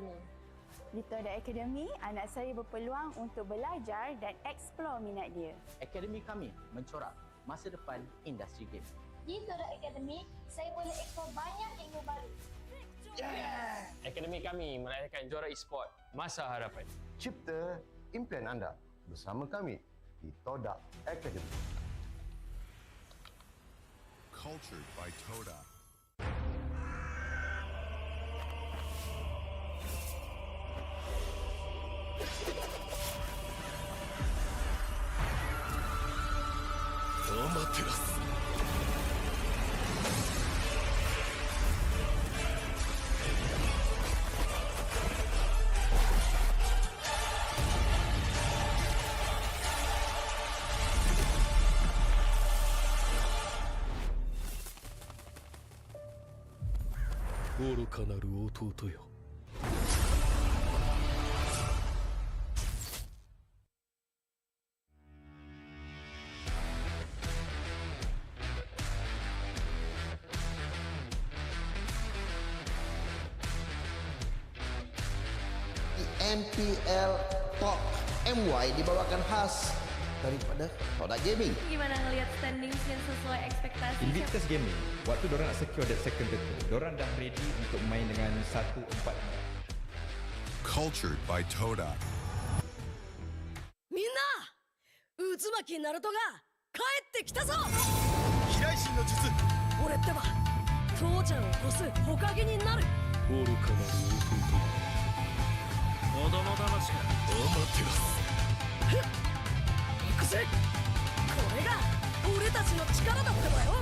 Academy. Di Toda Academy, anak saya berpeluang untuk belajar dan eksplor minat dia. Akademi kami mencorak masa depan industri game. Di Toda Academy, saya boleh eksplor banyak ilmu baru. Akademi kami merayakan juara e-sport masa harapan. Cipta impian anda bersama kami di Toda Academy. Cultured by Toda. Amaterasu.愚かなる弟よ。MPL Talk MY dibawakan khas daripada Toda Gaming. Gimana ngelihat standings yang sesuai ekspektasi? Invictus Gaming, waktu diorang nak secure that second title, diorang dah ready untuk main dengan 1-4. Cultured by Toda. Minna! Uzumaki Naruto ga kaette kita zo! Kiraishin no jutsu. Ore tte wa Touchanを越す火影になる。愚かなる弟。子供魂か。アマテラス。行くぜ！これが俺たちの力だってばよ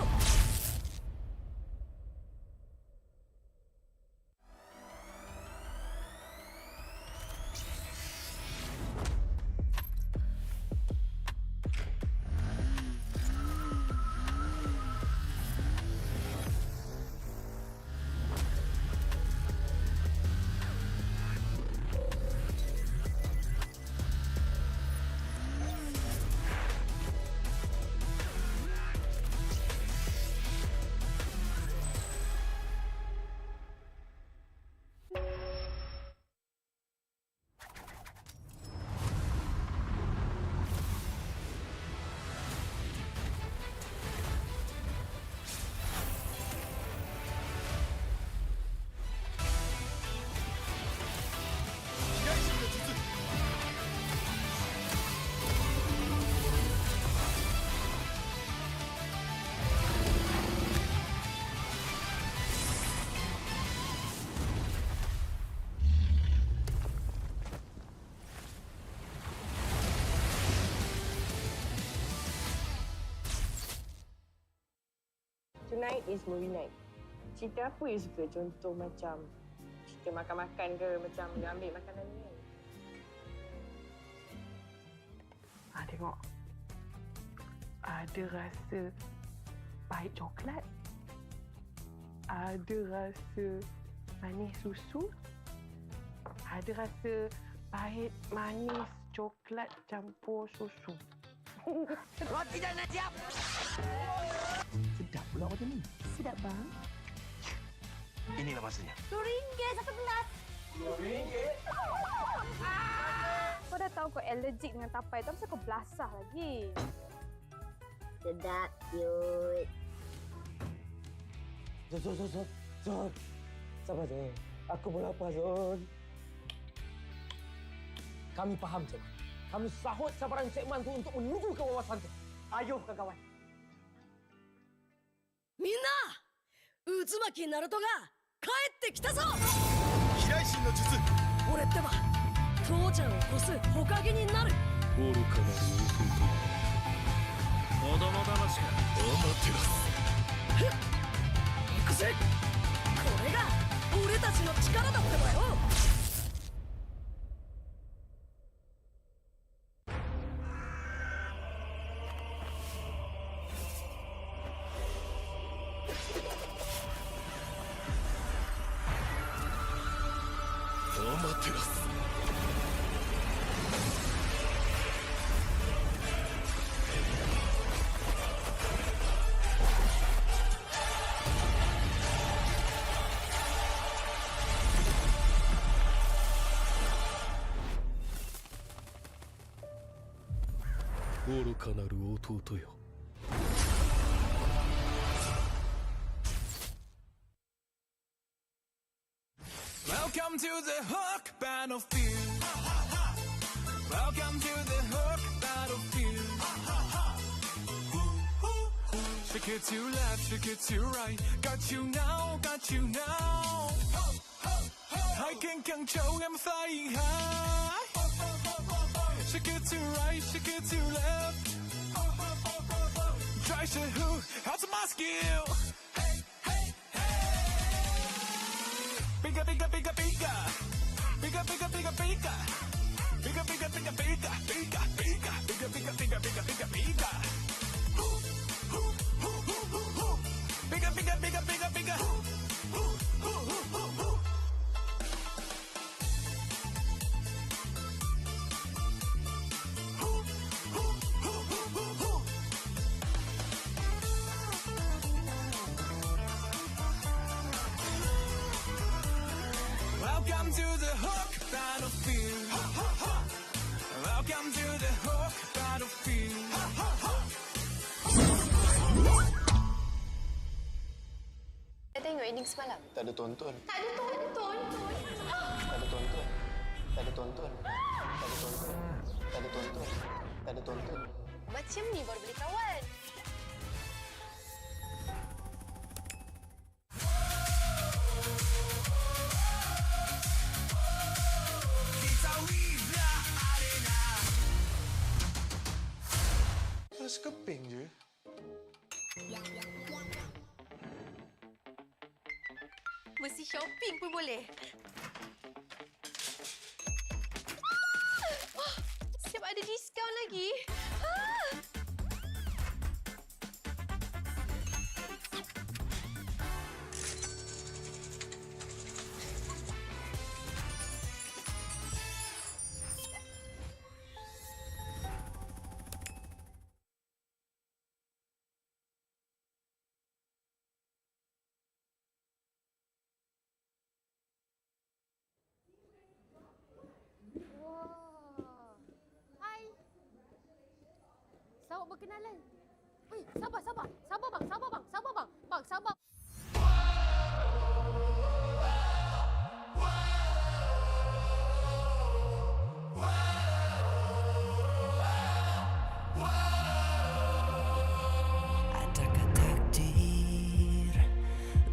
！Tonight is movie night. Cerita apa you suka? Contoh macam cerita makan-makan ke, macam dia ambil makanan ni kan? Tengok. Ada rasa pahit coklat. Ada rasa manis susu. Ada rasa pahit manis coklat campur susu. Roti dah nak siap. Sedap pula macam ni. Sedap bang? Inilah masanya. RM2 satu gelas. RM2? Kau dah tahu kau allergic dengan tapai tu, kenapa kau belasah lagi? Sedap, cute. Zon. Sabar je. Aku pun lapar, Zon. Kami faham, Zon. Kami sahut sabaran Cik Man tu untuk menuju ke wawasan tu. Ayo, kawan-kawan. Minna! Uzumaki Naruto ga kaette kita zo! Kiraishin no jutsu. Ore tte wa Touchanを越す火影になる。愚かなる弟。子供魂か。アマテラス。行くぜ！これが俺たちの力だってばよ！アマテラス。愚かなる弟よ。 Welcome to the Hook Battlefield. Welcome to the Hook Battlefield. Shake it to left, shake it to right. Got you now, got you now. I can control, I'm flying high. Shake it to right, shake it to left. Try to hook, how's my skill? Bigger, bigger, bigger, bigger. Bigger, bigger, bigger, bigger. Bigger, bigger, bigger, bigger. Bigger, bigger. Bigger, bigger, bigger, bigger, bigger, bigger. Bigger, bigger, bigger, bigger, bigger. Welcome to the Hook Battlefield. Welcome to the Hook Battlefield. Saya tengok ending semalam. Tak ada tonton. Tak ada tonton. Tak ada tonton. Tak ada tonton. Tak ada tonton. Tak ada tonton. Tak ada tonton. Macam ni baru boleh kawan. Rasa keping je. Mesti shopping pun boleh. Siap ada diskaun lagi. Sawak berkenalan. Weh, sabar. Sabar bang. Bang, sabar. Adakah takdir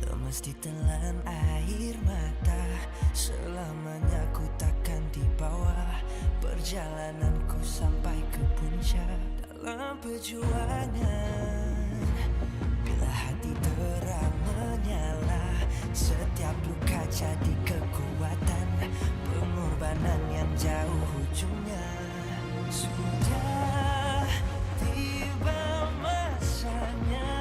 lemas ditelan air mata? Selamanya ku takkan dibawa perjalananku sampai ke puncak. Dalam perjuangan, bila hati terang menyala, setiap luka jadi kekuatan, pengorbanan yang jauh ujungnya. Sudah tiba masanya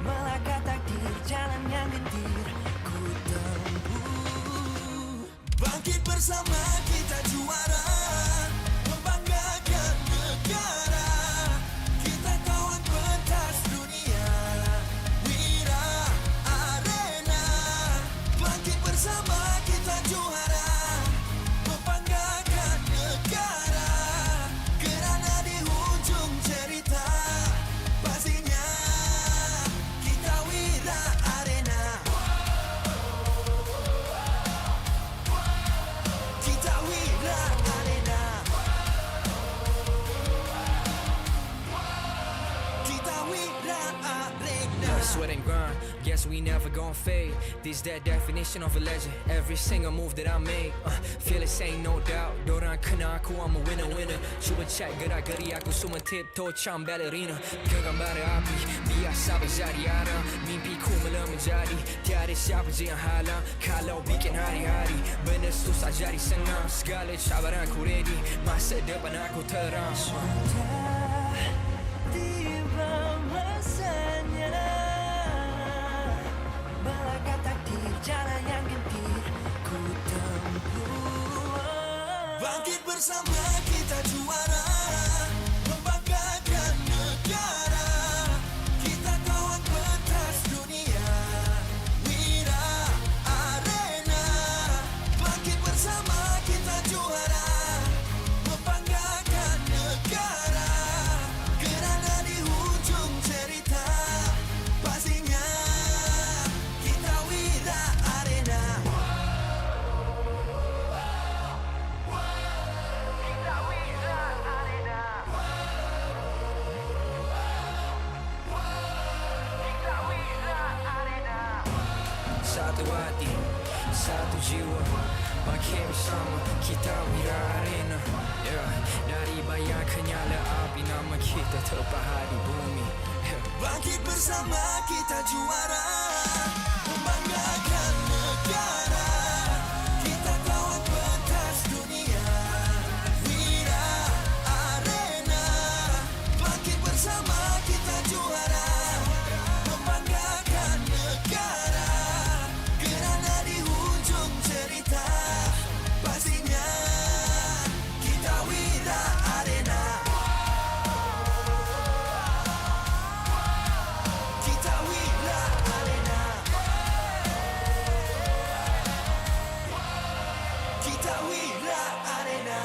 melangkah takdir, jalan yang gentir ku tempuh. Bangkit bersama kita juara, sweat and grind, guess we never gon' fade. This that definition of a legend. Every single move that I make, feel it ain't no doubt. Dorang kena aku, I'm a winner. Cuba check gerak-geri aku semua tiptoe macam ballerina. Genggam bara api, biasa berjadi arah. Mimpiku mula menjadi, tiada siapa je yang halang. Kalau bikin hari-hari, benda susah jadi senang. Segala cabaran aku ready, masa depan aku terang. Sudah tiba masanya melangkah takdir, jalan yang gentir ku tempuh. Bangkit bersama kita juara, membanggakan negara. Kita kawan pentas dunia, Wira Arena. Bangkit bersama kita juara, membanggakan negara. jiwa. Bangkit bersama kita wira arena. Dari bayang kenyala api, nama kita terpahat di bumi. Bangkit bersama kita juara, membanggakan negara. Kita kawan pentas dunia, Wira Arena. Bangkit bersama kita juara, membanggakan negara. Kerana di hujung cerita, pastinya kita Wira Arena. Kita Wira Arena. Kita Wira Arena.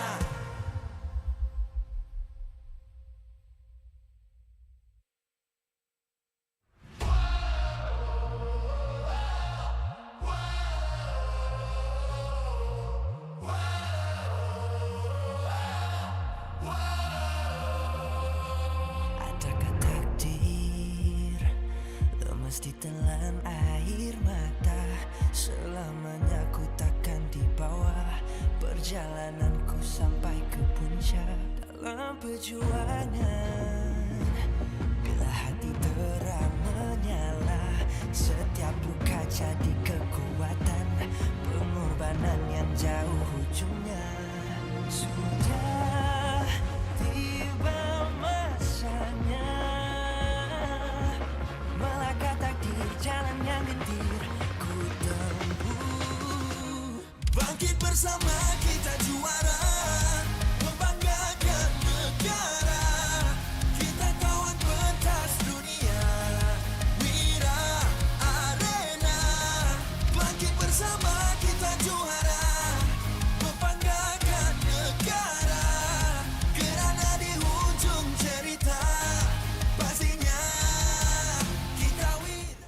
Adakah takdir lemas ditelan air mata? Selamanya ku takkan dibawa perjalananku sampai ke puncak. Dalam perjuangan, bila hati terang menyala, setiap luka jadi kekuatan. Pengorbanan yang jauh ujungnya. Sudah tiba masanya melangkah takdir, jalan yang gentir ku tempuh. Bangkit bersama kita juara, membanggakan negara. Kita kawan pentas dunia, Wira Arena. Bangkit bersama kita juara, membanggakan negara. Kerana di hujung cerita, pastinya kita Wira.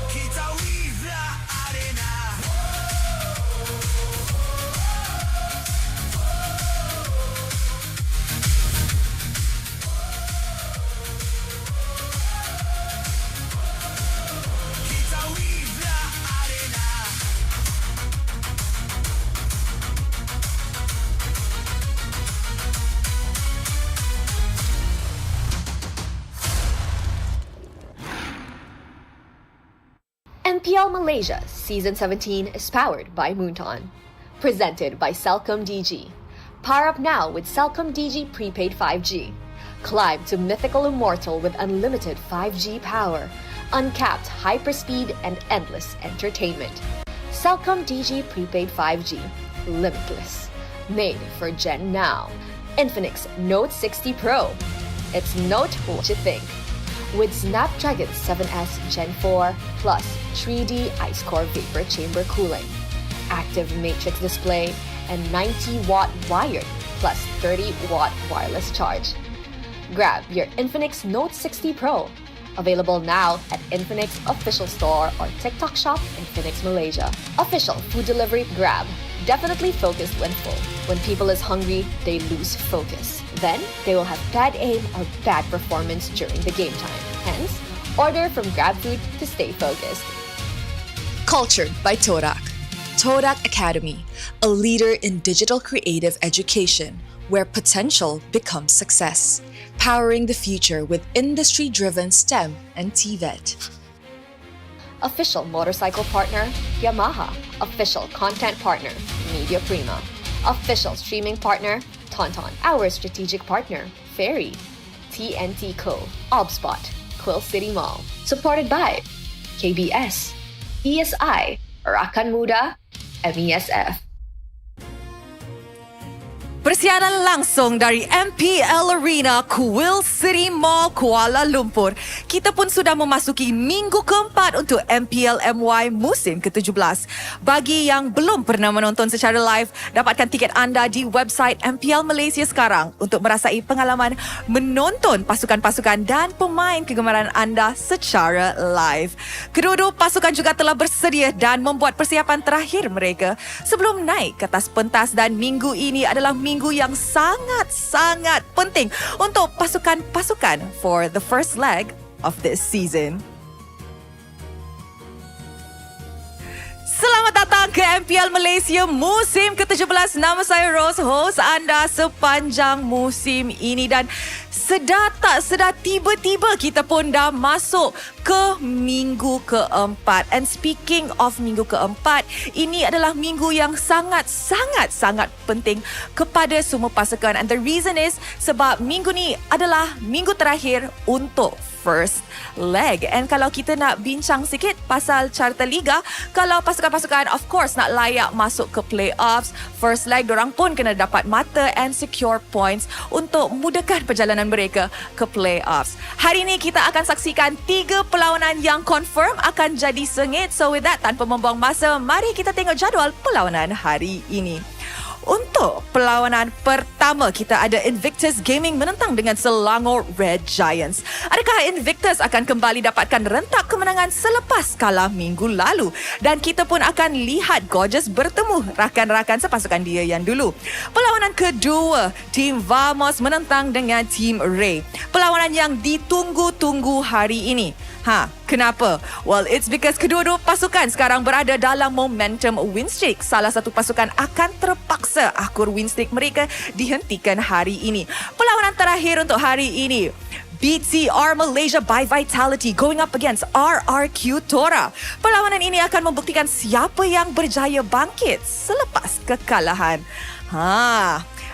Kita Wira Arena. Kita Wira Arena. MPL Malaysia Season 17 is powered by Pautan. Presented by Celcom DG. Power up now with Celcom DG Prepaid 5G. Climb to mythical immortal with unlimited 5G power, uncapped hyperspeed and endless entertainment. Celcom DG Prepaid 5G. Limitless. Made for Gen Now. Infinix Note 60 Pro. It's Note what you think. With Snapdragon 7S Gen 4 plus 3D Ice Core Vapor Chamber cooling, active matrix display, and 90-watt wired plus 30-watt wireless charge. Grab your Infinix Note 60 Pro. Available now at Infinix Official Store or TikTok Shop Infinix Malaysia. Official food delivery Grab. Definitely focused when full. When people is hungry, they lose focus. Then, they will have bad aim or bad performance during the game time. Hence, order from GrabFood to stay focused. Cultured by Todak. Todak Academy, a leader in digital creative education where potential becomes success. Powering the future with industry-driven STEM and TVET. Official motorcycle partner, Yamaha. Official content partner, Media Prima. Official streaming partner, Tauntaun. Our strategic partner, Ferry. TNT Co. Obspot. Quill City Mall. Supported by KBS, ESI, Rakan Muda, MESF. Persiaran langsung dari MPL Arena, Quill City Mall, Kuala Lumpur. Kita pun sudah memasuki minggu keempat untuk MPL MY musim ke-17. Bagi yang belum pernah menonton secara live, dapatkan tiket anda di website MPL Malaysia sekarang untuk merasai pengalaman menonton pasukan-pasukan dan pemain kegemaran anda secara live. Kedua-dua pasukan juga telah bersedia dan membuat persiapan terakhir mereka sebelum naik ke atas pentas, dan minggu ini adalah minggu minggu yang sangat-sangat penting untuk pasukan-pasukan for the first leg of this season. Selamat datang ke MPL Malaysia musim ke-17. Nama saya Rose, host anda sepanjang musim ini, dan sedar tak sedar tiba-tiba kita pun dah masuk ke minggu keempat. And speaking of minggu keempat, ini adalah minggu yang sangat-sangat penting kepada semua pasukan. And the reason is sebab minggu ni adalah minggu terakhir untuk first leg. And kalau kita nak bincang sikit pasal carta liga, kalau pasukan-pasukan of course nak layak masuk ke playoffs, first leg dorang pun kena dapat mata and secure points untuk mudahkan perjalanan mereka ke playoffs. Hari ini kita akan saksikan 3 perlawanan yang confirm akan jadi sengit. So with that, tanpa membuang masa, mari kita tengok jadual perlawanan hari ini. Untuk perlawanan pertama, kita ada Invictus Gaming menentang dengan Selangor Red Giants. Adakah Invictus akan kembali dapatkan rentak kemenangan selepas kalah minggu lalu? Dan kita pun akan lihat Gorgeous bertemu rakan-rakan sepasukan dia yang dulu. Perlawanan kedua, Team VMS menentang dengan Team Rey. Perlawanan yang ditunggu-tunggu hari ini. Kenapa? Well, it's because kedua-dua pasukan sekarang berada dalam momentum win streak. Salah satu pasukan akan terpaksa akur win streak mereka dihentikan hari ini. Perlawanan terakhir untuk hari ini, BTR Malaysia by Vitality going up against RRQ Tora. Perlawanan ini akan membuktikan siapa yang berjaya bangkit selepas kekalahan.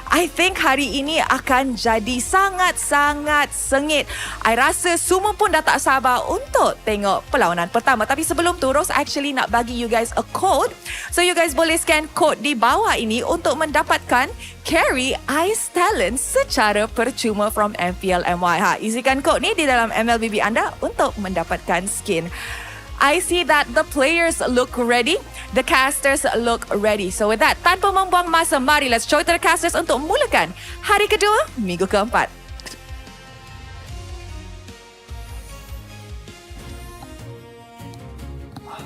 I think hari ini akan jadi sangat-sangat sengit. I rasa semua pun dah tak sabar untuk tengok perlawanan pertama. Tapi sebelum tu, Rose actually nak bagi you guys a code. So you guys boleh scan code di bawah ini untuk mendapatkan carry Ice Talent secara percuma from MPL MY. Isikan kod ni di dalam MLBB anda untuk mendapatkan skin. I see that the players look ready. The casters look ready. So with that, tanpa membuang masa, mari let's show to the casters untuk mulakan hari kedua, minggu keempat.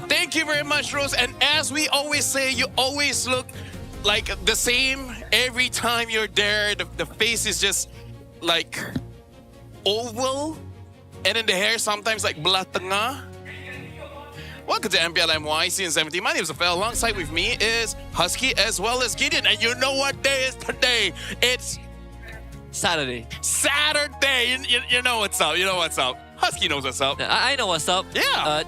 Thank you very much, Rose. And as we always say, you always look like the same every time you're there. The face is just like oval. And then the hair sometimes like belah tengah. Welcome to MPL MY Season 17. My name is Rafael. Alongside with me is Husky as well as Gideon. And you know what day is today? It's Saturday. Saturday. You know what's up. You know what's up. Husky knows what's up. I know what's up. Yeah.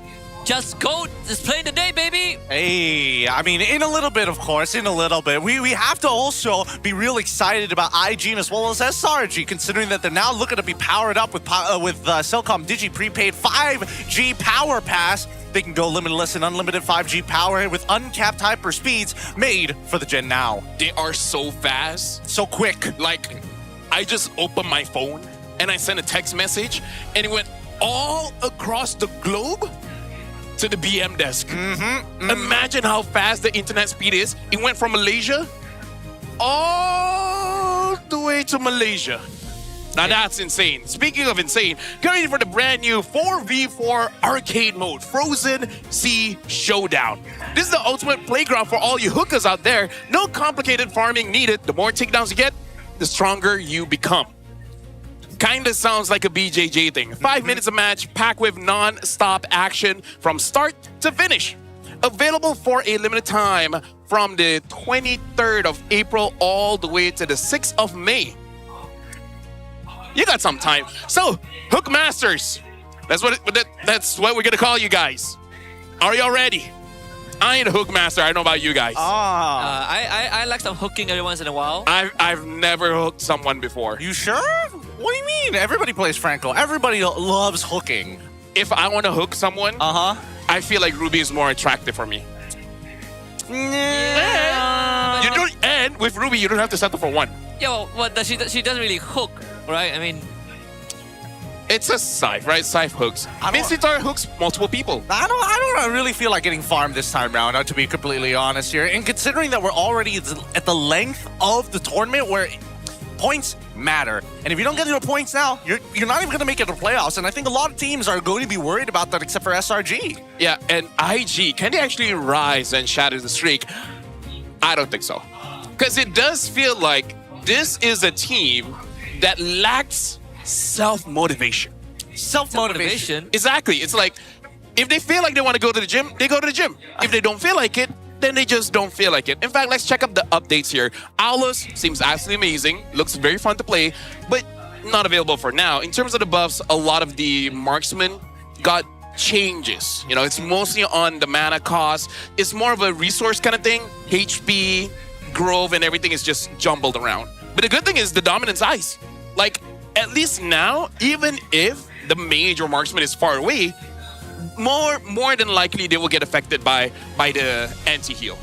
Just go. Just play today, baby. Hey, I mean, in a little bit, of course, in a little bit. We have to also be real excited about IG as well as SRG, considering that they're now looking to be powered up with Cellcom Digi prepaid 5G Power Pass. They can go limitless and unlimited 5G power with uncapped hyper speeds made for the Gen Now. They are so fast. So quick. Like, I just opened my phone and I sent a text message and it went all across the globe to the BM desk. Imagine how fast the internet speed is. It went from Malaysia all the way to Malaysia. Now that's insane. Speaking of insane, get ready for the brand new 4v4 arcade mode, Frozen Sea Showdown. This is the ultimate playground for all you hookers out there. No complicated farming needed. The more takedowns you get, the stronger you become. Kinda sounds like a BJJ thing. 5 minutes a match, packed with non-stop action from start to finish. Available for a limited time from the 23rd of April all the way to the 6th of May. You got some time. So, Hook Masters. That's what we're gonna call you guys. Are y'all ready? I ain't a Hook Master. I don't know about you guys. I like some hooking every once in a while. I've never hooked someone before. You sure? What do you mean? Everybody plays Franco. Everybody loves hooking. If I want to hook someone, I feel like Ruby is more attractive for me. Yeah. You don't, and with Ruby, you don't have to settle for one. Yeah, well, she doesn't really hook, right? I mean, it's a Scythe, right? Scythe hooks. Mincitar hooks multiple people. I don't really feel like getting farmed this time around, to be completely honest here. And considering that we're already at the length of the tournament where points matter. And if you don't get your points now, you're not even going to make it to playoffs. And I think a lot of teams are going to be worried about that except for SRG. Yeah, and IG, can they actually rise and shatter the streak? I don't think so. Because it does feel like this is a team that lacks self-motivation. Self-motivation? Exactly. It's like, if they feel like they want to go to the gym, they go to the gym. If they don't feel like it, then they just don't feel like it. In fact, let's check up the updates here. Aulus seems absolutely amazing. Looks very fun to play, but not available for now. In terms of the buffs, a lot of the marksmen got changes. You know, it's mostly on the mana cost. It's more of a resource kind of thing. HP, Grove, and everything is just jumbled around. But the good thing is the dominance ice. Like, at least now, even if the mage or marksman is far away, more than likely they will get affected by the anti-heal.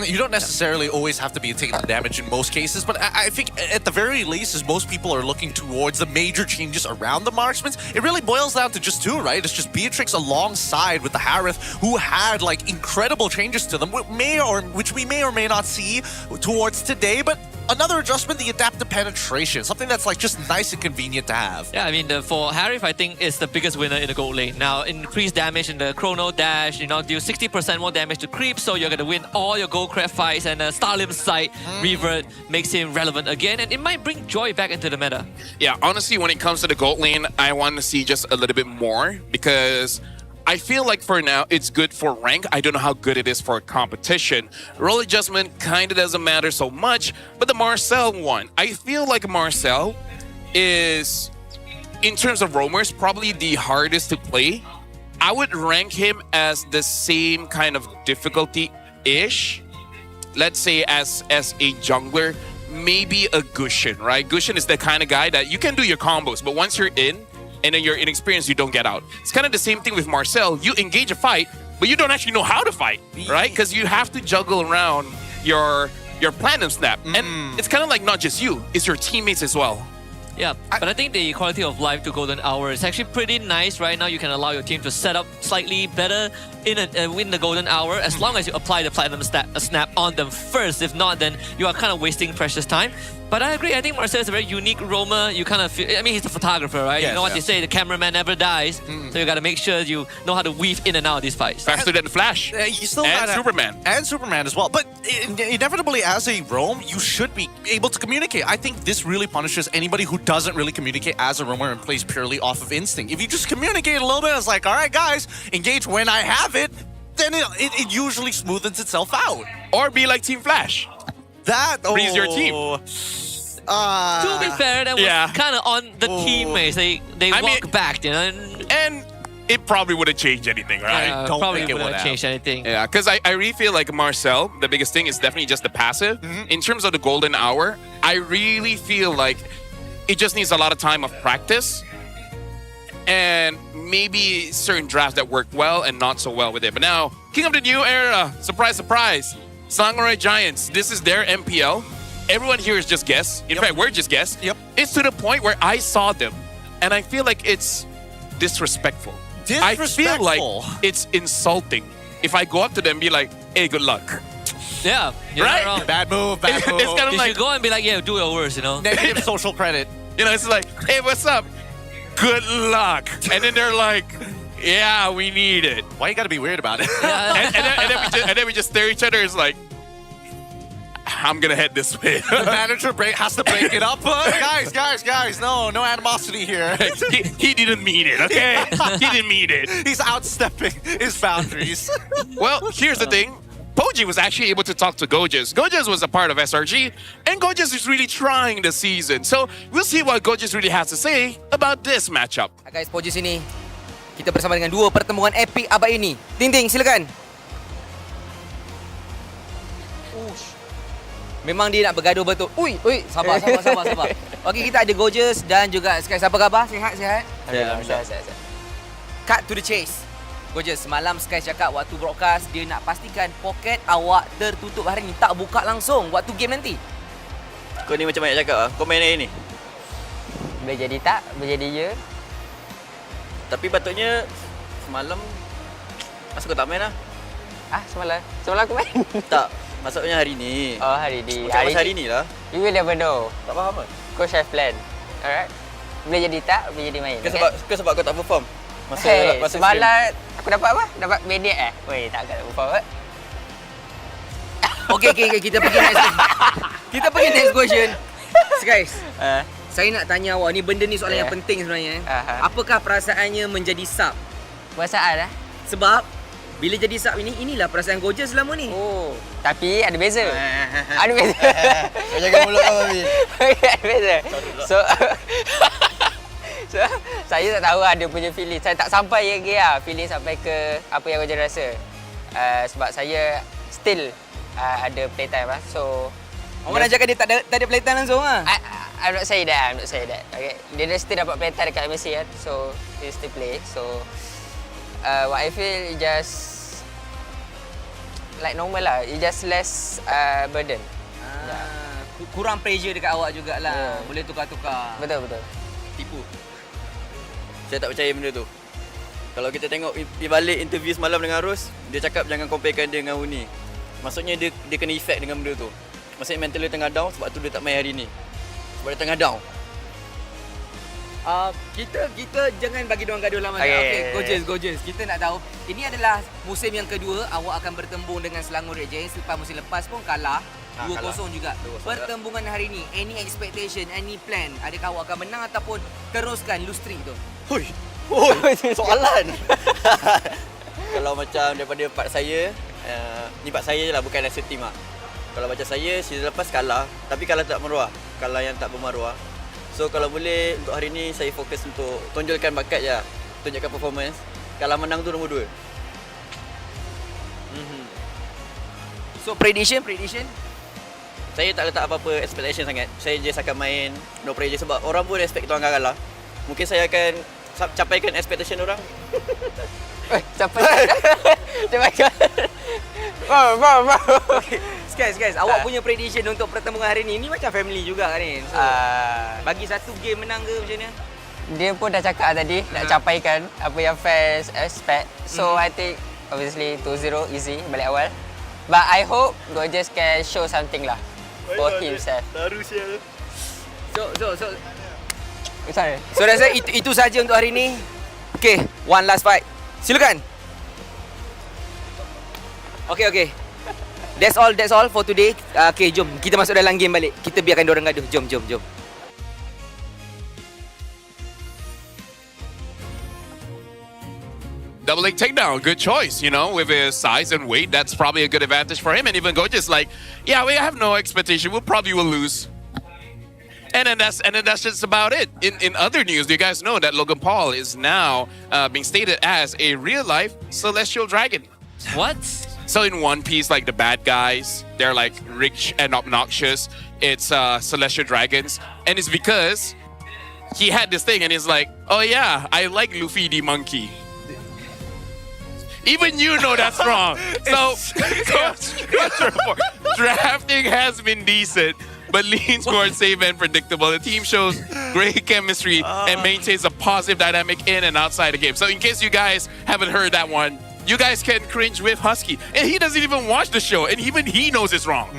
You don't necessarily always have to be taking the damage in most cases, but I think at the very least, as most people are looking towards the major changes around the marksmen, it really boils down to just two, right? It's just Beatrix alongside with the Harith, who had like incredible changes to them, which we may or may not see towards today, but another adjustment, the adaptive penetration, something that's like just nice and convenient to have. Yeah, I mean, for Harith, I think it's the biggest winner in the gold lane. Now, increased damage in the chrono dash, you know, deal 60% more damage to creep, so you're going to win all your gold crab fights, and Starlim's sight revert makes him relevant again, and it might bring joy back into the meta. Yeah, honestly, when it comes to the gold lane, I want to see just a little bit more, because I feel like for now, it's good for rank. I don't know how good it is for competition. Role adjustment kind of doesn't matter so much, but the Marcel one, I feel like Marcel is, in terms of roamers, probably the hardest to play. I would rank him as the same kind of difficulty-ish, let's say as a jungler, maybe a Gushin, right? Gushin is the kind of guy that you can do your combos, but once you're in, and then you're inexperienced, you don't get out. It's kind of the same thing with Marcel. You engage a fight, but you don't actually know how to fight, right? Because you have to juggle around your Platinum Snap. And it's kind of like not just you, it's your teammates as well. Yeah, but I think the quality of life to Golden Hour is actually pretty nice right now. You can allow your team to set up slightly better in the Golden Hour as long as you apply the Platinum Snap on them first. If not, then you are kind of wasting precious time. But I agree, I think Marcel is a very unique roamer. You kind of feel, I mean, he's a photographer, right? Yes, you know what they say, the cameraman never dies. So you got to make sure you know how to weave in and out of these fights. Faster than Flash. You still and Superman. And Superman as well. But inevitably, as a roam, you should be able to communicate. I think this really punishes anybody who doesn't really communicate as a roamer and plays purely off of instinct. If you just communicate a little bit, it's like, all right, guys, engage when I have it, then it usually smoothens itself out. Or be like Team Flash. That frees your team. To be fair, that was kind of on the teammates. They walk back, you know. And it probably wouldn't change anything, right? Yeah, Don't probably think it wouldn't would change anything. Yeah, because I really feel like Marcel, the biggest thing is definitely just the passive. In terms of the Golden Hour, I really feel like it just needs a lot of time of practice. And maybe certain drafts that work well and not so well with it. But now, King of the New Era, surprise, surprise, Samurai Giants. This is their MPL. Everyone here is just guess. In fact, we're just guess. It's to the point where I saw them, and I feel like it's disrespectful. I feel like it's insulting if I go up to them and be like, hey, good luck. Yeah, you're right? not wrong. Bad move, bad move. It's kind of you like, should go and be like, yeah, do your worst, you know. Negative social credit. You know, it's like, hey, what's up? Good luck. And then they're like, yeah, we need it. Why you gotta be weird about it? and then we just stare at each other. It's like, I'm gonna head this way. The manager has to break it up. Guys, no animosity here. he didn't mean it, okay? He didn't mean it. He's outstepping his boundaries. Well, here's the thing. Poji was actually able to talk to Gojas. Gojas was a part of SRG, and Gojas is really trying this season. So we'll see what Gojas really has to say about this matchup. Guys, Poji sini. Kita bersama dengan dua pertemuan epic abad ini. Ting, silakan. Memang dia nak bergaduh betul. Ui, sabar. Okey, kita ada Gorgeous dan juga Sky. Apa khabar? Sihat? Alhamdulillah, sihat. Cut to the chase. Gorgeous, semalam Sky cakap waktu broadcast dia nak pastikan poket awak tertutup hari ni, tak buka langsung waktu game nanti. Kau ni macam banyak cakap lah. Kau main hari ni? Boleh jadi tak, boleh jadi ya. Tapi patutnya semalam masa kau tak main lah. Semalam aku main. Tak, maksudnya hari ni. Oh, hari ni. Hari ni lah. You will never know. Tak faham kan? Coach have plan. Alright. Boleh jadi tak, boleh jadi main. Ke sebab kau tak perform? Masa semalam aku dapat apa? Dapat minit Weh, takkan tak perform apa? Okey, kita pergi next. Kita pergi next question. Guys, saya nak tanya awak ni, benda ni soalan yang penting sebenarnya. Apakah perasaannya menjadi sub? Perasaan Sebab bila jadi sub ini, inilah perasaan Gorgeous selama ni. Oh, tapi ada beza. Ada beza. Kau jaga mulut kau, Babi. Ada beza. So, saya tak tahu ada punya feeling. Saya tak sampai lagi feeling sampai ke apa yang Roger rasa. Sebab saya still ada playtime So, awak nak cakap dia tak ada playtime langsung I'm not saying that. Okay. Dia still dapat playtime dekat MSC So, he still play. So, what I feel is just like normal lah. It's just less burden. Kurang pressure dekat awak jugalah. Boleh tukar-tukar. Betul. Tipu. Saya tak percaya benda tu. Kalau kita tengok di balik interview semalam dengan Ros, dia cakap jangan comparekan dia dengan Uni. Maksudnya dia kena effect dengan benda tu. Maksudnya mental dia tengah down, sebab tu dia tak main hari ni. Sebab dia tengah down. Kita jangan bagi diorang gaduh lama. Okay, Gorgeous. Kita nak tahu, ini adalah musim yang kedua awak akan bertembung dengan Selangor Red Giants. Selepas musim lepas pun kalah 2-0 juga. Pertembungan hari ni, any expectation, any plan? Adakah awak akan menang ataupun teruskan lose streak tu? Hoi, soalan. Kalau macam daripada part saya, ni part saya je lah, bukan as a team lah. Kalau macam saya, season lepas kalah, tapi kalah tak meruah. Kalah yang tak bermaruah. So kalau boleh, untuk hari ni saya fokus untuk tonjolkan bakat je, tunjukkan performance. Kalah menang tu nombor 2. So prediction? Saya tak letak apa-apa expectation sangat. Saya just akan main no pressure sebab orang pun expect kita orang akan kalah. Mungkin saya akan capaikan expectation orang. Capaikan. Okay. Guys, awak punya prediction untuk pertembungan hari ni macam family juga kan ni. So, bagi satu game menang ke macam ni? Dia pun dah cakap tadi nak capaikan apa yang fans expect. So I think obviously 2-0 easy balik awal. But I hope Gorgeous can show something lah for himself. Darusnya. So rasa itu saja untuk hari ni. Okay, one last fight. Silakan. Okay. That's all for today. Okay, jom kita masuk dalam game balik. Kita biarkan diorang gaduh. Jom. Double leg takedown, good choice, you know, with his size and weight, that's probably a good advantage for him. And even Gorgeous like, yeah, we have no expectation, we'll probably lose. And then that's just about it. In other news, you guys know that Logan Paul is now being stated as a real-life celestial dragon. What? So in One Piece, like the bad guys, they're like rich and obnoxious. It's celestial dragons, and it's because he had this thing, and he's like, oh yeah, I like Luffy the monkey. Even you know that's wrong. So, drafting has been decent, but leans towards safe and predictable. The team shows great chemistry and maintains a positive dynamic in and outside the game. So in case you guys haven't heard that one, you guys can cringe with Husky. And he doesn't even watch the show, and even he knows it's wrong.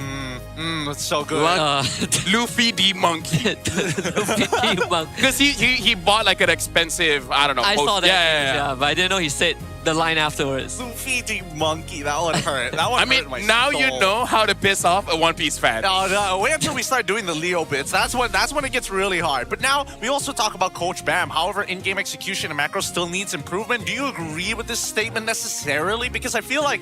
That's so good. Luffy the monkey. Luffy the monkey. Because he bought like an expensive, I don't know. I saw that. Yeah. But I didn't know he said the line afterwards. Luffy the monkey. That one hurt. I mean, now you know how to piss off a One Piece fan. No, wait until we start doing the Leo bits. That's when it gets really hard. But now we also talk about Coach Bam. However, in-game execution and macro still needs improvement. Do you agree with this statement necessarily? Because I feel like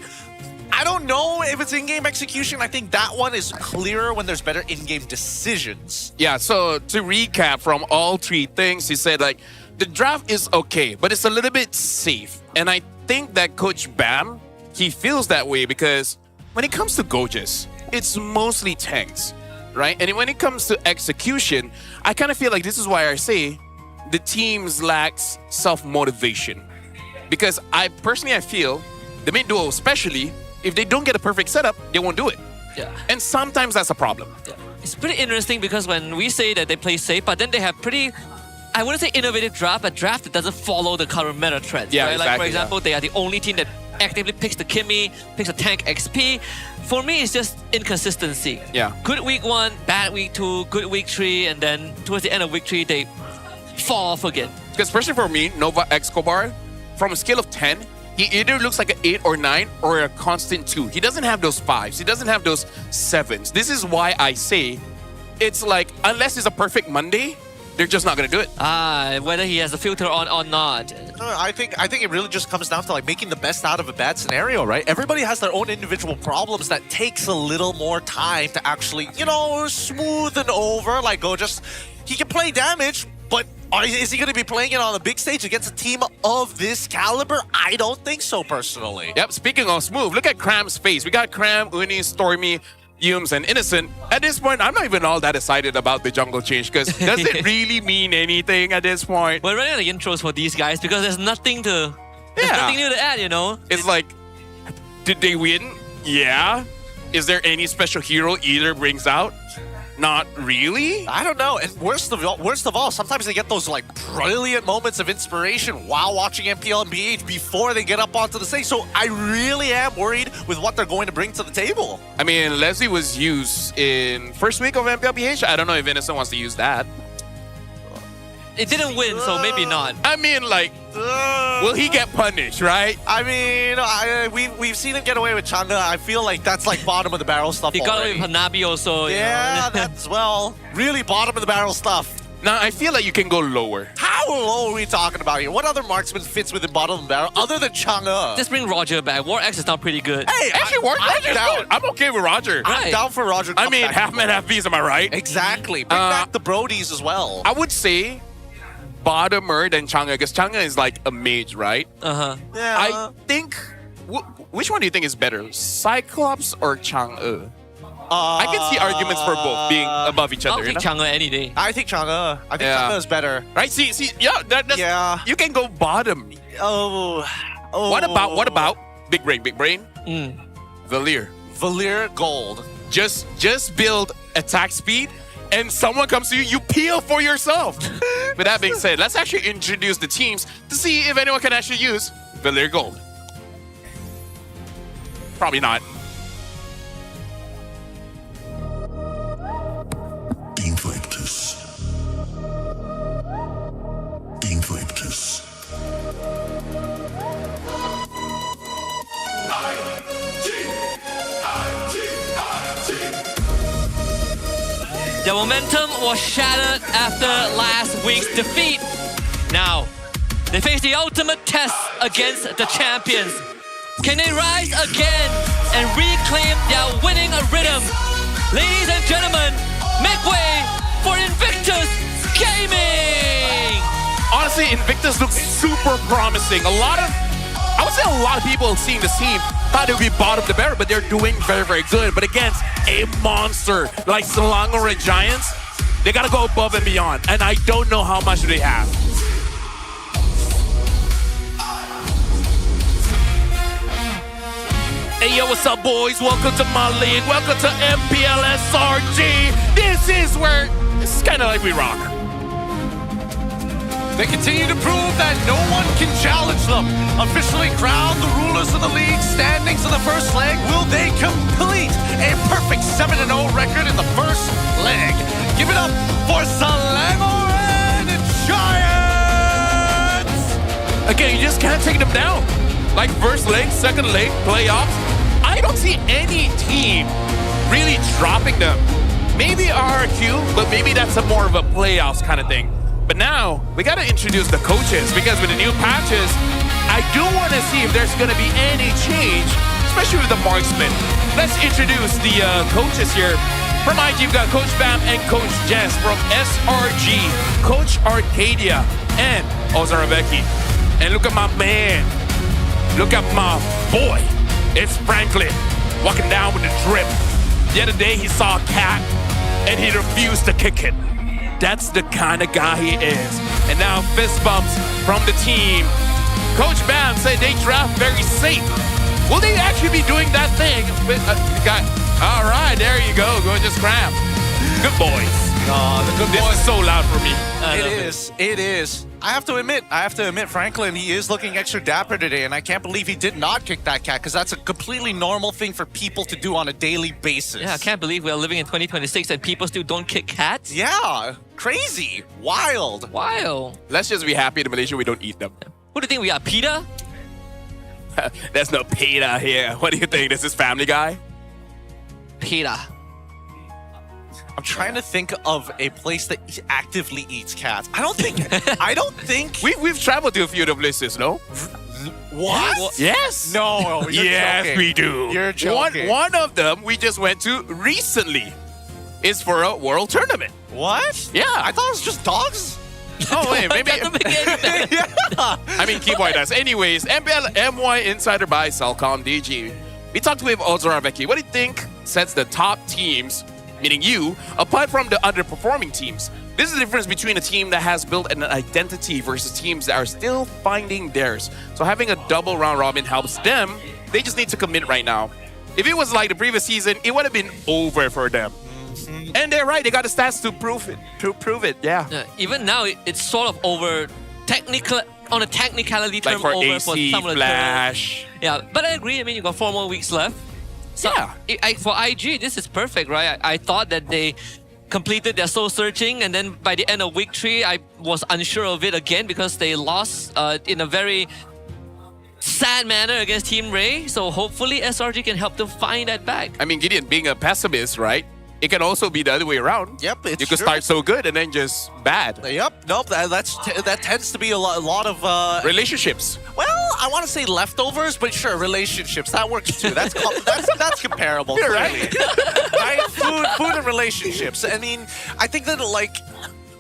I don't know if it's in-game execution. I think that one is clearer when there's better in-game decisions. Yeah, so to recap from all three things, he said like, the draft is okay, but it's a little bit safe. And I think that Coach Bam, he feels that way because when it comes to Gorgeous, it's mostly tanks, right? And when it comes to execution, I kind of feel like this is why I say the teams lacks self-motivation. Because I feel the mid duo especially, if they don't get a perfect setup, they won't do it. Yeah. And sometimes that's a problem. Yeah. It's pretty interesting because when we say that they play safe, but then they have pretty, I wouldn't say innovative draft, but draft that doesn't follow the current meta trends. Yeah, right? exactly, like for example, they are the only team that actively picks the Kimmy, picks a tank XP. For me, it's just inconsistency. Yeah. Good week 1, bad week 2, good week 3, and then towards the end of week 3, they fall off again. Because especially for me, Nova Escobar, from a scale of 10, he either looks like an 8 or 9 or a constant 2. He doesn't have those 5s. He doesn't have those 7s. This is why I say it's like, unless it's a perfect Monday, they're just not going to do it. Whether he has a filter on or not. I think it really just comes down to like making the best out of a bad scenario, right? Everybody has their own individual problems that takes a little more time to actually, you know, smoothen over. Like, he can play damage, but is he going to be playing it on the big stage against a team of this caliber? I don't think so, personally. Yep, speaking of smooth, look at Cram's face. We got Cram, Uni, Stormy, Yums, and Innocent. At this point, I'm not even all that excited about the jungle change because does it really mean anything at this point? We're running out of intros for these guys because there's nothing to... There's nothing new to add, you know? It's like, did they win? Yeah. Is there any special hero either brings out? Not really. I don't know. And worst of all, sometimes they get those like brilliant moments of inspiration while watching MPL and BH before they get up onto the stage. So I really am worried with what they're going to bring to the table. I mean, Leslie was used in first week of MPL BH. I don't know if Innocent wants to use that. It didn't win, so maybe not. I mean, like, will he get punished, right? I mean, we've seen him get away with Chang'e. I feel like that's like bottom of the barrel stuff. He got away with Hanabi also. Yeah, that as well. Really bottom of the barrel stuff. Now, I feel like you can go lower. How low are we talking about here? What other marksman fits within bottom of the barrel other than Chang'e? Just bring Roger back. War X is not pretty good. Hey, actually, Roger's good. I'm okay with Roger. I'm down for Roger. I mean, half man, half beast, am I right? Exactly. Bring back the Brodies as well. I would say bottomer than Chang'e, because Chang'e is like a mage, right? Uh-huh. Yeah. I think, which one do you think is better, Cyclops or Chang'e? I can see arguments for both being above each other. I'll take Chang'e any day. I think Chang'e. I think Chang'e is better. Right? See, yeah, you can go bottom. Oh. What about big brain? Valir gold. Just build attack speed, and someone comes to you, you peel for yourself. With that being said, let's actually introduce the teams to see if anyone can actually use Valir Gold. Probably not. Invictus. The momentum was shattered after last week's defeat. Now, they face the ultimate test against the champions. Can they rise again and reclaim their winning rhythm? Ladies and gentlemen, make way for Invictus Gaming! Honestly, Invictus looks super promising. I would say a lot of people seeing this team thought it would be bottom of the barrel, but they're doing very, very good. But against a monster like Selangor and Giants, they gotta go above and beyond. And I don't know how much they have. Hey yo, what's up, boys? Welcome to my league. Welcome to MPL SRG. This is kind of like we rock. They continue to prove that no one can challenge them. Officially crowned the rulers of the league standings in the first leg. Will they complete a perfect 7-0 record in the first leg? Give it up for Selangor and Giants! Again, you just can't take them down. Like first leg, second leg, playoffs. I don't see any team really dropping them. Maybe RRQ, but maybe that's more of a playoffs kind of thing. But now, we gotta introduce the coaches, because with the new patches, I do wanna see if there's gonna be any change, especially with the marksman. Let's introduce the coaches here. From IG, we've got Coach Bam and Coach Jess. From SRG, Coach Arcadia and Ozaravecki. And look at my man. Look at my boy. It's Franklin, walking down with the drip. The other day, he saw a cat, and he refused to kick it. That's the kind of guy he is. And now fist bumps from the team. Coach Bam said they draft very safe. Will they actually be doing that thing? All right, there you go. Go just grab. Good boys. The good boys. This is so loud for me. It is. I have to admit, Franklin, he is looking extra dapper today, and I can't believe he did not kick that cat, because that's a completely normal thing for people to do on a daily basis. Yeah, I can't believe we're living in 2026 and people still don't kick cats. Yeah, crazy. Wild. Let's just be happy in Malaysia we don't eat them. Who do you think we are, PETA? There's no PETA here. What do you think? This is Family Guy? PETA. I'm trying to think of a place that actively eats cats. I don't think. We've traveled to a few of the places, no? What? Yes. No. You're yes, joking. we do. You're joking. One of them we just went to recently is for a world tournament. What? Yeah. I thought it was just dogs. Oh, wait, maybe. I mean, Keyboy does. Anyways, MPL MY Insider by Salcom DG. We talked with Ozora Becky. What do you think sets the top teams, meaning you, apart from the underperforming teams? This is the difference between a team that has built an identity versus teams that are still finding theirs. So having a double round robin helps them. They just need to commit right now. If it was like the previous season, it would have been over for them. And they're right. They got the stats to prove it. Yeah. Even now, it's sort of over on a technicality term, like for over AC, for some of the Flash. Yeah, but I agree. I mean, you got 4 more weeks left. So for IG, this is perfect, right? I thought that they completed their soul searching, and then by the end of week 3, I was unsure of it again because they lost in a very sad manner against Team Rey. So hopefully SRG can help them find that back. I mean, Gideon, being a pessimist, right? It can also be the other way around. Yep, it's you could true. start so good and then just bad. Yep, nope. That tends to be a lot of relationships. Well, I want to say leftovers, but sure, relationships that works too. That's comparable. You're right. Right? Food and relationships. I mean, I think that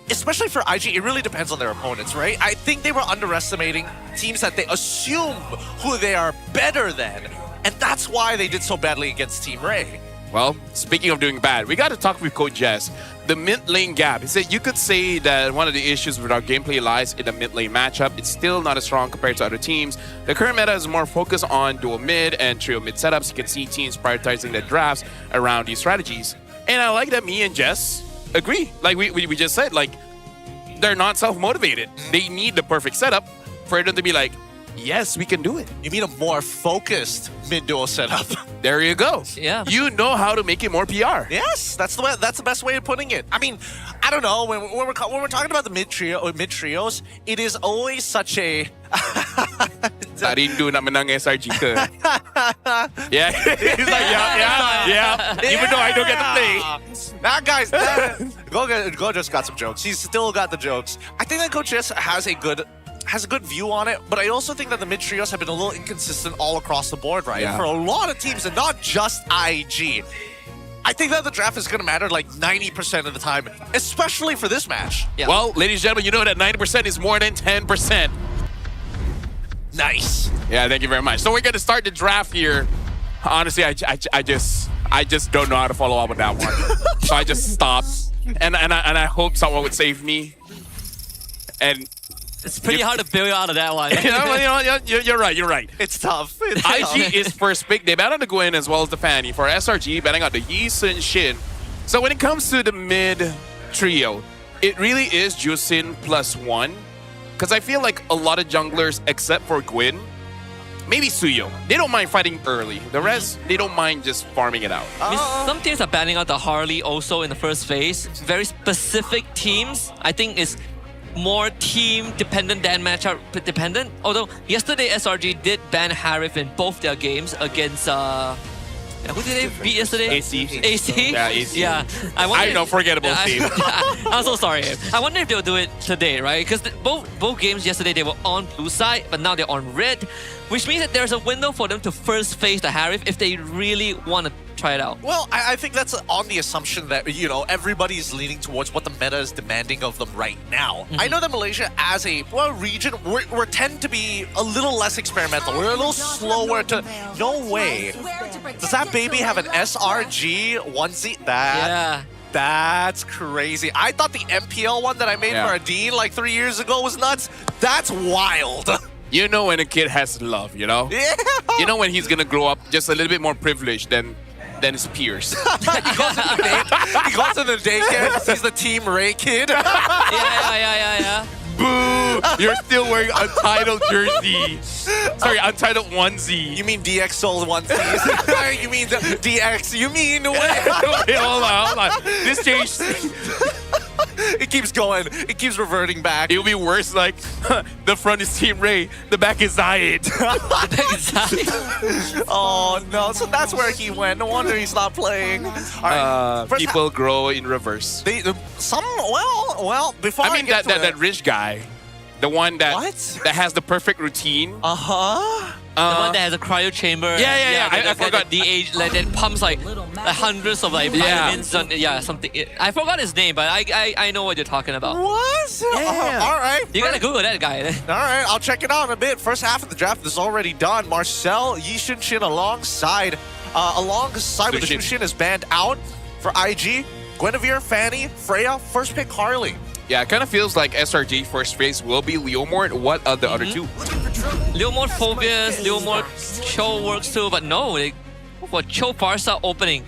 especially for IG, it really depends on their opponents, right? I think they were underestimating teams that they assume who they are better than, and that's why they did so badly against Team Rey. Well, speaking of doing bad, we got to talk with Coach Jess. The mid lane gap. He said you could say that one of the issues with our gameplay lies in the mid lane matchup. It's still not as strong compared to other teams. The current meta is more focused on dual mid and trio mid setups. You can see teams prioritizing their drafts around these strategies. And I like that me and Jess agree. Like we just said, like, they're not self-motivated. They need the perfect setup for them to be like, yes, we can do it. You mean a more focused mid-duo setup. There you go. Yeah. You know how to make it more PR. Yes, that's the best way of putting it. I mean, I don't know, when we're talking about the mid-trios, it is always such a... Rindu nak menang SRG ke? Yeah. He's like, yeah. Even though I don't get to play. Nah, guys, Go just got some jokes. He's still got the jokes. I think that Coach Jess has a good view on it, but I also think that the mid-trios have been a little inconsistent all across the board, right? Yeah. For a lot of teams, and not just IG. I think that the draft is going to matter like 90% of the time, especially for this match. Yeah. Well, ladies and gentlemen, you know that 90% is more than 10%. Nice. Yeah, thank you very much. So we're going to start the draft here. Honestly, I just don't know how to follow up with that one. So I just stopped. And I hope someone would save me. And it's pretty hard to bail you out of that one. You're right. It's tough. IG is first pick. They bet on the Gwen as well as the Fanny. For SRG, betting on the Yi Sun Shin. So when it comes to the mid trio, it really is Jusin +1. Because I feel like a lot of junglers, except for Gwen, maybe Suyo, they don't mind fighting early. The rest, they don't mind just farming it out. I mean, some teams are banning out the Harley also in the first phase. Very specific teams. I think it's more team dependent than matchup dependent. Although yesterday SRG did ban Harif in both their games against who did they beat yesterday? AC. Yeah, AC. Yeah. I know, forgettable team. I'm so sorry. I wonder if they'll do it today, right? Because both games yesterday, they were on blue side, but now they're on red, which means that there's a window for them to first face the Harif if they really want to try it out. Well, I think that's on the assumption that, you know, everybody's leaning towards what the meta is demanding of them right now. I know that Malaysia as a region, we tend to be a little less experimental. We're a little slower to... No way. Does that baby have an SRG onesie? That's crazy. I thought the MPL one that I made for Adine like 3 years ago was nuts. That's wild. You know when a kid has love, you know? Yeah. You know when he's going to grow up just a little bit more privileged than his peers. He goes to the daycare because he's the Team Rey kid. Yeah. Boo! You're still wearing Untitled jersey. Sorry, Untitled onesie. You mean DX sold onesies? You mean DX? You mean... Wait, hold on. This changed. It keeps going. It keeps reverting back. It'll be worse like the front is Team Rey, the back is Zayed. Oh no, so that's where he went. No wonder he's not playing. All right. People grow in reverse. Well, before I mean that rich guy, the one that has the perfect routine. The one that has a cryo chamber. Yeah. I forgot the age like that pumps like hundreds of like vitamins. Something. I forgot his name, but I know what you're talking about. What? All right. You gotta Google that guy. All right, I'll check it out in a bit. First half of the draft is already done. Marcel Yishunshin alongside with the Shunshin is banned out for IG. Guinevere, Fanny, Freya, first pick Harley. Yeah, it kind of feels like SRG first phase will be Leomord. What are the other two? Leomord Phobias, Leomord Cho works too, but no, for Cho Farsa opening,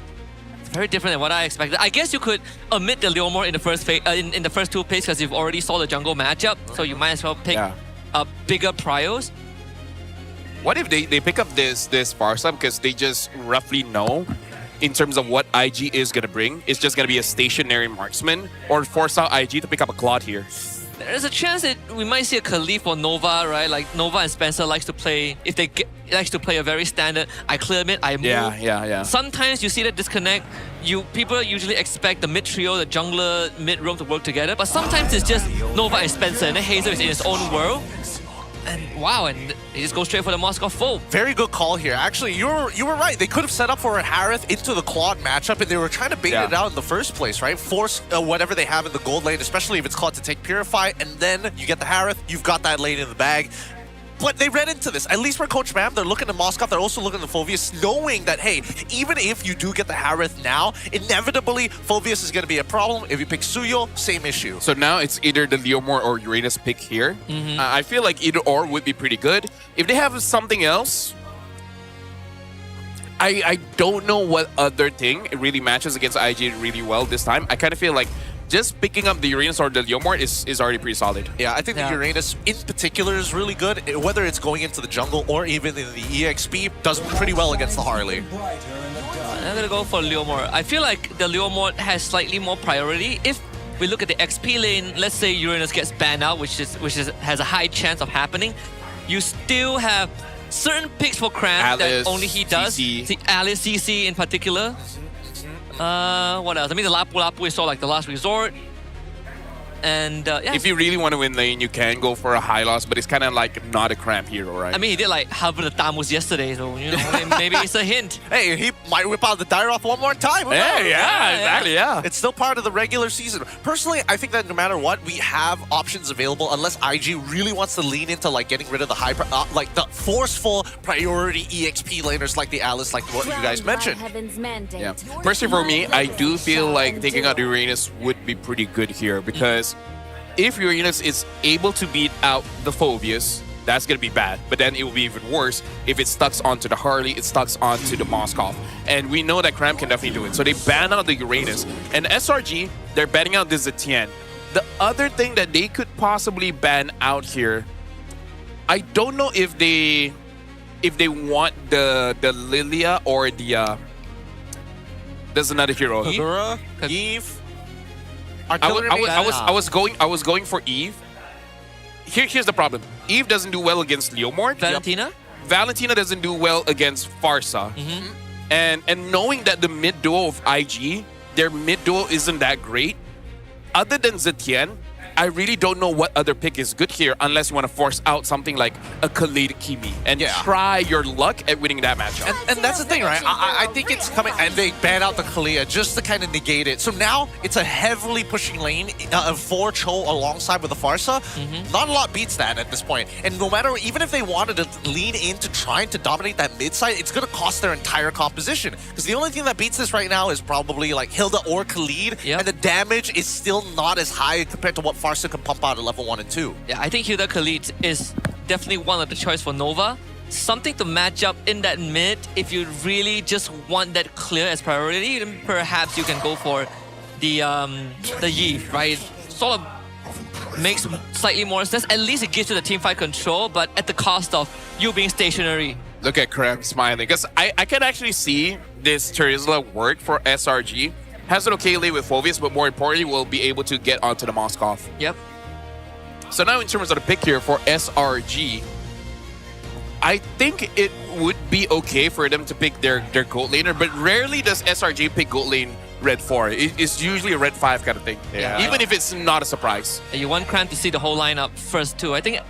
it's very different than what I expected. I guess you could omit the Leomord in the first phase, in the first two picks because you've already saw the jungle matchup, so you might as well pick bigger prios. What if they pick up this Farsa because they just roughly know in terms of what IG is going to bring, it's just going to be a stationary marksman, or force out IG to pick up a Claude here? There's a chance that we might see a Khalif or Nova, right? Like Nova and Spencer likes to play, likes to play a very standard, I clear mid, I move. Yeah. Sometimes you see that disconnect. People usually expect the mid trio, the jungler, mid roam to work together, but sometimes it's just Nova and Spencer, and then Hazel is in his own world. And wow, and they just go straight for the Moscow foe. Very good call here. Actually, you were right. They could have set up for a Harith into the Claude matchup, and they were trying to bait it out in the first place, right? Force whatever they have in the gold lane, especially if it's Claude to take Purify, and then you get the Harith, you've got that lane in the bag. But they ran into this. At least for Coach Bam, they're looking at Moscow. They're also looking at Phoveus, knowing that, hey, even if you do get the Harith now, inevitably, Phoveus is going to be a problem. If you pick Suyo, same issue. So now it's either the Leomord or Uranus pick here. I feel like either or would be pretty good. If they have something else, I don't know what other thing really matches against IG really well this time. I kind of feel like just picking up the Uranus or the Leomord is already pretty solid. Yeah, I think the Uranus in particular is really good. Whether it's going into the jungle or even in the EXP, does pretty well against the Harley. I'm gonna go for Leomord. I feel like the Leomord has slightly more priority. If we look at the XP lane, let's say Uranus gets banned out, which has a high chance of happening, you still have certain picks for Cram that only he does. CC. Alice, CC in particular. What else? I mean, the Lapu Lapu is sort of like the last resort. And if you really want to win lane, you can go for a high loss, but it's kind of like not a cramp hero, right? I mean, he did like Harvard the Tamus yesterday, so you know, maybe it's a hint. Hey, he might whip out the Dyroth one more time. Hey, exactly. It's still part of the regular season. Personally, I think that no matter what, we have options available unless IG really wants to lean into like getting rid of the like the forceful priority EXP laners like the Alice, like what you guys mentioned. Yeah. Personally, for me, I do feel like taking out Uranus would be pretty good here because if Uranus is able to beat out the Phoveus, that's going to be bad. But then it will be even worse if it stucks onto the Harley, it stucks onto the Moskov. And we know that Cram can definitely do it. So they ban out the Uranus. And SRG, they're banning out the Zetian. The other thing that they could possibly ban out here, I don't know if they want the Lilia or the... there's another hero. Kagura, Eve. I was going for Eve. Here's the problem. Eve doesn't do well against Leomord. Valentina? Valentina doesn't do well against Farsa. And knowing that the mid duo of IG, their mid duo isn't that great, other than Zetian, I really don't know what other pick is good here unless you want to force out something like a Khalid Kimi and try your luck at winning that matchup. And that's the thing, right? I think it's coming, and they ban out the Kalia just to kind of negate it. So now it's a heavily pushing lane for Cho alongside with the Farsa. Not a lot beats that at this point. And no matter, even if they wanted to lean into trying to dominate that mid side, it's going to cost their entire composition. Because the only thing that beats this right now is probably like Hilda or Khalid, and the damage is still not as high compared to what Farsa can pump out at level 1 and 2. Yeah, I think Hilda Khalid is definitely one of the choice for Nova. Something to match up in that mid. If you really just want that clear as priority, then perhaps you can go for the Yi, right? Sort of makes slightly more sense. At least it gives you the teamfight control, but at the cost of you being stationary. Look at Cram smiling, because I can actually see this Terizla work for SRG has an okay lane with Phoveus, but more importantly, will be able to get onto the Moskov. Yep. So now in terms of the pick here for SRG, I think it would be okay for them to pick their gold laner, but rarely does SRG pick gold lane red 4. It's usually a red 5 kind of thing. Yeah. Even if it's not a surprise. And you want Cram to see the whole lineup first too. I think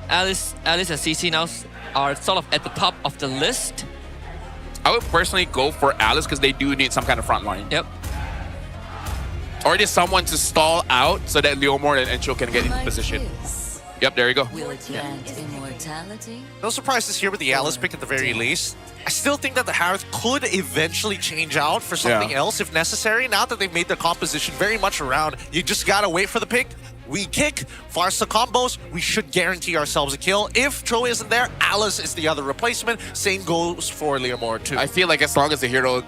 Alice and CC now are sort of at the top of the list. I would personally go for Alice because they do need some kind of front line. Yep. Or just someone to stall out so that Leomord and Encho can get in position. Yep, there you go. Will it grant immortality? No surprises here with the Alice pick at the very least. I still think that the Harith could eventually change out for something else if necessary. Now that they've made their composition very much around, you just gotta wait for the pick. We kick, Farsa combos, we should guarantee ourselves a kill. If Cho isn't there, Alice is the other replacement. Same goes for Leomord too. I feel like as long as the hero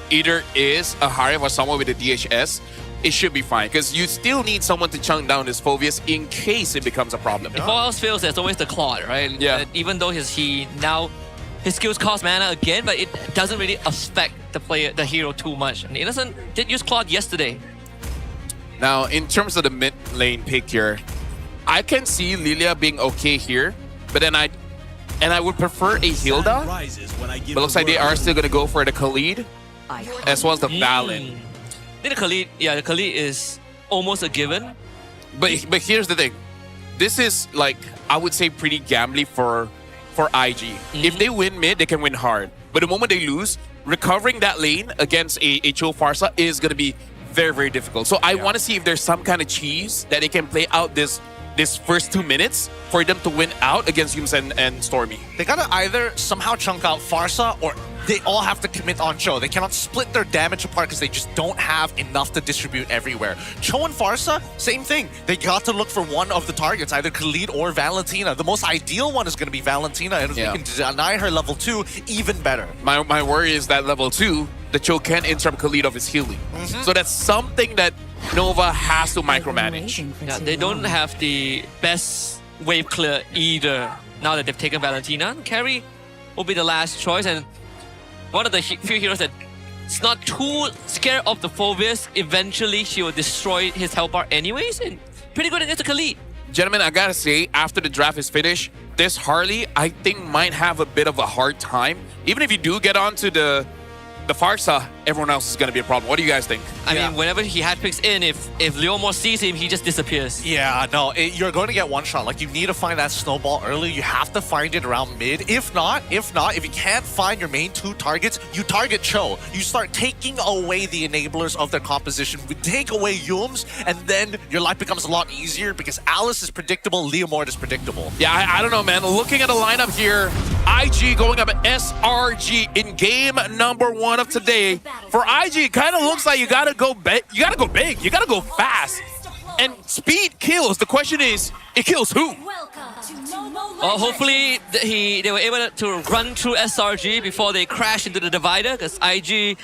either is a Harith or someone with a DHS, it should be fine, because you still need someone to chunk down this Phoveus in case it becomes a problem. If all else fails, there's always the Claude, right? Yeah. Even though his skills cost mana again, but it doesn't really affect the hero too much. And Innocent did use Claude yesterday. Now, in terms of the mid lane pick here, I can see Lilia being okay here, but then I would prefer a Hilda. But looks like they are still gonna go for the Khalid as well as the Valen. I think the Khalid is almost a given. But here's the thing. This is like, I would say, pretty gambly for IG. If they win mid, they can win hard. But the moment they lose, recovering that lane against a Cho Farsa is going to be very, very difficult. So I want to see if there's some kind of cheese that they can play out this first 2 minutes for them to win out against Yums and Stormy. They gotta either somehow chunk out Farsa or they all have to commit on Cho. They cannot split their damage apart because they just don't have enough to distribute everywhere. Cho and Farsa, same thing. They got to look for one of the targets, either Khalid or Valentina. The most ideal one is going to be Valentina, and if they can deny her level 2, even better. My worry is that level 2, the Cho can interrupt Khalid of his healing. So that's something that Nova has to micromanage. Yeah, they don't have the best wave clear either. Now that they've taken Valentina, Carry will be the last choice, and one of the few heroes that is not too scared of the Phoveus. Eventually, she will destroy his health bar anyways, and pretty good against the Khalid. Gentlemen, I gotta say, after the draft is finished, this Harley, I think, might have a bit of a hard time. Even if you do get onto the Farsa, everyone else is going to be a problem. What do you guys think? I mean, whenever he had picks in, if Leomord sees him, he just disappears. Yeah, no, you're going to get one shot. Like, you need to find that snowball early. You have to find it around mid. If not, if you can't find your main 2 targets, you target Cho. You start taking away the enablers of their composition. We take away Yums, and then your life becomes a lot easier because Alice is predictable, Leomord is predictable. Yeah, I don't know, man. Looking at the lineup here, IG going up at SRG in game number 1 of today. For IG, it kind of looks like you gotta go big. You gotta go big. You gotta go fast. And speed kills. The question is, it kills who? Well, hopefully they were able to run through SRG before they crash into the divider, because IG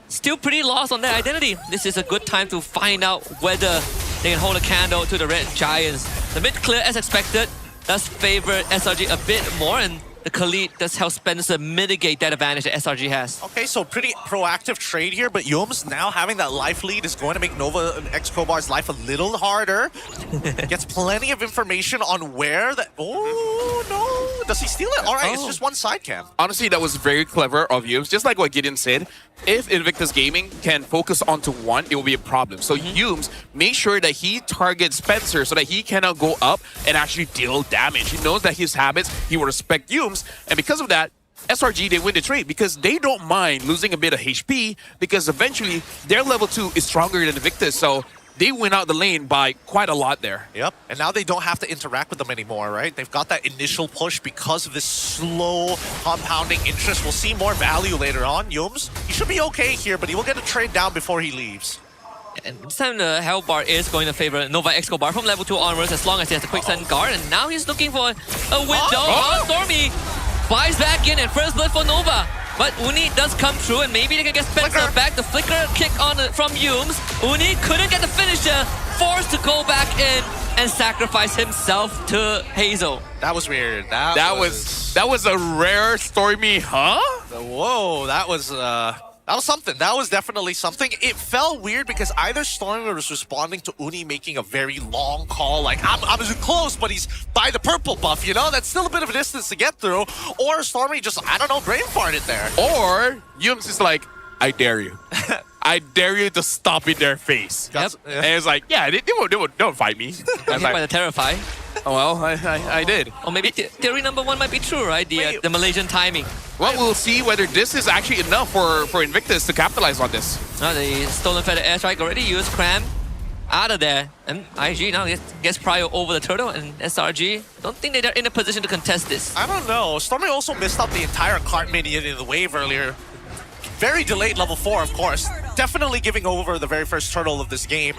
still pretty lost on their identity. This is a good time to find out whether they can hold a candle to the Red Giants. The mid clear, as expected, does favor SRG a bit more, and the Khalid does help Spencer mitigate that advantage that SRG has. Okay, so pretty proactive trade here, but Yums now having that life lead is going to make Nova X Kobar's life a little harder. Gets plenty of information on where that... Oh, no. Does he steal it? All right, it's just one side cam. Honestly, that was very clever of Yums. Just like what Gideon said, if Invictus Gaming can focus onto one, it will be a problem. So Yums made sure that he targets Spencer so that he cannot go up and actually deal damage. He knows that his habits, he will respect Yums, and because of that, SRG, they win the trade because they don't mind losing a bit of HP because eventually their level 2 is stronger than Invictus. So they win out the lane by quite a lot there. Yep, and now they don't have to interact with them anymore, right? They've got that initial push because of this slow compounding interest. We'll see more value later on. Yums, he should be okay here, but he will get a trade down before he leaves. And this time the health bar is going to favor Nova X Kobar from level 2 onwards as long as he has the quicksand guard, and now he's looking for a window. Stormy buys back in, and first blood for Nova. But Uni does come through, and maybe they can get Spencer back. The flicker kick on from Yums. Uni couldn't get the finisher, forced to go back in and sacrifice himself to Hazel. That was weird. That was a rare Stormy, huh? Whoa, that was That was something. That was definitely something. It felt weird because either Stormy was responding to Uni making a very long call, like, I'm close, but he's by the purple buff, you know? That's still a bit of a distance to get through. Or Stormy just, I don't know, brain farted there. Or Yums is like, I dare you. I dare you to stop in their face. Yep. And it's like, yeah, they won't fight me. Hit by the Terrify. Oh, well, I did. Or maybe theory number one might be true, right? The Malaysian timing. Well, we'll see whether this is actually enough for Invictus to capitalize on this. The Stolen Feather Airstrike already used. Cram out of there. And IG now gets Prio over the turtle, and SRG don't think they're in a position to contest this. I don't know. Stormy also missed out the entire cart minion in the wave earlier. Very delayed level 4, of course. Definitely giving over the very first turtle of this game.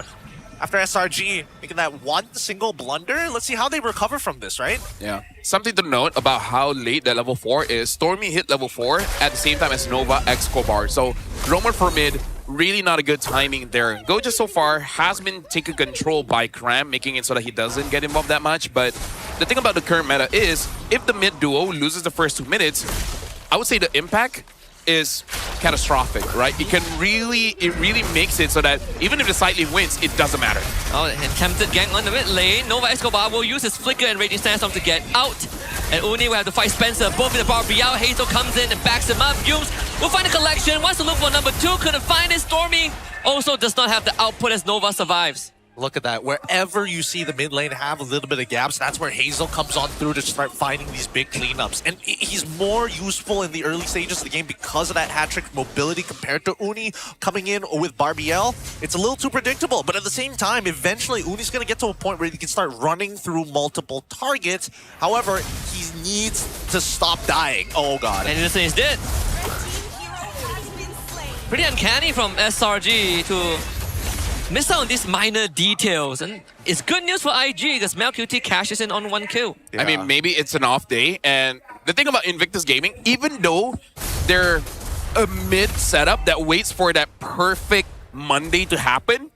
After SRG making that one single blunder, let's see how they recover from this, right? Yeah. Something to note about how late that level 4 is, Stormy hit level 4 at the same time as Nova Escobar. So Roamer for mid, really not a good timing there. Goja so far has been taken control by Cram, making it so that he doesn't get involved that much. But the thing about the current meta is, if the mid duo loses the first 2 minutes, I would say the impact is catastrophic, right? It really makes it so that even if the side lane wins, it doesn't matter. Oh, and tempted gang on the mid lane. Nova Escobar will use his Flicker and Raging Sandstorm to get out. And Uni will have to fight Spencer. Both in the bar out. Hazel comes in and backs him up. Yumes will find a collection. Wants to look for number 2. Couldn't find it. Stormy also does not have the output as Nova survives. Look at that. Wherever you see the mid lane have a little bit of gaps, that's where Hazel comes on through to start finding these big cleanups. And he's more useful in the early stages of the game because of that hat-trick mobility compared to Uni coming in with Barbiel. It's a little too predictable, but at the same time, eventually Uni's going to get to a point where he can start running through multiple targets. However, he needs to stop dying. Oh god. And Innocent is dead. Pretty uncanny from SRG to miss out on these minor details, and it's good news for IG because MelQT cashes in on 1 kill. Yeah. I mean, maybe it's an off day, and the thing about Invictus Gaming, even though they're a mid setup that waits for that perfect Monday to happen,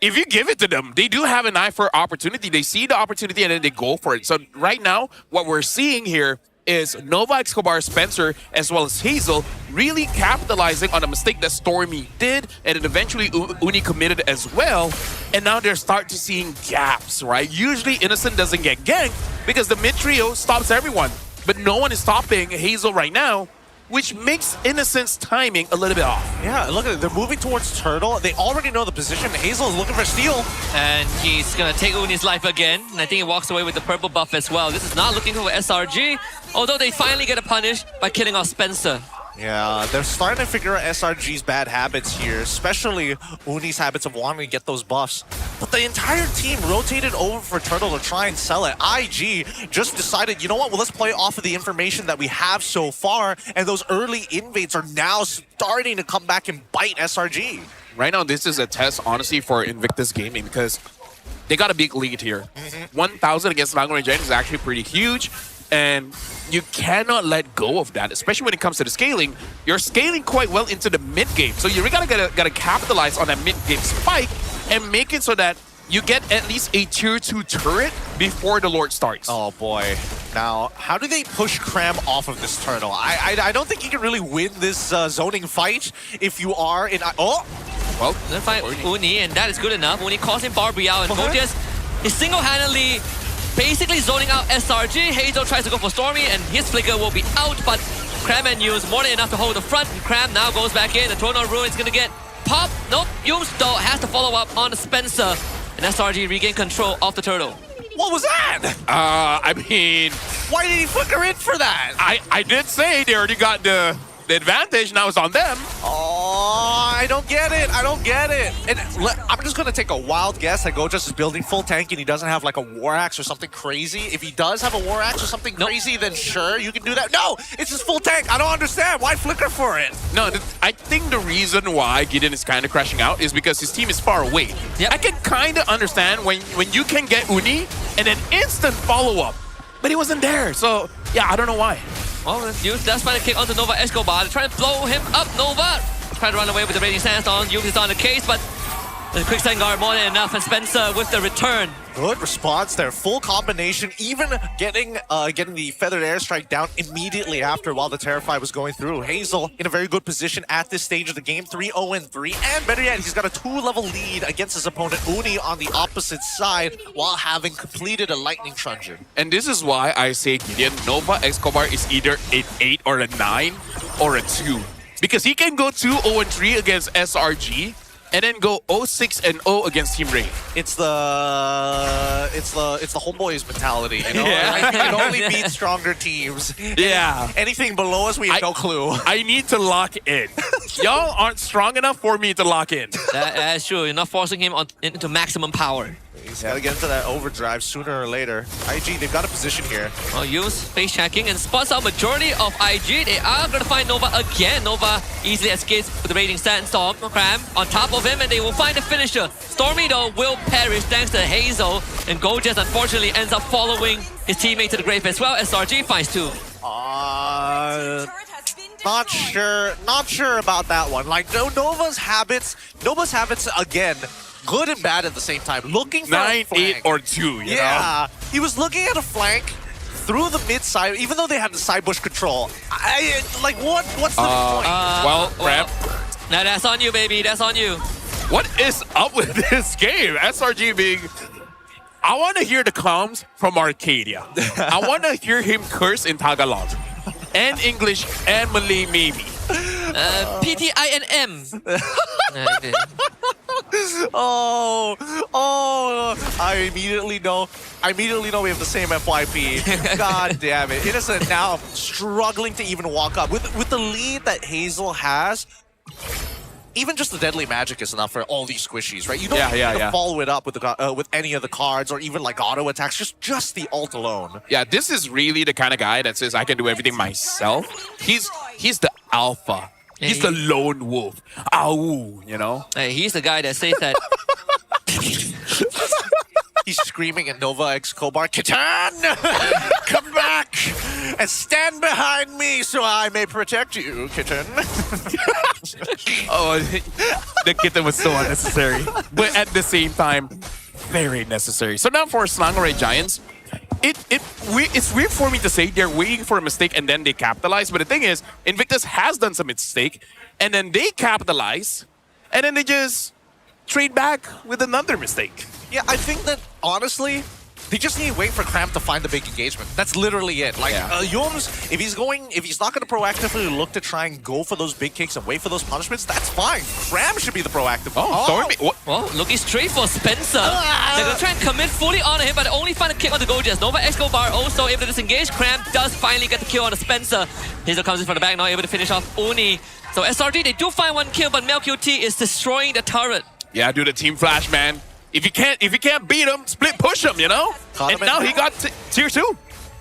if you give it to them, they do have an eye for opportunity. They see the opportunity and then they go for it. So right now, what we're seeing here is Nova Escobar, Spencer, as well as Hazel really capitalizing on a mistake that Stormy did, and then eventually Uni committed as well. And now they're starting to seeing gaps, right? Usually Innocent doesn't get ganked because the mid trio stops everyone, but no one is stopping Hazel right now, which makes Innocent's timing a little bit off. Yeah, look at it. They're moving towards Turtle. They already know the position. Hazel is looking for steal. And he's going to take Uni's life again. And I think he walks away with the purple buff as well. This is not looking for SRG, although they finally get a punish by killing off Spencer. Yeah, they're starting to figure out SRG's bad habits here, especially Uni's habits of wanting to get those buffs. But the entire team rotated over for Turtle to try and sell it. IG just decided, you know what, well, let's play off of the information that we have so far, and those early invades are now starting to come back and bite SRG. Right now, this is a test, honestly, for Invictus Gaming because they got a big lead here. 1,000 against Magno Gen is actually pretty huge. And you cannot let go of that, especially when it comes to the scaling. You're scaling quite well into the mid game, so you really gotta capitalize on that mid game spike and make it so that you get at least a tier 2 turret before the Lord starts. Oh boy. Now, how do they push Cram off of this turtle? I don't think you can really win this zoning fight if you are in... Oh! Well, then find Uni, and that is good enough. Uni calls him Barbiel, and Gotias is single-handedly basically zoning out SRG. Hazel tries to go for Stormy, and his Flicker will be out, but Cram and Yumes more than enough to hold the front. And Cram now goes back in. The Tornado Ruin is going to get popped. Nope, Yumes though has to follow up on Spencer, and SRG regain control of the turtle. What was that? I mean... Why did he Flicker in for that? I did say they already got the advantage, now it's on them. Oh, I don't get it. I don't get it. And I'm just going to take a wild guess that Gojas is building full tank and he doesn't have like a War Axe or something crazy. If he does have a War Axe or something crazy, then sure, you can do that. No, it's just full tank. I don't understand. Why Flicker for it? No, I think the reason why Gideon is kind of crashing out is because his team is far away. Yep. I can kind of understand when you can get Uni and then instant follow-up, but he wasn't there. So, yeah, I don't know why. Well, Yumes does find a kick onto Nova Escobar. They're trying to blow him up. Nova trying to run away with the Raging Sandstorm. Yumes is on the case, but the quick stand guard more than enough. And Spencer with the return. Good response there. Full combination, even getting the feathered airstrike down immediately after while the Terrify was going through. Hazel in a very good position at this stage of the game, 3-0-3. And better yet, he's got a 2-level lead against his opponent, Uni, on the opposite side while having completed a Lightning Truncheon. And this is why I say, Gideon, Nova Escobar is either an 8 or a 9 or a 2. Because he can go 2-0-3 against SRG, and then go 0-6-0 against Team Rey. It's the homeboys mentality, you know? Yeah. Like, we can only beat stronger teams. Yeah. Anything below us, we have no clue. I need to lock in. Y'all aren't strong enough for me to lock in. That's true. You're not forcing him into maximum power. He's got to get into that overdrive sooner or later. IG, they've got a position here. Well, Yu's face checking and spots out majority of IG. They are going to find Nova again. Nova easily escapes with the Raging Sandstorm. Cram on top of him, and they will find the finisher. Stormy, though, will perish thanks to Hazel. And Gojas, unfortunately, ends up following his teammate to the grave as well. SRG finds 2. Not sure about that one. Like, Nova's habits again, good and bad at the same time. Looking for 9, a flank. 8, or 2, you know? He was looking at a flank through the mid side, even though they had the side bush control. What's the point? Crap. Now that's on you, baby. That's on you. What is up with this game? SRG being... I want to hear the comms from Arcadia. I want to hear him curse in Tagalog. And English and Malay, maybe. PTINM. I immediately know we have the same FYP. God damn it. Innocent now struggling to even walk up. With the lead that Hazel has, even just the deadly magic is enough for all these squishies, right? You don't need to follow it up with any of the cards or even like auto attacks, just the ult alone. Yeah, this is really the kind of guy that says I can do everything myself. He's the alpha. He's the lone wolf. Ow, you know? Hey, he's the guy that says that. He's screaming at Nova Escobar, Kitan! Come back and stand behind me so I may protect you, Kitten. Oh, the kitten was so unnecessary. But at the same time, very necessary. So now for Slangoray Giants, it's weird for me to say they're waiting for a mistake and then they capitalize. But the thing is, Invictus has done some mistake and then they capitalize and then they just trade back with another mistake. Yeah, I think that, honestly, they just need to wait for Cram to find the big engagement. That's literally it. Like, Yums, if he's not going to proactively look to try and go for those big kicks and wait for those punishments, that's fine. Cram should be the proactive one. Stormy. Well, looking straight for Spencer. They're going to try and commit fully on him, but they only find a kick on the Gojas. Nova Escobar also able to disengage. Cram does finally get the kill on the Spencer. Hazel comes in from the back, now able to finish off Uni. So SRG, they do find one kill, but MelQT is destroying the turret. Yeah, do the team flash, man. If you can't beat him, split push him, you know? And now he got tier 2.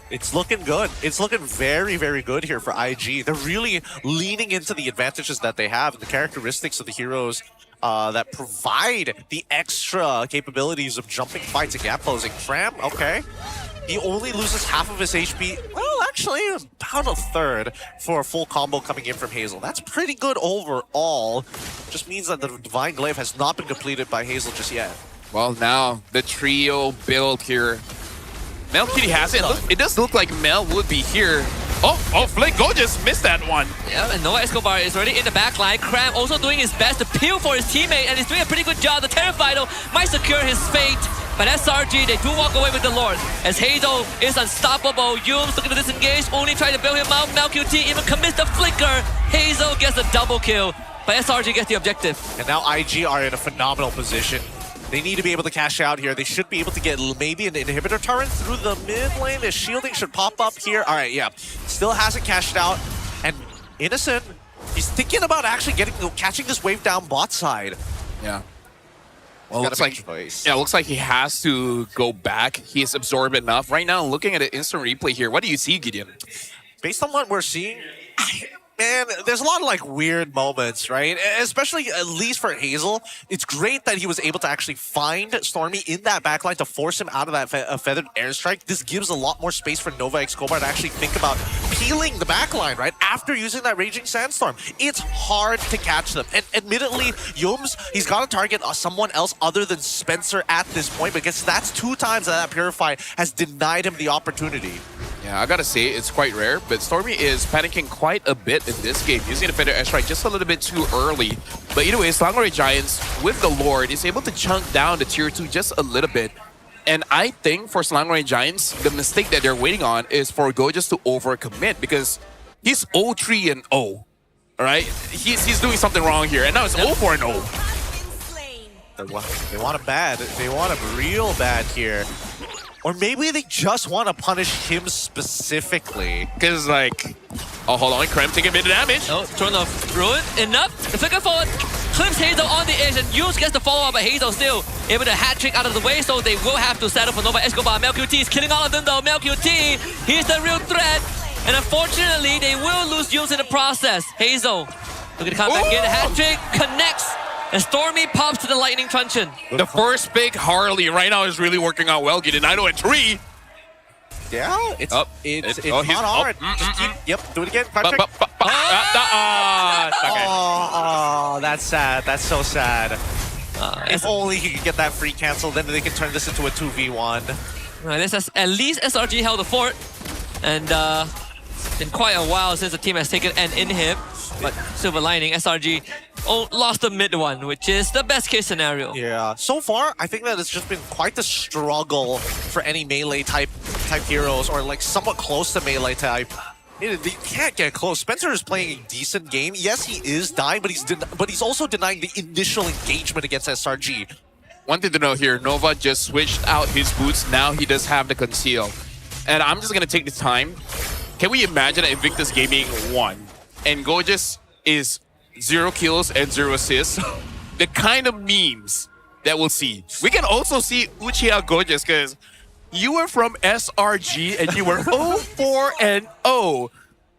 It's looking good. It's looking very, very good here for IG. They're really leaning into the advantages that they have and the characteristics of the heroes that provide the extra capabilities of jumping fights and gap closing. Tram, okay. He only loses half of his HP. Well, actually, about a third for a full combo coming in from Hazel. That's pretty good overall. Just means that the Divine Glaive has not been completed by Hazel just yet. Well, now the trio build here. MelQT has it. It does look like Mel would be here. Oh, Flake Go just missed that one. Yeah, and Nova Escobar is already in the back line. Cram also doing his best to peel for his teammate, and he's doing a pretty good job. The Terrified might secure his fate. But SRG, they do walk away with the Lord. As Hazel is unstoppable. Yums looking to disengage, only trying to bail him out. MelQT even commits the flicker. Hazel gets a double kill. But SRG gets the objective. And now IG are in a phenomenal position. They need to be able to cash out here. They should be able to get maybe an inhibitor turret through the mid lane. His shielding should pop up here. All right, yeah. Still hasn't cashed out. And Innocent, he's thinking about actually catching this wave down bot side. Yeah. Well, looks like he has to go back. He's absorbed enough. Right now, looking at the instant replay here, what do you see, Gideon? Based on what we're seeing, man, there's a lot of like weird moments, right? Especially at least for Hazel. It's great that he was able to actually find Stormy in that backline to force him out of that feathered airstrike. This gives a lot more space for Nova Escobar to actually think about peeling the backline, right? After using that Raging Sandstorm. It's hard to catch them. And admittedly, Yums, he's got to target someone else other than Spencer at this point, because that's 2 times that Purify has denied him the opportunity. Yeah, I gotta say, it's quite rare, but Stormy is panicking quite a bit in this game, using the Feather Airstrike just a little bit too early. But either way, Slangoray Giants, with the Lord, is able to chunk down the tier 2 just a little bit. And I think for Slangoray Giants, the mistake that they're waiting on is for Gojas to overcommit, because he's 0-3 and 0, alright? He's doing something wrong here, and now it's 0-4 and 0. They want him bad. They want him real bad here. Or maybe they just want to punish him specifically. Because, like, oh, hold on, Krem taking a bit of damage. Oh, Throne of Ruin, enough. The flicker forward clips Hazel on the edge, and Yus gets the follow-up, but Hazel still able to hat-trick out of the way, so they will have to settle for Nova Escobar. MelQT is killing all of them, though. MelQT, he's the real threat. And unfortunately, they will lose Yus in the process. Hazel, looking to come back in. Hat-trick connects. And Stormy pops to the lightning truncheon. The first pick, Harley, right now is really working out well. Getting 9-0-3. Yeah, it's not hard. Just keep, do it again. Oh, that's sad. That's so sad. If only he could get that free cancel, then they can turn this into a 2v1. At least SRG held the fort. And been quite a while since the team has taken an inhib. But silver lining, SRG lost the mid one, which is the best case scenario. Yeah, so far, I think that it's just been quite the struggle for any melee type heroes, or like somewhat close to melee type. They can't get close. Spencer is playing a decent game. Yes, he is dying, but he's also denying the initial engagement against SRG. One thing to note here, Nova just switched out his boots. Now he does have the conceal. And I'm just going to take the time. Can we imagine that Invictus Gaming won and Gojas is 0 kills and 0 assists? The kind of memes that we'll see. We can also see Uchiha Gojas, because you were from SRG and you were 0-4 and 0.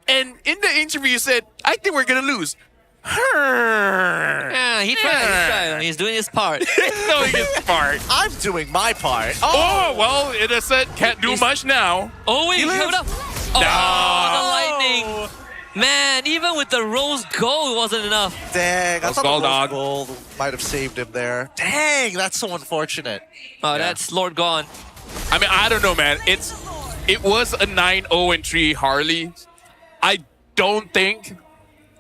And in the interview you said, I think we're going to lose. Yeah, he tried. He's doing his part. He's doing his part. I'm doing my part. Oh, well, it is said can't do much now. Oh, wait, hold up. No. Oh, the lightning. Man, even with the rose gold, it wasn't enough. Dang, I thought the rose gold might have saved him there. Dang, that's so unfortunate. Oh, that's Lord gone. I mean, I don't know, man. It was a 9-0-3 Harley. I don't think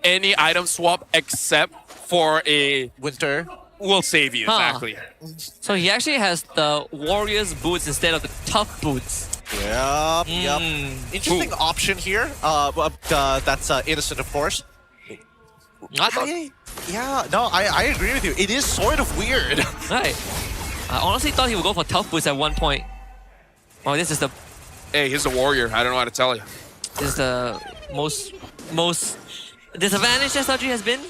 any item swap except for a Winter will save you, exactly. So he actually has the Warriors boots instead of the tough boots. Yep. Interesting option here. That's innocent, of course. I agree with you. It is sort of weird. Right. I honestly thought he would go for tough boots at one point. Oh, this is the... Hey, he's a warrior. I don't know how to tell you. This is the most disadvantaged SRG has been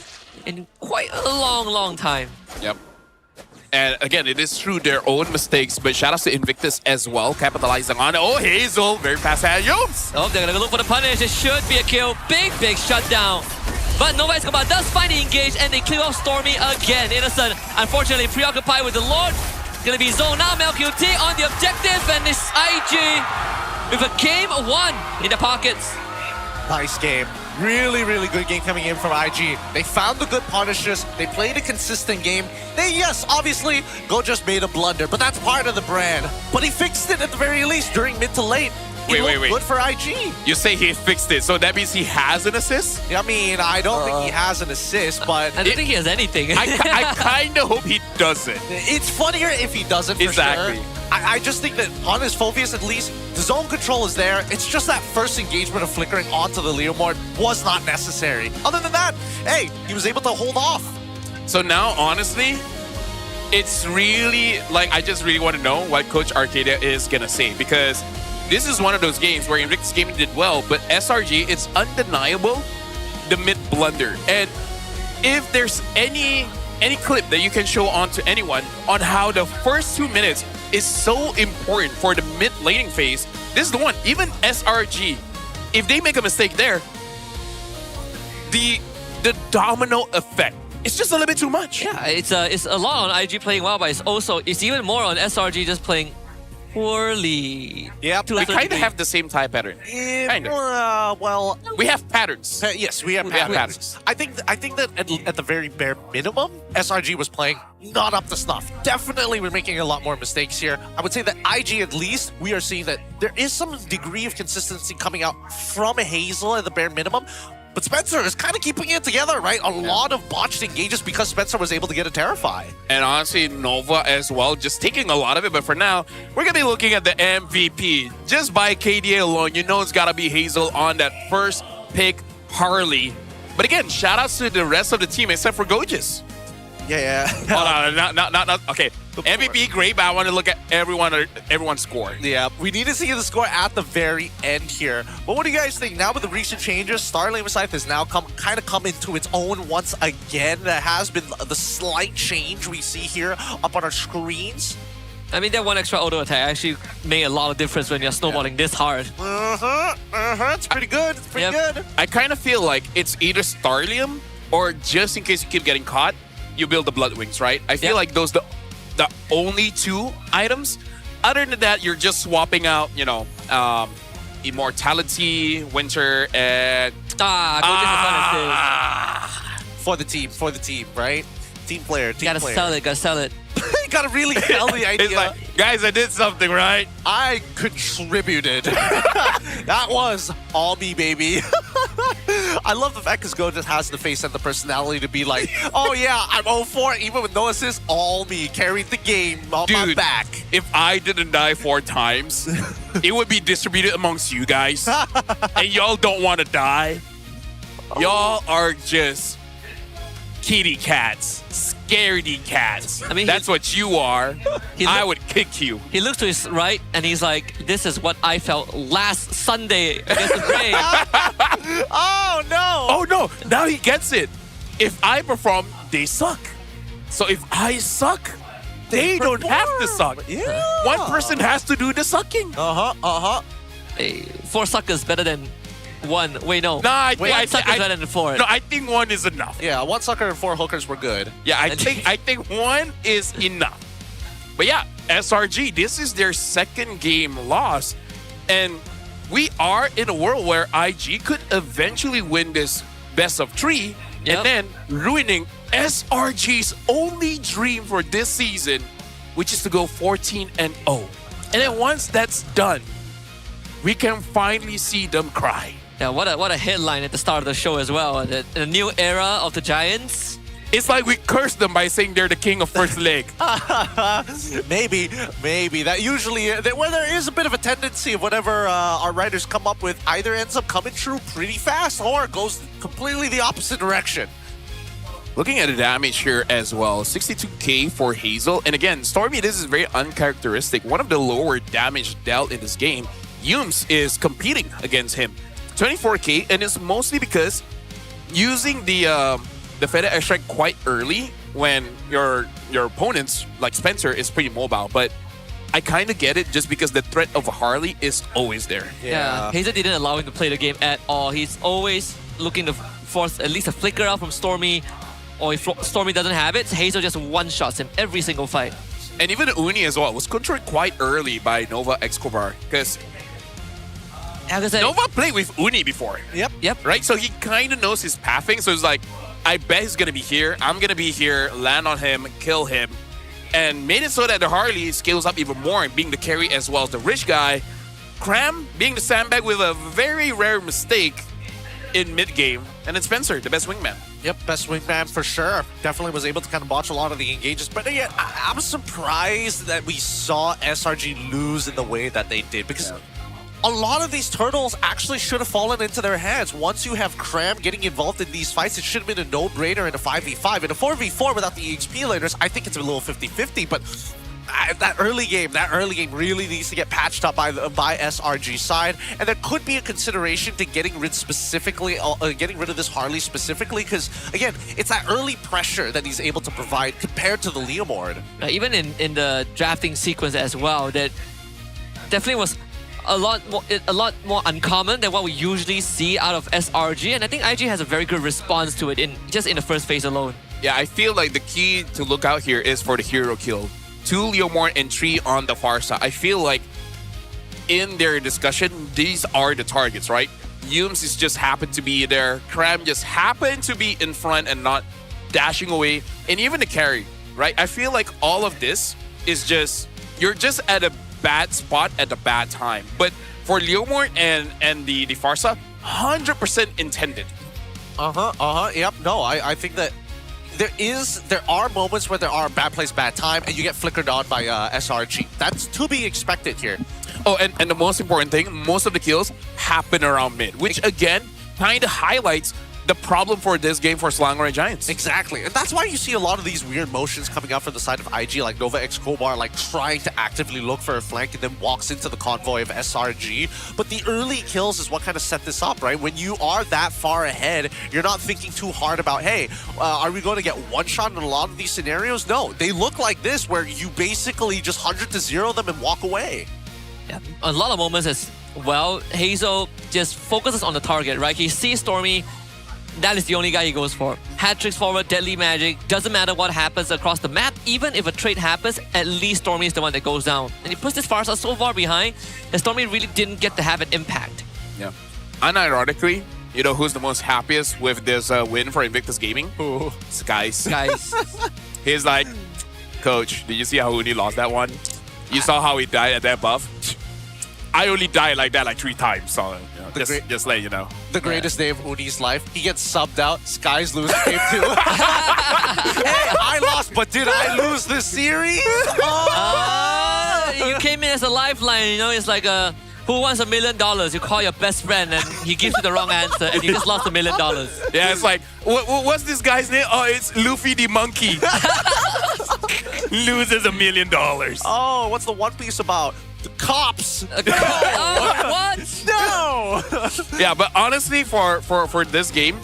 in quite a long time. Yep. And again, it is through their own mistakes, but shout out to Invictus as well, capitalizing on it. Oh, Hazel, very fast hand jumps. Oh, they're gonna look for the punish. It should be a kill. Big shutdown. But Nova Escobar does finally engage, and they clear off Stormy again. Innocent, unfortunately, preoccupied with the Lord. Gonna be zoned now. MelQT on the objective, and this IG with a game 1 in the pockets. Nice game. Really, really good game coming in from IG. They found the good punishes. They played a consistent game. Yes, obviously, Gojas made a blunder, but that's part of the brand. But he fixed it at the very least during mid to late. Wait. Good for IG. You say he fixed it, so that means he has an assist? I mean, I don't think he has an assist, but... I don't think he has anything. I kind of hope he doesn't. It's funnier if he doesn't, for exactly. Sure. I just think that on his Phobius, at least, the zone control is there. It's just that first engagement of flickering onto the Leomord was not necessary. Other than that, hey, he was able to hold off. So now, honestly, it's really, like, I just really want to know what Coach Arcadia is going to say, because this is one of those games where Invictus Gaming did well, but SRG, it's undeniable the mid blunder. And if there's any clip that you can show on to anyone on how the first 2 minutes is so important for the mid laning phase, this is the one. Even SRG, if they make a mistake there, the domino effect. It's just a little bit too much. Yeah, it's a lot on IG playing well, but it's even more on SRG just playing poorly. Yeah, we kind of have the same type pattern. Kind of. Well, we have patterns. Yes, we have patterns. I think that at the very bare minimum, SRG was playing not up to snuff. Definitely, we're making a lot more mistakes here. I would say that IG, at least, we are seeing that there is some degree of consistency coming out from Hazel at the bare minimum. But Spencer is kind of keeping it together, right? A lot of botched engages because Spencer was able to get a Terrify. And honestly, Nova as well, just taking a lot of it. But for now, we're going to be looking at the MVP. Just by KDA alone, you know it's got to be Hazel on that first pick, Harley. But again, shout outs to the rest of the team except for Goges. Yeah. Hold on, not okay. MVP, great, but I want to look at everyone's score. Yeah, we need to see the score at the very end here. But what do you guys think? Now with the recent changes, Starlane Scythe has now come into its own once again. There has been the slight change we see here up on our screens. I mean, that one extra auto attack actually made a lot of difference when you're snowballing this hard. It's pretty good. It's pretty good. I kind of feel like it's either Starlium or just in case you keep getting caught, you build the Blood Wings, right? I feel like those the only two items. Other than that, you're just swapping out, Immortality, Winter, and for the team, right? Team player. Gotta sell it. You gotta really sell the idea. It's like, guys, I did something, right? I contributed. That was all me, baby. I love the fact because Go just has the face and the personality to be like, oh yeah, I'm 0-4, even with no assist, all me, carried the game on my back. If I didn't die 4 times, it would be distributed amongst you guys. And y'all don't want to die. Y'all are just kitty cats, scaredy cats. I mean, that's what you are. I would kick you. He looks to his right and he's like, this is what I felt last Sunday against the Rey. Oh no! Oh no! Now he gets it. If I perform, they suck. So if I suck, they don't have to suck. Yeah. One person has to do the sucking. Hey, 4 suckers better than 1. Wait, no. Nah, I think suckers better than 4. No, I think 1 is enough. Yeah, 1 sucker and 4 hookers were good. Yeah, I think 1 is enough. But yeah, SRG, this is their second game loss. And we are in a world where IG could eventually win this best of 3 and then ruining SRG's only dream for this season, which is to go 14-0. And then once that's done, we can finally see them cry. Yeah, what a headline at the start of the show as well. The new era of the Giants. It's like we cursed them by saying they're the king of first leg. Maybe. That usually, where there is a bit of a tendency of whatever our writers come up with either ends up coming true pretty fast or goes completely the opposite direction. Looking at the damage here as well, 62k for Hazel. And again, Stormy, this is very uncharacteristic. One of the lower damage dealt in this game. Yums is competing against him. 24k, and it's mostly because using the Feta Extract quite early when your opponents, like Spencer, is pretty mobile. But I kind of get it just because the threat of Harley is always there. Yeah. Hazel didn't allow him to play the game at all. He's always looking to force at least a flicker out from Stormy, or if Stormy doesn't have it, Hazel just one-shots him every single fight. And even Uni as well was controlled quite early by Nova Escobar because Nova played with Uni before. Yep. Right? So he kind of knows his pathing. So it's like, I bet he's going to be here. I'm going to be here, land on him, kill him. And made it so that the Harley scales up even more and being the carry as well as the rich guy. Cram being the sandbag with a very rare mistake in mid-game. And then Spencer, the best wingman. Yep, best wingman for sure. Definitely was able to kind of botch a lot of the engages. But again, I'm surprised that we saw SRG lose in the way that they did. Because a lot of these turtles actually should have fallen into their hands. Once you have Cram getting involved in these fights, it should have been a no-brainer in a 5v5. In a 4v4 without the EXP laners, I think it's a little 50-50, but that early game really needs to get patched up by SRG side, and there could be a consideration to getting rid of this Harley specifically, because again, it's that early pressure that he's able to provide compared to the Leomord. Even in the drafting sequence as well, that definitely was a lot more uncommon than what we usually see out of SRG, and I think IG has a very good response to it in the first phase alone. Yeah, I feel like the key to look out here is for the hero kill. 2 Leomorn and 3 on the far side. I feel like in their discussion, these are the targets, right? Yums is just happened to be there. Cram just happened to be in front and not dashing away. And even the carry, right? I feel like all of this is just, you're just at a bad spot at a bad time. But for Leomorn and the Farsa, 100% intended. Yep. No, I think that there are moments where there are bad place, bad time, and you get flickered on by SRG. That's to be expected here. Oh, and the most important thing, most of the kills happen around mid, which again kind of highlights the problem for this game for Selangor Giants. Exactly. And that's why you see a lot of these weird motions coming out from the side of IG, like Nova X Kobar, like trying to actively look for a flank and then walks into the convoy of SRG. But the early kills is what kind of set this up, right? When you are that far ahead, you're not thinking too hard about, hey, are we going to get one shot in a lot of these scenarios? No, they look like this, where you basically just 100-0 them and walk away. Yeah, a lot of moments as well. Hazel just focuses on the target, right? He sees Stormy. That is the only guy he goes for. Hat tricks forward, deadly magic. Doesn't matter what happens across the map. Even if a trade happens, at least Stormy is the one that goes down. And he puts this Farsa so far behind that Stormy really didn't get to have an impact. Yeah. Unironically, you know who's the most happiest with this win for Invictus Gaming? Who? Skies. He's like, Coach, did you see how Uni lost that one? You saw how he died at that buff? I only died like that like 3 times, so just let you know. The greatest day of Uni's life. He gets subbed out. Skies lose game 2. Hey, I lost, but did I lose the series? You came in as a lifeline, you know, it's like who wants $1 million? You call your best friend and he gives you the wrong answer and you just lost $1 million. Yeah, it's like, what's this guy's name? Oh, it's Luffy the Monkey. Loses $1 million. Oh, what's the One Piece about? The cops. What? No. Yeah, but honestly, for this game,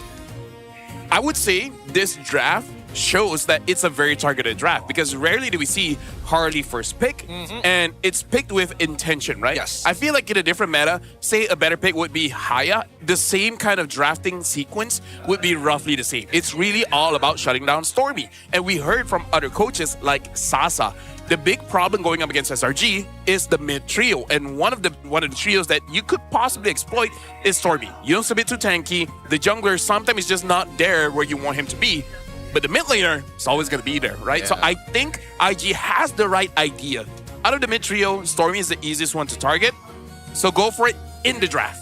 I would say this draft shows that it's a very targeted draft, because rarely do we see Harley first pick, and it's picked with intention, right? Yes. I feel like in a different meta, say a better pick would be Haya, the same kind of drafting sequence would be roughly the same. It's really all about shutting down Stormy. And we heard from other coaches like Sasa, the big problem going up against SRG is the mid trio, and one of the trios that you could possibly exploit is Stormy. Yung's a bit too tanky. The jungler sometimes is just not there where you want him to be. But the mid laner is always going to be there, right? Yeah. So I think IG has the right idea. Out of the mid trio, Stormy is the easiest one to target. So go for it in the draft.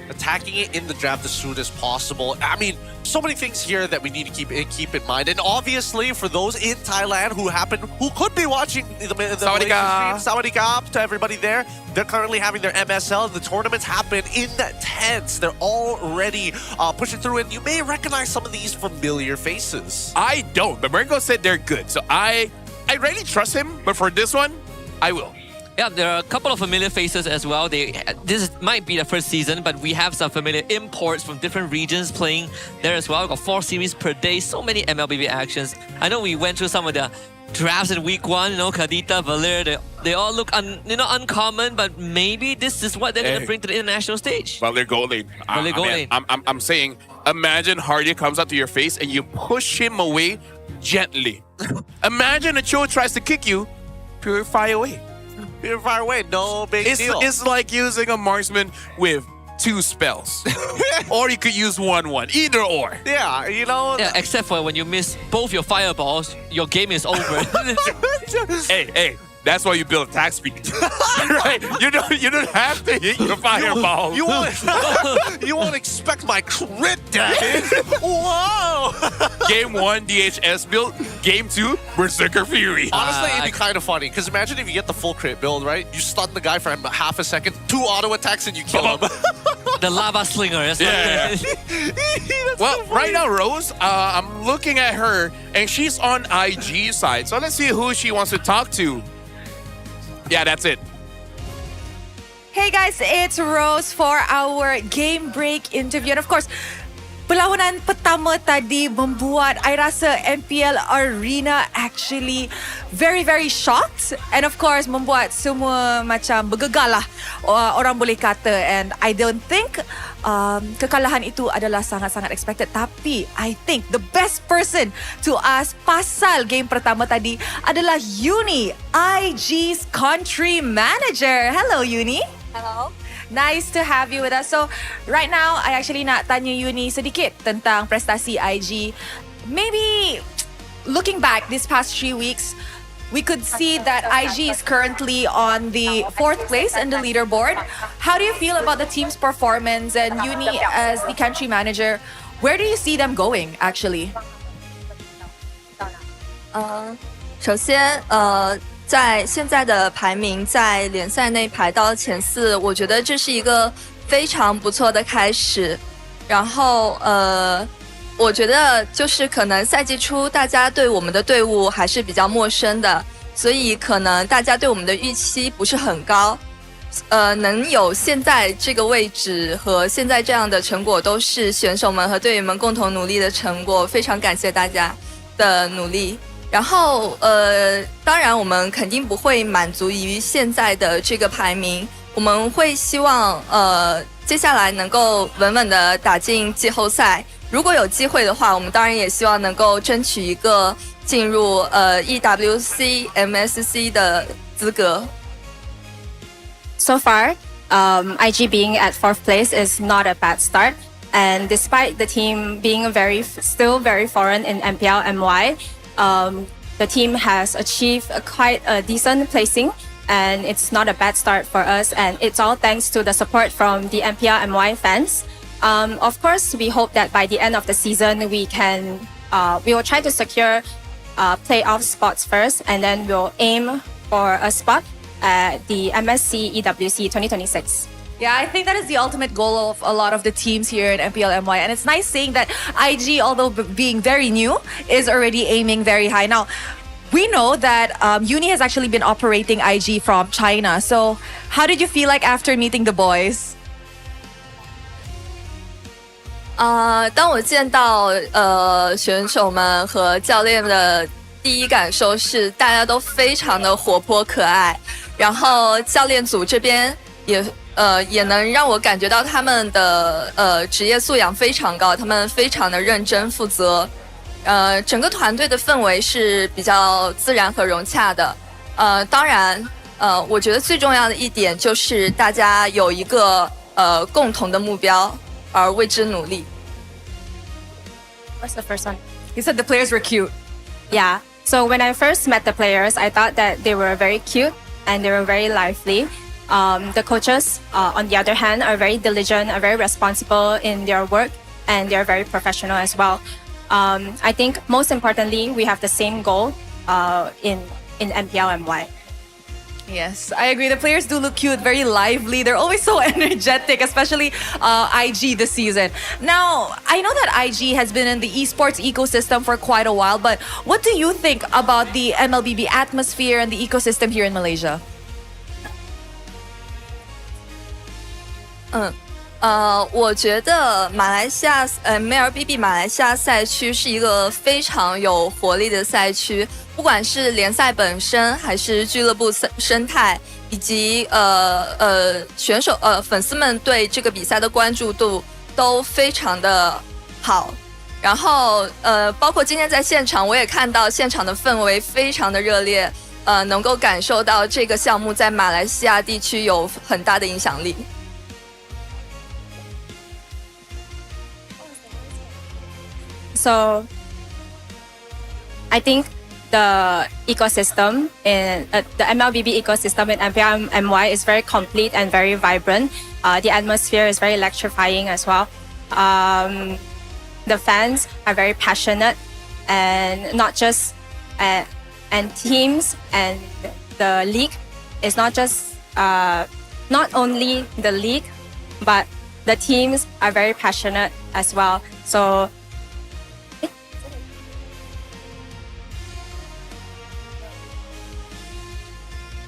Attacking it in the draft as soon as possible. I mean, so many things here that we need to keep in mind. And obviously, for those in Thailand who could be watching the Sawadee to everybody there. They're currently having their MSL. The tournaments happen in that tents. They're already pushing through, and you may recognize some of these familiar faces. I don't, but Mergo said they're good. So I really trust him, but for this one, I will. Yeah, there are a couple of familiar faces as well. This might be the first season, but we have some familiar imports from different regions playing there as well. We've got 4 series per day, so many MLBB actions. I know we went through some of the drafts in week 1, you know, Kadita, Valir, they all look uncommon, but maybe this is what they're going to bring to the international stage. Well, they're golden. I'm saying, imagine Hardy comes up to your face and you push him away gently. Imagine a Cho tries to kick you, purify away. Purify away, no big deal. It's like using a marksman with 2 spells. Or you could use 1/1, either or. Yeah, you know. Yeah, except for when you miss both your fireballs, your game is over. Hey, that's why you build attack speed. Right? You don't have to hit your fireball. You won't expect my crit damage. Whoa! Game 1, DHS build. Game 2, Berserker Fury. Honestly, it'd be kind of funny, because imagine if you get the full crit build, right? You stun the guy for half a second, 2 auto attacks, and you kill him. The lava slinger. Well, right now, Rose, I'm looking at her, and she's on IG side. So let's see who she wants to talk to. Yeah, that's it. Hey guys, it's Rose for our game break interview. And of course, perlawanan pertama tadi membuat I rasa MPL Arena actually very very shocked, and of course membuat semua macam bergegar lah, orang boleh kata. And I don't think kekalahan itu adalah sangat-sangat expected, tapi I think the best person to ask pasal game pertama tadi adalah Uni, IG's country manager. Hello Uni. Hello. Nice to have you with us. So right now, I actually nak tanya Uni sedikit tentang prestasi IG. Maybe looking back these past 3 weeks, we could see that IG is currently on the 4th place in the leaderboard. How do you feel about the team's performance, and Uni as the country manager, where do you see them going actually? 首先在现在的排名在联赛内排到前4，我觉得这是一个非常不错的开始。然后我觉得就是可能赛季初大家对我们的队伍还是比较陌生的，所以可能大家对我们的预期不是很高。能有现在这个位置和现在这样的成果，都是选手们和队员们共同努力的成果，非常感谢大家的努力。然后当然我们肯定不会满足于现在的这个排名，我们会希望接下来能够稳稳的打进季后赛。如果有机会的话，我们当然也希望能够争取一个进入EWC MSC 的资格。So far, IG being at 4th place is not a bad start, and despite the team being still very foreign in MPL MY, the team has achieved quite a decent placing, and it's not a bad start for us, and it's all thanks to the support from the MPL MY fans. Of course, we hope that by the end of the season we will try to secure playoff spots first, and then we'll aim for a spot at the MSC EWC 2026. Yeah, I think that is the ultimate goal of a lot of the teams here in MPL MY, and it's nice seeing that IG, although being very new, is already aiming very high. Now, we know that Uni has actually been operating IG from China, so how did you feel like after meeting the boys? 当我见到选手们和教练的第一感受是，大家都非常的活泼可爱，然后教练组这边也能让我感觉到他们的职业素养非常高，他们非常的认真负责。整个团队的氛围是比较自然和融洽的。当然，我觉得最重要的一点就是大家有一个共同的目标，而为之努力。What's the first one? You said the players were cute. Yeah. So when I first met the players, I thought that they were very cute and they were very lively. The coaches, on the other hand, are very diligent, are very responsible in their work, and they're very professional as well. I think most importantly, we have the same goal in MPL MY. Yes, I agree. The players do look cute, very lively. They're always so energetic, especially IG this season. Now, I know that IG has been in the esports ecosystem for quite a while, but what do you think about the MLBB atmosphere and the ecosystem here in Malaysia? 我觉得马来西亚MLBB 马来西亚赛区是一个非常有活力的赛区，不管是联赛本身，还是俱乐部生态，以及选手粉丝们对这个比赛的关注度都非常的好。然后包括今天在现场，我也看到现场的氛围非常的热烈，能够感受到这个项目在马来西亚地区有很大的影响力。So, I think the ecosystem in the MLBB ecosystem in MPL MY is very complete and very vibrant. The atmosphere is very electrifying as well. The fans are very passionate, and not just and teams and the league is not just not only the league, but the teams are very passionate as well. So.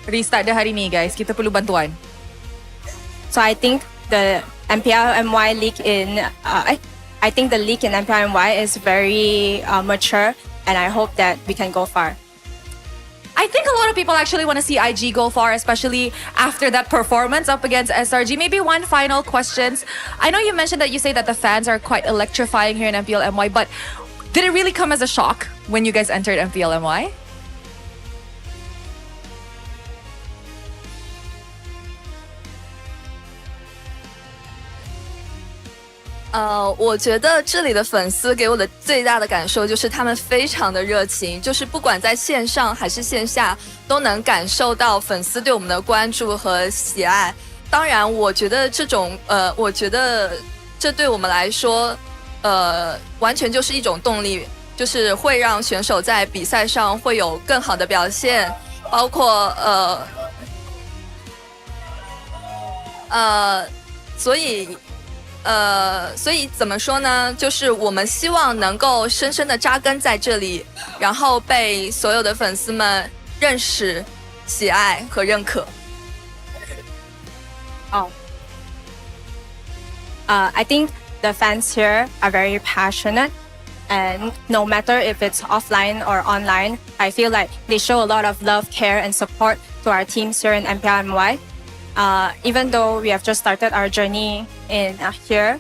Restart dah hari ni guys, kita perlu bantuan. So I think the MPL MY league in I think the league in MPLMY is very mature, and I hope that we can go far. I think a lot of people actually want to see IG go far, especially after that performance up against SRG. Maybe one final question. I know you mentioned that you say that the fans are quite electrifying here in MPLMY, but did it really come as a shock when you guys entered MPLMY?我觉得这里的粉丝给我的最大的感受就是他们非常的热情，就是不管在线上还是线下，都能感受到粉丝对我们的关注和喜爱。当然，我觉得我觉得这对我们来说，完全就是一种动力，就是会让选手在比赛上会有更好的表现，包括所以怎么说呢？就是我们希望能够深深的扎根在这里，然后被所有的粉丝们认识、喜爱和认可。I think the fans here are very passionate, and no matter if it's offline or online, I feel like they show a lot of love, care, and support to our teams here in MPLMY. Even though we have just started our journey in here,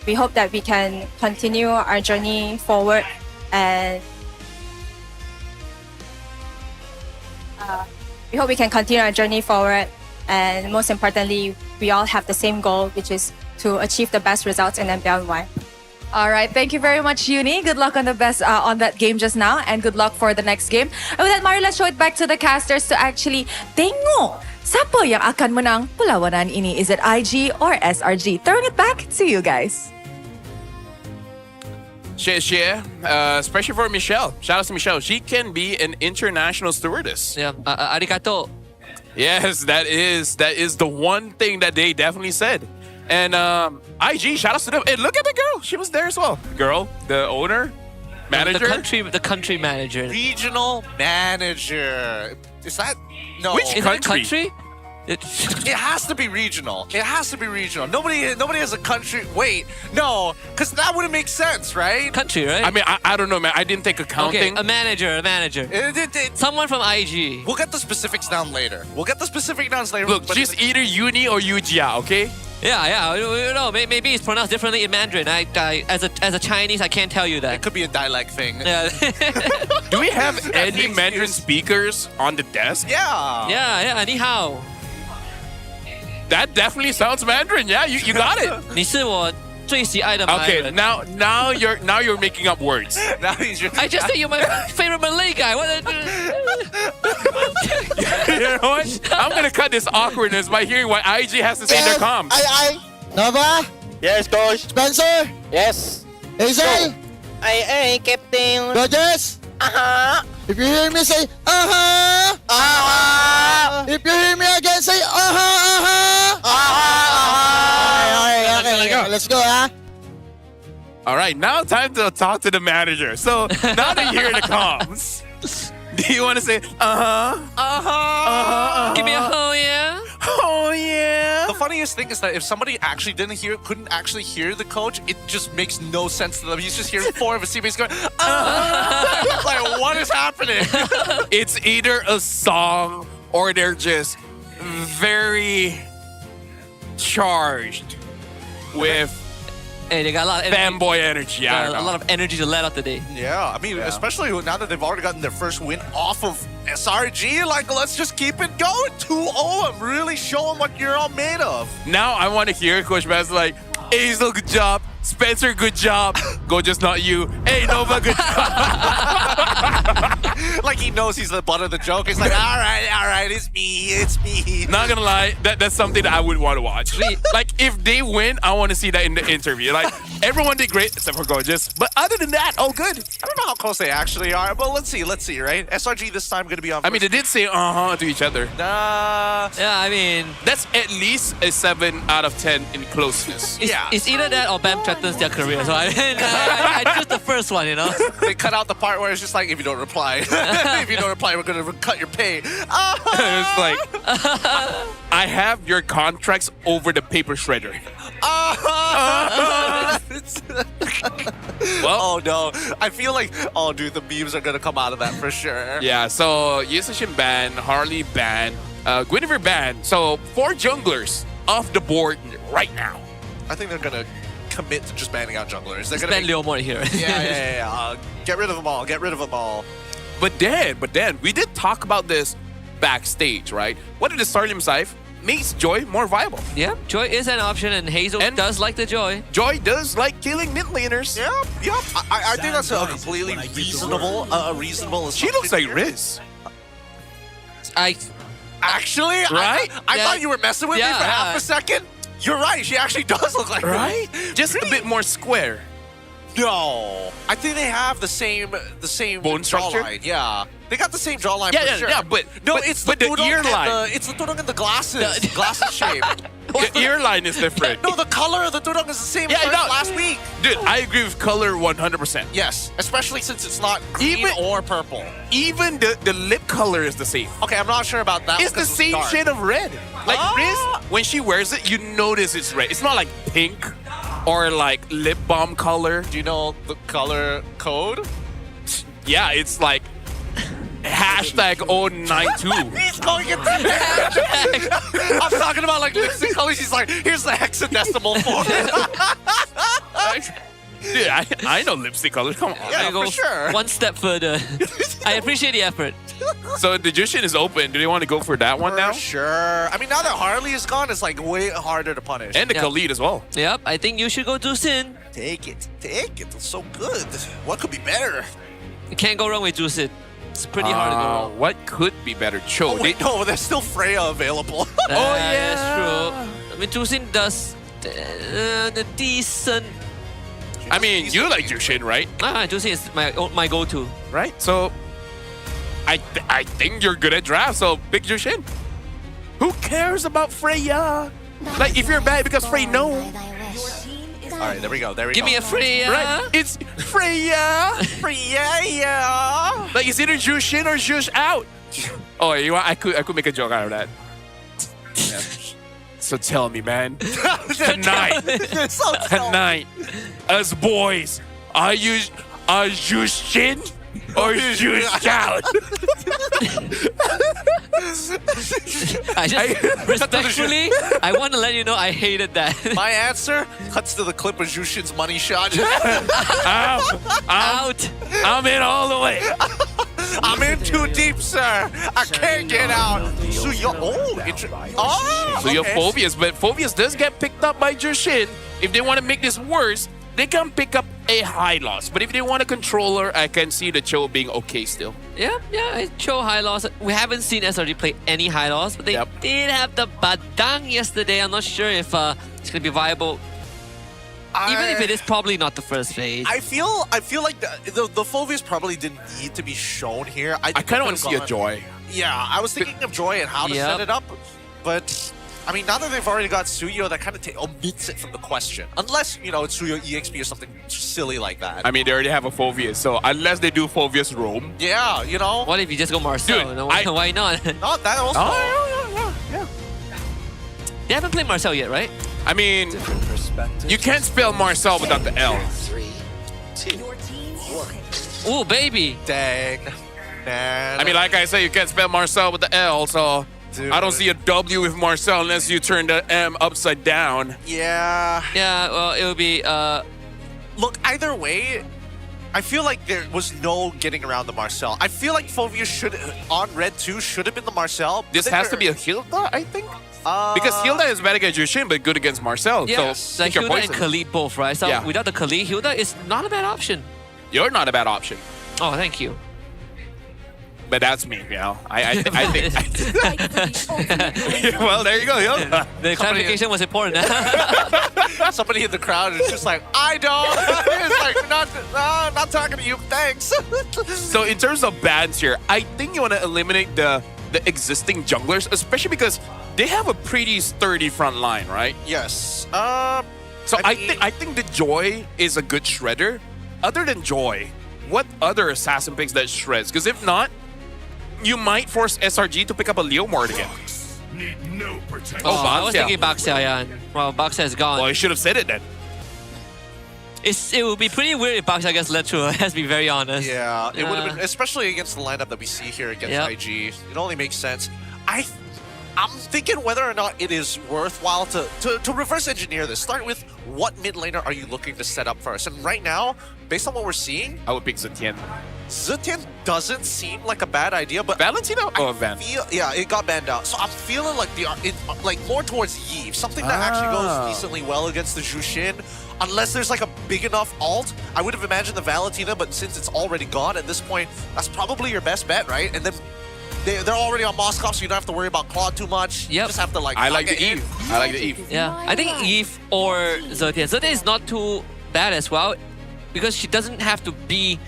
we hope that we can continue our journey forward, and we hope we can continue our journey forward. And most importantly, we all have the same goal, which is to achieve the best results in MPLMY. All right, thank you very much, Uni. Good luck on the best on that game just now, and good luck for the next game. And with that, Mari, let's show it back to the casters to actually tengok siapa yang akan menang perlawanan ini. Is it IG or SRG? Throwing it back to you guys. Especially for Michelle. Shout out to Michelle. She can be an international stewardess. Yeah, arigato. Yes, that is the one thing that they definitely said. And IG, shout out to them. And look at the girl. She was there as well. Girl, the owner, manager. The country manager. Regional manager. Is that... No. Which country? It has to be regional. It has to be regional. Nobody has a country. Wait, no, because that wouldn't make sense, right? Country, right? I mean, I don't know, man. I didn't think accounting. Okay, a manager. Someone from IG. We'll get the specifics down later. Look, she's either Uni or Yujia, okay? Yeah. You know, maybe it's pronounced differently in Mandarin. As a Chinese, I can't tell you that. It could be a dialect thing. Yeah. Do we have any Mandarin speakers on the desk? Yeah. Ni hao. That definitely sounds Mandarin. Yeah, you got it. 你是我最喜爱的马来人。 Okay, now you're making up words. I just said you're my favorite Malay guy. You know what? I'm gonna cut this awkwardness by hearing what IG has to say in their comms. Aye. Nova? Yes, coach. Spencer? Yes. Hazel? Aye, captain. Rogers? Uh-huh. If you hear me, say, uh-huh. Uh-huh. If you hear me again, say, uh-huh. Okay, let's go, huh? All right, now time to talk to the manager. So now that you're in the comms, do you want to say, Give me a oh yeah? Oh yeah. The funniest thing is that if somebody actually couldn't actually hear the coach, it just makes no sense to them. He's just hearing four of his teammates going, like, what is happening? It's either a song or they're just very charged with they got a lot of fanboy energy. A lot of energy to let out today. Yeah, I mean, especially now that they've already gotten their first win off of SRG, like, let's just keep it going. 2-0 and really show them what you're all made of. Now I want to hear Coach Bass like, Hazel, good job. Spencer, good job. Go, just not you. Hey, Nova, good job. Like he knows he's the butt of the joke. He's like, all right, it's me. Not gonna lie, that's something that I would want to watch. Like, if they win, I want to see that in the interview. Like, everyone did great except for Gorgeous. But other than that, oh, good. I don't know how close they actually are, but let's see, right? SRG this time going to be on first. I mean, they did say to each other. Nah. Yeah, I mean, that's at least a 7 out of 10 in closeness. It's either that or Bam threatens their career. So I choose the first one, you know? They cut out the part where it's just like, if you don't reply, we're going to cut your pay. It's like, I have your contracts over the paper shredder. Oh no. I feel like, oh dude, the memes are gonna come out of that for sure. Yeah, so Yusashin ban, Harley ban, Guinevere ban. So 4 junglers off the board right now. I think they're gonna commit to just banning out junglers. They're Just gonna ban Leo more here. yeah. Get rid of them all. Get rid of them all. But then, we did talk about this backstage, right? What did the Starlium Scythe makes Joy more viable? Yeah, Joy is an option, and Hazel does like the Joy. Joy does like killing mid laners. Yep. I think that's a completely reasonable assumption. She looks like Riz. Actually, right? I thought you were messing with me for half a second. You're right. She actually does look like right. Riz. Just a bit more square. No, I think they have the same bone structure. Jawline. Yeah, they got the same jawline for sure. Yeah, but it's the ear line. It's the tudong and the glasses shape. The ear line is different. No, the color of the tudong is the same as last week. Dude, I agree with color 100%. Yes, especially since it's not green or purple. Even the lip color is the same. Okay, I'm not sure about that. It's the same shade of red. Like Riz, when she wears it, you notice it's red. It's not like pink or like lip balm color. Do you know the color code? Yeah, it's like #092. He's going into hashtag. I'm talking about like lipstick colors. He's like, here's the hexadecimal for it. Dude, I know lipstick colors. Come on. Yeah, I go for sure. one step further. I appreciate the effort. So the Jushin is open. Do they want to go for that one now? Sure. I mean, now that Harley is gone, it's like way harder to punish. And the Khalid as well. Yep, I think you should go Jusin. Take it. It's so good. What could be better? You can't go wrong with Jusin. It's pretty hard to go wrong. What could be better? Cho. Oh, wait, no, there's still Freya available. That's true. I mean, Jusin does the decent. I mean, you like Jushin, right? Jusin is my go-to. Right? So, I think you're good at draft, so pick Jushin. Who cares about Freya? Like, if you're bad because Frey, no. All right, there we go. Give me a Freya. Right? It's Freya. Freya. Like, it's either Jushin or Jush out. Oh, you want? I could make a joke out of that. Yeah. So tell me, man. Tonight, as boys, are you Jushin or Jush-out? Respectfully, I want to let you know I hated that. My answer cuts to the clip of Jushin's money shot. Out. I'm in all the way. I'm in too deep, sir. I can't get out. So your Phobias, but Phobias does get picked up by Jushin. If they want to make this worse, they can pick up a high loss. But if they want a controller, I can see the Cho being okay still. Yeah, Cho high loss. We haven't seen SRG play any high loss, but they did have the Badang yesterday. I'm not sure if it's going to be viable. Even if it is probably not the first phase. I feel like the Phobias probably didn't need to be shown here. I kind of want to see a Joy. Yeah, I was thinking of Joy and how to set it up. But, I mean, now that they've already got Suyo, that kind of omits it from the question. Unless, you know, it's Suyo EXP or something silly like that. I mean, they already have a Phobias, so unless they do Phobias Roam. Yeah, you know. What if you just go Marcel? Dude, no, why not? No, that also. Yeah. They haven't played Marcel yet, right? I mean, you can't spell Marcel without the L. 3, 2, 1. Ooh, baby. Dang. Man. I mean, like I said, you can't spell Marcel with the L, so Dude. I don't see a W with Marcel unless you turn the M upside down. Yeah. Yeah, well, it would be... Look, either way, I feel like there was no getting around the Marcel. I feel like Phobias should, on Red 2, should have been the Marcel. This has to be a Hilda, I think? Because Hilda is bad against Jushin, but good against Marcel. Yeah, so like Hilda and Khalid both, right? So without the Khalid, Hilda is not a bad option. You're not a bad option. Oh, thank you. But that's me, you know. I think. Well, there you go, Hilda. The clarification was important. Somebody in the crowd is just like, I don't. It's like, not talking to you, thanks. So in terms of bans here, I think you want to eliminate the existing junglers, especially because they have a pretty sturdy front line, right? Yes. So I think the Joy is a good shredder. Other than Joy, what other assassin picks that shreds? Because if not, you might force SRG to pick up a Leomord again. Need no protection. I was thinking Baxia, yeah. Well, Baxia is gone. Well, you should have said it then. It would be pretty weird if Baksha gets led through, let's be very honest. Yeah, it would have been, especially against the lineup that we see here against IG. It only makes sense. I'm thinking whether or not it is worthwhile to reverse engineer this. Start with what mid laner are you looking to set up first? And right now, based on what we're seeing, I would pick Zetian. Zetian doesn't seem like a bad idea, but Valentino? Oh, Van. Yeah, it got banned out. So I'm feeling like like more towards Yves, something that actually goes decently well against the Jushin. Unless there's like a big enough ult, I would have imagined the Valentina, but since it's already gone at this point, that's probably your best bet, right? And then they're already on Moscow, so you don't have to worry about Claude too much. You just have to like. I like the Eve. I like the Eve. Yeah, I think Eve or Zetian. Zetian is not too bad as well, because she doesn't have to be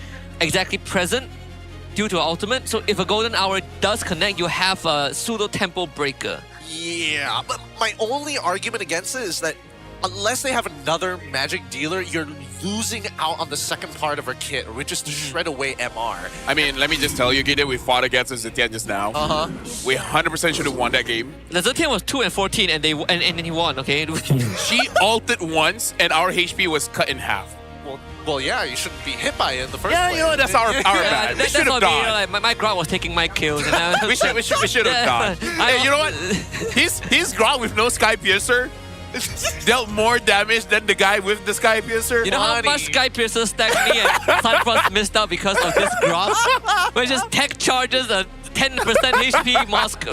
exactly present due to her ultimate. So if a golden hour does connect, you have a pseudo tempo breaker. Yeah, but my only argument against it is that unless they have another magic dealer, you're losing out on the second part of her kit, which is to shred away MR. I mean, let me just tell you, Gideon, we fought against Zetian just now. We 100% should have won that game. The Zetian was 2-14 and he won, okay? She ulted once and our HP was cut in half. Well, yeah, you shouldn't be hit by it in the first place. Yeah, you know, that's our bad. We should have died. My Grok was taking my kills. we should have died. Hey, you know what? His Grok with no Sky Piercer dealt more damage than the guy with the Sky Piercer. You know how much Sky Piercer stacked me and Sunfrost missed out because of this Grok? Where just tech charges a 10% HP Mosque.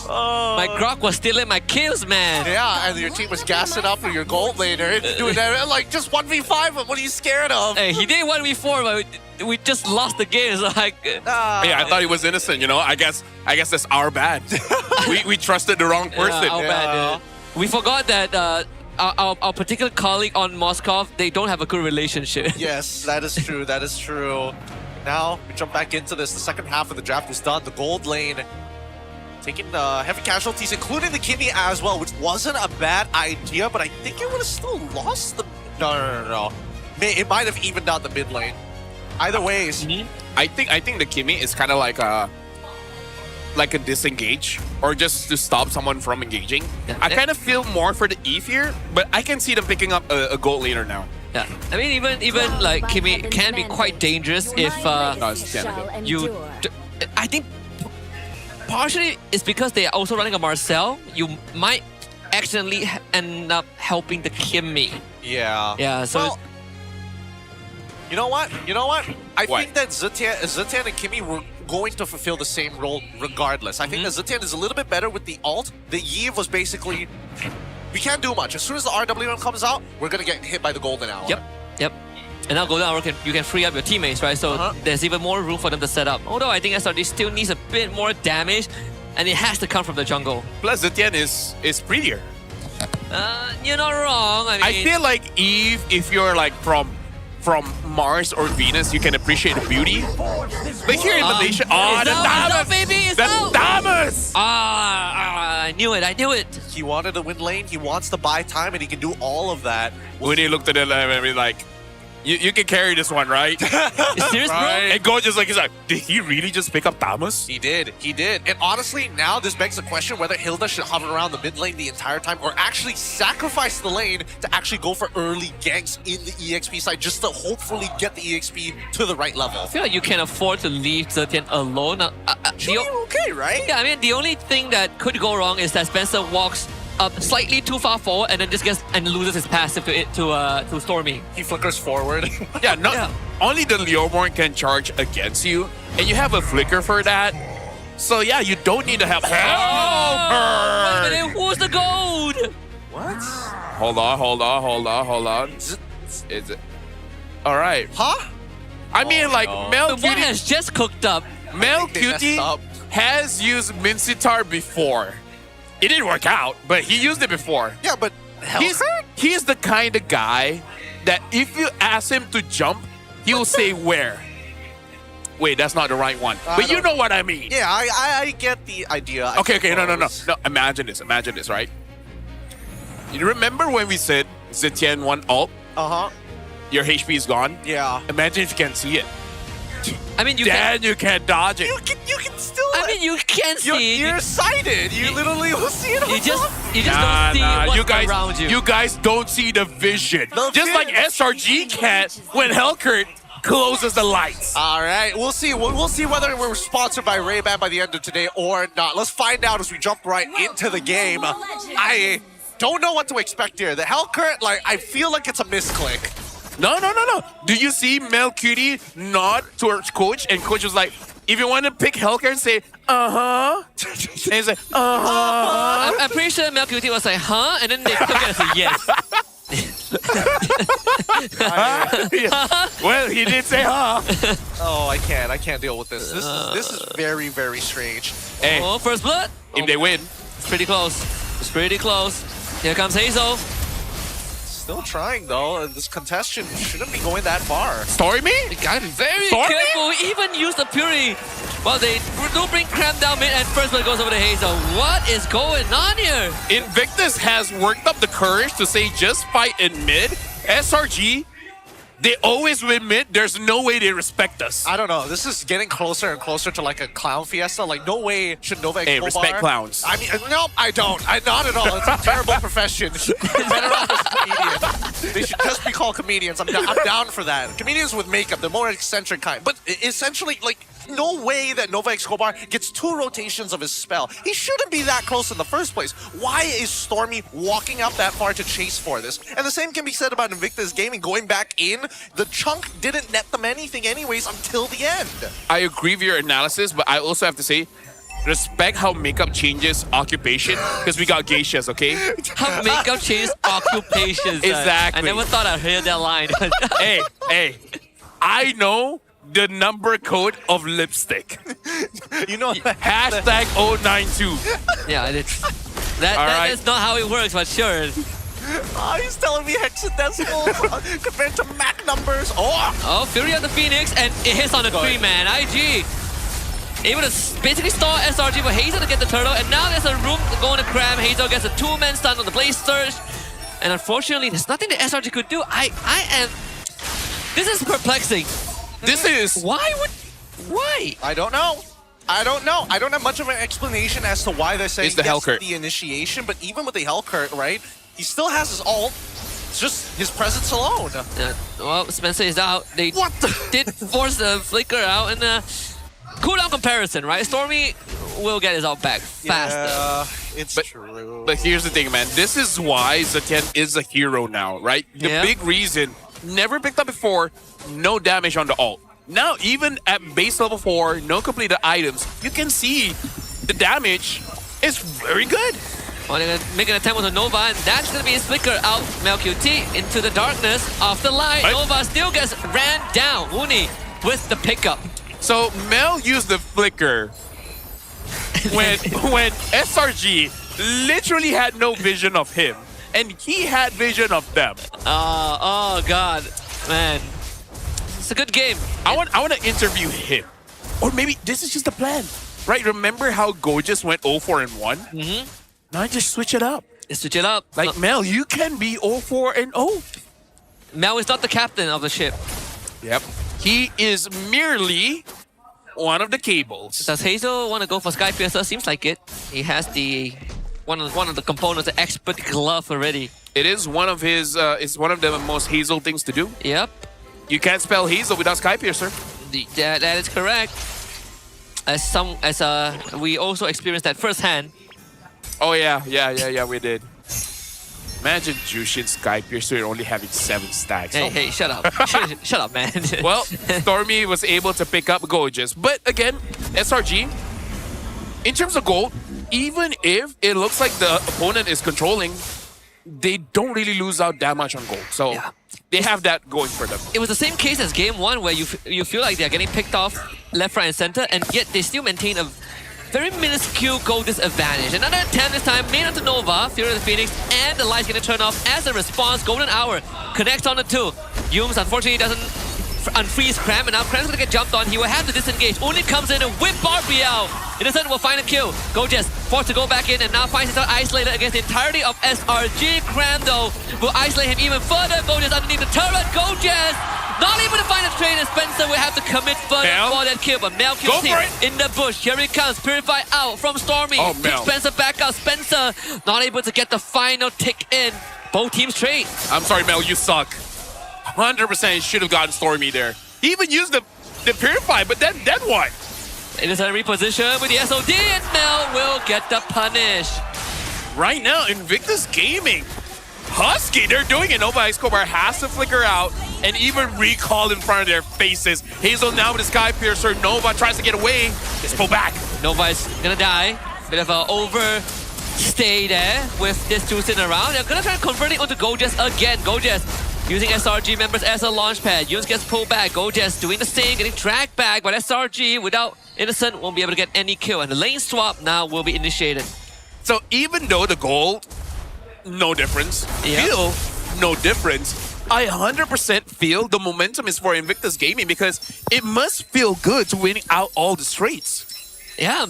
My Grok was stealing my kills, man. Yeah, and your team was gassing up for your gold laner. Doing that, like, just 1v5, what are you scared of? Hey, he did 1v4, but we just lost the game. So like, yeah, I thought he was innocent, you know? I guess that's our bad. we trusted the wrong person. Yeah, our bad, dude. We forgot that our particular colleague on Moscow, they don't have a good relationship. Yes, that is true. That is true. Now, we jump back into this. The second half of the draft is done. The gold lane taking heavy casualties, including the Kimmy as well, which wasn't a bad idea, but I think it would have still lost the... No. It might have evened out the mid lane. Either ways. I think the Kimmy is kind of like a disengage, or just to stop someone from engaging. Yeah. I kind of feel more for the Eve here, but I can see them picking up a gold laner now. Yeah, I mean even like Kimmy can be quite dangerous if you. I think partially it's because they are also running a Marcel. You might accidentally end up helping the Kimmy. Yeah. Yeah. So. Well, you know what? I think that Zetian and Kimmy were going to fulfill the same role regardless. I think that Zetian is a little bit better with the ult. The Yves was basically, we can't do much. As soon as the RWM comes out, we're going to get hit by the golden hour. Yep. And now golden hour you can free up your teammates, right? So there's even more room for them to set up. Although I think SRD still needs a bit more damage, and it has to come from the jungle. Plus Zetian is prettier. You're not wrong. I feel like Eve, if you're like from Mars or Venus, you can appreciate the beauty. But here in Malaysia, the Damas! Baby, the Damas! I knew it. He wanted to win lane, he wants to buy time, and he can do all of that. When he looked at it, I mean, like, you can carry this one, right? Serious, bro? And Gorgeous, he's like, did he really just pick up Damas? He did. And honestly, now this begs the question whether Hilda should hover around the mid lane the entire time or actually sacrifice the lane to actually go for early ganks in the EXP side just to hopefully get the EXP to the right level. I feel like you can afford to leave Zetian alone. You're okay, right? Yeah, I mean, the only thing that could go wrong is that Spencer walks up slightly too far forward and then just loses his passive to Stormy. He flickers forward. Only the Leomorn can charge against you, and you have a flicker for that. So yeah, you don't need to have help. Wait a minute, who's the gold? What? Hold on. Is it? All right. Huh? I mean, like Mel The Cutie one has just cooked up. Mel Cutie has used Mincitar before. It didn't work out, but he used it before. Yeah, but he's the kind of guy that if you ask him to jump, he will say where. Wait, that's not the right one. But you know what I mean. Yeah, I get the idea. Okay, no. Imagine this, right? You remember when we said Zetian won ult? Uh-huh. Your HP is gone? Yeah. Imagine if you can see it. I mean, you can't dodge it. You can still. I mean, you can see. You're sighted. You literally will see it. You just don't see what's around you. You guys don't see the vision. Just like SRG can't when Hellcurt closes the lights. All right, we'll see. We'll see whether we're sponsored by Ray-Ban by the end of today or not. Let's find out as we jump right into the game. I don't know what to expect here. The Hellcurt, like, I feel like it's a misclick. No. Do you see Mel Cutie nod towards Coach, and Coach was like, if you want to pick Hellcurt, say, and he's like, I'm pretty sure Mel Cutie was like, huh? And then they took it as a yes. Well, he did say, huh? Oh, I can't deal with this. This is very, very strange. Hey, Oh, first blood. if they win. It's pretty close. It's pretty close. Here comes Hazel. Still trying though. This contestant shouldn't be going that far. Stormy? You gotta be very Stormy? careful. Even use the Fury. Well, they do bring Cram down mid, and first blood goes over to Hazel. What is going on here? Invictus has worked up the courage to say just fight in mid. SRG, they always win mid. There's no way they respect us. I don't know. This is getting closer and closer to like a clown fiesta. Like, no way should Nova Hey, Escobar... respect clowns. I mean, no, I don't. Not at all. It's a terrible profession. They're better off as comedians. They should just be called comedians. I'm down for that. Comedians with makeup, the more eccentric kind. But essentially, like, no way that Nova Escobar gets 2 rotations of his spell. He shouldn't be that close in the first place. Why is Stormy walking up that far to chase for this? And the same can be said about Invictus Gaming going back in. The chunk didn't net them anything anyways until the end. I agree with your analysis, but I also have to say, respect how makeup changes occupation, because we got geishas, okay? How makeup changes occupations. Exactly. I never thought I'd hear that line. Hey, I know the number code of lipstick. You know, hashtag 092. Yeah, that is not how it works, but sure. Oh, he's telling me hexadecimals compared to Mac numbers. Oh, Fury of the Phoenix, and it hits on the 3-man. IG able to basically stall SRG for Hazel to get the turtle, and now there's a room going to Cram. Hazel gets a 2-man stun on the Blaze Surge, and unfortunately, there's nothing that SRG could do. This is perplexing. Why? I don't know. I don't have much of an explanation as to why they're saying It's the Hellcurt. the initiation, but even with the Hellcurt, right? He still has his ult. It's just his presence alone. Well, Spencer is out. They did force the Flicker out, and cooldown comparison, right? Stormy will get his ult back faster. Yeah, it's true. But here's the thing, man. This is why Zaten is a hero now, right? The big reason, never picked up before, no damage on the ult. Now, even at base level 4, no completed items, you can see the damage is very good. Well, they're going to make an attempt with a Nova, and that's going to be his Flicker out. MelQT into the darkness of the light. Right. Nova still gets ran down. Uni with the pickup. So Mel used the flicker when SRG literally had no vision of him, and he had vision of them. Oh God, man, it's a good game. I want to interview him, or maybe this is just the plan, right? Remember how Gorgeous went 0-4-1? Mm-hmm. Now just switch it up. Switch it up. Like Mel, you can be 0-4-0. Mel is not the captain of the ship. Yep. He is merely one of the cables. Does Hazel want to go for Sky Piercer? Seems like it. He has the one of the components, the expert glove already. It is one of his. It's one of the most Hazel things to do. Yep. You can't spell Hazel without Sky Piercer. That is correct. As we also experienced that firsthand. Oh yeah, we did. Imagine Jushin Sky Piercer only having 7 stacks. Hey, shut up. Shut up, man. Well, Stormy was able to pick up Gorgeous. But again, SRG, in terms of gold, even if it looks like the opponent is controlling, they don't really lose out that much on gold. So they have that going for them. It was the same case as game 1 where you feel like they're getting picked off left, right, and center, and yet they still maintain a very minuscule gold disadvantage. Another attempt this time made onto Nova, Fury of the Phoenix, and the light's gonna turn off as a response. Golden Hour connects on the 2. Yums unfortunately doesn't unfreeze Cram, and now Cram's gonna get jumped on. He will have to disengage. Only comes in and whip Barbie out. Innocent will find a kill. Gorgeous forced to go back in and now finds himself isolated against the entirety of SRG. Cram though will isolate him even further. Gorgeous underneath the turret. Gorgeous Not able to find a trade, and Spencer will have to commit further for that kill. But Mel kills him in the bush. Here he comes. Purify out from Stormy. Oh, Kicks Spencer back out. Spencer not able to get the final tick in. Both teams trade. I'm sorry, Mel, you suck. 100% should have gotten Stormy there. He even used the Purify, but then what? It is a reposition with the SOD, and Mel will get the punish. Right now, Invictus Gaming. Husky, they're doing it. Nova Escobar has to flicker out and even recall in front of their faces. Hazel now with the Sky Piercer. Nova tries to get away. Just pull back. Nova is gonna die. Bit of an overstay there with this two sitting around. They're gonna try to convert it onto Gojes again. Gojes using SRG members as a launch pad. Yunus gets pulled back. Gojes doing the same, getting dragged back. But SRG without Innocent won't be able to get any kill. And the lane swap now will be initiated. So even though the goal, no difference. Feel no difference. I 100% feel the momentum is for Invictus Gaming because it must feel good to winning out all the straights. Yeah.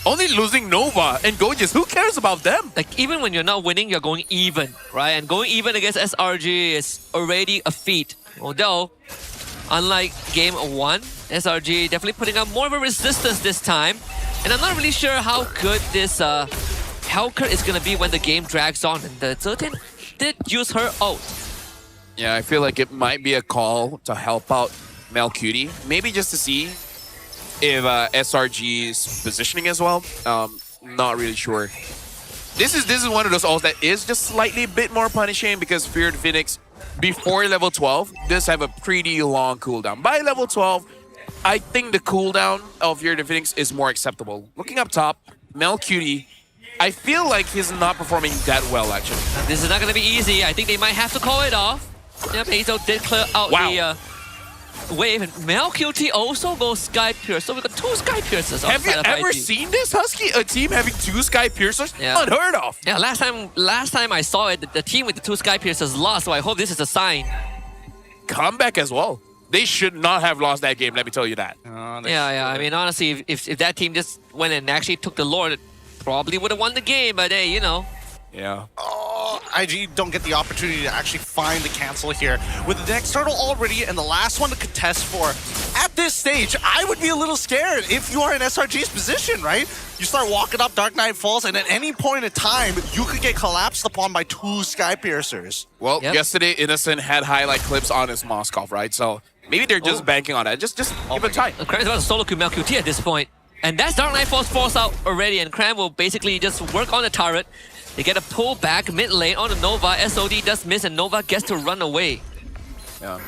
Only losing Nova and Gojes, who cares about them? Like, even when you're not winning, you're going even, right? And going even against SRG is already a feat. Although, unlike game 1, SRG definitely putting up more of a resistance this time. And I'm not really sure how good this Helker is going to be when the game drags on. And the Zertin did use her ult. Yeah, I feel like it might be a call to help out Mel Cutie. Maybe just to see if SRG's positioning as well. Not really sure. This is one of those ults that is just slightly a bit more punishing because Feared Phoenix before level 12 does have a pretty long cooldown. By level 12, I think the cooldown of Feared Phoenix is more acceptable. Looking up top, Mel Cutie, I feel like he's not performing that well actually. This is not going to be easy. I think they might have to call it off. Yep, Hazel did clear out the wave, and Mel QT also goes Sky Pierce. So we got 2 Sky Piercers. Have you ever seen this, Husky? A team having 2 Sky Piercers? Yeah. Unheard of. Yeah, last time I saw it, the team with the 2 Sky Piercers lost, so I hope this is a sign. Comeback as well. They should not have lost that game, let me tell you that. Yeah. I mean, honestly, if that team just went and actually took the Lord, it probably would have won the game, but hey, you know. Yeah. Oh, IG don't get the opportunity to actually find the cancel here. With the next turtle already and the last one to contest for. At this stage, I would be a little scared if you are in SRG's position, right? You start walking up Dark Knight Falls, and at any point in time, you could get collapsed upon by 2 Sky Piercers. Well, yesterday, Innocent had highlight clips on his Moskov, right? So maybe they're just banking on that. Just give it time. Cram's about to solo kill Mel QT at this point. And that's Dark Knight Falls forced out already, and Cram will basically just work on the turret. They get a pull back mid lane on the Nova. SOD does miss, and Nova gets to run away. Yeah.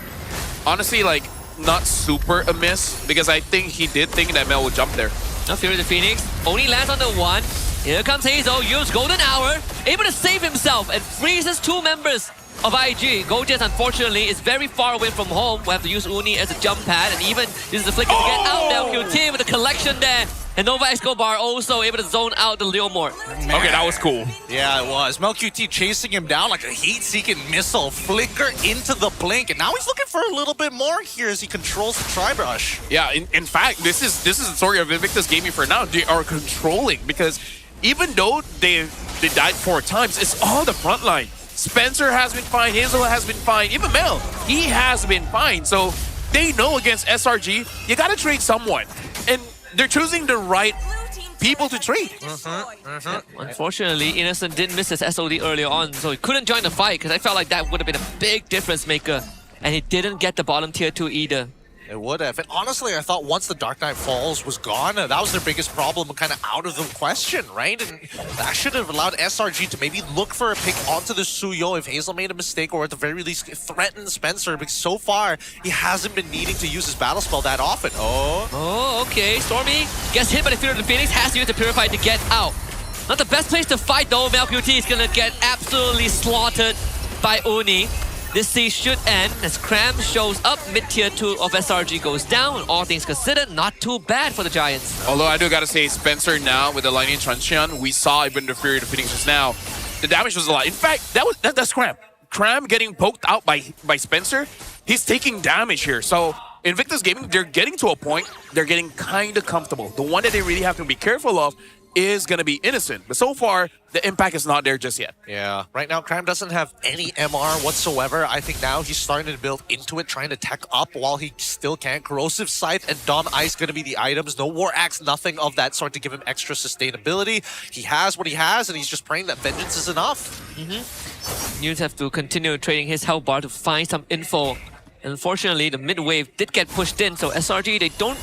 Honestly, like, not super a miss, because I think he did think that Mel would jump there. Now Fury the Phoenix only lands on the 1. Here comes Hazel, use Golden Hour, able to save himself and freezes 2 members of IG. Gojes, unfortunately, is very far away from home. We'll have to use Uni as a jump pad, and even uses the flicker to get out now. QT with the collection there. And Nova Escobar also able to zone out the Leomort. Okay, that was cool. Yeah, it was. Mel QT chasing him down like a heat-seeking missile. Flicker into the blink, and now he's looking for a little bit more here as he controls the Tri-Brush. Yeah, in fact, this is the story of Invictus Gaming for now. They are controlling because even though they died 4 times, it's all the front line. Spencer has been fine, Hazel has been fine, even Mel, he has been fine. So they know against SRG, you gotta trade someone. And they're choosing the right people to trade. Unfortunately, Innocent did miss his SOD earlier on, so he couldn't join the fight because I felt like that would have been a big difference maker. And he didn't get the bottom tier 2 either. It would have. And honestly, I thought once the Dark Knight Falls was gone, that was their biggest problem, kind of out of the question, right? And that should have allowed SRG to maybe look for a pick onto the Suyo if Hazel made a mistake, or at the very least threaten Spencer, because so far, he hasn't been needing to use his battle spell that often. Oh, okay. Stormy gets hit by the Fear of the Phoenix, has to use the Purify to get out. Not the best place to fight though. Mel QT is gonna get absolutely slaughtered by Uni. This siege should end as Cram shows up. Mid-tier 2 of SRG goes down. All things considered, not too bad for the Giants. Although I do gotta say, Spencer now with the Lightning Truncheon, we saw even the Fury of the Phoenix just now. The damage was a lot. In fact, that's Cram. Cram getting poked out by Spencer. He's taking damage here. So Invictus Gaming, they're getting to a point, they're getting kind of comfortable. The one that they really have to be careful of is going to be Innocent. But so far, the impact is not there just yet. Yeah, right now Cram doesn't have any MR whatsoever. I think now he's starting to build into it, trying to tech up while he still can. Corrosive Scythe and Dawn Ice going to be the items. No War Axe, nothing of that sort to give him extra sustainability. He has what he has, and he's just praying that Vengeance is enough. Nunes have to continue trading his health bar to find some info. Unfortunately, the mid wave did get pushed in, so SRG, they don't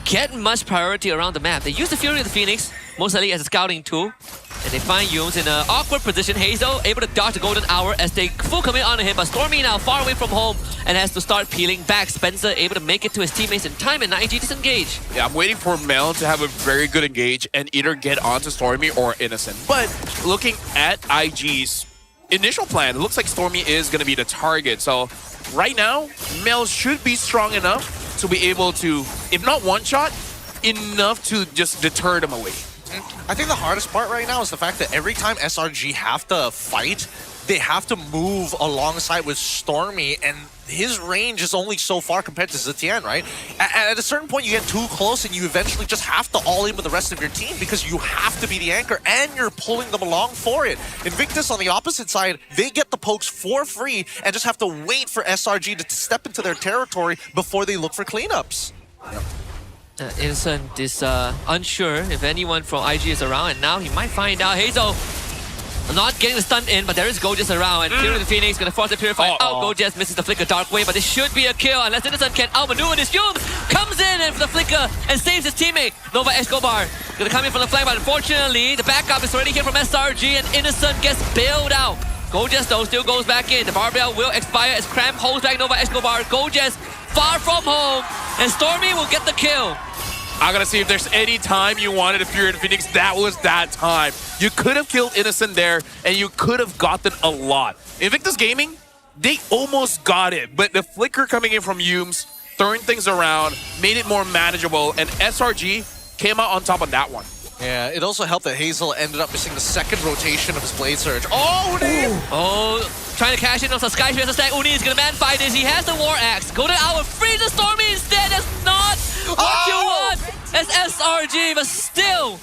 get much priority around the map. They use the Fury of the Phoenix, most likely as a scouting tool, and they find Yumes in an awkward position. Hazel able to dodge the golden hour as they full commit onto him, but Stormy now far away from home and has to start peeling back. Spencer able to make it to his teammates in time, and IG disengage. Yeah, I'm waiting for Mel to have a very good engage and either get onto Stormy or Innocent. But looking at IG's initial plan, it looks like Stormy is going to be the target. So right now, Mel should be strong enough to be able to, if not one-shot, enough to just deter them away. I think the hardest part right now is the fact that every time SRG have to fight, they have to move alongside with Stormy, and his range is only so far compared to Zetian, right? At a certain point, you get too close and you eventually just have to all in with the rest of your team because you have to be the anchor and you're pulling them along for it. Invictus on the opposite side, they get the pokes for free and just have to wait for SRG to step into their territory before they look for cleanups. Innocent is unsure if anyone from IG is around, and now he might find out. Hazel not getting the stun in, but there is Gorgeous around, and Fury of the Phoenix gonna force the Purify out. Gorgeous misses the Flicker Dark Wave, but this should be a kill unless Innocent can outmaneuver this. Yumes comes in and for the Flicker and saves his teammate. Nova Escobar gonna come in from the flank, but unfortunately the backup is already here from SRG, and Innocent gets bailed out. Gorgeous though still goes back in. The Barbell will expire as Cram holds back Nova Escobar. Gorgeous far from home, and Stormy will get the kill. I'm gonna see if there's any time you wanted a Fury of the Phoenix. That was that time. You could have killed Innocent there, and you could have gotten a lot. Invictus Gaming, they almost got it, but the flicker coming in from Yumes, turned things around, made it more manageable, and SRG came out on top on that one. Yeah, it also helped that Hazel ended up missing the second rotation of his Blade Surge. Oh, Uni! Oh, trying to cash in on some Sky Tracer stack. Uni is gonna man fight this. He has the War Axe. Golden Hour freezes Stormy instead. That's not what you want as SRG, but still,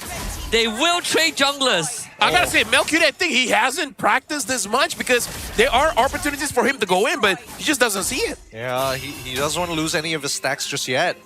they will trade junglers. I gotta say, Melcury, I think he hasn't practiced this much because there are opportunities for him to go in, but he just doesn't see it. Yeah, he doesn't want to lose any of his stacks just yet.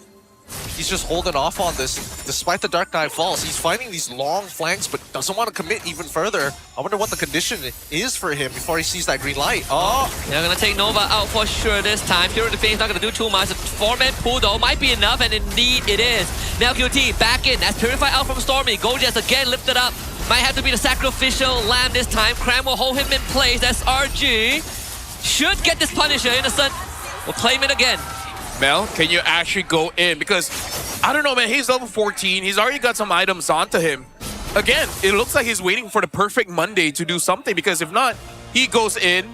He's just holding off on this, despite the Dark Knight falls. He's finding these long flanks, but doesn't want to commit even further. I wonder what the condition is for him before he sees that green light. Oh! They're gonna take Nova out for sure this time. Fury of the Phoenix not gonna do too much. A 4-man pull though might be enough, and indeed it is. Now QT back in as Purify out from Stormy. Gorgeous again lifted up. Might have to be the sacrificial lamb this time. Cram will hold him in place. SRG should get this Punisher. Innocent will claim it again. Mel, can you actually go in? Because, I don't know, man, he's level 14. He's already got some items onto him. Again, it looks like he's waiting for the perfect Monday to do something, because if not, he goes in,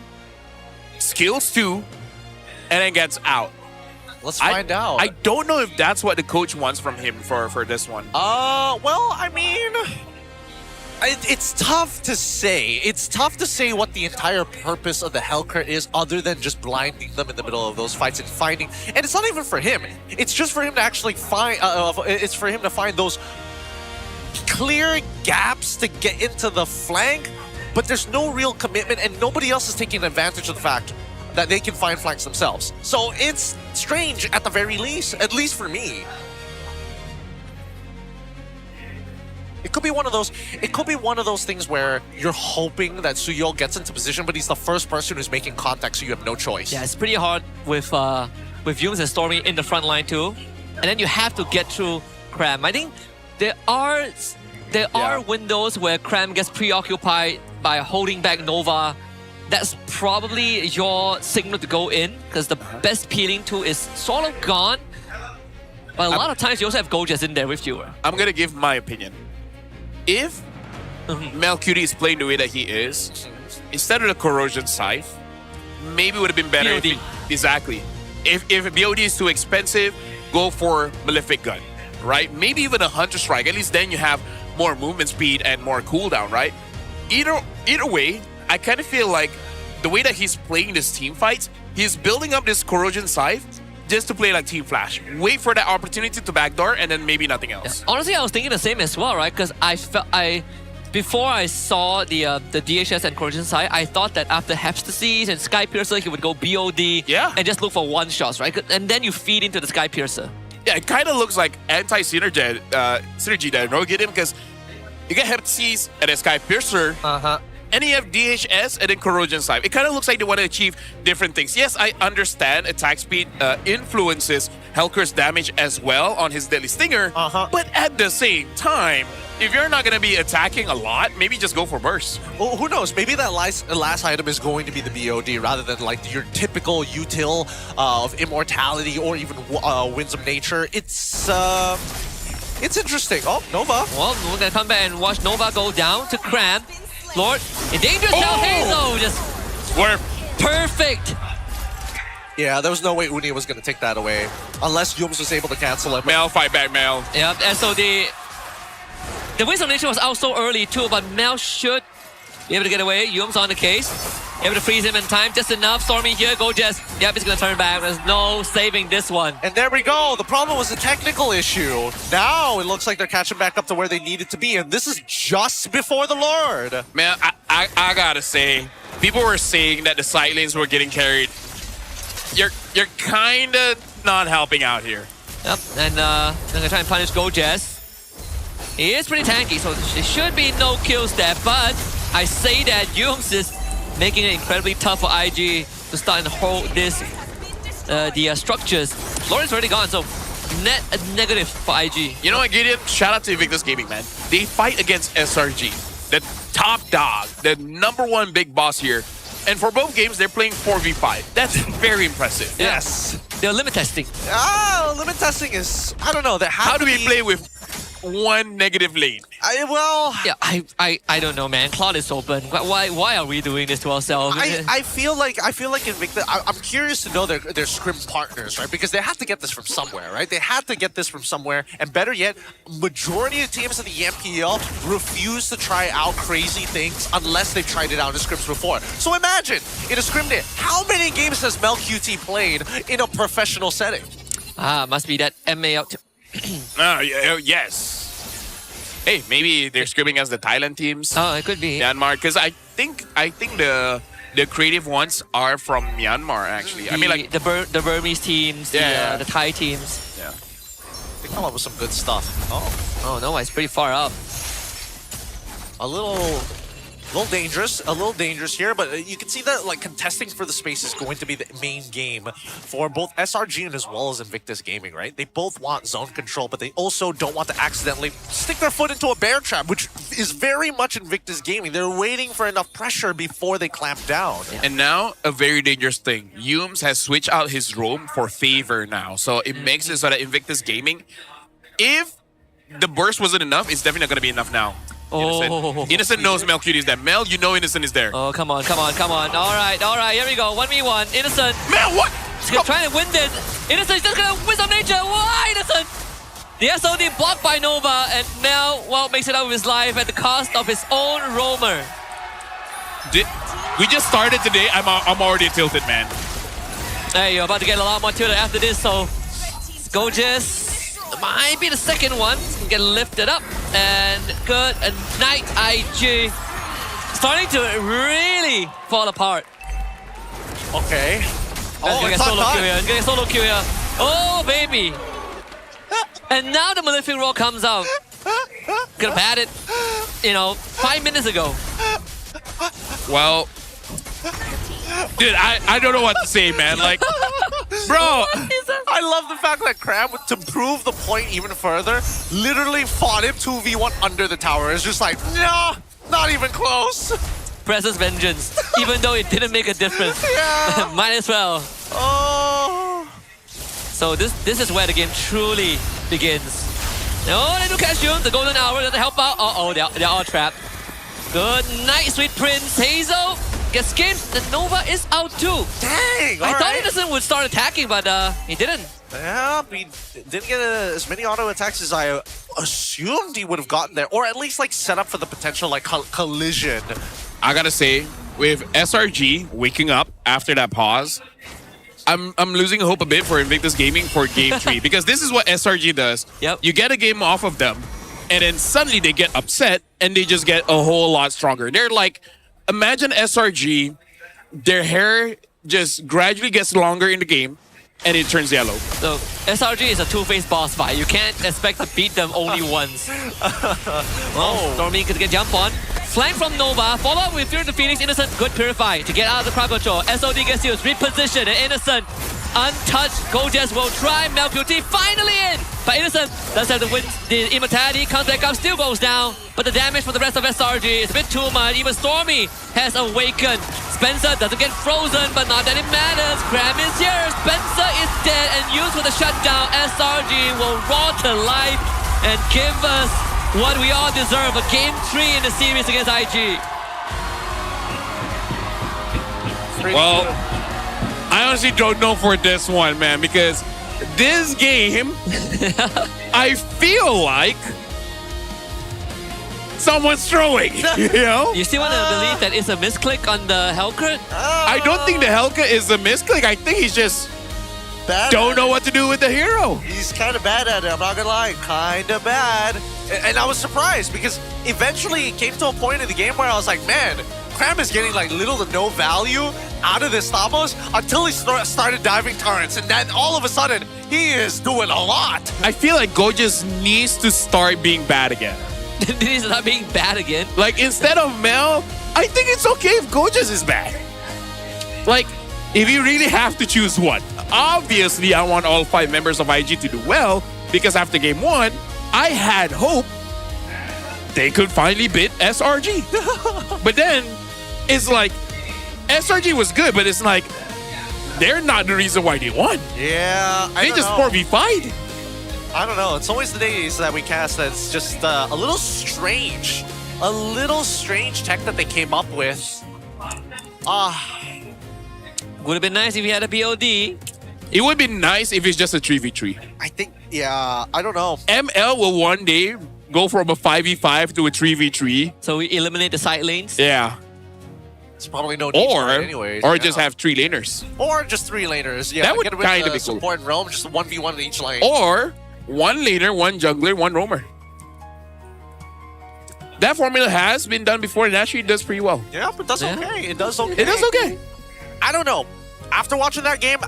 skills 2, and then gets out. Let's find out. I don't know if that's what the coach wants from him for this one. Well, I mean, it's tough to say. It's tough to say what the entire purpose of the Hellcurt is other than just blinding them in the middle of those fights and finding. And it's not even for him. It's just for him to actually find. It's for him to find those clear gaps to get into the flank. But there's no real commitment, and nobody else is taking advantage of the fact that they can find flanks themselves. So it's strange at the very least, at least for me. It could be one of those. It could be one of those things where you're hoping that Suyo gets into position, but he's the first person who's making contact, so you have no choice. Yeah, it's pretty hard with Yumes and Stormy in the front line too, and then you have to get through Cram. I think there are windows where Cram gets preoccupied by holding back Nova. That's probably your signal to go in, because the best peeling tool is sort of gone. But a lot of times you also have Gorgeous in there with you. I'm gonna give my opinion. If Melcury is playing the way that he is, instead of the Corrosion Scythe, maybe it would have been better. BOD. Exactly. If BOD is too expensive, go for Malefic Gun, right? Maybe even a Hunter Strike. At least then you have more movement speed and more cooldown, right? Either way, I kind of feel like the way that he's playing this team fights, he's building up this Corrosion Scythe just to play like Team Flash. Wait for that opportunity to backdoor and then maybe nothing else. Honestly, I was thinking the same as well, right? Because before I saw the DHS and Corrosion side, I thought that after Hepstasies and Sky Piercer, he would go BOD and just look for one shots, right? And then you feed into the Sky Piercer. Yeah, it kind of looks like anti-synergy there, no? Get him because you get Hepstasies and then Sky Piercer. And you have DHS and then Corrosion side. It kind of looks like they want to achieve different things. Yes, I understand attack speed influences Helker's damage as well on his Deadly Stinger. But at the same time, if you're not going to be attacking a lot, maybe just go for burst. Well, who knows? Maybe that last item is going to be the BOD rather than like your typical util of Immortality or even Winds of Nature. It's interesting. Oh, Nova. Well, we're going to come back and watch Nova go down to Cram. Lord, in dangerous now, Hazel just perfect. Yeah, there was no way Uni was going to take that away unless Yums was able to cancel it. Mel, fight back, Mel. Yep, and so the Winds of Nature was out so early too, but Mel should be able to get away. Yums on the case, able to freeze him in time, just enough. Stormy here, go Jess. Yep, he's gonna turn back. There's no saving this one. And there we go. The problem was a technical issue. Now it looks like they're catching back up to where they needed to be, and this is just before the Lord. Man, I gotta say, people were saying that the side lanes were getting carried. You're kind of not helping out here. Yep, and they're gonna try and punish Go Jess. He is pretty tanky, so there should be no kills there, but I say that Yums is making it incredibly tough for IG to start and hold this, the structures. Lauren's already gone, so net negative for IG. You know what, Gideon? Shout out to Invictus Gaming, man. They fight against SRG, the top dog, the #1 big boss here. And for both games, they're playing 4v5. That's very impressive. Yes. They're limit testing. Limit testing is, I don't know. How do we play with one negative lane? Yeah, I don't know, man. Cloud is open. Why are we doing this to ourselves? I feel like Invictus. I'm curious to know their scrim partners, right? Because they have to get this from somewhere, right? They had to get this from somewhere, and better yet, majority of teams in the MPL refuse to try out crazy things unless they've tried it out in scrims before. So imagine in a scrim day, how many games has Mel QT played in a professional setting? Must be that MA out. Yes. Hey, maybe they're scrimming as the Thailand teams. Oh, it could be. Myanmar, because I think the creative ones are from Myanmar, actually. I mean, like the Burmese teams, the Thai teams. Yeah. They come up with some good stuff. Oh no, it's pretty far up. A little dangerous here, but you can see that like contesting for the space is going to be the main game for both SRG and as well as Invictus Gaming, right? They both want zone control, but they also don't want to accidentally stick their foot into a bear trap, which is very much Invictus Gaming. They're waiting for enough pressure before they clamp down. And now, a very dangerous thing. Yums has switched out his roam for favor now, so it makes it so that Invictus Gaming, if the burst wasn't enough, it's definitely not going to be enough now. Innocent knows Mel QT is there. Mel, you know Innocent is there. Oh, come on. All right, here we go. 1v1. Innocent. Mel, what? He's trying to win this. Innocent's just gonna win some nature. Why, Innocent? The SOD blocked by Nova, and Mel, well, makes it out of his life at the cost of his own roamer. We just started today. I'm already tilted, man. Hey, you're about to get a lot more tilted after this, so Gorgeous might be the second one. Get lifted up, and good night, IG. Starting to really fall apart. Okay. Gonna get solo kill here. Oh, baby. And now the Malefic Roar comes out. Could have had it, 5 minutes ago. Well, dude, I don't know what to say, man. Like, bro. I love the fact that Crab, to prove the point even further, literally fought him 2v1 under the tower. It's just like, no, not even close. Presses vengeance, even though it didn't make a difference. Yeah. Might as well. Oh. So this is where the game truly begins. Oh, they do catch you. The golden hour doesn't help out. Uh-oh, they're all trapped. Good night, sweet prince. Hazel gets skinned. The Nova is out too. Dang! I thought Innocent would start attacking, but he didn't. Yeah, he didn't get as many auto attacks as I assumed he would have gotten there, or at least like set up for the potential like collision. I gotta say, with SRG waking up after that pause, I'm losing hope a bit for Invictus Gaming for game 3 because this is what SRG does. Yep. You get a game off of them, and then suddenly they get upset and they just get a whole lot stronger. They're like, imagine SRG, their hair just gradually gets longer in the game, and it turns yellow. So SRG is a two-faced boss fight. You can't expect to beat them only once. Oh, Stormy could get jump on. Flank from Nova, follow up with Fear the Phoenix, Innocent, good Purify to get out of the crowd control. SOD gets used, reposition, and Innocent, untouched. Gojas will try, Milk Beauty finally in! But Innocent does have the immortality, comes back up, still goes down. But the damage for the rest of SRG is a bit too much. Even Stormy has awakened. Spencer doesn't get frozen, but not that it matters. Cram is here, Spencer is dead, and used for the shutdown. SRG will roar to life and give us what we all deserve, a game 3 in the series against IG. Well, I honestly don't know for this one, man, because this game, I feel like someone's throwing, you know? You still want to believe that it's a misclick on the Hellcrit? I don't think the Helka is a misclick. I think he's just don't know what to do with the hero. He's kind of bad at it, I'm not gonna lie. Kind of bad. And I was surprised because eventually it came to a point in the game where I was like, man, Cram is getting like little to no value out of this Stamos until he started diving turrets. And then all of a sudden, he is doing a lot. I feel like Gojas needs to start being bad again. He's not being bad again. Like, instead of Mel, I think it's okay if Gojas is bad. Like, if you really have to choose one, obviously I want all 5 members of IG to do well because after game 1, I had hope they could finally beat SRG. But then, it's like, SRG was good, but it's like, they're not the reason why they won. Yeah, They just 4v5'd. I don't know. It's always the days that we cast that's just a little strange. A little strange tech that they came up with. Would have been nice if he had a BOD. It would be nice if it's just a 3v3. I think, yeah, I don't know. ML will one day go from a 5v5 to a 3v3. So we eliminate the side lanes? Yeah. It's probably no need for it anyways. Or just have 3 laners. Or just 3 laners. Yeah, that would get rid kind of of be cool. support and realm, just 1v1 in each lane. Or 1 laner, 1 jungler, 1 roamer. That formula has been done before and actually does pretty well. Yeah, but that's okay. It does okay. It does okay. I don't know. After watching that game,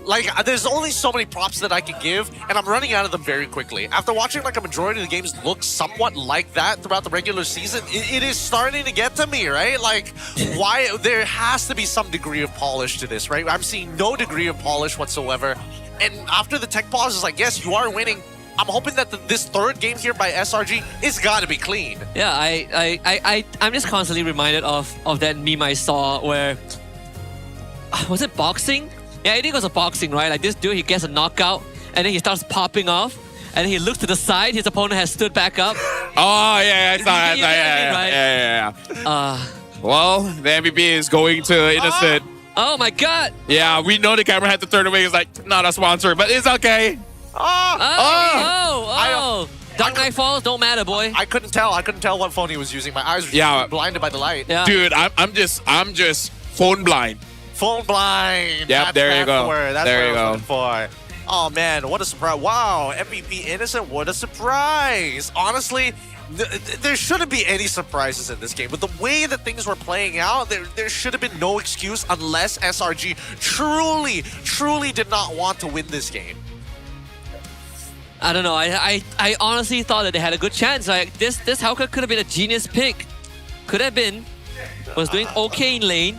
like, there's only so many props that I can give, and I'm running out of them very quickly. After watching, like, a majority of the games look somewhat like that throughout the regular season, it is starting to get to me, right? Like, why? There has to be some degree of polish to this, right? I'm seeing no degree of polish whatsoever. And after the tech pause, it's like, yes, you are winning. I'm hoping that this 3rd game here by SRG is gotta be clean. Yeah, I'm just constantly reminded of that meme I saw where... Was it boxing? Yeah, I think it was a boxing, right? Like this dude, he gets a knockout and then he starts popping off and then he looks to the side, his opponent has stood back up. Oh, yeah, I saw that. Yeah. Well, the MVP is going to Innocent. Oh my god! Yeah, we know the camera had to turn away. It's like, not a sponsor, but it's okay. Dark Knight Falls don't matter, boy. I couldn't tell. I couldn't tell what phone he was using. My eyes were blinded by the light. Yeah. Dude, I'm just phone blind. Phone blind. Yep, there you go. That's there you go. For. Oh man, what a surprise! Wow, MVP Innocent, what a surprise! Honestly, there shouldn't be any surprises in this game. With the way that things were playing out, there should have been no excuse unless SRG truly did not want to win this game. I don't know. I honestly thought that they had a good chance. Like this Hellcat could have been a genius pick. Could have been. Was doing okay in lane.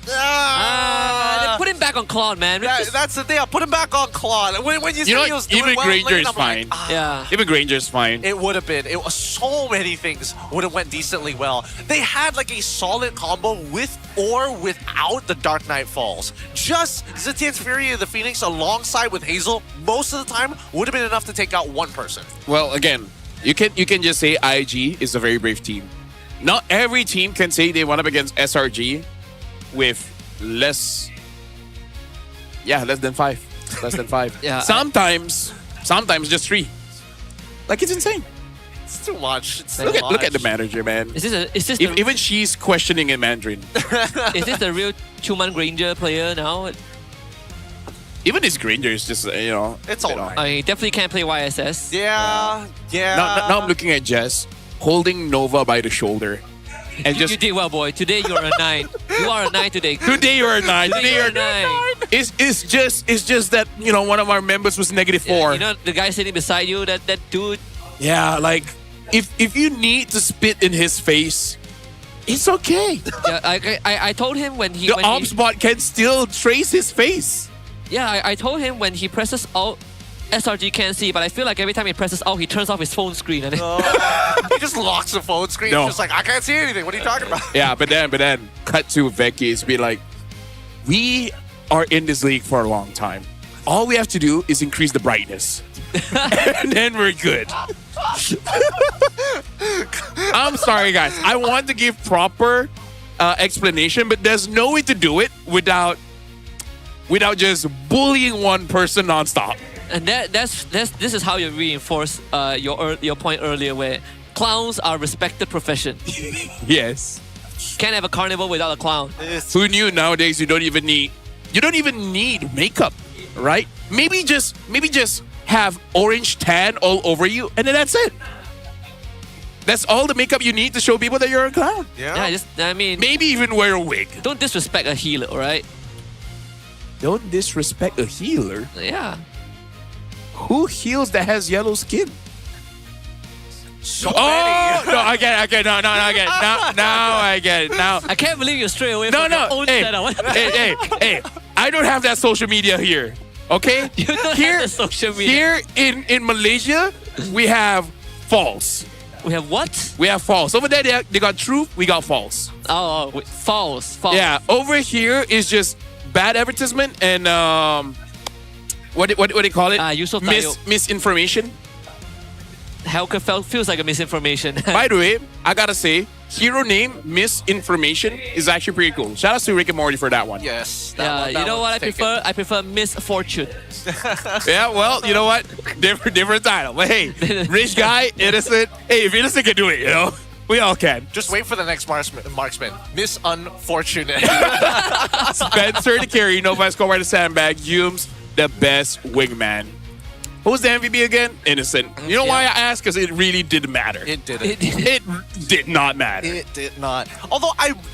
They put him back on Claude, man. That's the thing. I put him back on Claude. When you say he was doing even well Granger lane, is fine. Like, yeah. Even Granger's fine. It would have been. It was so many things would have went decently well. They had like a solid combo with or without the Dark Knight Falls. Just Zetian's Fury of the Phoenix alongside with Hazel most of the time would have been enough to take out one person. Well, again, you can just say IG is a very brave team. Not every team can say they went up against SRG with less than 5. Less than 5. Yeah. Sometimes just 3. Like, it's insane. It's too much. It's Look at the manager, man. Is this Even she's questioning in Mandarin. is this the real Chuman Granger player now? Even his Granger is just, It's all right. I definitely can't play YSS. Yeah. Now I'm looking at Jess holding Nova by the shoulder. And You did well, boy. Today you're a 9. You are a 9 today. Today you're a 9. Today you're a 9. It's just that, one of our members was -4. You know the guy sitting beside you, that dude. Yeah, like if you need to spit in his face, it's okay. Yeah, I told him when he the ops bot can still trace his face. Yeah, I told him when he presses Alt, SRG can't see, but I feel like every time he presses Alt, he turns off his phone screen. And He just locks the phone screen. No. He's just like, I can't see anything. What are you talking about? Yeah, but then cut to Vecchi. It's be like, we are in this league for a long time. All we have to do is increase the brightness. And then we're good. I'm sorry, guys. I want to give proper explanation, but there's no way to do it without just bullying one person nonstop. And this is how you reinforce your point earlier, where clowns are respected profession. Yes. Can't have a carnival without a clown. Who knew nowadays you don't even need makeup, right? Maybe just have orange tan all over you, and then that's it. That's all the makeup you need to show people that you're a clown. Yeah. Maybe even wear a wig. Don't disrespect a healer, alright? Don't disrespect a healer. Yeah. Who heals that has yellow skin? So many. No, I get it. No, I get it. Now I get it. Now I can't believe you stray away from your own setup. Hey, I don't have that social media here. Okay? You don't have the social media. Here in Malaysia, we have false. We have what? We have false. Over there, they got truth, we got false. Wait, false. Yeah, over here is just bad advertisement and what do they call it? Misinformation. Helka feels like a misinformation. By the way, I gotta say, hero name Misinformation is actually pretty cool. Shout out to Rick and Morty for that one. Yes. You know what I prefer? I prefer Misfortune. Yeah, well, you know what? Different title. But hey, rich guy, innocent. Hey, if innocent can do it, we all can. Just wait for the next marksman. Miss Unfortunate. Spencer the carry, Nova score by the sandbag. Humes, the best wingman. Who's the MVP again? Innocent. You know why I asked? Because it really didn't matter. It didn't. It did not matter. It did not. Although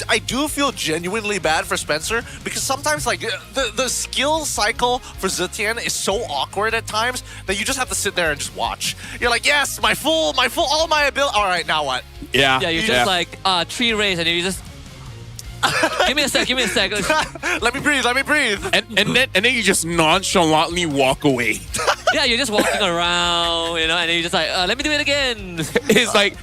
I do feel genuinely bad for Spencer because sometimes like the skill cycle for Zetian is so awkward at times that you just have to sit there and just watch. You're like, yes, my full, all my ability. All right, now what? Yeah. Yeah, you're just like 3 rays and you just. Give me a sec. Let me breathe. And then you just nonchalantly walk away. Yeah, you're just walking around, and then you're just like, let me do it again. It's like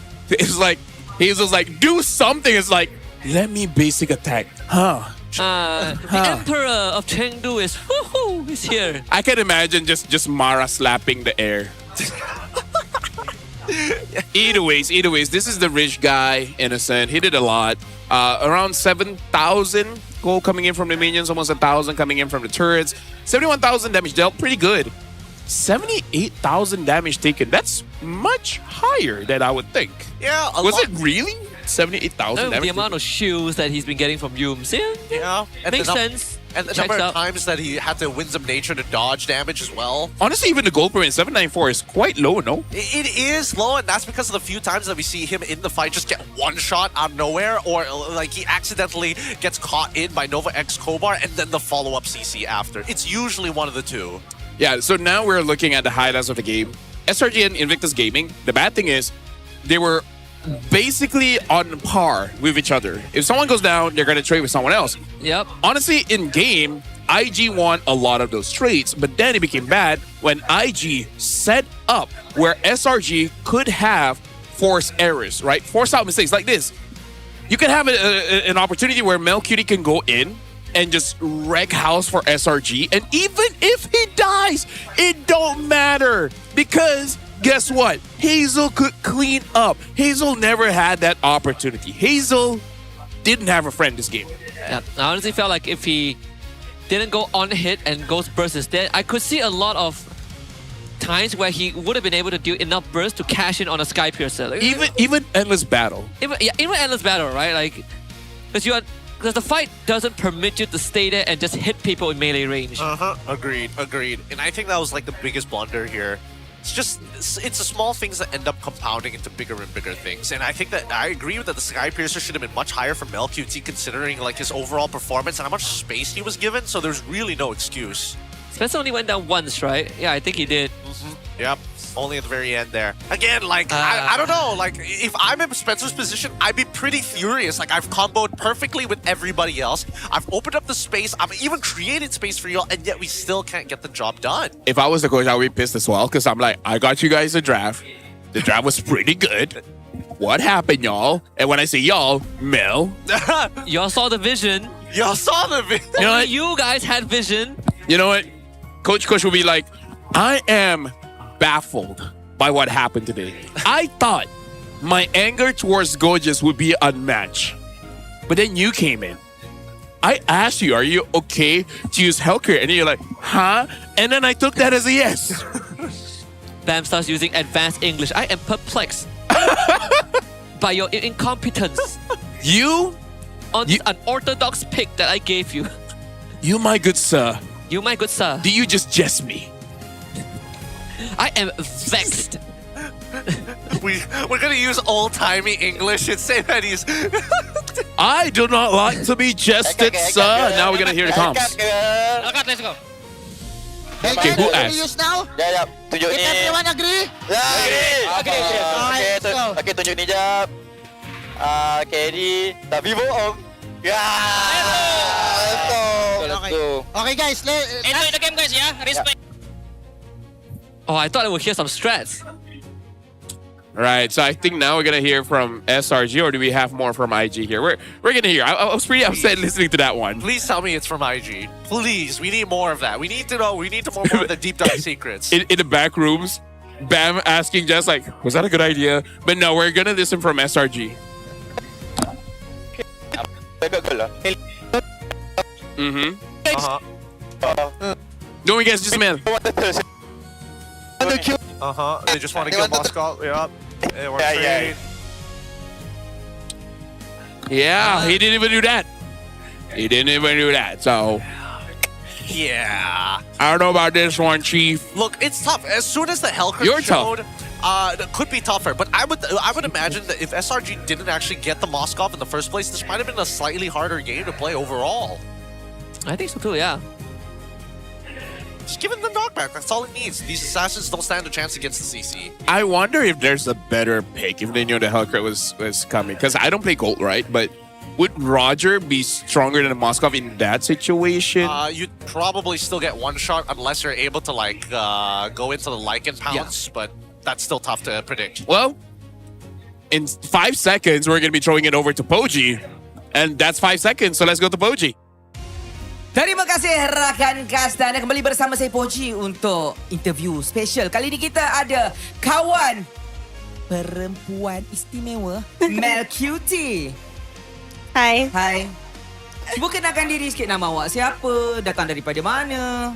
Hazel's like, do something. It's like, let me basic attack. The Emperor of Chengdu is here. I can imagine just Mara slapping the air. Either ways, this is the rich guy, Innocent. He did a lot. Around 7,000 gold coming in from the minions, almost 1,000 coming in from the turrets. 71,000 damage dealt, pretty good. 78,000 damage taken. That's much higher than I would think. Yeah, was it really 78,000 damage? The amount of shields that he's been getting from Yums. Yeah, makes sense. And the number of times that he had to Winsome Nature to dodge damage as well. Honestly, even the gold per in 794 is quite low, no? It is low, and that's because of the few times that we see him in the fight just get one shot out of nowhere, or like he accidentally gets caught in by Nova X Kobar and then the follow-up CC after. It's usually one of the two. Yeah, so now we're looking at the highlights of the game. SRG and Invictus Gaming, the bad thing is they were basically on par with each other. If someone goes down, they're going to trade with someone else. Yep. Honestly, in game, IG won a lot of those trades, but then it became bad when IG set up where SRG could have force errors, right? Force out mistakes like this. You can have an opportunity where Melcutie can go in and just wreck house for SRG, and even if he dies, it don't matter because guess what? Hazel could clean up. Hazel never had that opportunity. Hazel didn't have a friend this game. Yeah, I honestly felt like if he didn't go on hit and Ghost Burst instead, I could see a lot of times where he would have been able to do enough burst to cash in on a Sky Piercer. Like, Even Endless Battle. even endless battle, right? Like, because the fight doesn't permit you to stay there and just hit people in melee range. Agreed. And I think that was like the biggest blunder here. It's the small things that end up compounding into bigger and bigger things. And I think that I agree with that the Sky Piercer should have been much higher from LQT considering like his overall performance and how much space he was given. So there's really no excuse. Spencer only went down once, right? Yeah, I think he did. Yep. Only at the very end there. Again, like, I don't know. Like, if I'm in Spencer's position, I'd be pretty furious. Like, I've comboed perfectly with everybody else. I've opened up the space. I've even created space for y'all, and yet we still can't get the job done. If I was the coach, I would be pissed as well because I'm like, I got you guys a draft. The draft was pretty good. What happened, y'all? And when I say y'all, Mel. Y'all saw the vision. Y'all saw the vision. You know what? You guys had vision. You know what? Coach will be like, I am baffled by what happened today. I thought my anger towards Gorgeous would be unmatched. But then you came in. I asked you, are you okay to use Hellcare? And you're like, huh? And then I took that as a yes. Bam starts using advanced English. I am perplexed by your incompetence. You? On this unorthodox pick that I gave you. You, my good sir. You, my good sir. Do you just jest me? I am vexed. We're gonna use old-timey English and say that he's... I do not like to be jested, sir. Now we're gonna hear the comms. Let's go. Okay, who Can asked? we use now? Jap, tunjuk If ni. everyone agree? Okey, okey, tunjuk ni jap. Carry, tak Vivo Om. Let's go. Okay, guys. Enjoy the game, guys, yeah? Respect. Oh, I thought I would hear some strats. Right, so I think now we're gonna hear from SRG, or do we have more from IG here? We're gonna hear. I was pretty upset listening to that one. Please tell me it's from IG. Please, we need more of that. We need to know. We need to know more of the deep dive secrets. In the back rooms, Bam asking just like, was that a good idea? But no, we're gonna listen from SRG. Don't we guys just man? They just want to kill Moscow. Yep. Yeah, he didn't even do that. He didn't even do that. So yeah, I don't know about this one, Chief. Look, it's tough. As soon as the Hellcurt showed, it could be tougher. But I would imagine that if SRG didn't actually get the Moskov in the first place, this might have been a slightly harder game to play overall. I think so too. Yeah. Just give him the knockback. That's all it needs. These assassins don't stand a chance against the CC. I wonder if there's a better pick if they knew the Hellcurt was coming. Because I don't play Gold, right? But would Roger be stronger than Moskov in that situation? You'd probably still get one shot unless you're able to like go into the Lycan pounce, but that's still tough to predict. Well, in 5 seconds, we're going to be throwing it over to Poji. And that's 5 seconds, so let's go to Poji. Terima kasih rakan kasta. Anda kembali bersama saya Poji untuk interview special. Kali ini kita ada kawan perempuan istimewa Mel Cutie. Hai. Hai. Cuba kenalkan diri sikit, nama awak siapa, datang daripada mana?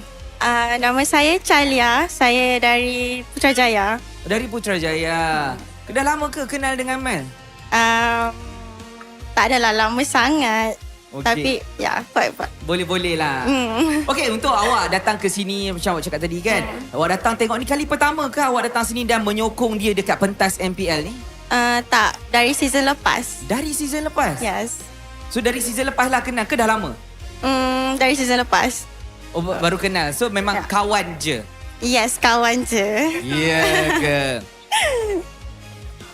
Nama saya Chalia. Saya dari Putrajaya. Dari Putrajaya. Dah lama ke kenal dengan Mel? Tak adalah lama sangat. Okay. Tapi ya, Boleh-boleh lah. Okey, untuk awak datang ke sini macam awak cakap tadi kan. Awak datang tengok ni kali pertama ke awak datang sini dan menyokong dia dekat pentas MPL ni? Tak, dari season lepas. Dari season lepas? Yes. So dari season lepas lah kenal ke dah lama? Dari season lepas. Oh, baru kenal. So memang kawan je? Yes, kawan je. Ya ke?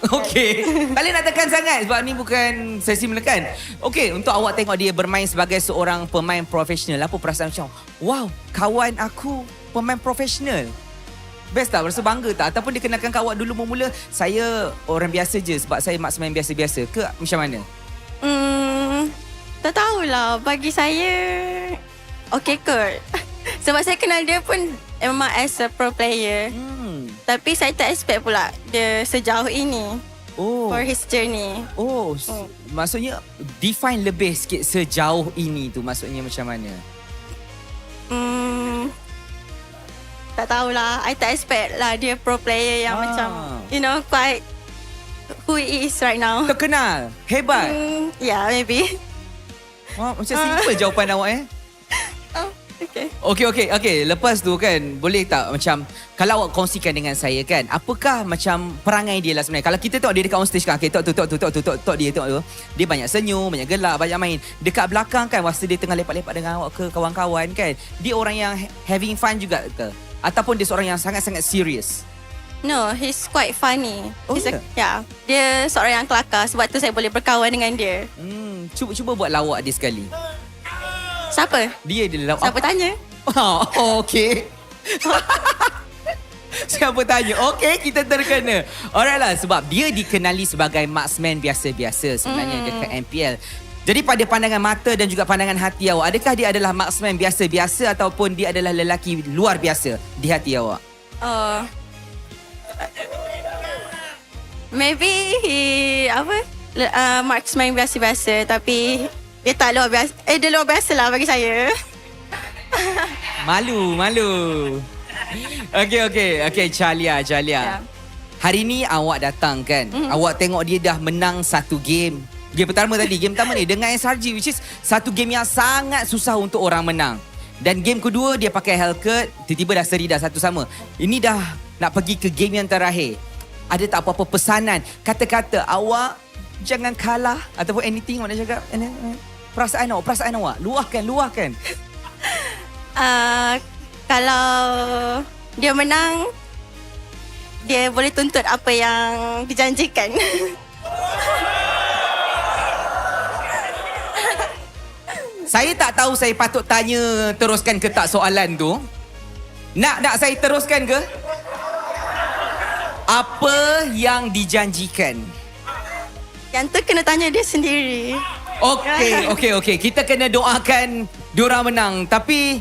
Okey. Tak boleh nak tekan sangat sebab ni bukan sesi menekan. Okey, untuk awak tengok dia bermain sebagai seorang pemain profesional, apa perasaan macam, wow, kawan aku pemain profesional? Best tak? Rasa bangga tak? Ataupun dia kenalkan awak dulu mula saya orang biasa je sebab saya marksman biasa-biasa ke macam mana? Tak tahulah. Bagi saya, okey kot. Sebab saya kenal dia pun memang as a pro player. Tapi saya tak expect pula dia sejauh ini. For his journey. Maksudnya define lebih sikit sejauh ini tu maksudnya macam mana? tak tahulah. I tak expect lah dia pro player yang macam, you know, quite who he is right now. Terkenal, hebat. Yeah, maybe. Wah, macam simple jawapan awak Okay. Lepas tu kan, boleh tak macam kalau awak kongsikan dengan saya kan, apakah macam perangai dia lah sebenarnya? Kalau kita tengok dia dekat on stage kan, okay, tok dia tengok tu. Dia banyak senyum, banyak gelak, banyak main. Dekat belakang kan, masa dia tengah lepak-lepak dengan awak ke kawan-kawan kan, dia orang yang having fun juga ke? Ataupun dia seorang yang sangat-sangat serius? No, he's quite funny. Oh, dia seorang yang kelakar. Sebab tu saya boleh berkawan dengan dia. Cuba buat lawak dia sekali. Siapa? Dia lawak. Siapa tanya? Oh, okay. Siapa tanya? Okay, kita terkena. Alright lah, sebab dia dikenali sebagai marksman biasa-biasa sebenarnya dekat MPL. Jadi pada pandangan mata dan juga pandangan hati awak, adakah dia adalah marksman biasa-biasa ataupun dia adalah lelaki luar biasa di hati awak? Maybe he marksman biasa-biasa, tapi dia tak luar biasa. Dia luar biasa lah bagi saya. Malu. Okay, Chalia. Hari ni awak datang kan? Awak tengok dia dah menang satu game. Game pertama ni dengan SRG, which is satu game yang sangat susah untuk orang menang. Dan game kedua dia pakai Hellcat, tiba-tiba dah seri dah satu sama. Ini dah nak pergi ke game yang terakhir. Ada tak apa-apa pesanan, kata-kata awak jangan kalah ataupun anything mana cakap? Perasaan awak, luahkan. Kalau dia menang, dia boleh tuntut apa yang dijanjikan. Saya tak tahu saya patut tanya teruskan ke tak soalan tu. Nak saya teruskan ke? Apa yang dijanjikan? Yang tu kena tanya dia sendiri. Okey. Kita kena doakan diorang menang. Tapi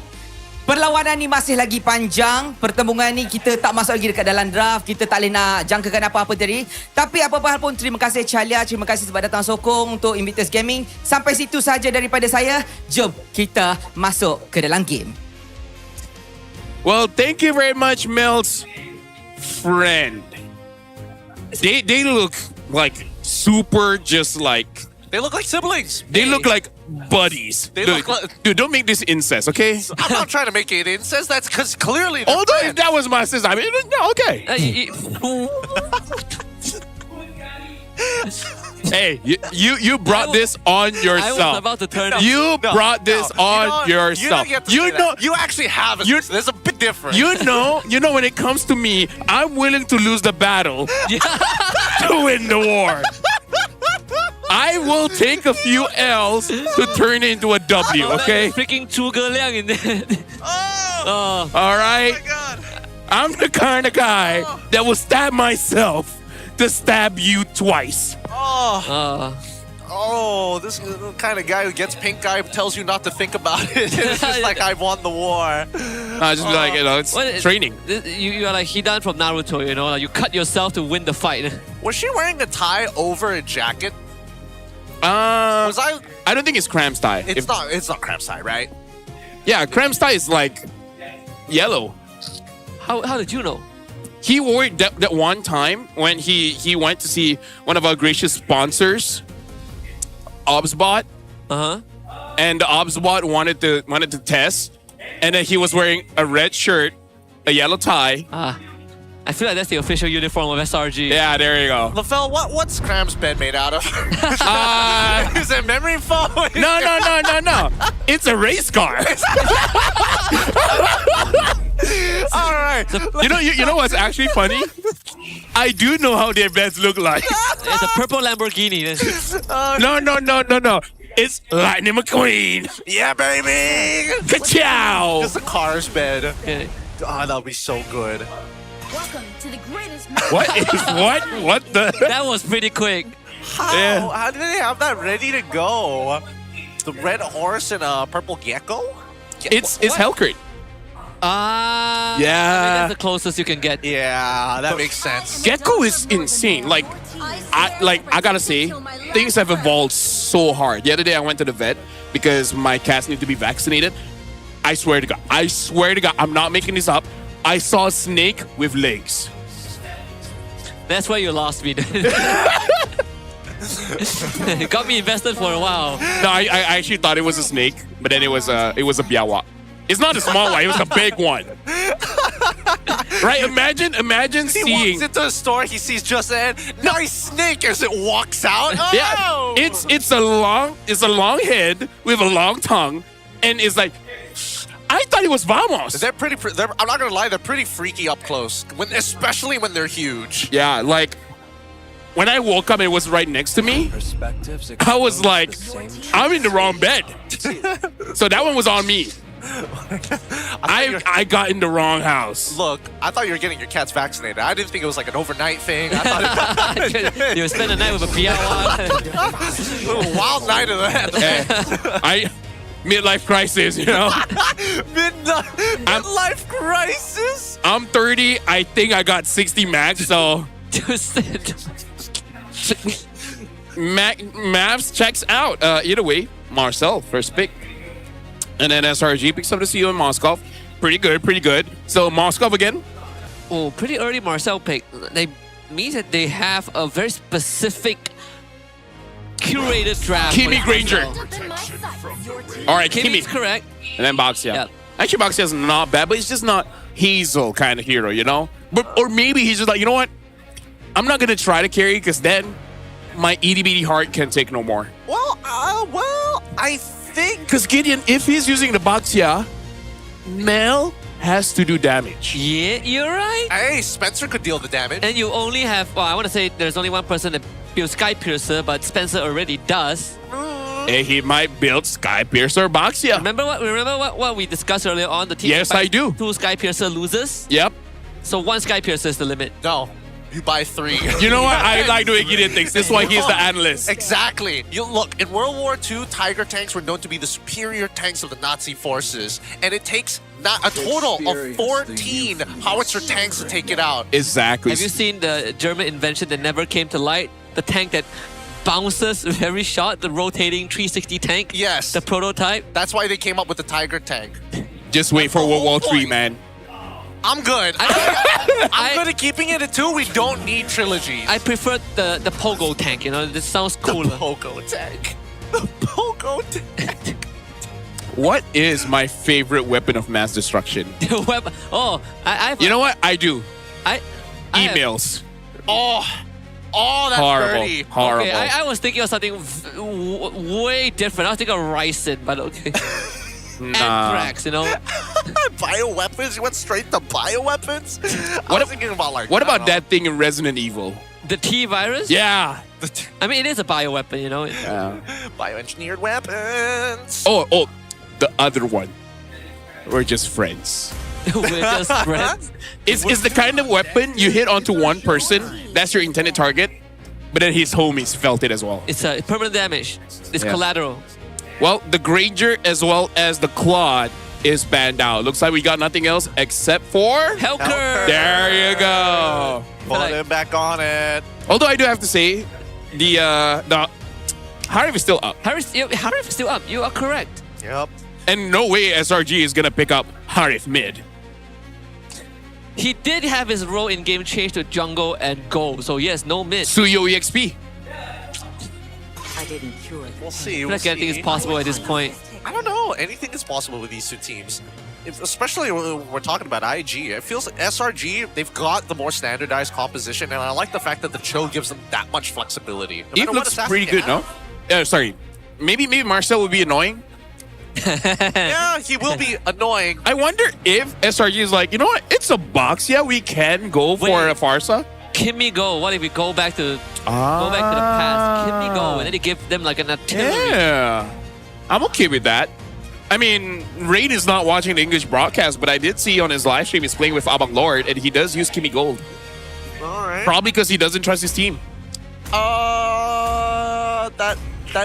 perlawanan ni masih lagi panjang. Pertembungan ni kita tak masuk lagi dekat dalam draft. Kita tak boleh nak jangkakan apa-apa tadi. Tapi apa-apa hal pun, terima kasih Chalia. Terima kasih sebab datang sokong untuk Invictus Gaming. Sampai situ saja daripada saya. Jom kita masuk ke dalam game. Well, thank you very much, Mel's friend. They look like super just like... They look like siblings. They look like buddies. Dude, don't make this incest, okay? I'm not trying to make it incest. That's because clearly... Although if that was my sister, I mean, no, okay. Hey, you brought this on yourself. I was about to turn You brought this on yourself. You know, you actually have it. There's a big difference. You know, when it comes to me, I'm willing to lose the battle to win the war. I will take a few L's to turn it into a W, okay? Freaking Zhuge Liang in there. All right? Oh my God. I'm the kind of guy that will stab myself to stab you twice. Oh, this is the kind of guy who gets pink eye, tells you not to think about it. It's just like, I've won the war. I just be like, it's training. You are like Hidan from Naruto, you know? Like you cut yourself to win the fight. Was she wearing a tie over a jacket? I don't think it's Cram's tie. It's not Cram's tie, right? Yeah, Cram's tie is like yellow. How did you know? He wore it that one time when he went to see one of our gracious sponsors, Obsbot. And the Obsbot wanted to test, and then he was wearing a red shirt, a yellow tie. I feel like that's the official uniform of SRG. Yeah, there you go. LaFell, what's Cram's bed made out of? Is it memory foam? No. It's a race car. All right. You know what's actually funny? I do know how their beds look like. It's a purple Lamborghini. No. It's Lightning McQueen. Yeah, baby. Ka-chow. Just a car's bed. Okay. Oh, that'll be so good. Welcome to the greatest. What is what? What the? That was pretty quick. How? How did they have that ready to go? The red horse and a purple gecko? It's Hellcat. Yeah. I mean, that's the closest you can get. Yeah, that makes sense. Gecko is insane. Like I gotta say, things have evolved so hard. The other day I went to the vet because my cats need to be vaccinated. I swear to God, I'm not making this up. I saw a snake with legs. That's where you lost me. It got me invested for a while. No, I actually thought it was a snake, but then it was a biawa. It's not a small one, it was a big one. Right? Imagine He seeing. walks into a store, he sees just a nice snake as it walks out. Oh! Yeah, it's a long head with a long tongue, and it's like, I thought it was Vamos. They're pretty. I'm not gonna lie, they're pretty freaky up close, especially when they're huge. Yeah, like when I woke up, and it was right next to me. I was like, I'm in the wrong bed. So that one was on me. I got in the wrong house. Look, I thought you were getting your cats vaccinated. I didn't think it was like an overnight thing. I thought You spend the night with a Biawa. a wild night of that. Midlife crisis, you know. Midlife crisis. I'm 30. I think I got 60 max. So Mavs checks out. Either way, Marcel first pick. And then SRG picks up the CEO in Moscow. Pretty good. So Moscow again. Oh, pretty early Marcel pick. They means that they have a very specific curated draft. Kimmy Granger. All right, Kimmy's Kimmy. correct. And then Boxia. Yeah. Actually, Boxia's not bad, but he's just not Hazel kind of hero, you know? Or maybe he's just like, you know what? I'm not going to try to carry because then my itty bitty heart can take no more. Well, I think because Gideon, if he's using the Boxia, Mel has to do damage. Yeah, you're right. Hey, Spencer could deal the damage. And you only have, well, I want to say there's only one person that builds Sky Piercer, but Spencer already does. And he might build Sky Piercer Boxia. Remember what we discussed earlier on? The team. Yes, I do. 2 Sky Piercer losers. Yep. So 1 Sky Piercer is the limit. No. You buy 3. You know what? I like doing Gideon things. This is why he's the analyst. Exactly. You look, in World War II, Tiger tanks were known to be the superior tanks of the Nazi forces. And it takes a total of 14 howitzer tanks to take it out. Exactly. Have you seen the German invention that never came to light? The tank that bounces very short, the rotating 360 tank? Yes. The prototype? That's why they came up with the Tiger tank. Just wait for World War III, man. I'm good. I'm good at keeping it at 2. We don't need trilogies. I prefer the Pogo tank, you know, this sounds cooler. The Pogo tank. The Pogo tank. What is my favorite weapon of mass destruction? Oh, you know what? I do. I Emails. Oh, that's dirty. Horrible. Okay, I was thinking of something way different. I was thinking of Ryzen, but okay. Anthrax, you know. Bioweapons? You went straight to bioweapons? I was thinking about like. What about that thing in Resident Evil? The T virus? Yeah. I mean, it is a bioweapon, you know. Yeah. Bioengineered weapons. Oh, the other one. We're just friends. We're just friends. It's the kind of weapon you hit onto one person. That's your intended target. But then his homies felt it as well. It's permanent damage. It's collateral. Well, the Granger as well as the Claude is banned out. Looks like we got nothing else except for Helker. There you go. Put it back on it. Although I do have to say, the Harif is still up. Harif is still up. You are correct. Yep. And no way SRG is gonna pick up Harif mid. He did have his role in game change to jungle and gold. So yes, no mid. Suyo EXP. I didn't cure it. We'll see. I feel like anything is possible at this point. I don't know. Anything is possible with these two teams. Especially when we're talking about IG. It feels like SRG, they've got the more standardized composition, and I like the fact that the Cho gives them that much flexibility. It looks pretty good, no? Sorry. Maybe Marcel would be annoying. Yeah, he will be annoying. I wonder if SRG is like, you know what? It's a box. Yeah, we can go for a Farsa. Kimmy go. What if we go back to the past? Kimmy go, and then they give them like an artillery. Yeah, I'm okay with that. I mean, Raid is not watching the English broadcast, but I did see on his live stream he's playing with Abang Lord, and he does use Kimmy Gold. All right. Probably because he doesn't trust his team.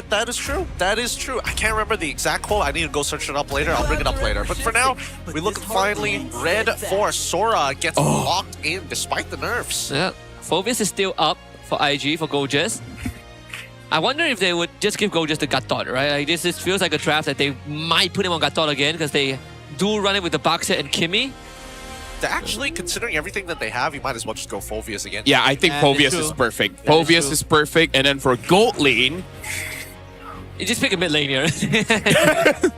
That is true. That is true. I can't remember the exact quote. I need to go search it up later. I'll bring it up later. But for now, we look finally red for Sora gets locked in despite the nerfs. Yeah, Phobius is still up for IG for Gorgeous. I wonder if they would just give Gorgeous to Gatot, right? Like this feels like a draft that they might put him on Gatot again because they do run it with the Boxer and Kimmy. Actually, considering everything that they have, you might as well just go Phoveus again. Yeah, I think That Phoveus is is true. perfect. That is Phoveus true. is perfect. And then for gold lane, You just pick a mid lane here.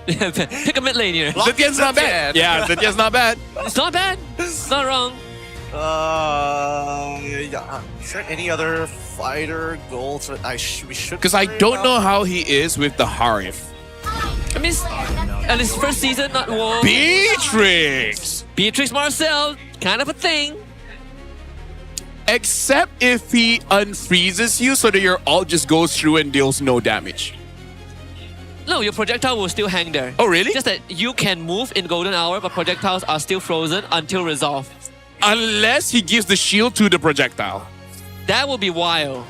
Pick a mid lane here. Zetian's not bad. Yeah, Zetian's not bad. It's not bad. It's not wrong. Yeah. Is there any other fighter goals that we should? Because I don't know how he is with the Harif. I mean, and his first season, not whoa. Beatrix! Beatrix Marcel, kind of a thing. Except if he unfreezes you so that your ult just goes through and deals no damage. No, your projectile will still hang there. Oh, really? Just that you can move in Golden Hour, but projectiles are still frozen until resolve. Unless he gives the shield to the projectile. That would be wild.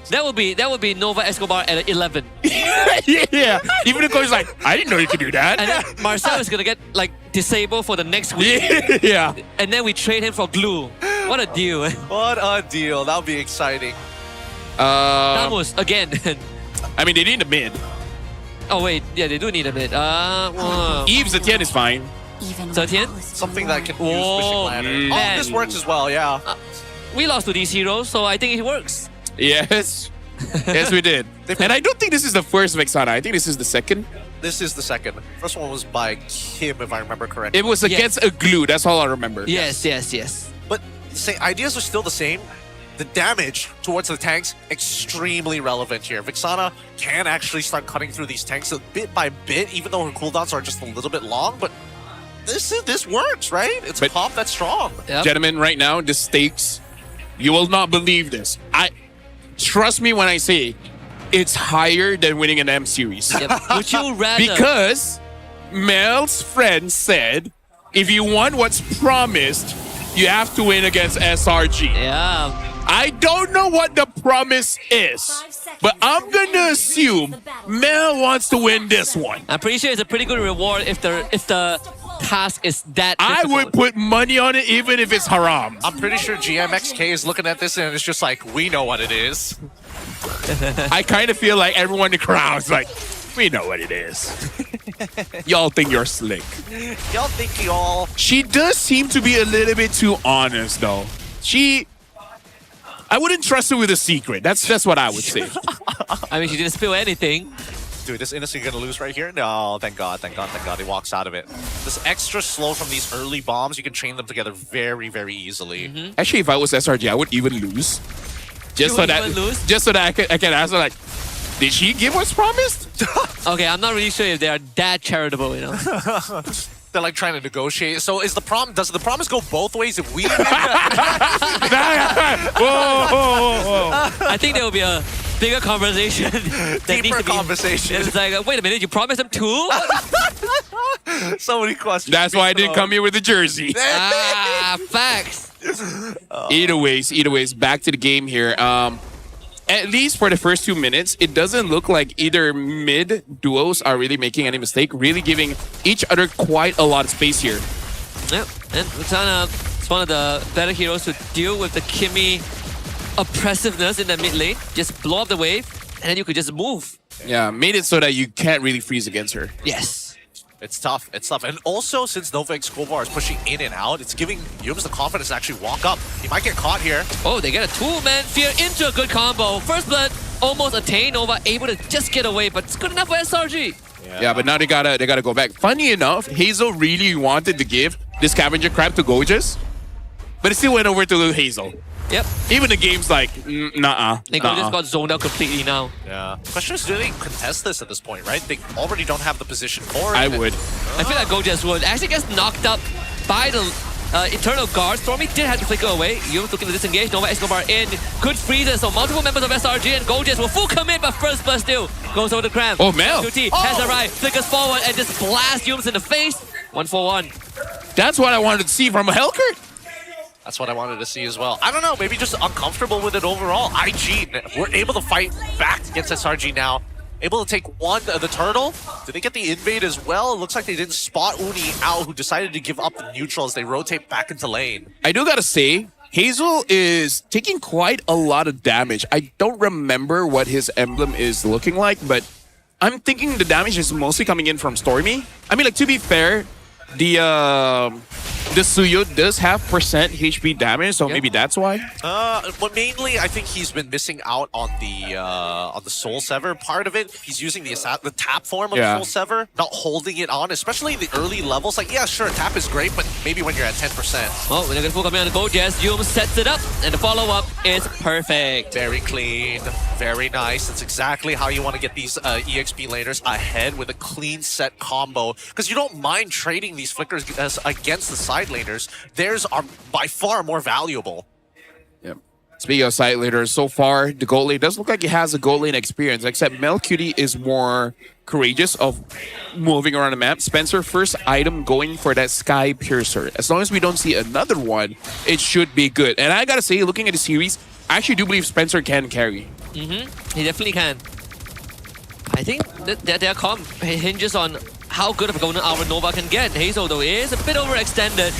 That would be Nova Escobar at 11. Yeah. Even the coach is like, I didn't know you could do that. And then Marcel is gonna get like disabled for the next week. Yeah. And then we trade him for glue. What a deal. What a deal. That would be exciting. Ramos again. I mean, they need a mid. Oh wait, yeah, they do need a mid. Eve Zetian is fine. Zetian? Something that can use Wishing Ladder. Oh, man. this works as well, yeah. We lost to these heroes, so I think it works. Yes. Yes, we did. And I don't think this is the first Vexana. I think this is the second. This is the second. First one was by Kim, if I remember correctly. It was against a glue. That's all I remember. Yes. But ideas are still the same. The damage towards the tanks, extremely relevant here. Vexana can actually start cutting through these tanks a bit by bit, even though her cooldowns are just a little bit long. But this works, right? It's a comp that's strong. Gentlemen, right now, the stakes, you will not believe this. Trust me when I say it's higher than winning an M series. Yep. Would you rather? Because Mel's friend said, if you want what's promised, you have to win against SRG. Yeah. I don't know what the promise is, but I'm gonna assume Mel wants to win this one. I'm pretty sure it's a pretty good reward if the task is that I difficult. would put money on it even if it's haram. I'm pretty sure GMXK is looking at this and it's just like, we know what it is. I kind of feel like everyone in the crowd's like, we know what it is. Y'all think you're slick. Y'all think y'all... She does seem to be a little bit too honest, though. I wouldn't trust her with a secret. That's what I would say. I mean, she didn't spill anything. Dude, this innocent gonna lose right here? No, thank God. He walks out of it. This extra slow from these early bombs, you can chain them together very, very easily. Actually, if I was SRG, I would even lose. Just so that I can ask her, like, did she give what's promised? Okay, I'm not really sure if they are that charitable, you know. They're like trying to negotiate. So does the promise go both ways if we win? Whoa. I think there will be a bigger conversation. Deeper conversation. It's like, wait a minute, you promised them two? So many questions. That's why I didn't come here with a jersey. Facts. Either ways, back to the game here. At least for the first 2 minutes, it doesn't look like either mid duos are really making any mistake, really giving each other quite a lot of space here. Yep, and Pautan is one of the better heroes to deal with the Kimmy oppressiveness in the mid lane. Just blow up the wave, and then you could just move. Yeah, made it so that you can't really freeze against her. Yes. It's tough. And also, since Nova Escobar is pushing in and out, it's giving Yums the confidence to actually walk up. He might get caught here. Oh, they get a two-man fear into a good combo. First blood almost attained. Nova able to just get away, but it's good enough for SRG. Yeah, but now they gotta go back. Funny enough, Hazel really wanted to give this scavenger crab to Gorgeous, but it still went over to Hazel. Yep. Even the game's like, nah. They just got zoned out completely now. Yeah. Question is, do they contest this at this point, right? They already don't have the position for it. I would. I feel like Gorgeous would. Actually gets knocked up by the Eternal Guard. Stormy did have to flicker away. Yums looking to disengage. Nova Escobar in. Good freezes. So multiple members of SRG and Gorgeous will full commit, but first blood still goes over the cramp. Oh, Mel. QT has arrived. Flickers forward and just blasts Yums in the face. 1-for-1. That's what I wanted to see from a Helker. That's what I wanted to see as well. I don't know, maybe just uncomfortable with it overall. IG, we're able to fight back against SRG now. Able to take one of the turtle. Did they get the invade as well? It looks like they didn't spot Uni out, who decided to give up the neutral as they rotate back into lane. I do gotta say, Hazel is taking quite a lot of damage. I don't remember what his emblem is looking like, but I'm thinking the damage is mostly coming in from Stormy. I mean, like, to be fair, the the Suyo does have percent HP damage, so maybe that's why. But mainly, I think he's been missing out on the Soul Sever part of it. He's using the tap form of the Soul Sever, not holding it on, especially in the early levels. Like, yeah, sure, tap is great, but maybe when you're at 10%. Oh, they're going to full coming on the go, Jazz. Yum sets it up, and the follow-up is perfect. Very clean, very nice. That's exactly how you want to get these EXP laners ahead with a clean set combo. Because you don't mind trading these flickers against the side laners. Theirs are by far more valuable. Yep. Speaking of side laners, so far, the gold lane does look like it has a gold lane experience, except Melcutie is more courageous of moving around the map. Spencer, first item going for that Sky Piercer. As long as we don't see another one, it should be good. And I gotta say, looking at the series, I actually do believe Spencer can carry. He definitely can. I think that their comp hinges on how good of a Golden Hour Nova can get. Hazel, though, is a bit overextended.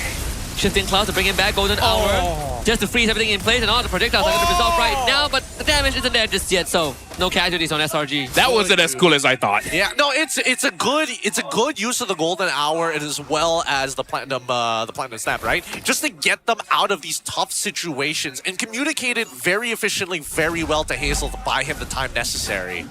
Shifting Cloud to bring him back Golden Hour. Just to freeze everything in place, and all the projectiles are going to resolve right now, but the damage isn't there just yet, so no casualties on SRG. That wasn't as cool as I thought. Yeah, no, it's a good use of the Golden Hour as well as the Platinum Snap, right? Just to get them out of these tough situations and communicate it very efficiently, very well to Hazel to buy him the time necessary.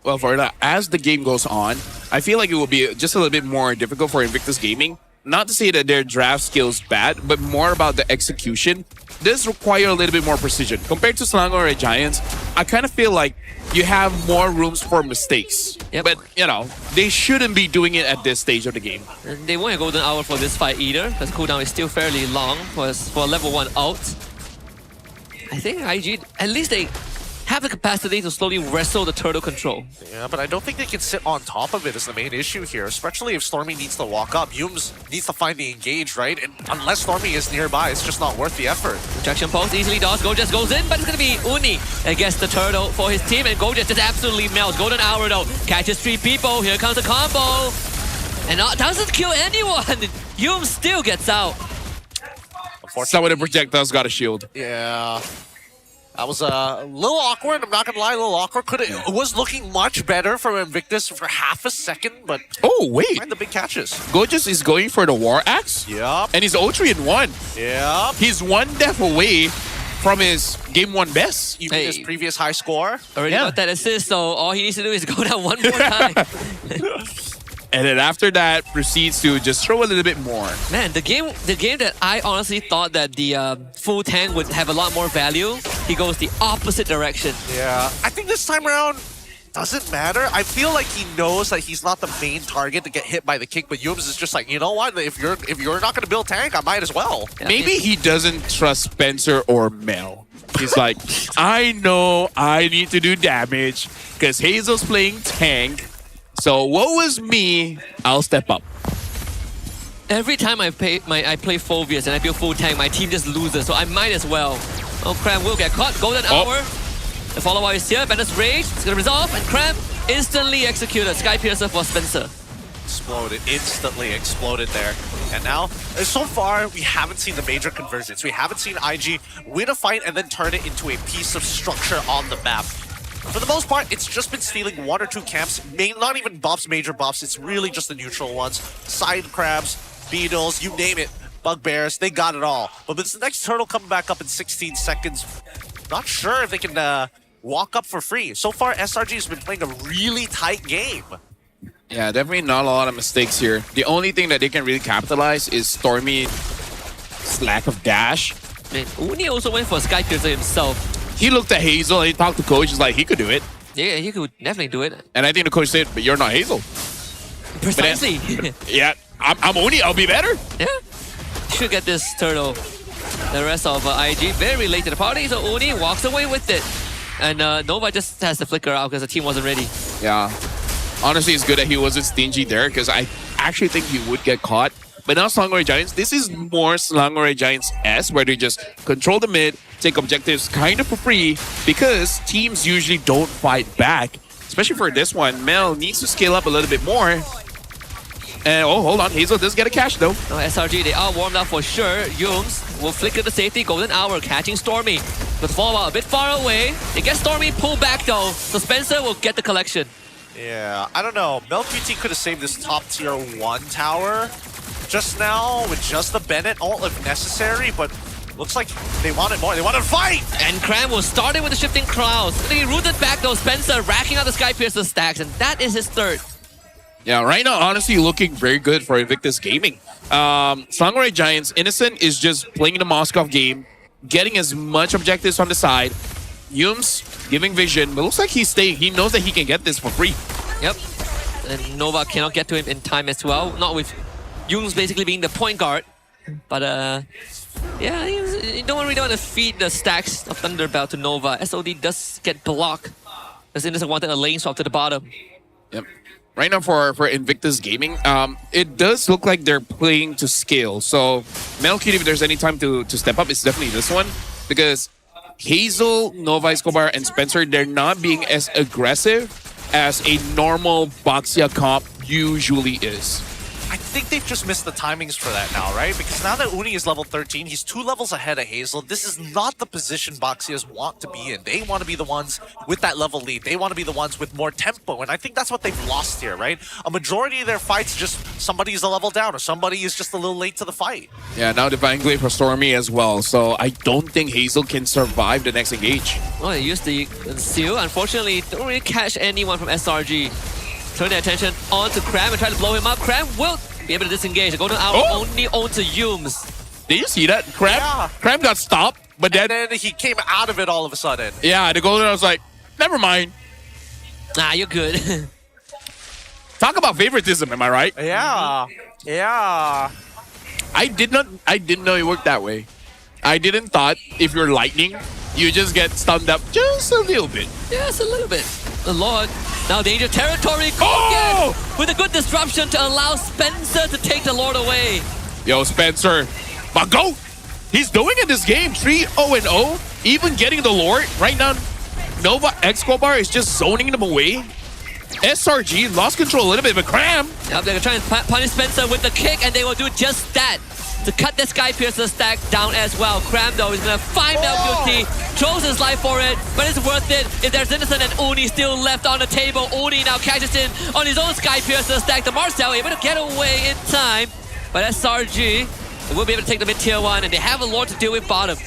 Well, for that, as the game goes on, I feel like it will be just a little bit more difficult for Invictus Gaming. Not to say that their draft skill's bad, but more about the execution. This require a little bit more precision. Compared to Selangor Giants, I kind of feel like you have more rooms for mistakes. But, you know, they shouldn't be doing it at this stage of the game. They won't have Golden Hour for this fight either, because cooldown is still fairly long for level 1 ult. I think IG, at least they have the capacity to slowly wrestle the turtle control. Yeah, but I don't think they can sit on top of it is the main issue here, especially if Stormy needs to walk up. Yums needs to find the engage, right? And unless Stormy is nearby, it's just not worth the effort. Rejection pulse easily dodged. Gorgeous goes in, but it's going to be Uni against the turtle for his team, and Gorgeous just absolutely melts. Golden Hour though, catches 3 people. Here comes the combo. And doesn't kill anyone. Yum still gets out. Some of the projectiles got a shield. Yeah. That was a little awkward. I'm not going to lie, a little awkward. It was looking much better from Invictus for half a second, but... Oh, wait. Find the big catches. Gorgeous is going for the War Axe? Yep. And he's 0-3-1. Yep. He's 1 death away from his Game 1 best. Even his previous high score. Already got that assist, so all he needs to do is go down one more time. And then after that, proceeds to just throw a little bit more. Man, the game that I honestly thought that the full tank would have a lot more value, he goes the opposite direction. Yeah, I think this time around, doesn't matter. I feel like he knows that he's not the main target to get hit by the kick, but Yums is just like, you know what? If you're not going to build tank, I might as well. Yeah, maybe he doesn't trust Spencer or Mel. He's like, I know I need to do damage because Hazel's playing tank. So woe is me, I'll step up. Every time I play Phobius and I build full tank, my team just loses, so I might as well. Oh, Cram will get caught. Golden Hour. The follower is here. Bandit's Rage. It's going to resolve, and Cram instantly executed. Sky Piercer for Spencer. Exploded. Instantly exploded there. And now, so far, we haven't seen the major conversions. We haven't seen IG win a fight and then turn it into a piece of structure on the map. For the most part, it's just been stealing 1 or 2 camps, not even buffs, major buffs, it's really just the neutral ones. Side crabs, beetles, you name it, bugbears, they got it all. But this next turtle coming back up in 16 seconds, not sure if they can walk up for free. So far, SRG has been playing a really tight game. Yeah, definitely not a lot of mistakes here. The only thing that they can really capitalize is Stormy's lack of dash. Man, Uni also went for Sky Piercer himself. He looked at Hazel and he talked to coach. He's like, he could do it. Yeah, he could definitely do it. And I think the coach said, but you're not Hazel. Precisely. Yeah, I'm Oni. I'll be better. Yeah. Should get this turtle. The rest of IG very late to the party, so Uni walks away with it. And Nova just has to flicker out because the team wasn't ready. Yeah. Honestly, it's good that he wasn't stingy there because I actually think he would get caught. But now Selangor Giants, this is more Selangor Giants-esque where they just control the mid, take objectives kind of for free because teams usually don't fight back. Especially for this one, Mel needs to scale up a little bit more. And oh, hold on, Hazel does get a catch though. No, SRG, they are warmed up for sure. Yums will flicker the safety, Golden Hour catching Stormy. But Fallout a bit far away. They get Stormy pulled back though, so Spencer will get the collection. Yeah, I don't know. Melcutie could have saved this top tier 1 tower. just now with just the Bennett ult if necessary, but looks like they wanted more. They wanted to fight! And Cram was starting with the shifting clouds. He rooted back though, Spencer racking out the Skypiercer stacks, and that is his third. Yeah, right now, honestly, looking very good for Invictus Gaming. Sangrai Giants, Innocent is just playing the Moskov game, getting as much objectives on the side. Yums giving vision, but looks like he's staying. He knows that he can get this for free. Yep. And Nova cannot get to him in time as well. Not with Yums basically being the point guard. But yeah, you don't really want to feed the stacks of Thunderbelt to Nova. SOD does get blocked. As Innocent wanted a lane swap to the bottom. Yep. Right now for Invictus Gaming, it does look like they're playing to scale. So Melkid, if there's any time to step up, it's definitely this one. Because Hazel, Nova Escobar, and Spencer, they're not being as aggressive as a normal Boxia comp usually is. I think they've just missed the timings for that now, right? Because now that Uni is level 13, he's 2 levels ahead of Hazel. This is not the position Boxias want to be in. They want to be the ones with that level lead. They want to be the ones with more tempo. And I think that's what they've lost here, right? A majority of their fights, just somebody is a level down or somebody is just a little late to the fight. Yeah, now Divine Glaive for Stormy as well. So I don't think Hazel can survive the next engage. Well, they used the seal. Unfortunately, don't really catch anyone from SRG. Turn their attention onto Cram and try to blow him up. Cram will be able to disengage. The Golden Hour only onto Yums. Did you see that? Cram got stopped, but then he came out of it all of a sudden. Yeah, the Golden Hour was like, never mind. Nah, you're good. Talk about favoritism, am I right? Yeah. Yeah. I didn't know it worked that way. I didn't thought if you're lightning, you just get stunned up just a little bit. Yes, a little bit. The Lord. Now danger territory. Kogan with a good disruption to allow Spencer to take the Lord away. Yo, Spencer. My GOAT. He's doing it this game. 3-0-0. Even getting the Lord. Right now, Nova Escobar is just zoning them away. SRG lost control a little bit, but Cram. Yep, they're going to try and punish Spencer with the kick, and they will do just that. To cut the Skypiercer stack down as well. Cram, though, is going to find Mel guilty, throws his life for it, but it's worth it if there's Innocent and Uni still left on the table. Uni now catches in on his own Skypiercer stack. The Marcel able to get away in time, but SRG will be able to take the mid-tier 1, and they have a Lord to deal with bottom.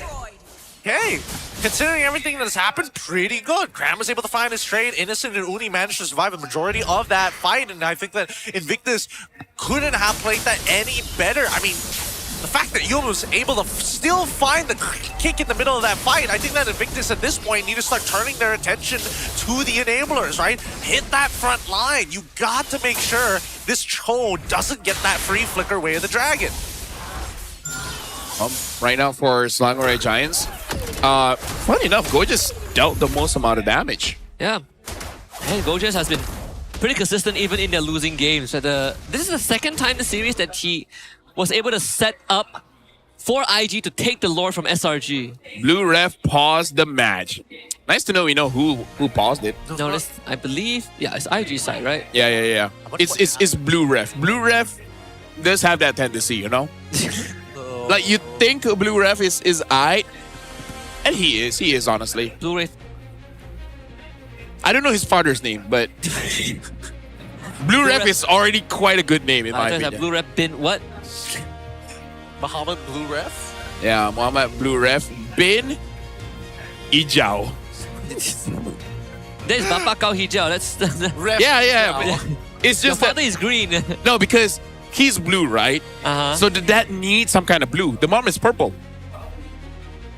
Hey, considering everything that has happened, pretty good. Cram was able to find his trade. Innocent and Uni managed to survive a majority of that fight, and I think that Invictus couldn't have played that any better. I mean, the fact that Yum was able to still find the kick in the middle of that fight, I think that Invictus at this point need to start turning their attention to the enablers, right? Hit that front line. You got to make sure this Cho doesn't get that free flicker way of the dragon. Right now for Sangrai Giants, funny enough, Gorgeous dealt the most amount of damage. Yeah, and Gorgeous has been pretty consistent even in their losing games. This is the second time in the series that he was able to set up for IG to take the Lord from SRG. Blue Ref paused the match. Nice to know we know who paused it. No, I believe, yeah, it's IG side, right? Yeah. It's Blue Ref. Blue Ref does have that tendency, you know? Like, you think Blue Ref is aight, and he is honestly. Blue Ref. I don't know his father's name, but Blue Ref is already quite a good name in my opinion. Blue Ref bin what? Muhammad Blue Ref? Yeah, Muhammad Blue Ref bin Ijao. There's Bapa Kau Hijau. That's yeah. It's just your father is green. No, because he's blue, right? So the dad needs some kind of blue. The mom is purple.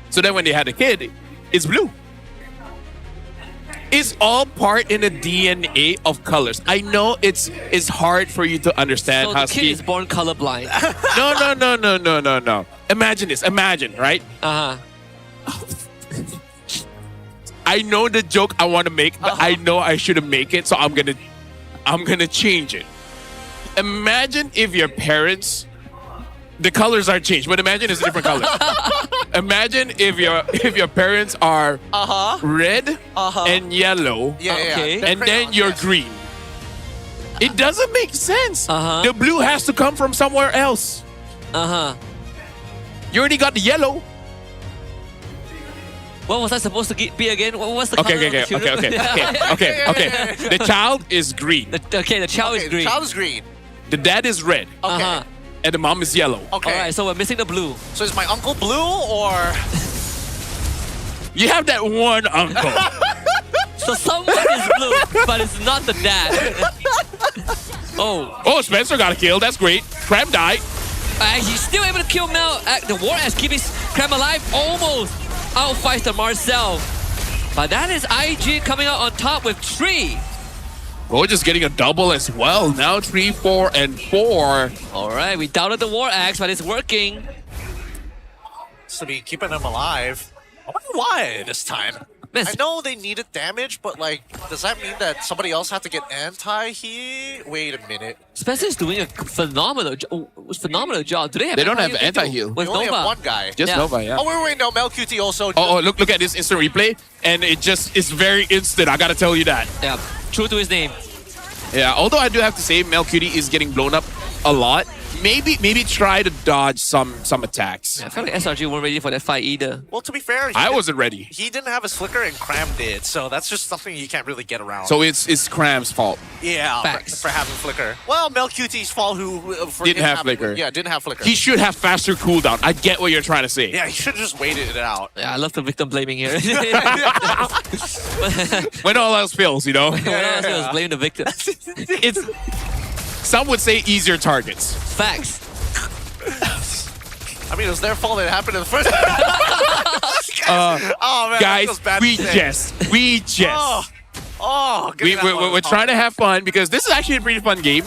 So then when they had a kid, it's blue. It's all part in the DNA of colors. I know it's hard for you to understand. So the kid is born colorblind. No. Imagine this. Imagine, right? I know the joke I want to make, but I know I shouldn't make it, so I'm gonna change it. Imagine if your parents, the colors are changed, but imagine it's a different color. Imagine if your parents are red and yellow, and then you're green. It doesn't make sense. The blue has to come from somewhere else. You already got the yellow. What was I supposed to be again? What was the color Okay. The child is green. The child is green. The child is green. The dad is red. and the mom is yellow. Okay. All right, so we're missing the blue. So is my uncle blue or? You have that one uncle. So someone is blue, but it's not the dad. Oh, Spencer got a kill. That's great. Cram died. He's still able to kill Mel. The war as keeping Cram alive almost outfights the Marcel. But that is IG coming out on top with 3. We're just getting a double as well. Now 3, 4, and 4. All right, we doubted the war axe, but it's working. To be keeping them alive. I wonder why this time. I know they needed damage, but like, does that mean that somebody else had to get anti-heal? Wait a minute. Spencer is doing a phenomenal job. Do they have They don't have anti-heal? anti-heal. With We only Nova. have one guy. Just Nova, yeah. Oh, wait, no, Mel QT also. Oh, look at this instant replay. And it's very instant. I gotta tell you that. Yeah, true to his name. Yeah, although I do have to say, Mel Cutie is getting blown up a lot. Maybe try to dodge some attacks. Yeah, I feel like SRG weren't ready for that fight either. Well, to be fair, I wasn't ready. He didn't have his flicker and Cram did, so that's just something you can't really get around. So it's Cram's fault. Yeah, for having flicker. Well, Mel QT's fault who Didn't have flicker. Yeah, didn't have flicker. He should have faster cooldown. I get what you're trying to say. Yeah, he should have just waited it out. Yeah, I love the victim blaming here. When all else fails, you know. When all else fails, blame the victim. It's some would say easier targets. Facts. I mean, it was their fault that it happened in the first. Oh man, Guys, that feels bad we to say. jest. We jest. We're trying to have fun because this is actually a pretty fun game,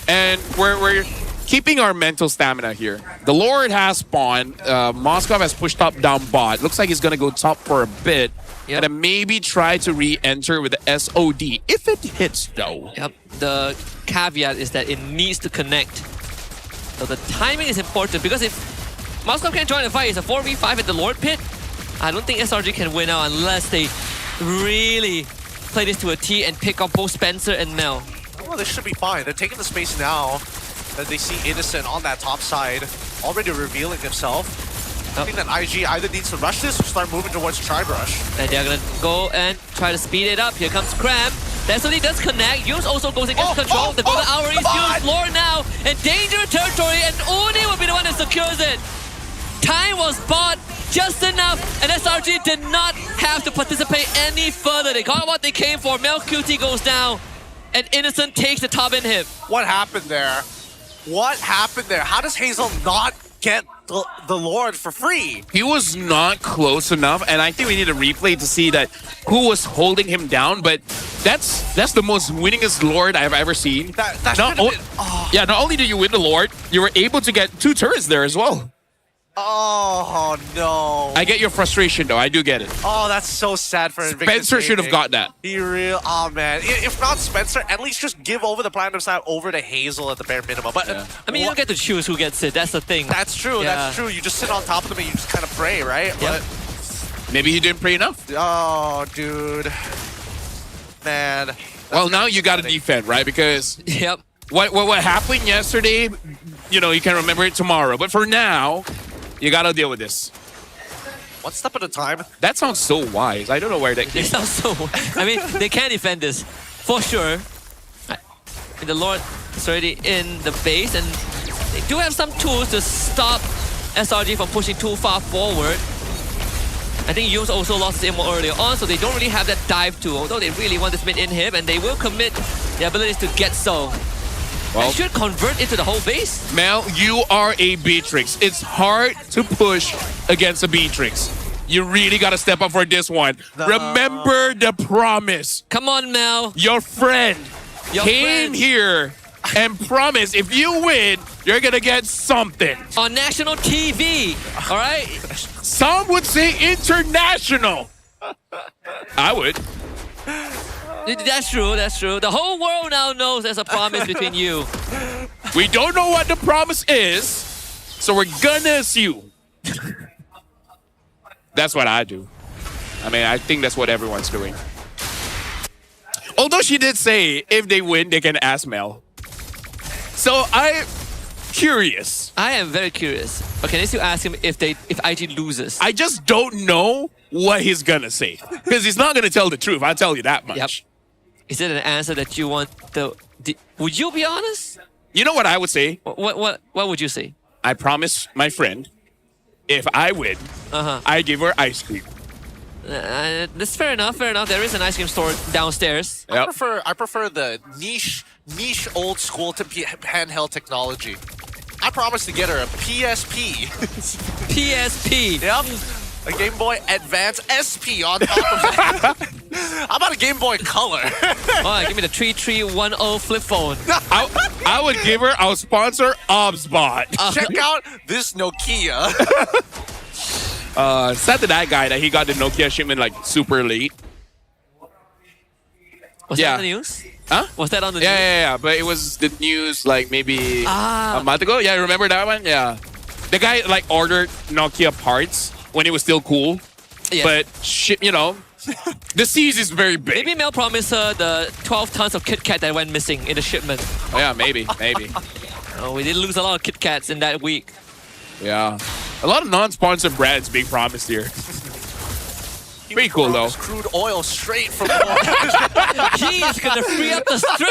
and we're keeping our mental stamina here. The Lord has spawned. Moskov has pushed up down bot. Looks like he's gonna go top for a bit. And then maybe try to re-enter with the SOD if it hits though. Yep. The caveat is that it needs to connect. So the timing is important because if Moskov can join the fight, it's a 4v5 at the Lord Pit. I don't think SRG can win out unless they really play this to a T and pick up both Spencer and Mel. Well, this should be fine. They're taking the space now that they see Innocent on that top side, already revealing himself. I think that IG either needs to rush this or start moving towards Tri-Brush. And they're gonna go and try to speed it up. Here comes Cram. That SOD does connect. Yums also goes against control. The golden hour is used. Lord now in dangerous territory, and Uni will be the one that secures it. Time was bought just enough, and SRG did not have to participate any further. They got what they came for. Mel QT goes down, and Innocent takes the top inhib. What happened there? What happened there? How does Hazel not get the Lord for free? He was not close enough, and I think we need a replay to see that who was holding him down. But that's the most winningest Lord I've ever seen. Yeah, not only did you win the Lord, you were able to get 2 turrets there as well. Oh no! I get your frustration though. I do get it. Oh, that's so sad for Spencer should have got that. Oh man! If not Spencer, at least just give over the platinum snap over to Hazel at the bare minimum. But I mean, you don't get to choose who gets it. That's the thing. That's true. Yeah. That's true. You just sit on top of them and you just kind of pray, right? Yep. But maybe he didn't pray enough. Oh, dude, man. Well, now you got to defend, right? Because what happened yesterday, you know, you can remember it tomorrow. But for now, you got to deal with this. One step at a time. That sounds so wise. I don't know where that came It sounds so... I mean, they can defend this, for sure. The Lord is already in the base, and they do have some tools to stop SRG from pushing too far forward. I think Yums also lost his ammo earlier on, so they don't really have that dive tool, although they really want this mid inhib, and they will commit their abilities to get so. Well, should convert into the whole base. Mel, you are a Beatrix. It's hard to push against a Beatrix. You really got to step up for this one. Remember the promise. Come on, Mel. Your friend came here and promised if you win, you're going to get something. On national TV, all right? Some would say international. I would. That's true, that's true. The whole world now knows there's a promise between you. We don't know what the promise is, so we're gonna assume. That's what I do. I mean, I think that's what everyone's doing. Although she did say if they win, they can ask Mel. So I'm curious. I am very curious. Okay, let's still ask him if IG loses. I just don't know what he's gonna say. Because he's not gonna tell the truth, I'll tell you that much. Yep. Is it an answer that you want would you be honest? You know what I would say? What would you say? I promise my friend, if I win, I give her ice cream. That's fair enough. Fair enough. There is an ice cream store downstairs. Yep. I prefer the niche old school handheld technology. I promise to get her a PSP. PSP. Yep. A Game Boy Advance SP on top of that. How about a Game Boy Color? Give me the 3310 flip phone. I would give her our sponsor, ObsBot. Check out this Nokia. Sad to that guy that he got the Nokia shipment like super late. Was that on the news? Huh? Was that on the news? Yeah. But it was the news like maybe a month ago. Yeah, remember that one? Yeah. The guy like ordered Nokia parts when it was still cool. Yeah. But shit, the siege is very big. Maybe Mel promised her the 12 tons of Kit Kat that went missing in the shipment. Oh, yeah, maybe. We did lose a lot of Kit Kats in that week. Yeah. A lot of non-sponsored brands being promised here. Pretty cool, though. Crude oil straight from He's gonna free up the strip,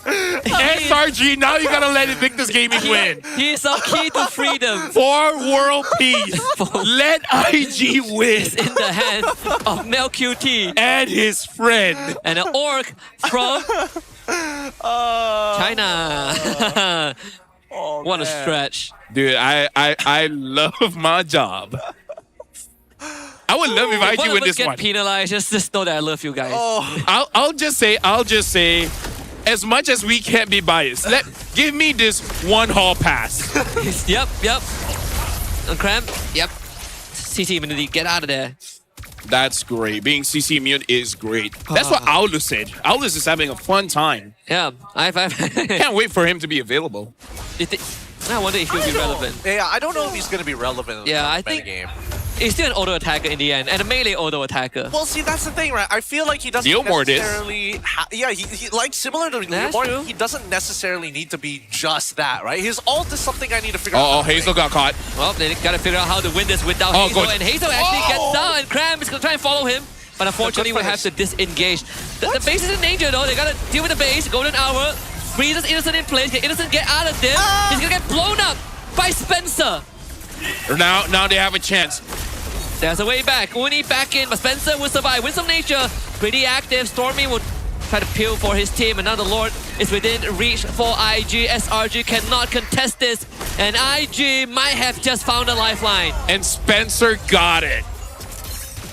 SRG, now you gotta let Invictus Gaming win. He's our key to freedom. For world peace. Let IG win. It's in the hands of Mel QT. And his friend. And an orc from China. What a stretch. Dude, I love my job. I would love if IG win this get one. Penalized. Just know that I love you guys. I'll just say, as much as we can't be biased, give me this one hall pass. Yep. Cram. Yep. CC immunity. Get out of there. That's great. Being CC immune is great. That's what Aulus said. Aulus is having a fun time. Yeah. I can't wait for him to be available. I wonder if he'll be relevant. Yeah, I don't know if he's going to be relevant in I the think game. He's still an auto attacker in the end, and a melee auto attacker. Well, see, that's the thing, right? I feel like he doesn't necessarily... he like, similar to Neomord, he doesn't necessarily need to be just that, right? His ult is something I need to figure out. Oh, Hazel got caught. Well, they gotta figure out how to win this without Hazel, and Hazel actually gets down, and Cram is gonna try and follow him. But unfortunately, we have to disengage. The base is in danger, though. They gotta deal with the base. Golden Hour freezes Innocent in place. Get Innocent get out of there. He's gonna get blown up by Spencer. Now they have a chance. There's a way back. Uni back in, but Spencer will survive. Wisdom Nature, pretty active. Stormy will try to peel for his team. And now the Lord is within reach for IG. SRG cannot contest this. And IG might have just found a lifeline. And Spencer got it.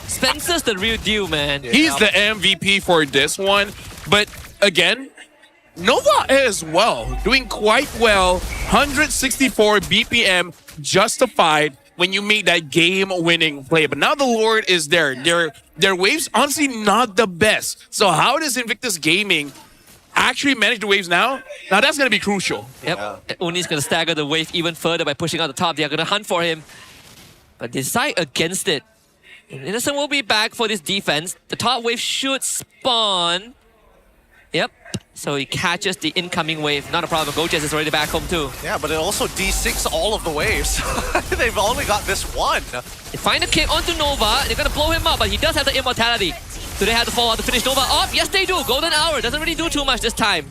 Spencer's the real deal, man. He's the MVP for this one. But again, Nova as well. Doing quite well. 164 BPM justified when you make that game-winning play. But now the Lord is there. Their waves, honestly, not the best. So how does Invictus Gaming actually manage the waves now? Now that's going to be crucial. Yep. Uni's going to stagger the wave even further by pushing out the top. They are going to hunt for him. But decide against it. Innocent will be back for this defense. The top wave should spawn. Yep. So he catches the incoming wave. Not a problem. Gojes is already back home too. Yeah, but it also D6 all of the waves. They've only got this one. They find a kick onto Nova. They're going to blow him up, but he does have the immortality. Do they have to fall out to finish Nova off? Yes, they do. Golden Hour doesn't really do too much this time.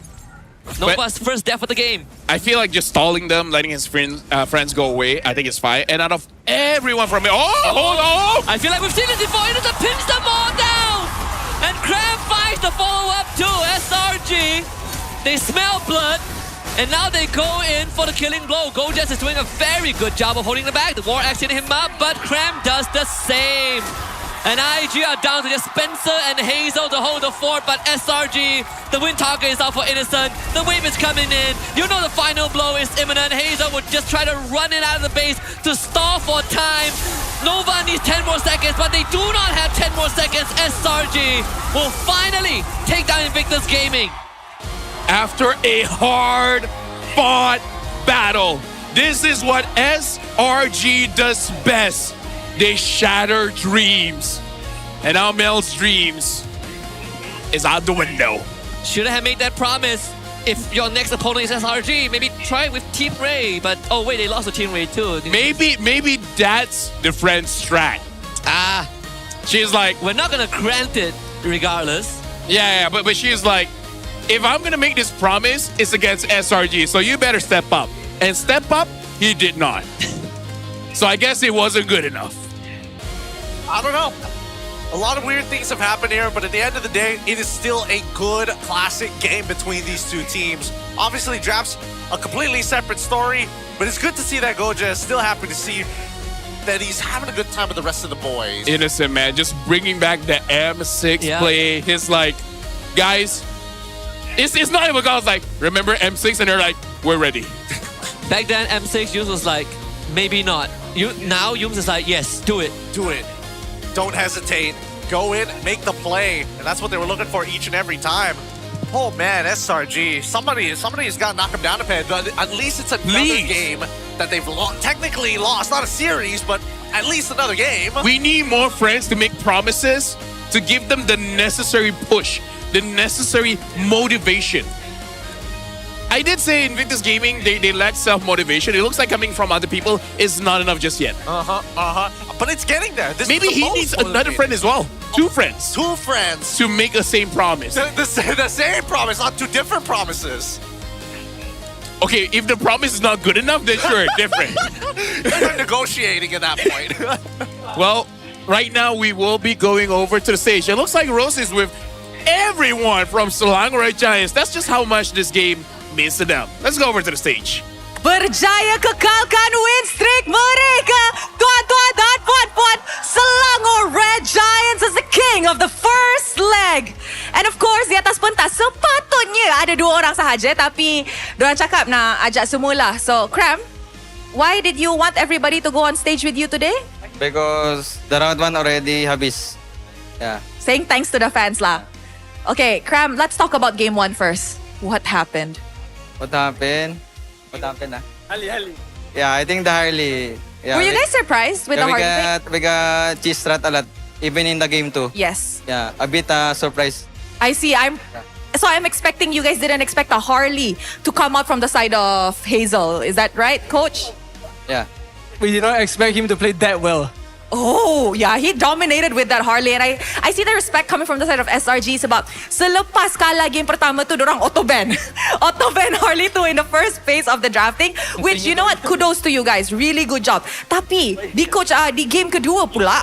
Nova's first death of the game. I feel like just stalling them, letting his friends go away, I think it's fine. And out of everyone from me, hold on! I feel like we've seen it before. It just pins them all down! And Cram finds the follow-up to SRG. They smell blood, and now they go in for the killing blow. Gojes is doing a very good job of holding the back. The war axing him up, but Cram does the same. And IG are down to just Spencer and Hazel to hold the fort, but SRG, the win target is out for Innocent. The wave is coming in. You know the final blow is imminent. Hazel would just try to run it out of the base to stall for time. Nova needs 10 more seconds, but they do not have 10 more seconds. SRG will finally take down Invictus Gaming. After a hard-fought battle, this is what SRG does best. They shatter dreams. And now Mel's dreams is out the window. Should have made that promise. If your next opponent is SRG, maybe try it with Team Rey. But oh wait, they lost to Team Rey too. Maybe that's the friend's strat. She's like, we're not gonna grant it regardless. Yeah, but she's like, if I'm gonna make this promise, it's against SRG. So you better step up. And step up, he did not. So I guess it wasn't good enough. I don't know. A lot of weird things have happened here, but at the end of the day, it is still a good classic game between these two teams. Obviously, Draft's a completely separate story, but it's good to see that Goja is still happy to see that he's having a good time with the rest of the boys. Innocent, man. Just bringing back the M6 play. He's like, guys, it's not even guys like, remember M6? And they're like, we're ready. Back then, M6, Yums was like, maybe not. Now, Yums is like, yes, do it. Do it. Don't hesitate. Go in, make the play. And that's what they were looking for each and every time. Oh man, SRG. Somebody's got to knock him down a peg. At least it's another game that they've technically lost. Not a series, but at least another game. We need more friends to make promises, to give them the necessary push, the necessary motivation. I did say Invictus Gaming, they lack self-motivation. It looks like coming from other people is not enough just yet. But it's getting there. Maybe he needs another friend as well. Two friends. Two friends. To make the same promise. The same promise, not two different promises. Okay, if the promise is not good enough, then sure, different. They're negotiating at that point. Well, right now we will be going over to the stage. It looks like Rose is with everyone from Selangor Giants. That's just how much this game means to them. Let's go over to the stage. Berjaya kekalkan win streak mereka. Tuan-tuan dan puan-puan, Selangor Red Giants is the king of the first leg. And of course, di atas pentas sepatutnya ada 2 orang sahaja, tapi diorang cakap nak ajak semula. So, Cram, why did you want everybody to go on stage with you today? Because the round 1 already habis. Yeah. Saying thanks to the fans lah. Okay, Cram, let's talk about game 1 first. What happened? What happened? Harley. Yeah, I think the Harley. Yeah, Were you guys surprised with the Harley pick? We got cheese strat a lot, even in the game too. Yes. Yeah, a bit surprised. I see. I'm expecting you guys didn't expect a Harley to come out from the side of Hazel. Is that right, Coach? Yeah. We did not expect him to play that well. Oh, yeah, he dominated with that Harley. And I see the respect coming from the side of SRG sebab selepas kalah game pertama tu, dorang auto-ban. Auto-ban Harley tu in the first phase of the drafting. Which, you know what, kudos to you guys. Really good job. Tapi, di game kedua pula,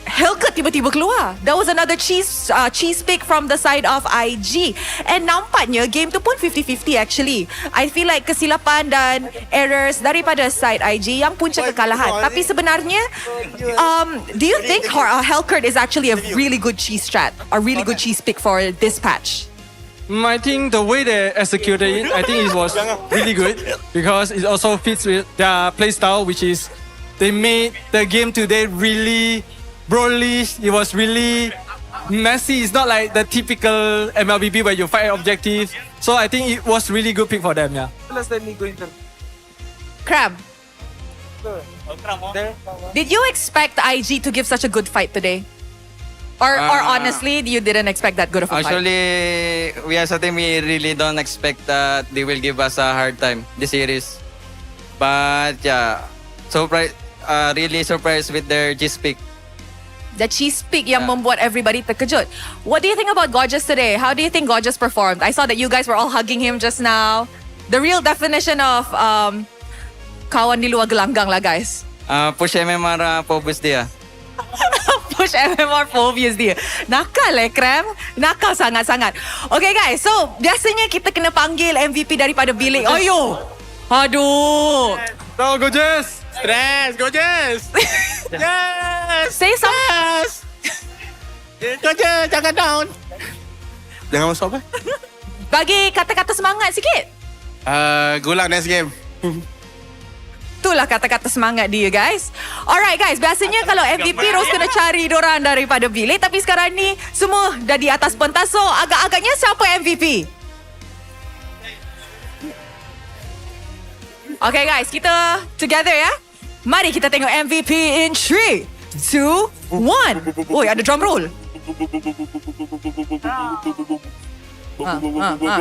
Hellcat tiba-tiba keluar. There was another cheese pick from the side of IG. And nampaknya game tu pun 50-50 actually. I feel like kesilapan dan errors daripada side IG yang punca kekalahan. Tapi sebenarnya, do you think Hellcat is actually a really good cheese strat? A really good cheese pick for this patch? I think the way they executed it, I think it was really good. Because it also fits with their playstyle, which is they made the game today really brawlish. It was really messy. It's not like the typical MLBB where you fight objectives. So I think it was really good pick for them, yeah. Crab, did you expect IG to give such a good fight today? Or honestly, you didn't expect that good of a fight? Actually, we as a team, we really don't expect that they will give us a hard time this series. But yeah, really surprised with their cheese pick. The cheese pick yang membuat everybody terkejut. What do you think about Gorgeous today? How do you think Gorgeous performed? I saw that you guys were all hugging him just now. The real definition of kawan di luar gelanggang lah, guys. Push MMR phobias dia. Push MMR phobias dia. Nakal Cram. Nakal sangat-sangat. Okay guys, so biasanya kita kena panggil MVP daripada bilik. Ayo. Aduh. No, Gorgeous. Stress, Gorgeous. Yes. Say something. Yes. Gorgeous, jangan down. Jangan masuk apa? Bagi kata-kata semangat sikit. Good luck next game. Itulah kata-kata semangat dia, guys. Alright guys, biasanya kalau MVP Rose kena cari dorang daripada bilik, tapi sekarang ni semua dah di atas pentas. So agak-agaknya siapa MVP? Okay guys, kita together ya. Mari kita tengok MVP in 3, 2, 1. Oi, ada drum roll.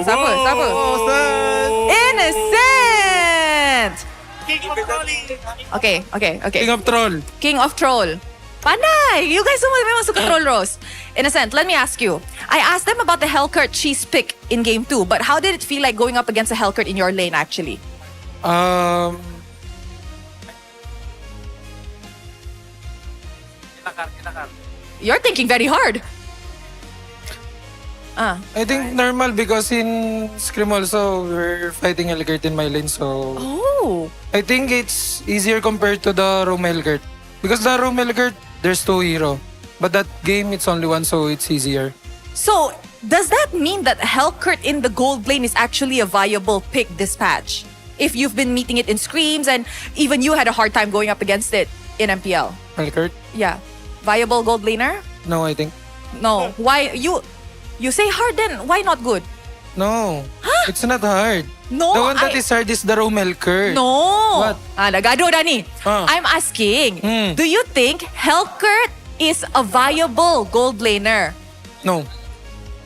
Siapa? Innocent. Okay. King of Troll. King of Troll. Pandai! You guys semua memang suka troll Rose. Innocent, let me ask you. I asked them about the Hellcurt cheese pick in game 2, but how did it feel like going up against a Hellcurt in your lane actually? You're thinking very hard. I think normal because in Scrim also we're fighting Hellcurt in my lane, so I think it's easier compared to the Roam Hellcurt. Because the Roam Hellcurt, there's 2 hero. But that game, it's only 1, so it's easier. So, does that mean that Hellcurt in the gold lane is actually a viable pick this patch? If you've been meeting it in scrims and even you had a hard time going up against it in MPL. Hellcurt? Yeah. Viable gold laner? No, I think. No. Why? You say hard then, why not good? No. It's not hard. No, the one that is hard is the Roam Hellcurt. No. What? Nagado na ni. I'm asking, do you think Hellcurt is a viable gold laner? No.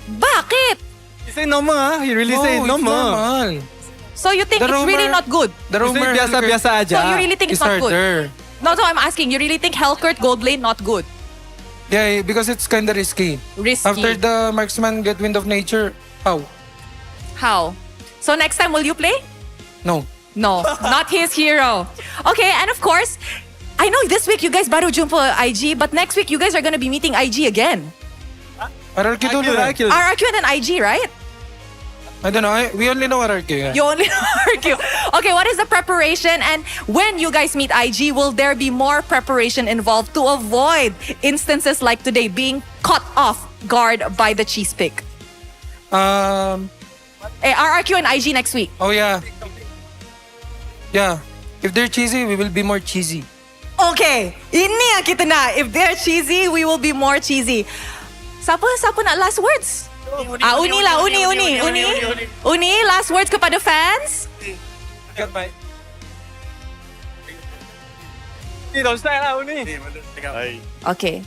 Bakit? He say normal, he really say normal. So you think The it's really Roamer- not good? The Roamer biasa-biasa Hellcurt So you really think it's is not good? harder. No, so I'm asking, you really think Hellcurt gold lane not good? Yeah, because it's kinda risky. Risky. After the marksman get wind of nature, how? How? So next time, will you play? No. No, not his hero. Okay, and of course, I know this week you guys baru jumpa IG, but next week you guys are gonna be meeting IG again. RRQ dulu. RRQ and then IG, right? I don't know. We only know RRQ. Yeah. You only know RRQ. Okay, what is the preparation? And when you guys meet IG, will there be more preparation involved to avoid instances like today being caught off guard by the cheese pick? RRQ and IG next week. Oh yeah. Yeah. If they're cheesy, we will be more cheesy. Okay, ini yang kita nak. If they're cheesy, we will be more cheesy. Siapa nak last words? Uni lah, Uni, last words kepada fans? Okay.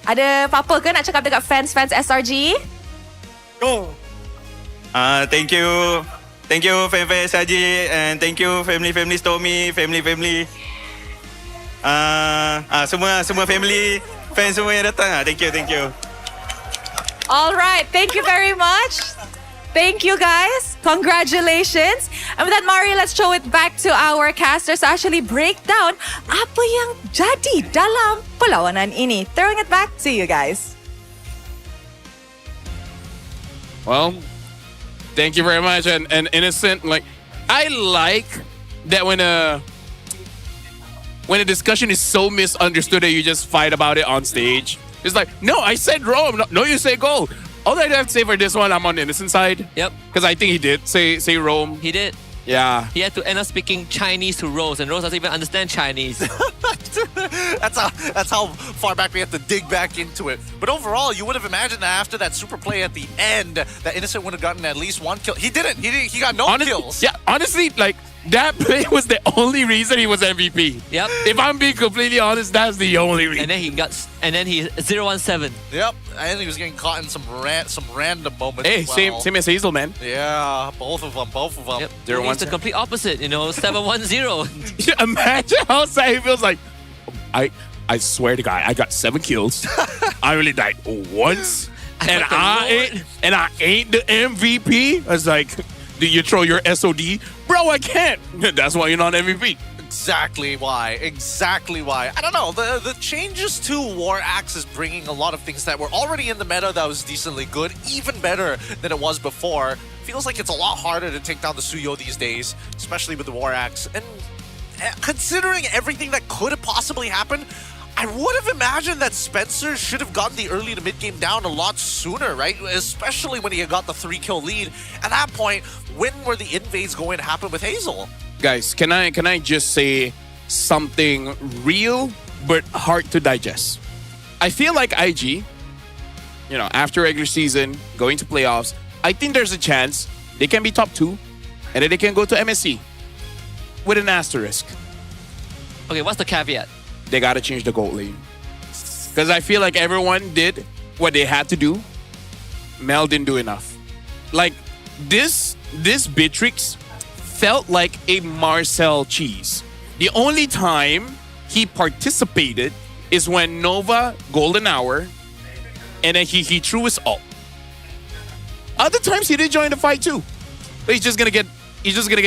Ada apa-apa ke nak cakap dekat fans SRG? Go. Thank you. Thank you fan-fan SRG and thank you family Stormy, family. Semua family fans semua yang datang. Thank you. All right, thank you very much. Thank you guys. Congratulations. And with that, Mari, let's show it back to our casters to actually break down apa yang jadi dalam perlawanan ini. Throwing it back to you guys. Well, thank you very much. And Innocent, like, I like that when a discussion is so misunderstood that you just fight about it on stage. It's like, no, I said Rome. No, you say gold. All I have to say for this one, I'm on the Innocent side. Yep. Because I think he did say Rome. He did. Yeah. He had to end up speaking Chinese to Rose, and Rose doesn't even understand Chinese. That's how far back we have to dig back into it. But overall, you would have imagined that after that super play at the end, that Innocent would have gotten at least 1 kill. He didn't. He got no kills. Yeah, honestly, like, that play was the only reason he was MVP. Yep. If I'm being completely honest, that's the only reason. And then he 0-17. Yep. And he was getting caught in some random moments. Hey, as well. same as Hazel, man. Yeah, both of them. Yep. It's the complete opposite, 7-1-0. Imagine how sad he feels like, I swear to God, I got 7 kills. I only died once. And I ain't the MVP. I was like, do you throw your SOD? Bro, I can't. That's why you're not MVP. Exactly why. I don't know. The changes to War Axe is bringing a lot of things that were already in the meta that was decently good, even better than it was before. Feels like it's a lot harder to take down the Suyo these days, especially with the War Axe. And considering everything that could have possibly happened, I would have imagined that Spencer should have gotten the early to mid game down a lot sooner, right? Especially when he got the 3-kill lead. At that point, when were the invades going to happen with Hazel? Guys, can I just say something real but hard to digest? I feel like IG, after regular season, going to playoffs, I think there's a chance they can be top 2 and then they can go to MSC with an asterisk. Okay, what's the caveat? They gotta change the gold lane. Because I feel like everyone did what they had to do. Mel didn't do enough. Like, this Beatrix felt like a Marcel cheese. The only time he participated is when Nova Golden Hour, and then he threw his ult. Other times he did join the fight too, but he's just gonna get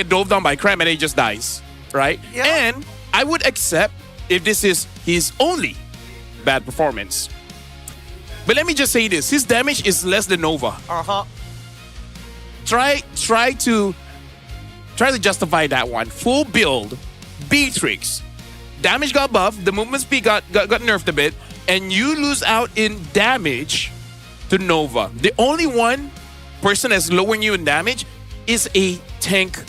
dove down by Krem and he just dies, right? Yeah. And I would accept if this is his only bad performance. But let me just say this: his damage is less than Nova. Try to justify that one. Full build, Beatrix, damage got buffed, the movement speed got nerfed a bit, and you lose out in damage to Nova. The only one person that's lowering you in damage is a tank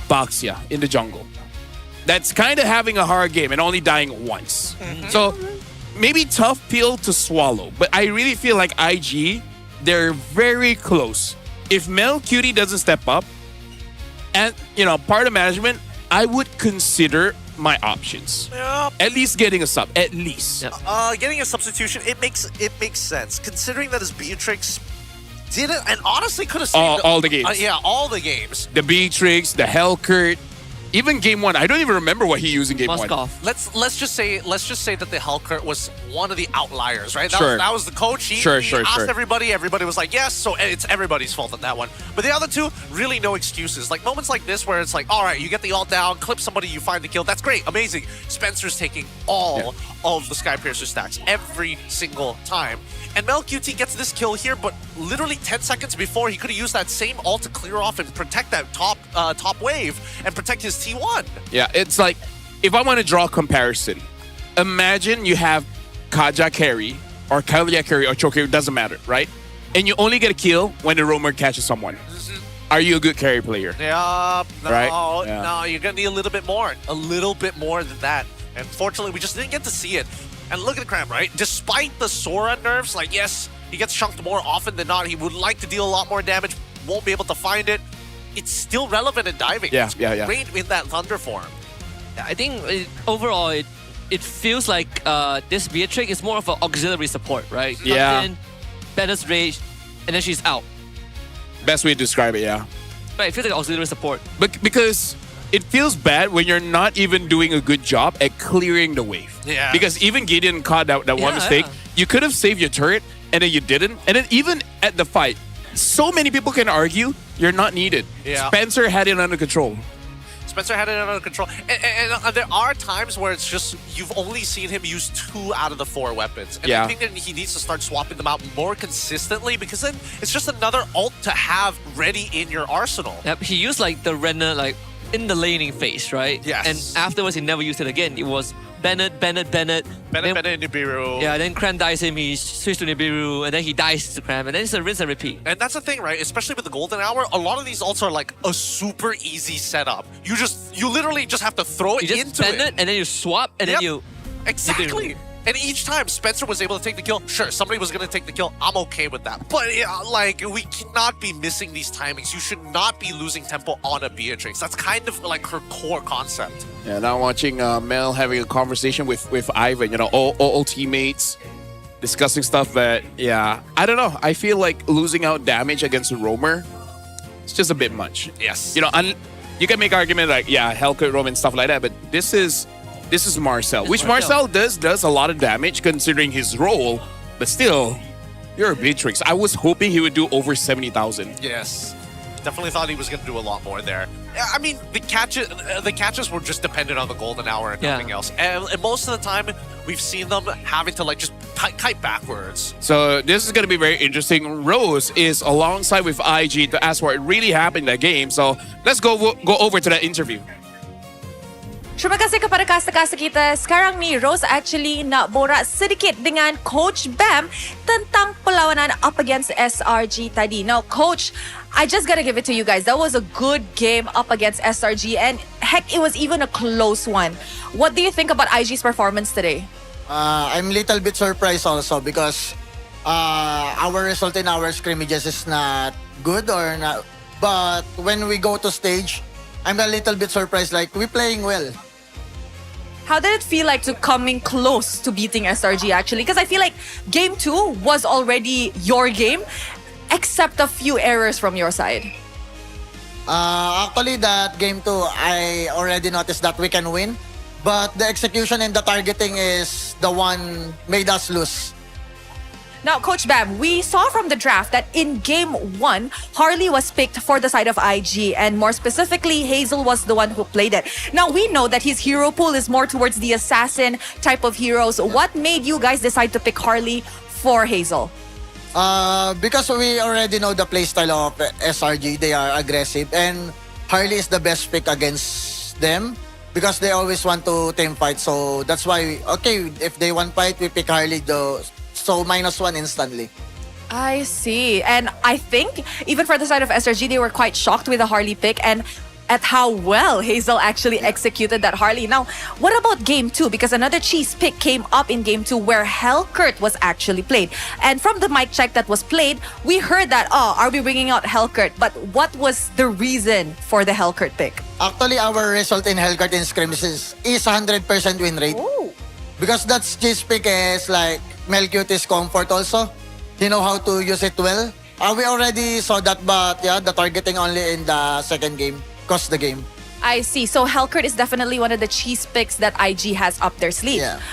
Baxia in the jungle. That's kind of having a hard game and only dying once. So maybe tough pill to swallow, but I really feel like IG, they're very close. If Mel Cutie doesn't step up, and part of management, I would consider my options. Yeah. At least getting a sub. At least. Getting a substitution, it makes sense considering that his Beatrix didn't, and honestly could have saved All the games. Yeah, all the games. The Beatrix, the Hellcurt, even game one. I don't even remember what he used in game one. Let's just say that the Hellcurt was one of the outliers, right? Sure. That was the coach. He asked everybody. Everybody was like, yes. So it's everybody's fault on that one. But the other two, really no excuses. Like moments like this where it's like, all right, you get the ult down, clip somebody, you find the kill. That's great, amazing. Spencer's taking all of the Skypiercer stacks every single time. And Mel QT gets this kill here, but literally 10 seconds before, he could have used that same ult to clear off and protect that top wave and protect his T1. Yeah, it's like, if I want to draw a comparison, imagine you have Kaja carry, or Kalia carry, or Choke carry, doesn't matter, right? And you only get a kill when the roamer catches someone. Are you a good carry player? Yeah, no, Right? no, you're gonna need a little bit more than that. And fortunately, we just didn't get to see it. And look at Cram, right? Despite the Sora nerfs, like yes, he gets chunked more often than not. He would like to deal a lot more damage, won't be able to find it. It's still relevant in diving. Yeah, it's yeah. great in that Thunder form. I think overall it feels like this Beatrix is more of an auxiliary support, right? Yeah. Comes in, banners rage, and then she's out. Best way to describe it, yeah. Right, it feels like auxiliary support. But because it feels bad when you're not even doing a good job at clearing the wave. Yeah. Because even Gideon caught that one mistake. You could have saved your turret, and then you didn't. And then even at the fight, so many people can argue you're not needed. Yeah. Spencer had it under control. Spencer had it under control. And there are times where it's just, you've only seen him use 2 out of the 4 weapons. And I think that he needs to start swapping them out more consistently, because then it's just another ult to have ready in your arsenal. Yep, he used like the Renner like in the laning phase, right? Yes. And afterwards he never used it again. It was Bennett. Bennett, Nibiru. Yeah, then Cram dies him, he switched to Nibiru, and then he dies to Cram, and then it's a rinse and repeat. And that's the thing, right? Especially with the Golden Hour, a lot of these ults are like a super easy setup. You literally just have to throw it into Bennett, and then you swap, and then you... Exactly. And each time Spencer was able to take the kill, sure, somebody was going to take the kill. I'm okay with that. But yeah, like, we cannot be missing these timings. You should not be losing tempo on a Beatrix. That's kind of like her core concept. Yeah, now watching Mel having a conversation with Ivan, all teammates, discussing stuff that, I don't know. I feel like losing out damage against a roamer, it's just a bit much. Yes. You can make argument like, Hellcurt, roam and stuff like that, but this is Marcel, which Marcel does a lot of damage considering his role, but still, you're a Beatrix. I was hoping he would do over 70,000. Yes. Definitely thought he was going to do a lot more there. I mean, the catches were just dependent on the Golden Hour and nothing else. And most of the time, we've seen them having to like just kite backwards. So this is going to be very interesting. Rose is alongside with IG to ask what really happened in that game. So let's go over to that interview. Terima kasih kepada kasta-kasta kita. Sekarang ni Rose actually nak borak sedikit dengan Coach Bam tentang perlawanan up against SRG tadi. Now Coach, I just gotta give it to you guys. That was a good game up against SRG, and heck, it was even a close one. What do you think about IG's performance today? I'm a little bit surprised also because our result in our scrimmages is not good or not. But when we go to stage, I'm a little bit surprised. Like, we're playing well. How did it feel like to coming close to beating SRG actually? Because I feel like game 2 was already your game, except a few errors from your side. Actually, that game 2, I already noticed that we can win. But the execution and the targeting is the one made us lose. Now, Coach Bam, we saw from the draft that in game 1, Harley was picked for the side of IG, and more specifically, Hazel was the one who played it. Now, we know that his hero pool is more towards the assassin type of heroes. What made you guys decide to pick Harley for Hazel? Because we already know the playstyle of SRG. They are aggressive, and Harley is the best pick against them because they always want to team fight. So that's why, okay, if they want fight, we pick Harley. So -1 instantly. I see. And I think even for the side of SRG, they were quite shocked with the Harley pick and at how well Hazel actually executed that Harley. Now, what about game 2? Because another cheese pick came up in game 2 where Hellcurt was actually played. And from the mic check that was played, we heard that, are we bringing out Hellcurt? But what was the reason for the Hellcurt pick? Actually, our result in Hellcurt in scrimmages is 100% win rate. Ooh. Because that cheese pick is like Melcute's comfort also. He know how to use it well. We already saw that, but yeah, the targeting only in the second game cost the game. I see. So Hellcurt is definitely one of the cheese picks that IG has up their sleeve. Yeah.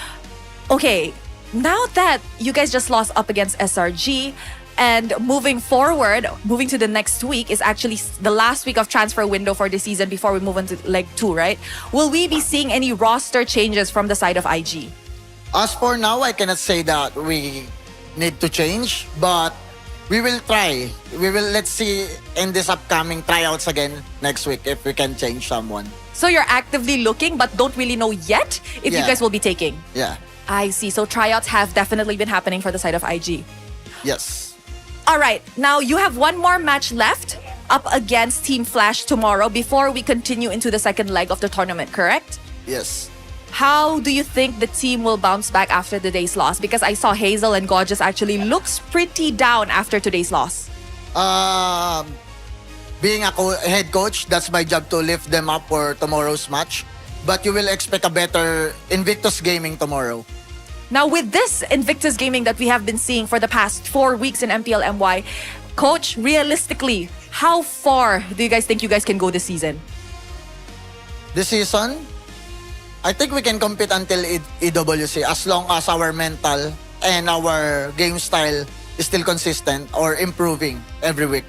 Okay, now that you guys just lost up against SRG, and moving forward, moving to the next week is actually the last week of transfer window for the season before we move on to leg 2, right? Will we be seeing any roster changes from the side of IG? As for now, I cannot say that we need to change, but we will try. Let's see in this upcoming tryouts again next week if we can change someone. So you're actively looking but don't really know yet if you guys will be taking? Yeah. I see. So tryouts have definitely been happening for the side of IG. Yes. All right, now you have one more match left up against Team Flash tomorrow before we continue into the second leg of the tournament, correct? Yes. How do you think the team will bounce back after today's loss? Because I saw Hazel and Gorgeous actually looks pretty down after today's loss. Being a head coach, that's my job to lift them up for tomorrow's match. But you will expect a better Invictus Gaming tomorrow. Now, with this Invictus Gaming that we have been seeing for the past 4 weeks in MPL MY, Coach, realistically, how far do you guys think you guys can go this season? This season, I think we can compete until EWC as long as our mental and our game style is still consistent or improving every week.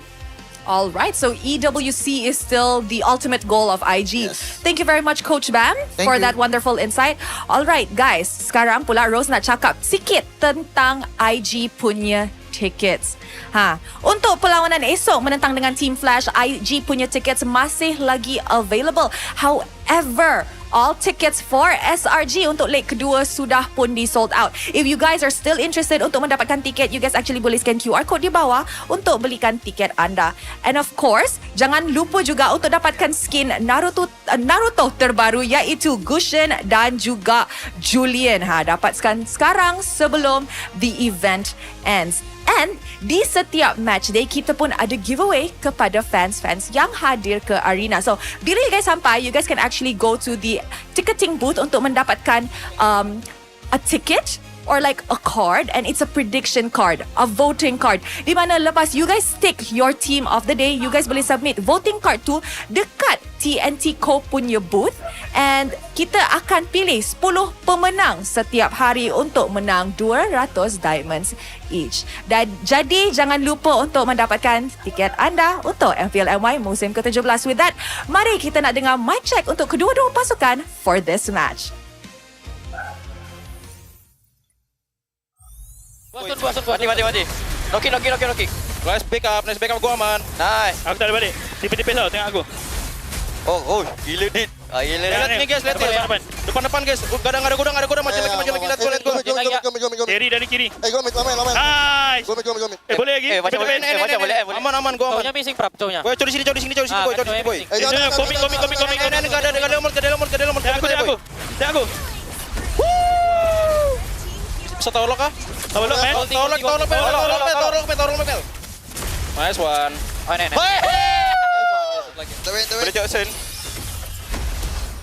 All right, so EWC is still the ultimate goal of IG. Yes. Thank you very much, Coach Bam, Thank for you. that wonderful insight. All right, guys, sekarang pula Rose nak cakap sikit tentang IG punya tickets. Untuk perlawanan esok menentang dengan Team Flash, IG punya tickets masih lagi available. However, all tickets for SRG untuk leg kedua sudah pun di sold out. If you guys are still interested untuk mendapatkan tiket, you guys actually boleh scan QR code di bawah untuk belikan tiket anda. And of course, jangan lupa juga untuk dapatkan skin Naruto terbaru iaitu Gushin dan juga Julian. Dapatkan sekarang sebelum the event ends. And di setiap match day, kita pun ada giveaway kepada fans-fans yang hadir ke arena. So, bila you guys sampai, you guys can actually go to the ticketing booth untuk mendapatkan a ticket or like a card, and it's a prediction card, a voting card. Di mana lepas you guys tick your team of the day, you guys boleh submit voting card tu dekat TNT Co punya booth, and kita akan pilih 10 pemenang setiap hari untuk menang 200 diamonds each. Dan jadi jangan lupa untuk mendapatkan tiket anda untuk MPL MY musim ke-17. With that, mari kita nak dengar mic check untuk kedua-dua pasukan for this match. Mati. Knock. Nice pick up gua aman. Nice. Aku tak ada balik. Tipis tau, tengok aku. Oh, gila dit. Gila. Let me guys, depan guys. Ada gudang maju lagi. Let's go. Kiri dari kiri. Go mid. Nice. Go mid. Boleh lagi? Macam boleh. Aman gua. Cownya missing prap, cownya. Boy, curi sini boy. Komik. Ke dalam. Tengok aku. Bisa tolok kah? Tolok, Mel. Nice one. Boleh Jackson.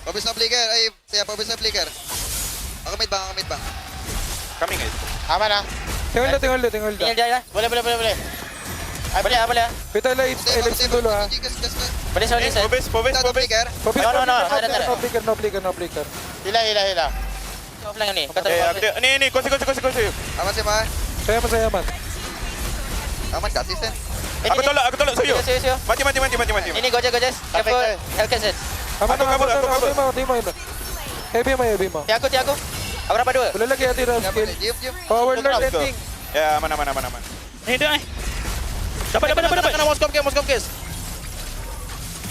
Pabis na flicker. Pabis na flicker. Ako mid bang. Coming guys. Aman na. Tengok dia. Tinggal dia. Boleh. Boleh. Kita LX dulu ah. Boleh sorry. Pabis. No. No flicker. Hilang. Offline ni. Kata Ni, kursi. Aman siapa? Saya aman. Aman kat asisten. Aku tolak Suyo. Suyo. Mati. Ini Gojes. Careful. Hellcat. Kabur. Heavy mah. Tiago. Apa berapa dua? Boleh lagi hati dah skill. Diam. Power learn ending. Ya, aman. Ni dah. Dapat. Kena Moskov case.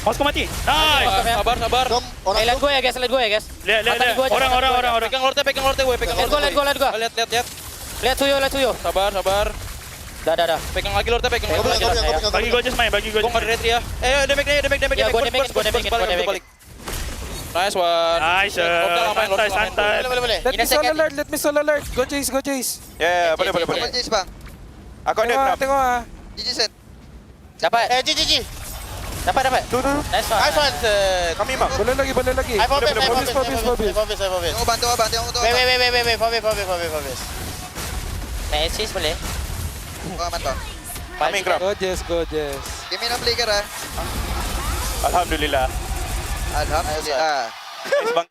Moskov mati. Nice. Sabar. Let go ya guys. Lihat. Orang. Pegang lorte. Let go. Lihat. Lihat Suyo. Sabar. Dah. Pegang lagi lorte. Bagi Gojes main. Gua enggak retri ya. Damage. Ya, gua damage. Balik. Nice one. Nice. Santai. Let me solo alert. Go chase. Ya, boleh. Aman Jis bang. Aku ada tengok ah. Gigi set. Dapat. GG. Dapat. Tu. Nice one. Kami mah. Boleh lagi. I forbid. Tengok bantu abang. Wait. Forbid. Nah, assist boleh. Oh aman toh. Kami grab. Gojes. Game nak play kira. Alhamdulillah. Nice bang.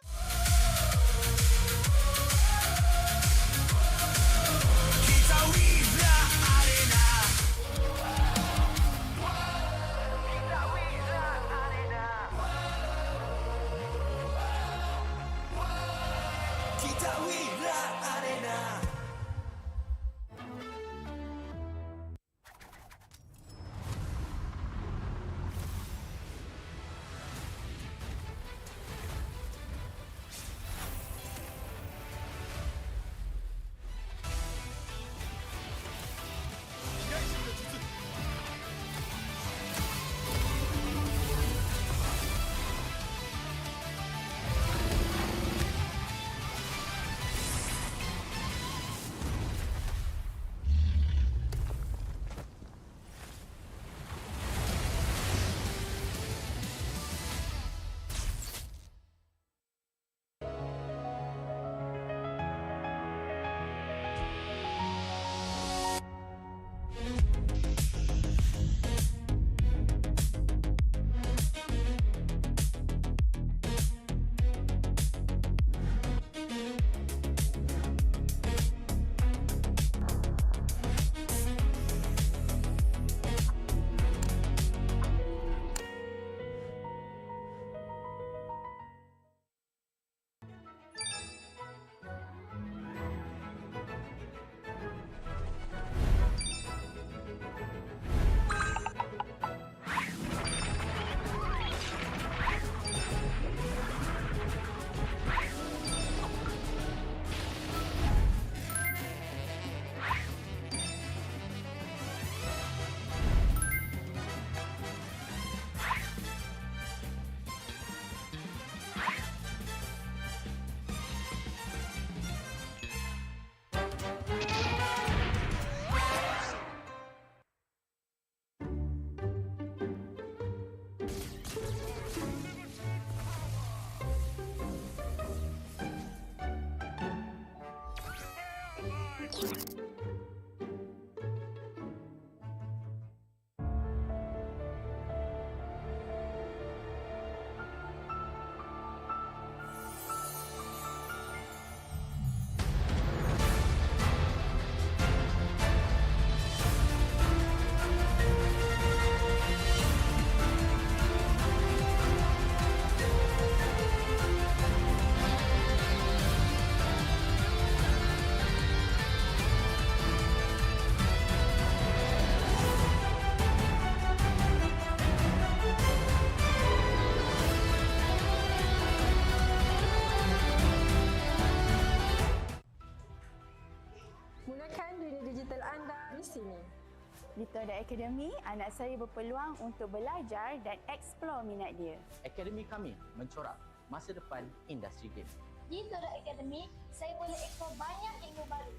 Di Todak Academy, anak saya berpeluang untuk belajar dan eksplor minat dia. Akademi kami mencorak masa depan industri game. Di Todak Academy, saya boleh eksplor banyak ilmu baru.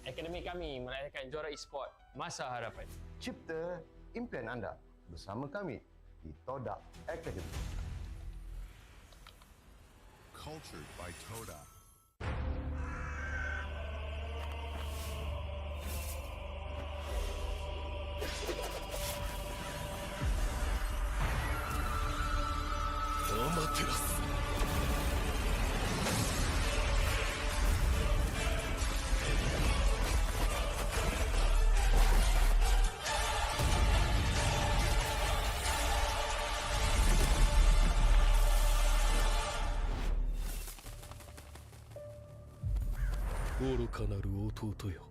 Akademi kami melahirkan juara e-sport masa harapan. Cipta impian anda bersama kami di Todak Academy. Cultured by Todak. 愚かなる弟よ。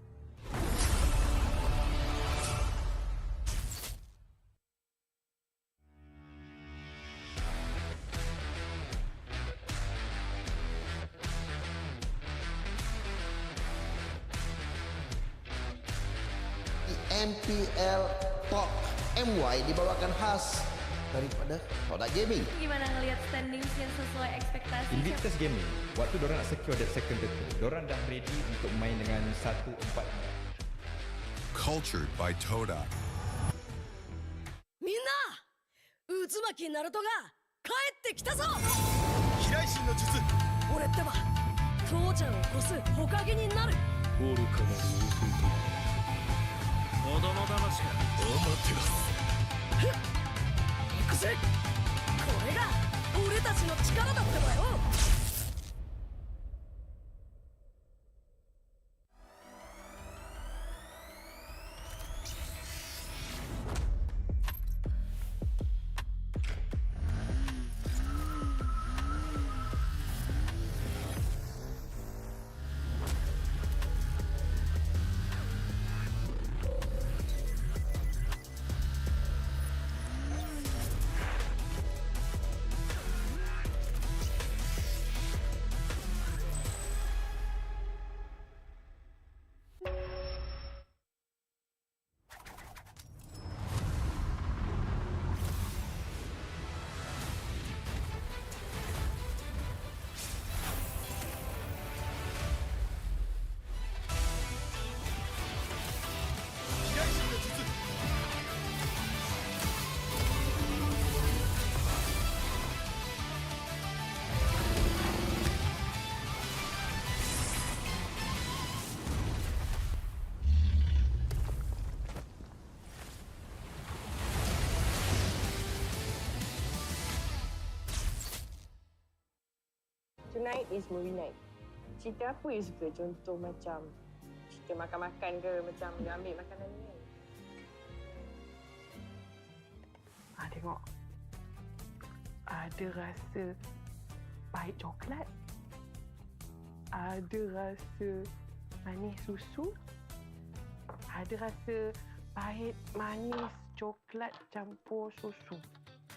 MPL Talk MY dibawakan khas daripada Todak Gaming. Gimana ngelihat standings yang sesuai ekspektasi? Invictus Gaming, waktu diorang nak secure that second title, diorang dah ready untuk main dengan 1-4. Cultured by Todak. みんな、渦巻きナルトが帰ってきたぞ。飛来神の術。俺ってば父ちゃんを越す火影になる。愚かなる弟よ。子供騙しか。アマテラス。行くぜ。これが俺たちの力だってばよ。Tonight is movie night. Cerita apa yang suka? Contoh macam cerita makan-makan ke, macam dia ambil makanan ni kan? Tengok. Ada rasa pahit coklat. Ada rasa manis susu. Ada rasa pahit manis coklat campur susu.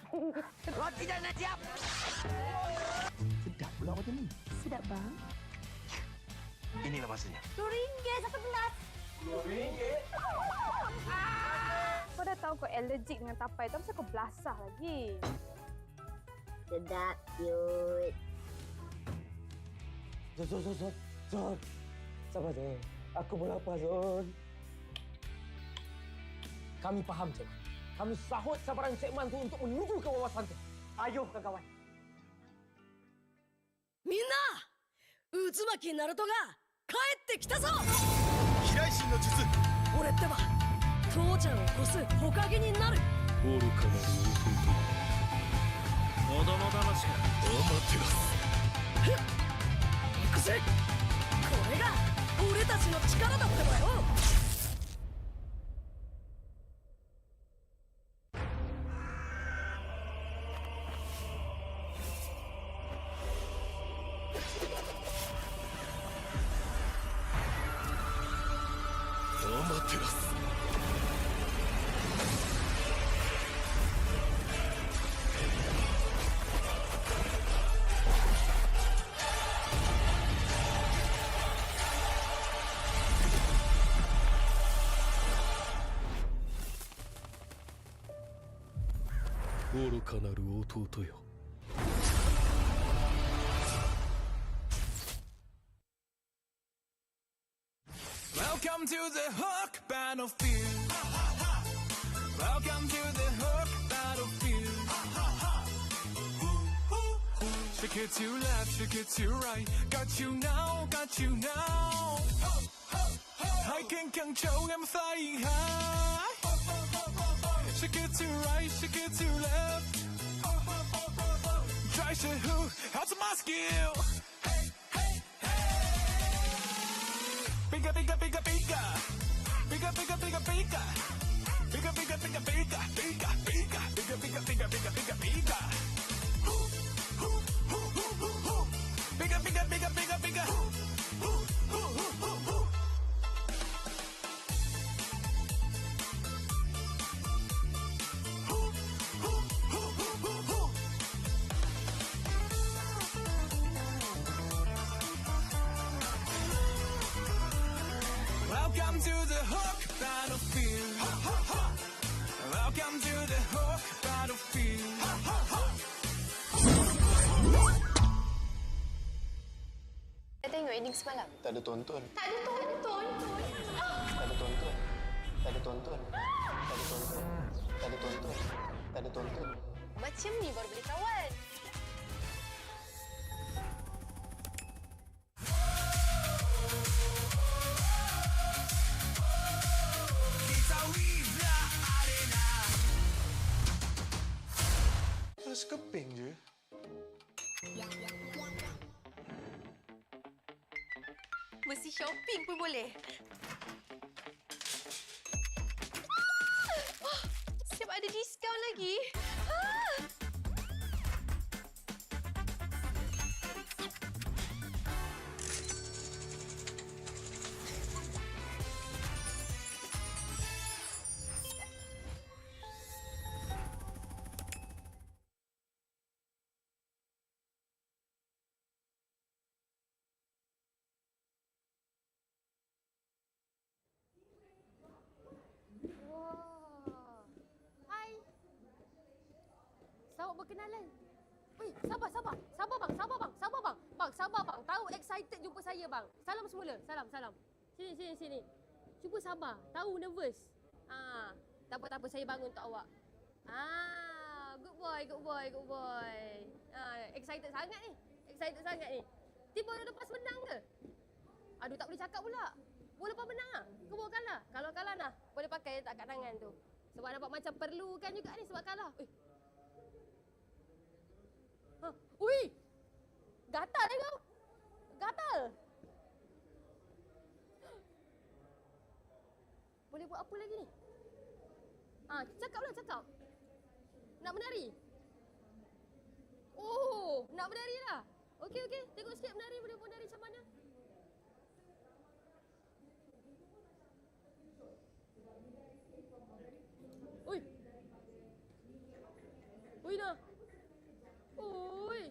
Roti dah nak siap. Sedap pula macam ni. Sedap bang. Inilah masanya. RM2 satu gelas. RM2? Kau dah tahu kau allergic dengan tapai tu, kenapa kau belasah lagi? Sedap, cute. Zon. Sabar je. Aku pun lapar, Zon. Kami faham, Cik. Kami sahut sabaran Cik Man tu untuk menuju ke wawasan tu. Ayo, kawan-kawan. みんな、渦巻きナルトが帰ってきたぞ。飛来神の術。俺ってば父ちゃんを越す火影になる。愚かなる弟よ。子供騙しか。アマテラス。行くぜ。これが俺たちの力だってばよ。アマテラス。愚かなる弟よ。Welcome to the Hook Battlefield. Welcome to the Hook Battlefield. Shake it to left, shake it to right. Got you now, got you now. I can control, I'm flying high. Shake it to right, shake it to left. Try to who, how's my skill? Bigger, bigger, bigger, bigger. Bigger, bigger, bigger, bigger. Bigger, bigger, bigger, bigger. Bigger, bigger. Bigger, bigger, bigger, bigger, bigger, bigger. Bigger, bigger, bigger, bigger, bigger. Welcome to the hook battlefield. Welcome to the hook battlefield. Saya tengok ending semalam. Tak ada tonton. Tak ada tonton. Tak ada tonton. Tak ada tonton. Tak ada tonton. Tak ada tonton. Tak ada tonton. Macam ni baru boleh kawan. Sekeping je. Mesti shopping pun boleh. Siap ada diskaun lagi. Selamat berkenalan. Weh, sabar bang. Bang, sabar bang. Tahu excited jumpa saya bang. Salam semula. Salam. Sini. Cuba sabar. Tahu nervous. Tak apa saya bangun untuk awak. Good boy. Excited sangat ni. Tiba lepas menang ke? Aduh, tak boleh cakap pula. Boleh lepas menang ah. Ke bawa kalah. Kalau kalah nah, boleh pakai tak kat tangan tu. Sebab nampak macam perlukan juga ni sebab kalah. Ui! Gatal kau! Gatal! Boleh buat apa lagi ni? Cakap. Nak menari? Oh, nak menari lah. Okey. Tengok sikit menari. Boleh menari macam mana? Ui dah. Ui.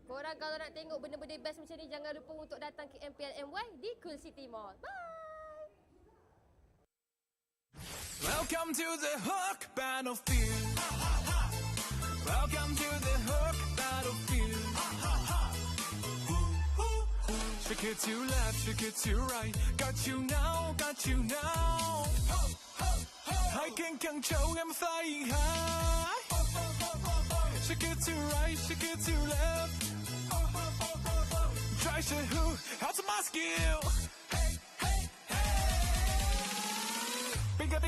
Korang kalau nak tengok benda-benda best macam ni, jangan lupa untuk datang ke MPL MY di Quill City Mall. Bye! Welcome to the hook battlefield. Welcome to the hook battlefield. Shake it to left, shake it to right. Got you now. I can control, I'm flying high. Shake it to right, shake it to left. Try to who, how's my skill? Bigger.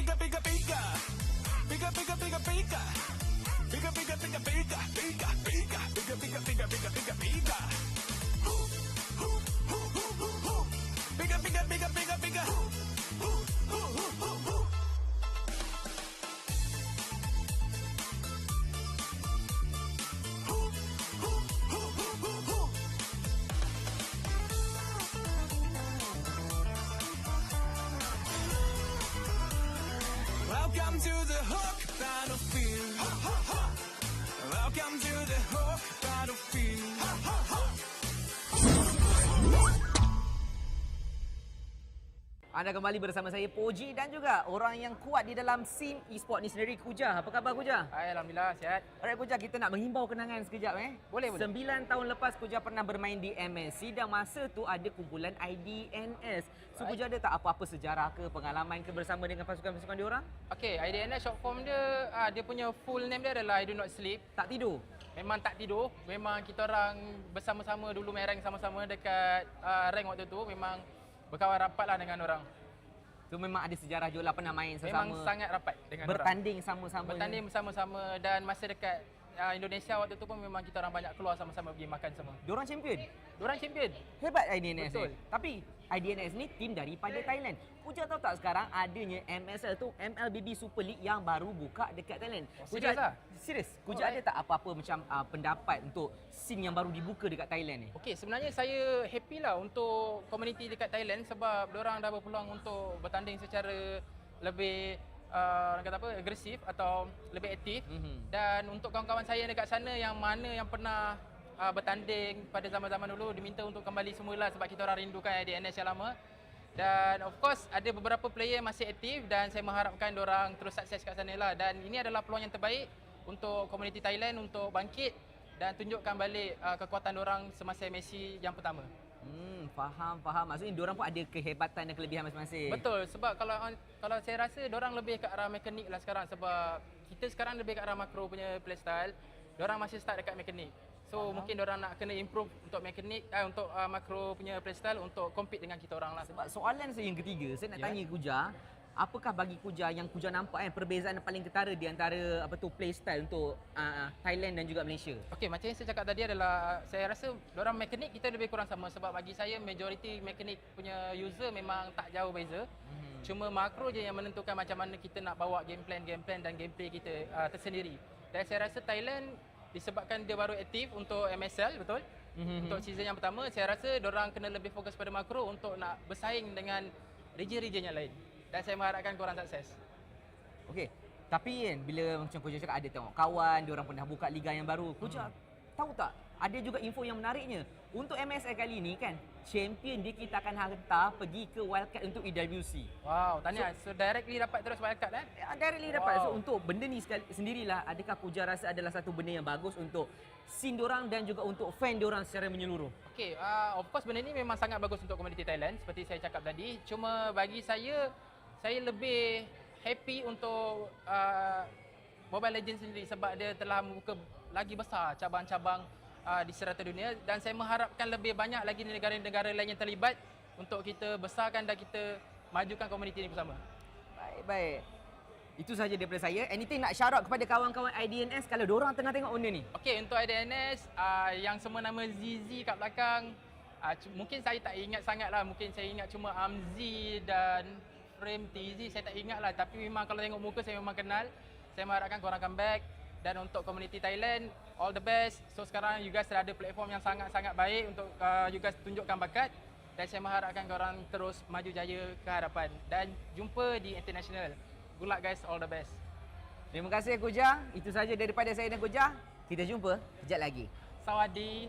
Welcome to the hook battlefield. Welcome to the hook battlefield. Anda kembali bersama saya Poji dan juga orang yang kuat di dalam scene e-sport ni sendiri, Kuja. Apa khabar Kuja? Alhamdulillah sihat. Alright Kuja, kita nak menghimbau kenangan sekejap Boleh. 9 tahun lepas Kuja pernah bermain di MNC dan masa tu ada kumpulan IDNS. So Kuja ada tak apa-apa sejarah ke, pengalaman ke bersama dengan pasukan-pasukan diorang? Okey, IDNS short form dia, dia punya full name dia adalah I Do Not Sleep. Tak tidur? Memang tak tidur. Memang kita orang bersama-sama dulu main rank sama-sama dekat rank waktu tu. Memang berkawan rapatlah dengan orang. So memang ada sejarah juga lah, pernah main sesama. Memang sangat rapat dengan bertanding sama-sama. Bertanding bersama-sama dan masa dekat Indonesia waktu tu pun memang kita orang banyak keluar sama-sama pergi makan semua. Diorang champion? Diorang champion. Hebat IDNS. Betul. Tapi IDNS ni tim daripada Thailand. Kuja tahu tak sekarang adanya MSL tu, MLBB Super League yang baru buka dekat Thailand. Serius lah? Serius. Kuja ada tak apa-apa macam pendapat untuk scene yang baru dibuka dekat Thailand ni? Okey, sebenarnya saya happy lah untuk komuniti dekat Thailand sebab diorang dah berpeluang untuk bertanding secara lebih orang kata apa, agresif atau lebih aktif. Dan untuk kawan-kawan saya dekat sana yang mana yang pernah bertanding pada zaman-zaman dulu diminta untuk kembali semula sebab kita orang rindukan IDNS yang lama. Dan of course ada beberapa player masih aktif dan saya mengharapkan diorang terus sukses kat sana lah. Dan ini adalah peluang yang terbaik untuk komuniti Thailand untuk bangkit dan tunjukkan balik kekuatan diorang semasa Messi yang pertama. Faham. Maksudnya diorang pun ada kehebatan dan kelebihan masing-masing. Betul, sebab kalau saya rasa diorang lebih ke arah mekanik lah sekarang sebab kita sekarang lebih ke arah makro punya playstyle. Diorang masih start dekat mekanik. So mungkin diorang nak kena improve untuk mekanik untuk makro punya playstyle untuk compete dengan kita orang lah. Sebab soalan saya yang ketiga, saya nak tanya Kuja, apakah bagi Kuja yang Kuja nampak perbezaan paling ketara di antara playstyle untuk Thailand dan juga Malaysia? Okey, macam yang saya cakap tadi adalah saya rasa diorang mekanik kita lebih kurang sama sebab bagi saya majoriti mekanik punya user memang tak jauh beza. Cuma makro je yang menentukan macam mana kita nak bawa game plan dan gameplay kita tersendiri. Dan saya rasa Thailand disebabkan dia baru aktif untuk MSL, betul? Untuk season yang pertama, saya rasa diorang kena lebih fokus pada makro untuk nak bersaing dengan region-region yang lain. Dan saya mengharapkan korang sukses. Okey, tapi kan bila macam Kuja cakap ada tengok kawan, diorang pernah buka liga yang baru. Kuja tahu tak? Ada juga info yang menariknya. Untuk MSL kali ni kan, champion dia kita akan hantar pergi ke wildcard untuk EWC. Wow, tanya. So directly dapat terus wildcard Directly dapat. So untuk benda ni sendirilah, adakah Kuja rasa adalah satu benda yang bagus untuk scene diorang dan juga untuk fan diorang secara menyeluruh? Okey, of course benda ni memang sangat bagus untuk komuniti Thailand seperti saya cakap tadi. Cuma bagi saya lebih happy untuk Mobile Legends sendiri sebab dia telah membuka lagi besar cabang-cabang di serata dunia dan saya mengharapkan lebih banyak lagi negara-negara lain yang terlibat untuk kita besarkan dan kita majukan komuniti ini bersama. Baik. Itu sahaja daripada saya. Anything nak shout out kepada kawan-kawan IDNS kalau diorang tengah tengok benda ni? Okey, untuk IDNS yang semua nama ZZ kat belakang, mungkin saya tak ingat sangat lah. Mungkin saya ingat cuma Amzi dan Frame TZ, saya tak ingat lah. Tapi memang kalau tengok muka saya memang kenal. Saya mengharapkan korang comeback. Dan untuk komuniti Thailand, all the best. So sekarang you guys ada platform yang sangat-sangat baik untuk you guys tunjukkan bakat. Dan saya mengharapkan korang terus maju jaya ke hadapan. Dan jumpa di international. Good luck guys, all the best. Terima kasih Kuja. Itu sahaja daripada saya dan Kuja. Kita jumpa kejap lagi. Sawadee.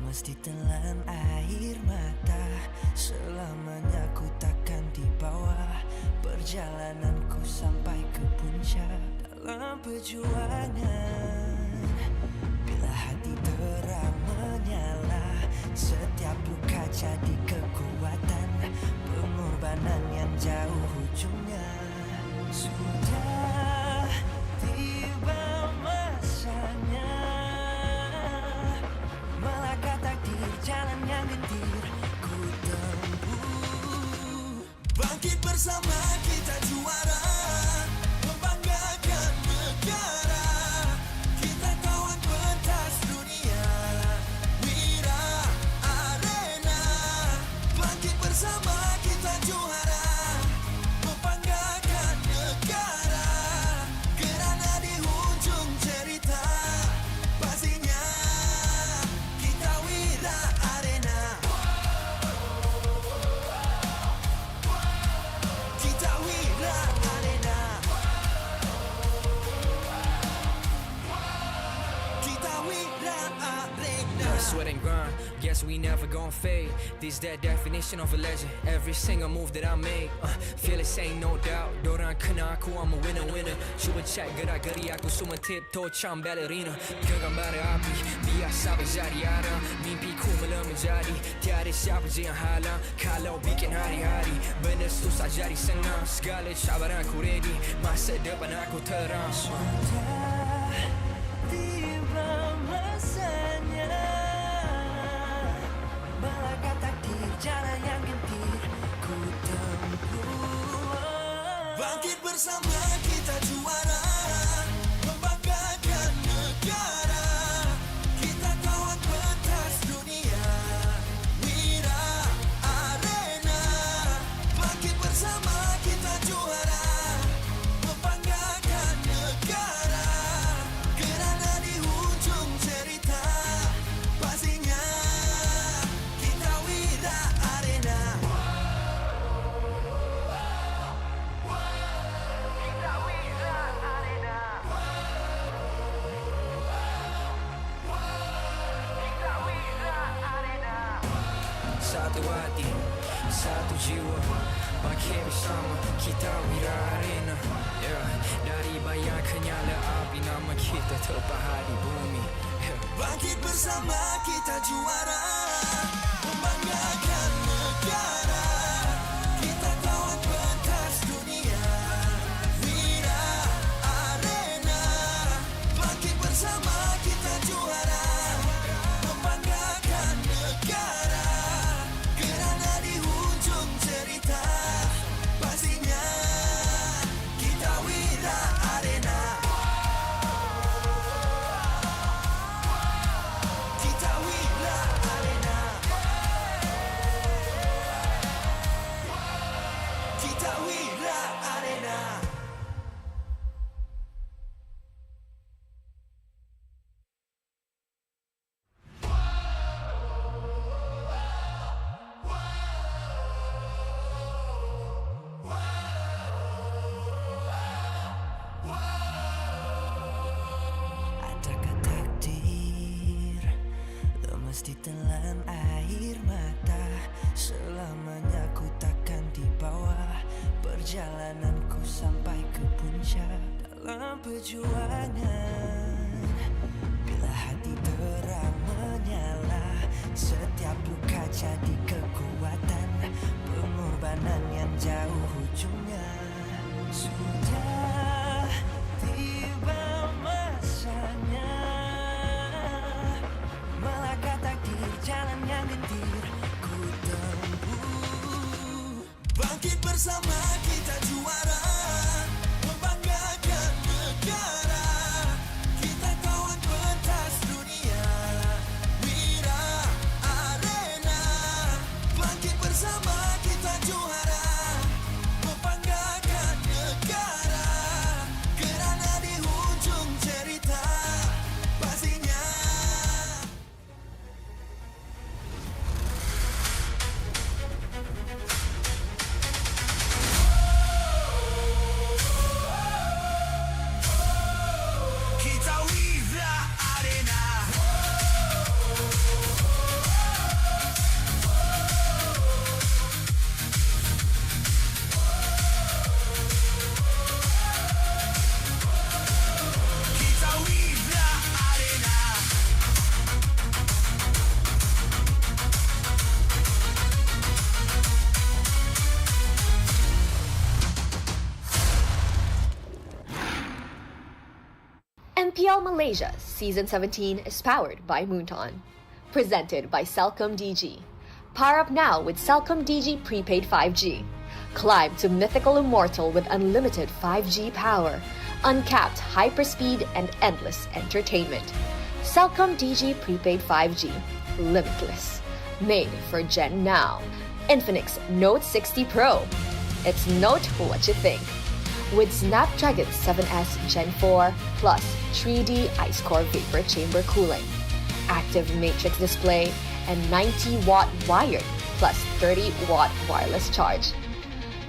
mesti telan air mata. Selamanya ku takkan dibawa perjalananku sampai ke puncak. Dalam perjuangan, bila hati terang menyala, setiap luka jadi kekuatan. Pengorbanan yang jauh ujungnya. Sudah tiba masanya melangkah takdir, jalan yang gentir ku tempuh. Bangkit bersama kita juara, membanggakan negara. Kita kawan pentas dunia, Wira Arena. Bangkit bersama kita juara, membanggakan negara. Kerana di hujung cerita pastinya kita Wira Arena. Kita Wira Arena. Kita Wira Arena. Sweat and grind, guess we never gon' fade. This that definition of a legend. Every single move that I make, feel it ain't no doubt. Dorang kena aku, I'm a winner. Cuba check gerak-geri aku semua tiptoe macam ballerina. Genggam bara api, biasa berjadi ada. Mimpiku mula menjadi, tiada siapa je yang halang. Kalau bikin hari-hari, benda susah jadi senang. Segala cabaran aku ready, masa depan aku terang. Tiba masanya melangkah takdir, jalan yang gentir ku tempuh. Bangkit bersama kita juara, membanggakan negara. Kita kawan pentas dunia, Wira Arena. Bangkit bersama kita juara, membanggakan negara. Kerana di hujung cerita pastinya kita Wira Arena. Kita Wira Arena. Kita Wira Arena. Satu hati, satu jiwa, bangkit bersama kita Wira Arena. Dari bayang kenyala api, nama kita terpahat di bumi. Bangkit bersama kita juara, membanggakan negara. Kita kawan pentas dunia, Wira Arena. Bangkit bersama kita juara, membanggakan negara. Kerana di hujung cerita pastinya kita Wira Arena. Kita Wira Arena. Kita Wira Arena. Adakah takdir mesti telan air mata. Selamanya ku takkan dibawa perjalananku sampai ke puncak. Dalam perjuangan, bila hati terang menyala, setiap luka jadi kekuatan. Pengorbanan yang jauh ujungnya. Sudah tiba masanya melangkah takdir, jalan yang gentir ku tempuh. Bangkit bersama kita juara, membanggakan negara. Kita kawan pentas dunia, Wira Arena. Bangkit bersama kita juara, membanggakan negara. Kerana di hujung cerita pastinya MPL Malaysia Season 17 is powered by Pautan. Presented by Celcom DG. Power up now with Celcom DG Prepaid 5G. Climb to mythical immortal with unlimited 5G power, uncapped hyperspeed, and endless entertainment. Celcom DG Prepaid 5G. Limitless. Made for Gen Now. Infinix Note 60 Pro. It's note what you think. With Snapdragon 7S Gen 4 plus 3D Ice Core Vapor Chamber cooling, active matrix display, and 90-watt wired plus 30-watt wireless charge.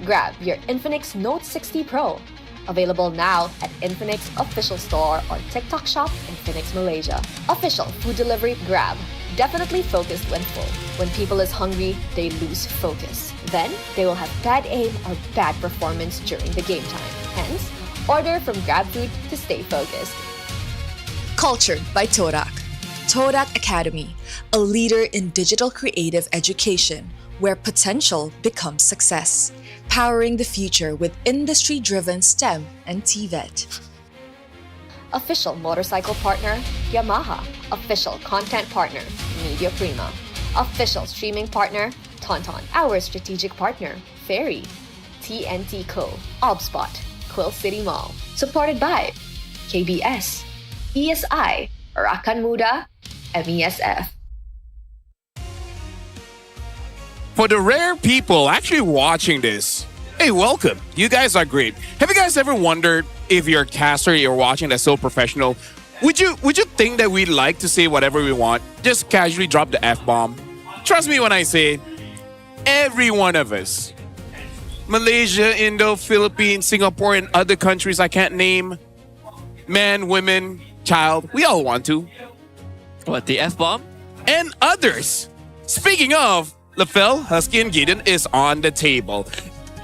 Grab your Infinix Note 60 Pro. Available now at Infinix Official Store or TikTok Shop Infinix Malaysia. Official food delivery Grab. Definitely focused when full. When people is hungry, they lose focus. Then, they will have bad aim or bad performance during the game time. Hence, order from GrabFood to stay focused. Cultured by Torak. Torak Academy, a leader in digital creative education where potential becomes success. Powering the future with industry-driven STEM and TVET. Official motorcycle partner, Yamaha. Official content partner, Media Prima. Official streaming partner, Tauntaun. Our strategic partner, Ferry. TNT Co. Obspot. Quill City Mall. Supported by KBS, ESI, Rakan Muda, MESF. For the rare people actually watching this, hey, welcome. You guys are great. Have you guys ever wondered if you're a caster, you're watching that's so professional, would you think that we'd like to say whatever we want? Just casually drop the F-bomb? Trust me when I say, every one of us, Malaysia, Indo, Philippines, Singapore, and other countries I can't name, men, women, child, we all want to. What, the F-bomb? And others. Speaking of, Lafell, Husky, and Gideon is on the table.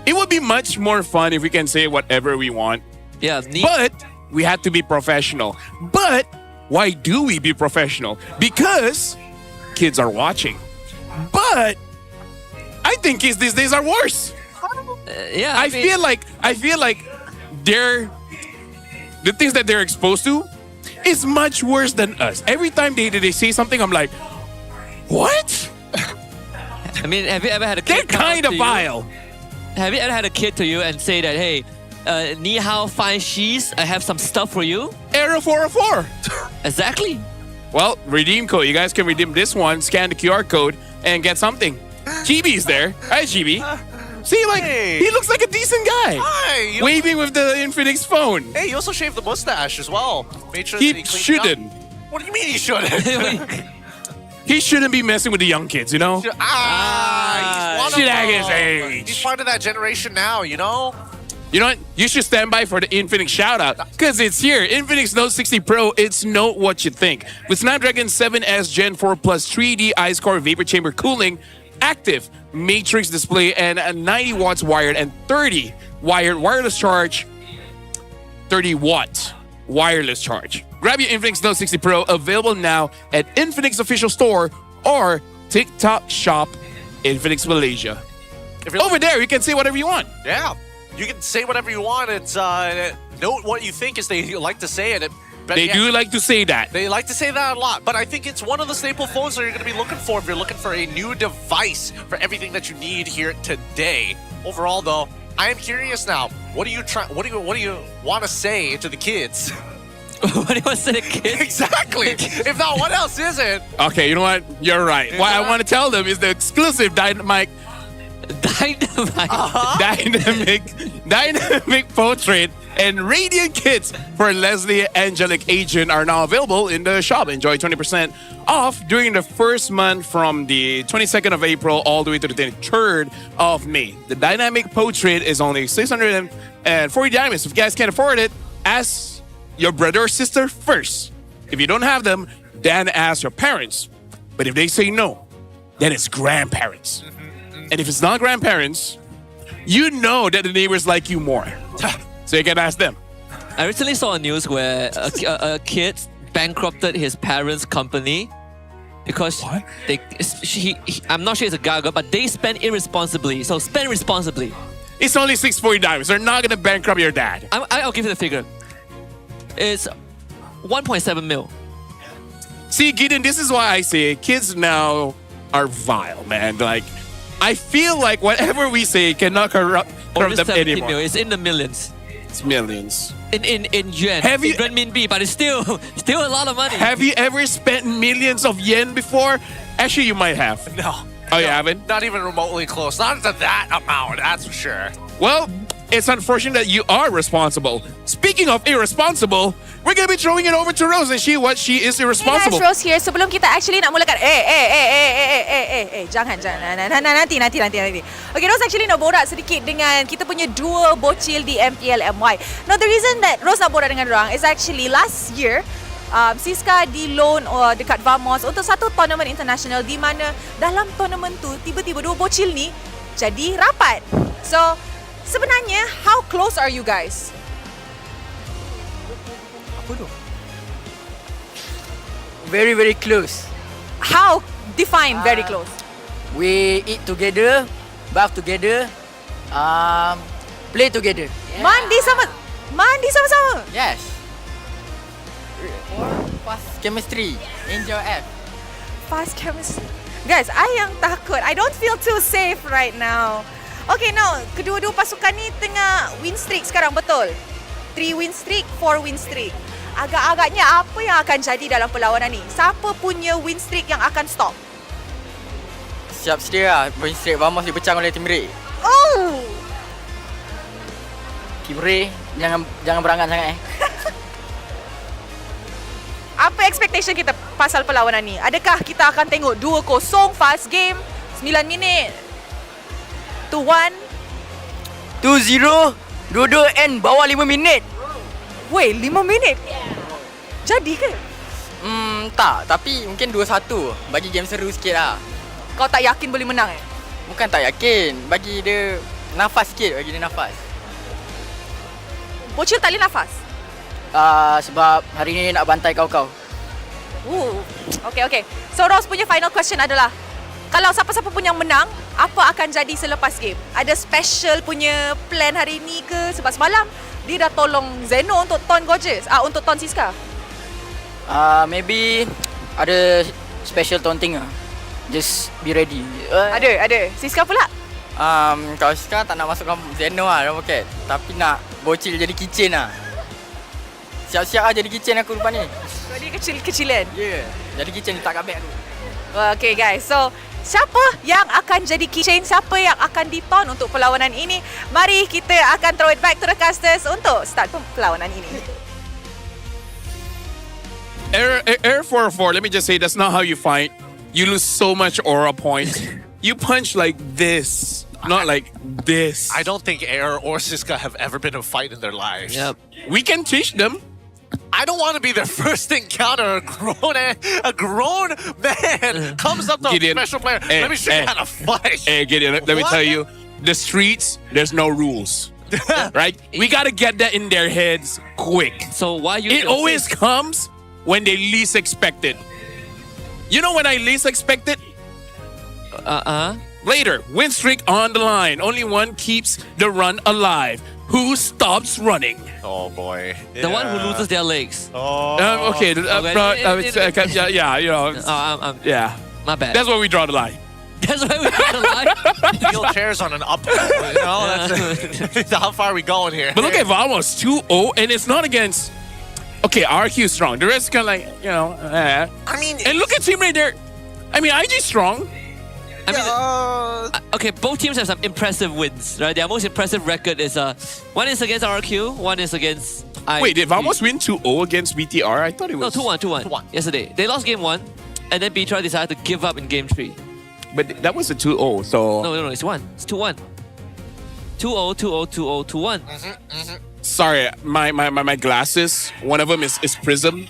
It would be much more fun if we can say whatever we want. Yeah, but we have to be professional. But why do we be professional? Because kids are watching. But I think kids these days are worse. Yeah, I feel like the things that they're exposed to is much worse than us. Every time they say something, I'm like, what? I mean, have you ever had a kid? They're kind of vile. Have you ever had a kid to you and say that, hey, ni hao fine she's, I have some stuff for you? Error 404. Exactly. Well, redeem code. You guys can redeem this one, scan the QR code, and get something. Chibi's there. Hi, Chibi. See, like, he looks like a decent guy. Hi. Waving with the Infinix phone. Hey, you also shaved the mustache as well. Made sure He that he shouldn't. What do you mean he shouldn't? He shouldn't be messing with the young kids, you know? He's one Shit of at his them. age. He's part of that generation now, you know? You know what? You should stand by for the Infinix shoutout because it's here. Infinix Note 60 Pro, it's note what you think. With Snapdragon 7S Gen 4 plus 3D Ice Core Vapor Chamber cooling, active matrix display, and a 90 watts wired and 30 wired wireless charge. 30 watt wireless charge. Grab your Infinix Note 60 Pro, available now at Infinix Official Store or TikTok Shop Infinix Malaysia. Over there, you can say whatever you want. Yeah. You can say whatever you want. It's note what you think, as they like to say it. They do like to say that. They like to say that a lot. But I think it's one of the staple phones that you're going to be looking for if you're looking for a new device for everything that you need here today. Overall, though, I am curious now. What do you want to say to the kids? What do you want to say to kids? Exactly. If not, what else is it? Okay, you know what? You're right. What I want to tell them is the exclusive dynamic portrait and radiant kits for Leslie Angelic Agent are now available in the shop. Enjoy 20% off during the first month from the 22nd of April all the way to the 23rd of May. The dynamic portrait is only 640 diamonds. If you guys can't afford it, ask your brother or sister first. If you don't have them, then ask your parents. But if they say no, then it's grandparents. And if it's not grandparents, you know that the neighbors like you more. So you can ask them. I recently saw a news where a kid bankrupted his parents' company because I'm not sure it's a gaga, but they spend irresponsibly. So spend responsibly. It's only 640 diamonds. They're not going to bankrupt your dad. I'll give you the figure. It's 1.7 mil. See, Gideon, this is why I say kids now are vile, man. Like, I feel like whatever we say cannot corrupt Only them 17 anymore. mil. It's in the millions. It's millions. In yuan. Have you- in renminbi, but it's still a lot of money. Have you ever spent millions of yen before? Actually, you might have. No. Oh, you haven't? Not even remotely close. Not to that amount, that's for sure. Well, it's unfortunate that you are responsible. Speaking of irresponsible, we're gonna be throwing it over to Rose and see what she is irresponsible. Hey guys, Rose here. Sebelum kita actually nak mulakan, jangan. Nanti. Okay, Rose actually nak borak sedikit dengan kita punya dua bocil di MPL MY. Now, the reason that Rose nak borak dengan dorang is actually last year, Siska di loan dekat VMS untuk satu tournament international di mana dalam tournament tu tiba-tiba dua bocil ni jadi rapat. So, sebenarnya how close are you guys? Apa tu? Very, very close. How? Define very close. We eat together, bath together, play together. Mandi sama-sama. Yes. Fast chemistry. Enjoy F. Fast chemistry. Guys, I yang takut. I don't feel too safe right now. Okay, now, kedua-dua pasukan ni tengah win streak sekarang, betul? 3 win streak, 4 win streak. Agak-agaknya apa yang akan jadi dalam perlawanan ni? Siapa punya win streak yang akan stop? Siap sedia lah. Win streak Vamos dipecah oleh Team Rey. Oh! Team Rey, jangan berangan sangat Apa expectation kita pasal perlawanan ni? Adakah kita akan tengok 2-0 fast game, 9 minit, 2-1? 2-0, dua-dua end bawah 5 minit. Weh, 5 minit? Jadi ke? Tak, tapi mungkin 2-1. Bagi game seru sikit lah. Kau tak yakin boleh menang Bukan tak yakin. Bagi dia nafas sikit, Bocil tak boleh nafas? Sebab hari ni nak bantai kau-kau. Okay. So, Rose punya final question adalah, kalau siapa-siapa pun yang menang, apa akan jadi selepas game? Ada special punya plan hari ni ke? Sebab semalam, dia dah tolong Zeno untuk ton Gorgeous. Untuk ton Siska. Maybe ada special taunting lah. Just be ready. Ada. Siska pula? Kalau Siska tak nak masukkan Zeno lah dalam poket. Tapi nak bocil jadi kitchen lah. Siap-siap lah jadi kitchen aku depan ni. So, dia kecil-kecilan? Ya. Jadi kitchen letak kat beg tu. Okay guys, so siapa yang akan jadi keychain, siapa yang akan diton untuk perlawanan ini? Mari kita akan throw it back to the casters untuk start perlawanan ini. Air 4-4, let me just say, that's not how you fight. You lose so much aura points. You punch like this, not like this. I don't think Air or Siska have ever been in a fight in their lives. Yep. We can teach them. I don't want to be their first encounter. A grown man comes up to Gideon, a special player. Let me show you how to fight. Hey, Gideon, let me tell you, the streets, there's no rules. Right? We got to get that in their heads quick. So why you? It always comes when they least expect it. You know when I least expect it? Later, win streak on the line. Only one keeps the run alive. Who stops running? Oh boy. The one who loses their legs. Okay. Yeah, you know. Yeah. My bad. That's where we draw the line. That's where we draw the line. Steel chairs on an uphill. You know, that's how far are we going here? But look at Vamos, 2-0, and it's not against. Okay, RQ is strong. The rest is kind of like, you know. I mean, and look at Team Rey there. I mean, IG strong. I mean, okay, both teams have some impressive wins, right? Their most impressive record is one is against RQ, one is against Wait, did Vamos win 2-0 against BTR? I thought it was... No, 2-1 yesterday. They lost game 1, and then BTR decided to give up in game 3. But that was a 2-0, so... No, it's 1. It's 2-1. 2-0, 2-0, 2-0, 2-1. Sorry, my glasses, one of them is Prism.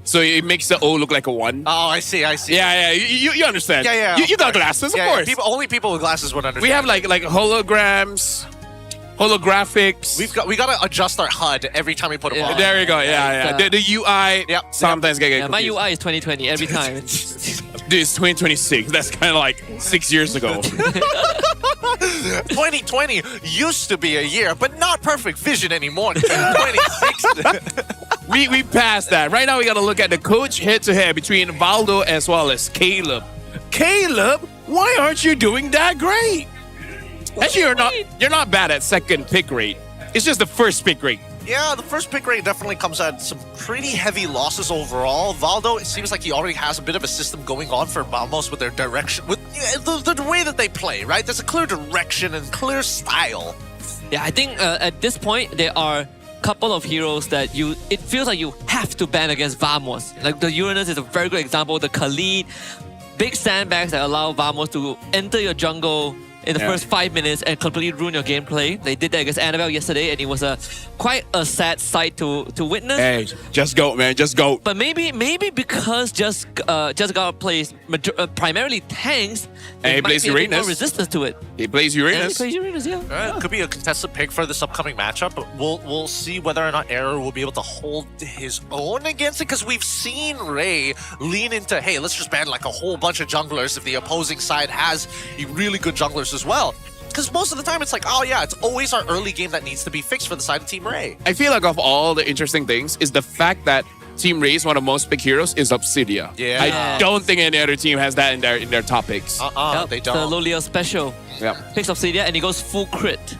So it makes the O look like a 1. Oh, I see. Yeah, you understand. Yeah. You got glasses, of course. Only people with glasses would understand. We have like holograms, holographics. We got to adjust our HUD every time we put them on. There you go. Yeah. The UI sometimes get confused. My UI is 2020 every time. Dude, it's 2026. That's kind of like 6 years ago. 2020 used to be a year, but not perfect vision anymore. 2026. we passed that. Right now we got to look at the coach head-to-head between Valdo as well as Caleb. Caleb, why aren't you doing that great? Actually, you're not bad at second pick rate. It's just the first pick rate. Yeah, the first pick rate definitely comes at some pretty heavy losses overall. Valdo, it seems like he already has a bit of a system going on for Vamos with their direction, with the way that they play, right? There's a clear direction and clear style. Yeah, I think at this point, there are a couple of heroes that it feels like you have to ban against Vamos. Like the Uranus is a very good example. The Khalid, big sandbags that allow Vamos to enter your jungle in the first 5 minutes and completely ruin your gameplay. They did that against Annabelle yesterday, and it was quite a sad sight to witness. Hey, just go, man, just go. But maybe because Just God plays primarily tanks, and he plays Uranus. More resistance to it. He plays Uranus. He plays Uranus, yeah. It could be a contested pick for this upcoming matchup, but we'll see whether or not Error will be able to hold his own against it, because we've seen Rey lean into, hey, let's just ban like a whole bunch of junglers if the opposing side has really good junglers as well. Because most of the time it's like, oh yeah, it's always our early game that needs to be fixed for the side of Team Rey. I feel like of all the interesting things is the fact that Team Rey's one of the most picked heroes is Obsidia. Yeah. I don't think any other team has that in their top picks. They don't. The Lolio special. Yeah. Picks Obsidia and he goes full crit.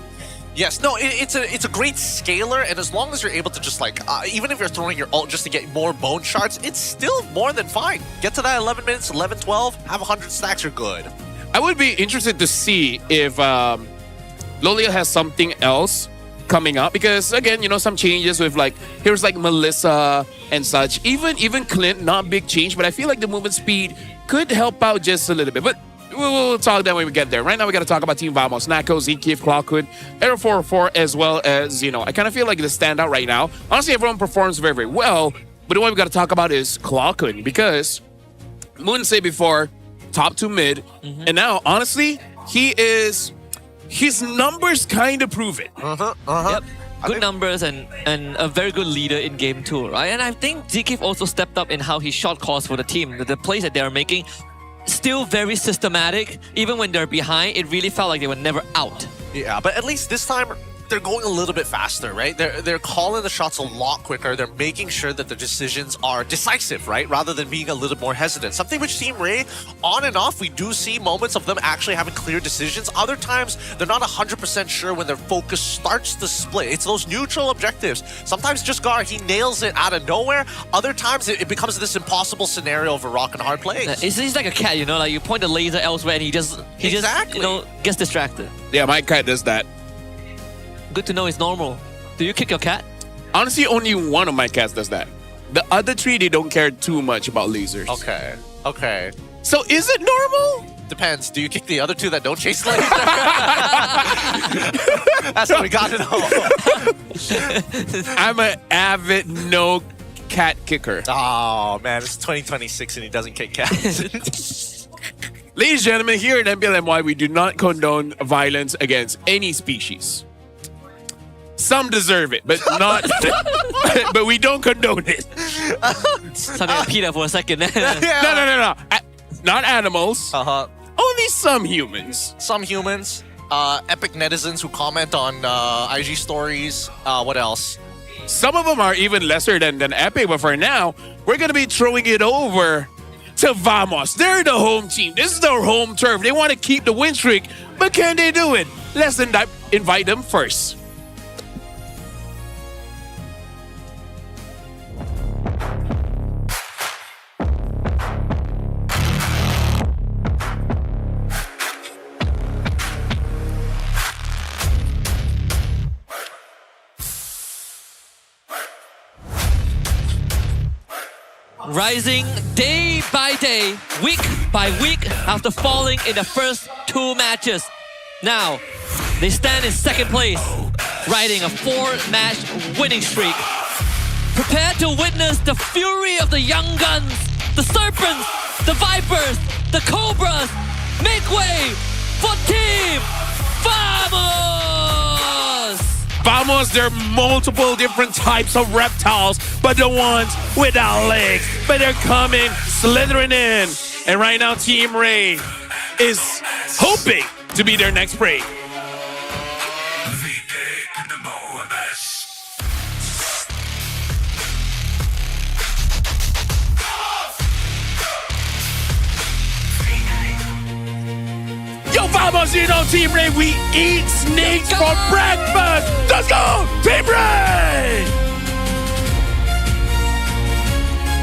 Yes, no, it's a great scaler, and as long as you're able to just like, even if you're throwing your ult just to get more bone shards, it's still more than fine. Get to that 11 minutes, 11, 12, have 100 stacks, you're good. I would be interested to see if Lolio has something else coming up, because again, some changes with like heroes like Melissa and such. Even Clint, not big change, but I feel like the movement speed could help out just a little bit. But we'll talk that when we get there. Right now, we got to talk about Team Vamos. Nako, Zekif, Clockwood, Error 404, as well as, I kind of feel like the standout right now. Honestly, everyone performs very, very well. But the one we got to talk about is Clockwood, because Moon said before, top 2 mid. And now, honestly, his numbers kind of prove it. Yep. Good numbers and a very good leader in game too, right? And I think Zekif also stepped up in how he shot calls for the team. The plays that they are making, still very systematic. Even when they're behind, it really felt like they were never out. Yeah, but at least this time, they're going a little bit faster, right? They're calling the shots a lot quicker. They're making sure that the decisions are decisive, right? Rather than being a little more hesitant. Something which Team Rey, on and off, we do see moments of them actually having clear decisions. Other times, they're not 100% sure when their focus starts to split. It's those neutral objectives. Sometimes just Gar, he nails it out of nowhere. Other times, it becomes this impossible scenario of a rock and hard plays. He's like a cat, like you point the laser elsewhere and he just gets distracted. Yeah, my cat does that. Good to know it's normal. Do you kick your cat? Honestly, only one of my cats does that. The other 3, they don't care too much about lasers. Okay. So is it normal? Depends. Do you kick the other 2 that don't chase laser? That's what we got to know. I'm an avid no cat kicker. Oh, man. It's 2026 and he doesn't kick cats. Ladies and gentlemen, here at MPL, we do not condone violence against any species. Some deserve it, but not. But we don't condone it. Something repeat that for a second. No. Not animals. Only some humans. Some humans. Epic netizens who comment on IG stories. What else? Some of them are even lesser than Epic, but for now, we're gonna be throwing it over to Vamos. They're the home team. This is their home turf. They want to keep the win streak, but can they do it? Let's invite them first. Rising day by day, week by week after falling in the first 2 matches. Now, they stand in second place, riding a 4-match winning streak. Prepare to witness the fury of the young guns, the serpents, the vipers, the cobras. Make way for Team Vamos! Vamos, there are multiple different types of reptiles, but the ones without legs. But they're coming, slithering in. And right now, Team Rey is hoping to be their next prey. Vamos, you know, Team Rey, we eat snakes for breakfast. Let's go, Team Rey!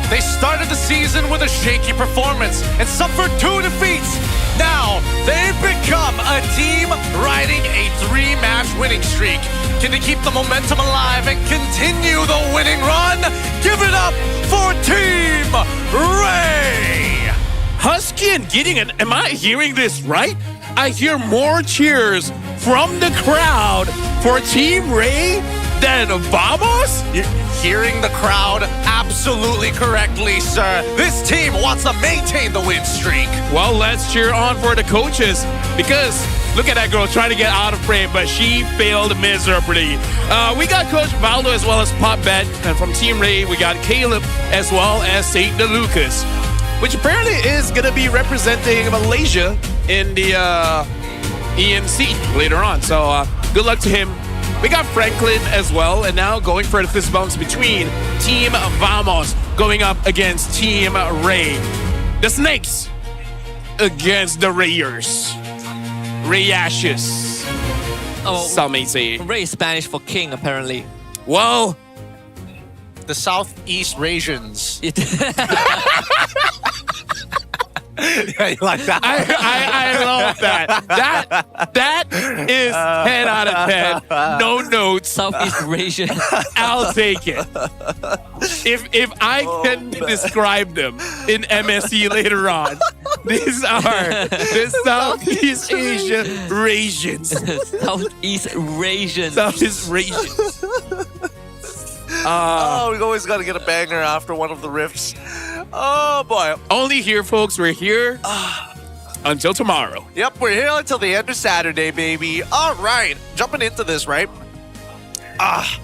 They started the season with a shaky performance and suffered 2 defeats. Now, they've become a team riding a 3-match winning streak. Can they keep the momentum alive and continue the winning run? Give it up for Team Rey! Husky and Gideon, am I hearing this right? I hear more cheers from the crowd for Team Rey than Vamos? You're hearing the crowd absolutely correctly, sir. This team wants to maintain the win streak. Well, let's cheer on for the coaches because look at that girl trying to get out of frame, but she failed miserably. We got Coach Valdo as well as Pop Bet, and from Team Rey, we got Caleb as well as Saint DeLucas, which apparently is going to be representing Malaysia in the ENC later on. So good luck to him. We got Franklin as well, and now going for the fist bumps between Team Vamos going up against Team Rey. The Snakes against the Rayers. Rayashes. Oh, some may say. Rey is Spanish for king, apparently. Well, the Southeast Rasians. Yeah, you like that? I love that. That is 10 out of 10. No notes. Southeast Asian. I'll take it. If I can describe them in MSC later on, these are the Southeast Asian Rasians. Southeast Rasians. Southeast Rasians. We always got to get a banger after one of the riffs. Oh boy. Only here, folks. We're here until tomorrow. Yep, we're here until the end of Saturday, baby. All right, jumping into this, right?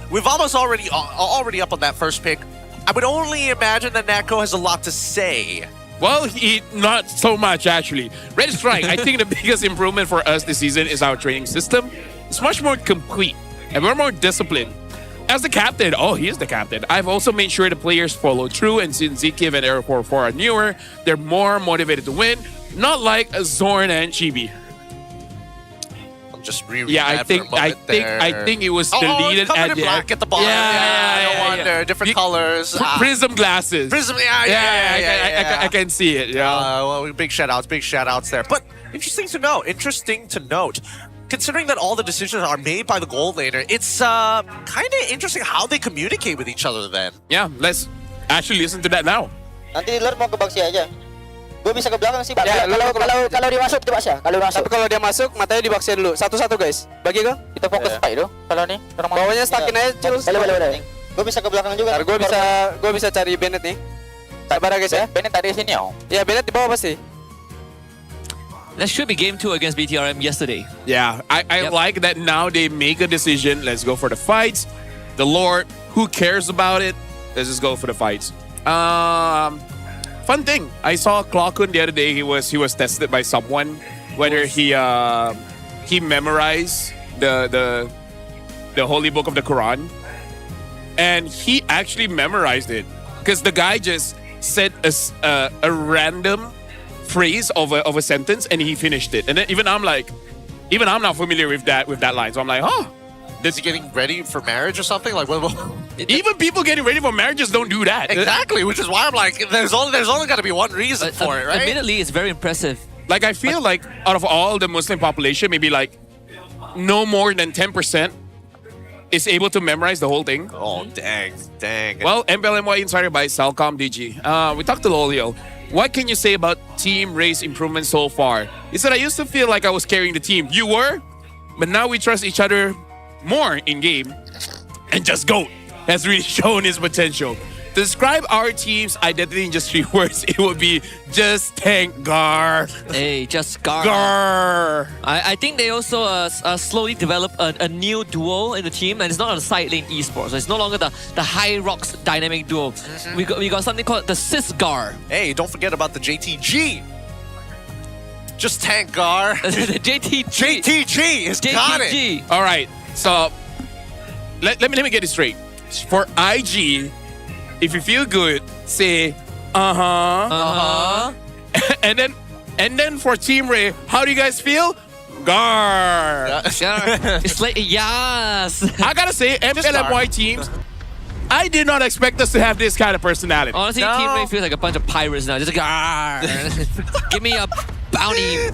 We've almost already up on that first pick. I would only imagine that Natko has a lot to say. Well, not so much, actually. Red Strike, I think the biggest improvement for us this season is our training system. It's much more complete, and we're more disciplined. As the captain, he is the captain. I've also made sure the players follow through, and since Zikiv and Aeroport 4 are newer, they're more motivated to win, not like Zorn and Chibi. I'm just rereading I think it was deleted it's at in the black at the bottom. No wonder. Different colors. Prism glasses. Prism, I can see it. Yeah. Well, big shout outs there. But interesting to note. Considering that all the decisions are made by the gold laner, it's kind of interesting how they communicate with each other then. Yeah, let's actually listen to that now. Nanti dealer mau ke box aja. Gue bisa ke belakang sih, Pak. Ya, kalau dia masuk coba sih. Kalau masuk. Tapi kalau dia masuk, matanya di boxnya dulu. Satu-satu, guys. Bagi gue. Kita fokus Pak itu. Kalau nih, bawahnya stackin aja, Cil. Boleh. Gue bisa ke belakang juga. Gue bisa cari Bennett nih. Sabar guys ya. Bennett tadi sini ya. Ya, Bennett di bawah pasti. That should be game 2 against BTRM yesterday. Yeah, I like that now they make a decision. Let's go for the fights. The Lord, who cares about it? Let's just go for the fights. Fun thing, I saw Klokun the other day. He was tested by someone whether he memorized the holy book of the Quran, and he actually memorized it because the guy just said a random phrase of a sentence and he finished it. And then even I'm not familiar with that line. So I'm like, is he getting ready for marriage or something? Like, even people getting ready for marriages don't do that. Exactly, which is why I'm like, there's only got to be one reason for it, right? Admittedly, it's very impressive. Like, I feel like out of all the Muslim population, maybe like no more than 10% is able to memorize the whole thing. Oh, dang. Well, MPL inspired by Salcom DG. We talked to Lolio. What can you say about Team Rey's improvement so far? He said, I used to feel like I was carrying the team. You were? But now we trust each other more in game. And Just Goat has really shown his potential. To describe our team's identity in just 3 words, it would be just tank Gar. Hey, just Gar. Gar. I think they also slowly develop a new duo in the team, and it's not on the side lane esports. So it's no longer the High Rocks dynamic duo. We got something called the Cis Gar. Hey, don't forget about the JTG. Just tank Gar. The JTG has got it. All right, so let me get it straight. For IG, if you feel good, say and then for Team Rey, how do you guys feel? Gar. It's like, yes. I gotta say, MPL teams, I did not expect us to have this kind of personality. Honestly, Team Rey feels like a bunch of pirates now. Just like, "Arr." Give me a bounty.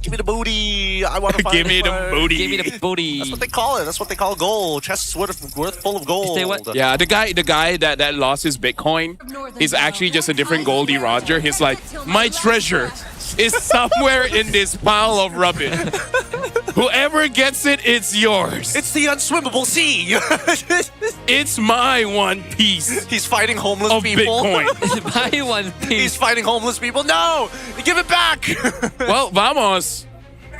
Give me the booty. I want to find Give me the booty. Give me the booty. That's what they call it. That's what they call gold. Chests worth full of gold. Yeah, the guy that lost his Bitcoin is actually just a different Goldie Roger. He's like, my treasure is somewhere in this pile of rubbish. Whoever gets it, it's yours. It's the unswimmable sea. It's my one piece. He's fighting homeless of people. Bitcoin. My one piece. He's fighting homeless people. No, give it back. Well, vamos.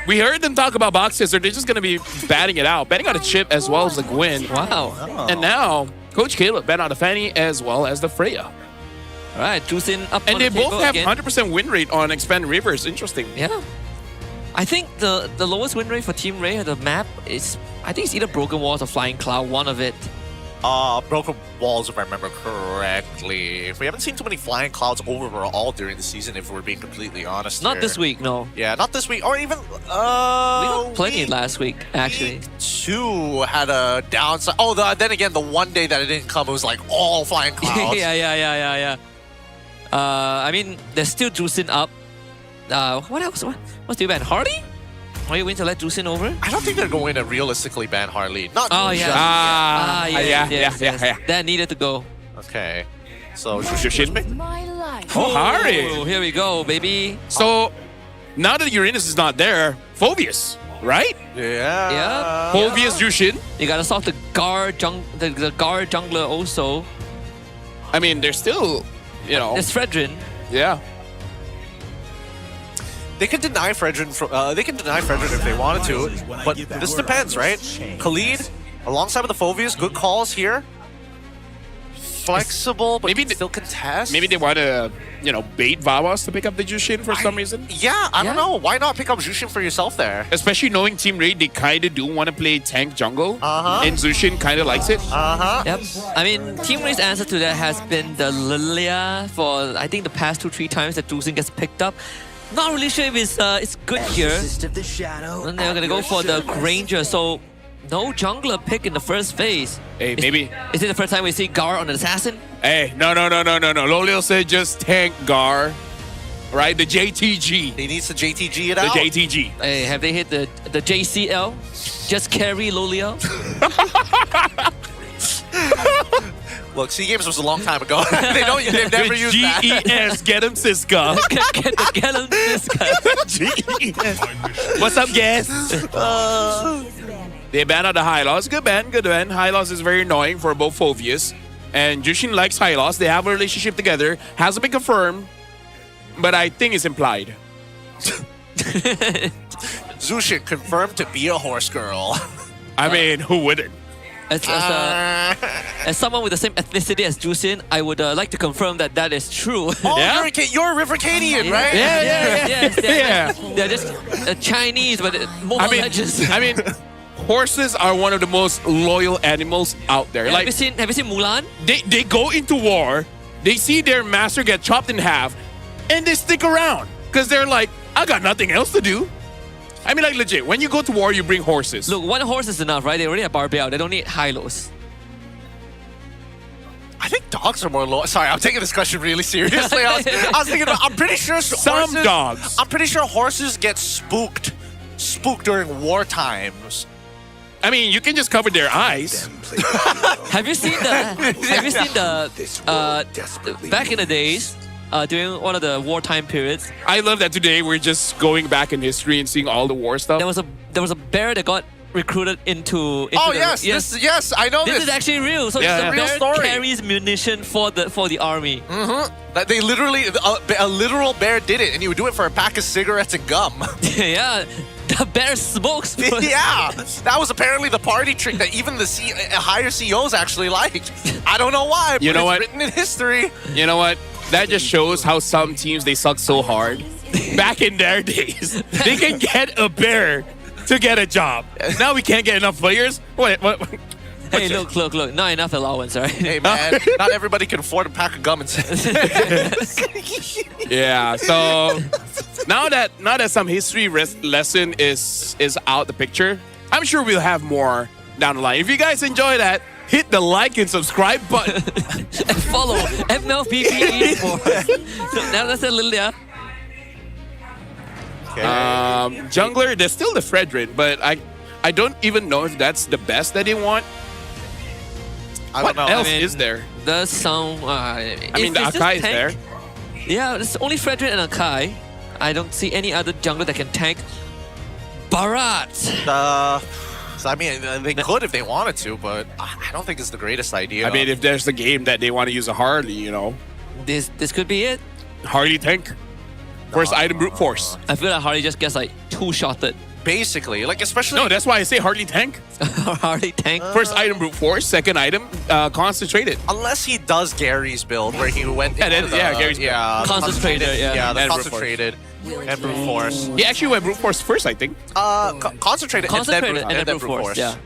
We heard them talk about boxes, or they're just going to be batting it out. Betting on a chip as well as the Gwyn. Wow. And now, Coach Caleb bet on the Fanny as well as the Freya. All right, Juicing up and on they the table both have again. 100% win rate on Expand Rivers. Interesting. Yeah. I think the lowest win rate for Team Rey, the map, is, I think it's either Broken Walls or Flying Cloud, one of it. Broken Walls, if I remember correctly. We haven't seen too many flying clouds overall during the season, if we're being completely honest. Not this week, no. Yeah, not this week, or even we got plenty last week, actually. Week 2 had a downside. Oh, then again, the one day that it didn't come, it was like all flying clouds. yeah. I mean, they're still juicing up. What else? What's the ban? Harley? Are you going to let Juicing over? I don't think they're going to realistically ban Harley. Not yeah. Yeah. That needed to go. Okay. So, Oh, Harry. Oh, here we go, baby. So, now that Uranus is not there, Phobius, right? Yeah. Phobius, Jushin. You gotta solve the guard jungler also. I mean, they're still, There's Fredrin. Yeah. They can deny Fredrin. If they wanted to, but this depends, right? Khalid, alongside with the Phobius, good calls here. Flexible, but maybe still contest. Maybe they want to, bait Vawas to pick up the Jushin for some reason. Yeah, I don't know. Why not pick up Jushin for yourself there? Especially knowing Team Rey, they kind of do want to play tank jungle. And Jushin kind of likes it. Yep. I mean, Team Rey's answer to that has been the Lilia for, I think, the past 2-3 times that Jushin gets picked up. Not really sure if it's good here. And they're gonna go for the Granger, so no jungler pick in the first phase. Hey, maybe. Is it the first time we see Gar on an assassin? Hey, no. Lolio said just tank Gar. Right? The JTG. He needs to JTG it out. The JTG. Hey, have they hit the JCL? Just carry Lolio? Look, SEA Games was a long time ago. They've never used that. GES, get him, Siska. Get him, Siska. GES. What's up, guys? They banned out the High Loss. Good ban. High Loss is very annoying for both Phobius. And Jushin likes High Loss. They have a relationship together. Hasn't been confirmed, but I think it's implied. Jushin confirmed to be a horse girl. I mean, who wouldn't? As someone with the same ethnicity as Jushin, I would like to confirm that is true. Oh, you're a River-Canian, right? Yeah. They're just Chinese, but Mobile Legends. I mean, horses are one of the most loyal animals out there. Have you seen Mulan? They go into war, they see their master get chopped in half, and they stick around because they're like, I got nothing else to do. I mean, like, legit, when you go to war, you bring horses. Look, one horse is enough, right? They already have Barbell. They don't need Hylos. I think dogs are more loyal. Sorry, I'm taking this question really seriously. I was thinking about, I'm pretty sure dogs. I'm pretty sure horses get spooked during war times. I mean, you can just cover their eyes. Have you seen the back in the days, during one of the wartime periods? I love that today we're just going back in history and seeing all the war stuff. There was a bear that got recruited into yes, I know this is actually real. So it's the a real bear story. carries munition for the army. That they literally a literal bear did it, and he would do it for a pack of cigarettes and gum. Yeah. The bear smokes. Yeah, that was apparently the party trick that even the higher CEOs actually liked. I don't know why, but it's written in history. You know what? That just shows how some teams, they suck so hard. Back in their days, they can get a bear to get a job. Now we can't get enough players? What? Hey, look. Not enough allowance, right? Hey, man. Not everybody can afford a pack of gum and Yeah, so now that some history lesson is out the picture, I'm sure we'll have more down the line. If you guys enjoy that, hit the like and subscribe button. And follow MLPP Esports. So now that's a little, yeah. Jungler, there's still the Fredrin, but I don't even know if that's the best that they want. What else is there? The sound. I mean, the Akai is there. Yeah, there's only Fredrin and Akai. I don't see any other jungler that can tank Barat. So I mean, they could if they wanted to, but I don't think it's the greatest idea. I mean, if there's the game that they want to use a Harley, you know. This could be it. Harley tank. First item brute force. I feel like Harley just gets like two-shotted. Basically, like especially... No, that's why I say Harley tank. Harley tank. First item brute force, second item concentrated. Unless he does Gary's build where he went... Gary's build. Concentrated, yeah. The concentrated and brute force. He actually went brute force first, I think. Concentrated and then brute force. Yeah.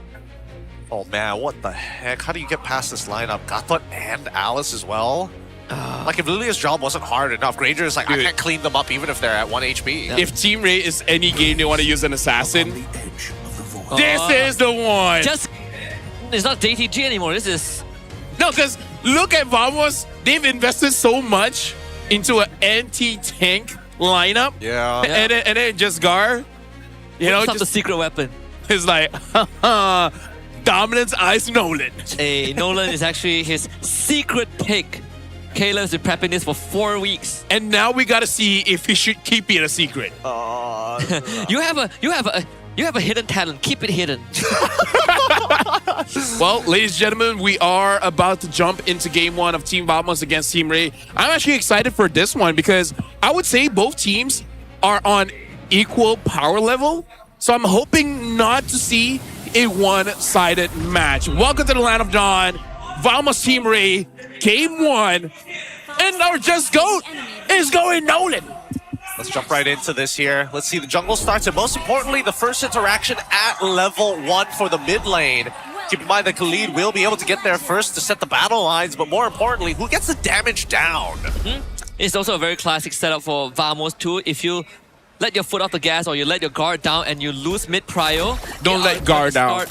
Oh man, what the heck? How do you get past this lineup? Gatot and Alice as well? Like if Lilia's job wasn't hard enough, Granger is like, dude, I can't clean them up even if they're at 1 HP. Yeah. If Team Rey is any game they want to use an assassin, this is the one. It's not JTG anymore. This is... No, because look at Vamos. They've invested so much into an anti-tank lineup. Yeah. And then just Gar, you know, just the secret weapon. It's like, Dominance Ice Nolan. Hey, Nolan is actually his secret pick. Caleb's been prepping this for 4 weeks. And now we gotta see if he should keep it a secret. You have a hidden talent. Keep it hidden. Well, ladies and gentlemen, we are about to jump into game 1 of Team Vamos against Team Rey. I'm actually excited for this one because I would say both teams are on equal power level. So I'm hoping not to see a one-sided match. Welcome to the Land of Dawn. Vamos Team Rey, game 1. And our Just Goat is going Nolan. Let's jump right into this here. Let's see, the jungle starts, and most importantly, the first interaction at level 1 for the mid lane. Keep in mind that Khalid will be able to get there first to set the battle lines, but more importantly, who gets the damage down? It's also a very classic setup for Vamos too. If you let your foot off the gas or you let your guard down and you lose mid-prio, don't let guard down.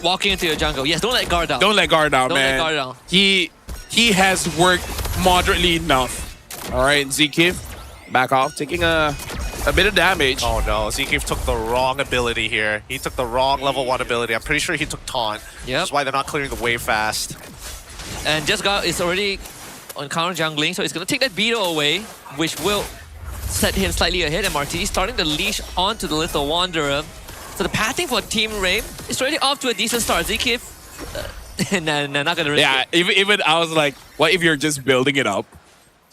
Walking into your jungle. Yes, don't let guard down. Don't let guard down, don't man. Let guard down. He has worked moderately enough. All right, Zkif, back off, taking a bit of damage. Oh no, Zkif took the wrong ability here. He took the wrong level 1 ability. I'm pretty sure he took taunt. Yep. That's why they're not clearing the wave fast. And Just Goat is already on counter jungling, so he's gonna take that beetle away, which will set him slightly ahead. And Martini starting to leash onto the Little Wanderer. So the pathing for Team Rey is already off to a decent start. Zkif, not gonna risk it. Even I was like, what if you're just building it up?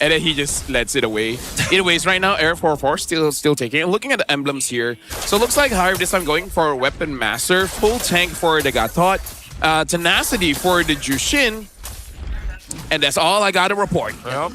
And then he just lets it away. Anyways, right now, Air 4-4 still taking it. Looking at the emblems here. So it looks like Hive this time going for Weapon Master. Full tank for the Gatot. Tenacity for the Jushin. And that's all I got to report. Yep.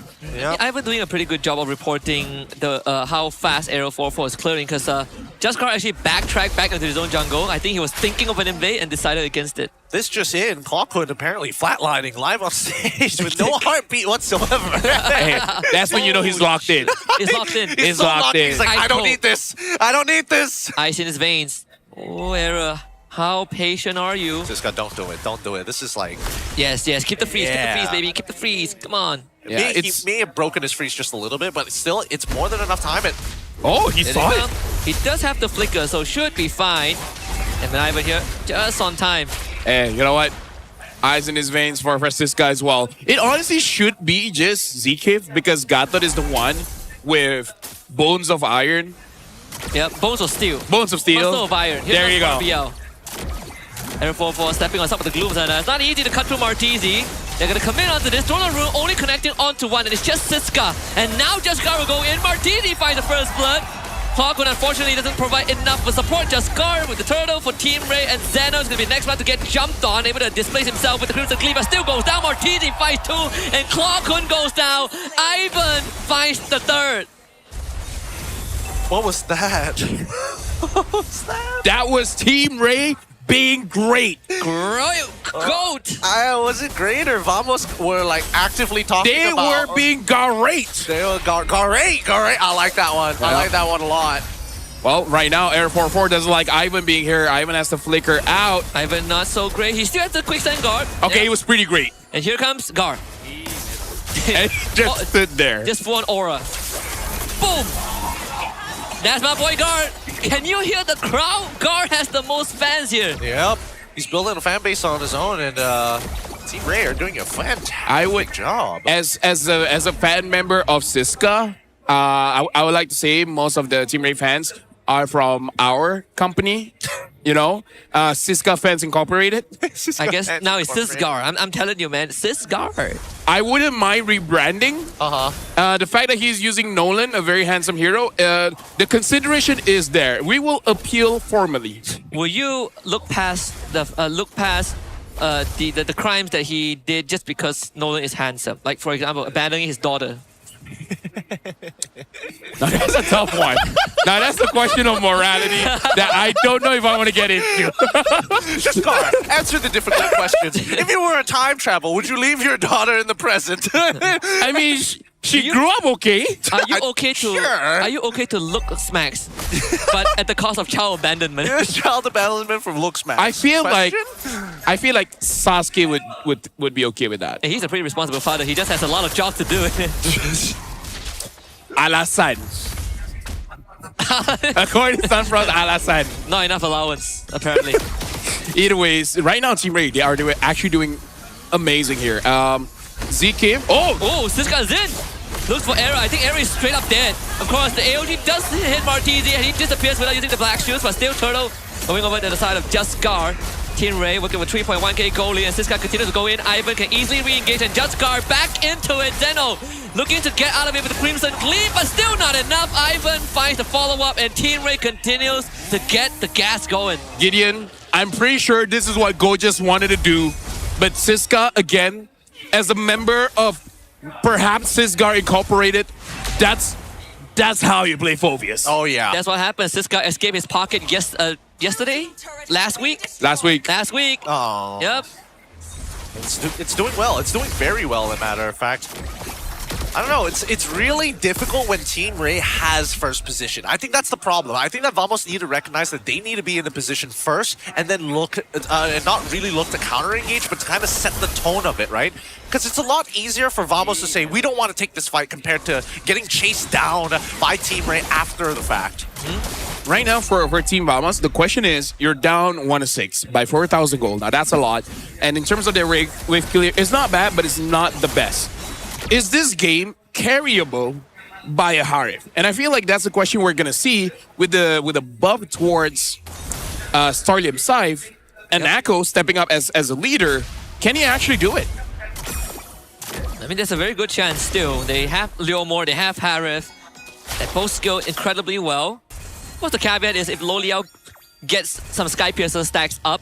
I've been doing a pretty good job of reporting the how fast Aero 4-4 is clearing because Jaskar actually backtracked back into his own jungle. I think he was thinking of an invade and decided against it. This just in, Clockhood apparently flatlining live on stage with no heartbeat whatsoever. Hey, that's when you know he's locked in. He's locked in. He's so locked in. He's like, I don't need this. I don't need this. Ice in his veins. Oh, Aero. How patient are you? Siska, don't do it. Don't do it. This is like... Yes. Keep the freeze. Keep the freeze, baby. Keep the freeze. Come on. Yeah, he may have broken his freeze just a little bit, but still, it's more than enough time. Oh, he saw it. He does have the flicker, so should be fine. And then Ivan here, just on time. Hey, you know what? Eyes in his veins for Siska as well. It honestly should be just Zkif because Gatot is the one with Bones of Iron. Yep, Bones of Steel. Bones of Steel. Muscle of Iron. There you go. BL. Air 4-4 stepping on top of the glooms, and it's not easy to cut through Martizi. They're gonna commit onto this. Throne Rune only connecting onto one, and it's just Siska. And now Jaskar will go in. Martizi finds the first blood. Clockwood unfortunately doesn't provide enough for support. Jaskar with the turtle for Team Rey, and Zeno is gonna be the next one to get jumped on, able to displace himself with the Crimson Cleaver. Still goes down. Martizi finds 2, and Clockwood goes down. Ivan finds the 3rd. What was that? What was that? That was Team Rey being great. Goat. Was it great or Vamos were like actively talking They about? were being great. They were great. I like that one. I like that one a lot. Well, right now, Air 44 doesn't like Ivan being here. Ivan has to flicker out. Ivan not so great. He still has the quick send guard. Okay, he was pretty great. And here comes Gar. And he just stood there. Just for an aura. Boom! That's my boy Gar. Can you hear the crowd? Gar has the most fans here. Yep. He's building a fan base on his own, and Team Rey are doing a fantastic job. As a fan member of Siska, I would like to say most of the Team Rey fans are from our company. You know, Siska Fans Incorporated. I guess now it's Sisgar. I'm telling you, man, Sisgar. I wouldn't mind rebranding. The fact that he's using Nolan, a very handsome hero, the consideration is there. We will appeal formally. Will you look past the crimes that he did just because Nolan is handsome? Like, for example, abandoning his daughter. Now that's a tough one. Now that's a question of morality that I don't know if I want to get into. Just answer the difficult questions. If you were a time travel, would you leave your daughter in the present? I mean, she grew up okay. Are you okay to? Sure. Are you okay to look smacks, but at the cost of child abandonment? Child abandonment from look smacks. I feel like Sasuke would be okay with that. And he's a pretty responsible father. He just has a lot of jobs to do. Alasan. According to Sunfrost, Alasan. Not enough allowance, apparently. Either ways, right now Team Rey, they are actually doing amazing here. ZK. Oh, Siska's in. Looks for Era. I think Era is straight up dead. Of course, the AOG does hit Martizi and he disappears without using the black shoes, but still Turtle going over to the side of Just Scar. Team Rey working with 3.1k goalie and Siska continues to go in. Ivan can easily re-engage and Just Scar back into it. Zeno looking to get out of it with the Crimson Gleam, but still not enough. Ivan finds the follow-up and Team Rey continues to get the gas going. Gideon, I'm pretty sure this is what Go just wanted to do, but Siska, again, as a member of perhaps Sisgar Incorporated, that's how you play Phoveus. Oh yeah. That's what happened. Siska escaped his pocket yesterday? Last week? Last week. Oh. Yep. It's doing well. It's doing very well, as a matter of fact. I don't know, it's really difficult when Team Rey has first position. I think that's the problem. I think that Vamos need to recognize that they need to be in the position first and then look, and not really look to counter-engage, but to kind of set the tone of it, right? Because it's a lot easier for Vamos to say, we don't want to take this fight compared to getting chased down by Team Rey after the fact. Right now for Team Vamos, the question is, you're down 1-6 by 4,000 gold. Now that's a lot. And in terms of their wave clear, it's not bad, but it's not the best. Is this game carryable by a Harif? And I feel like that's the question we're gonna see with the buff towards Starlium Scythe and Akko stepping up as a leader. Can he actually do it? I mean, there's a very good chance still. They have Leomore, they have Harif. They both skill incredibly well. What's the caveat is if Loliao gets some Sky Piercer stacks up,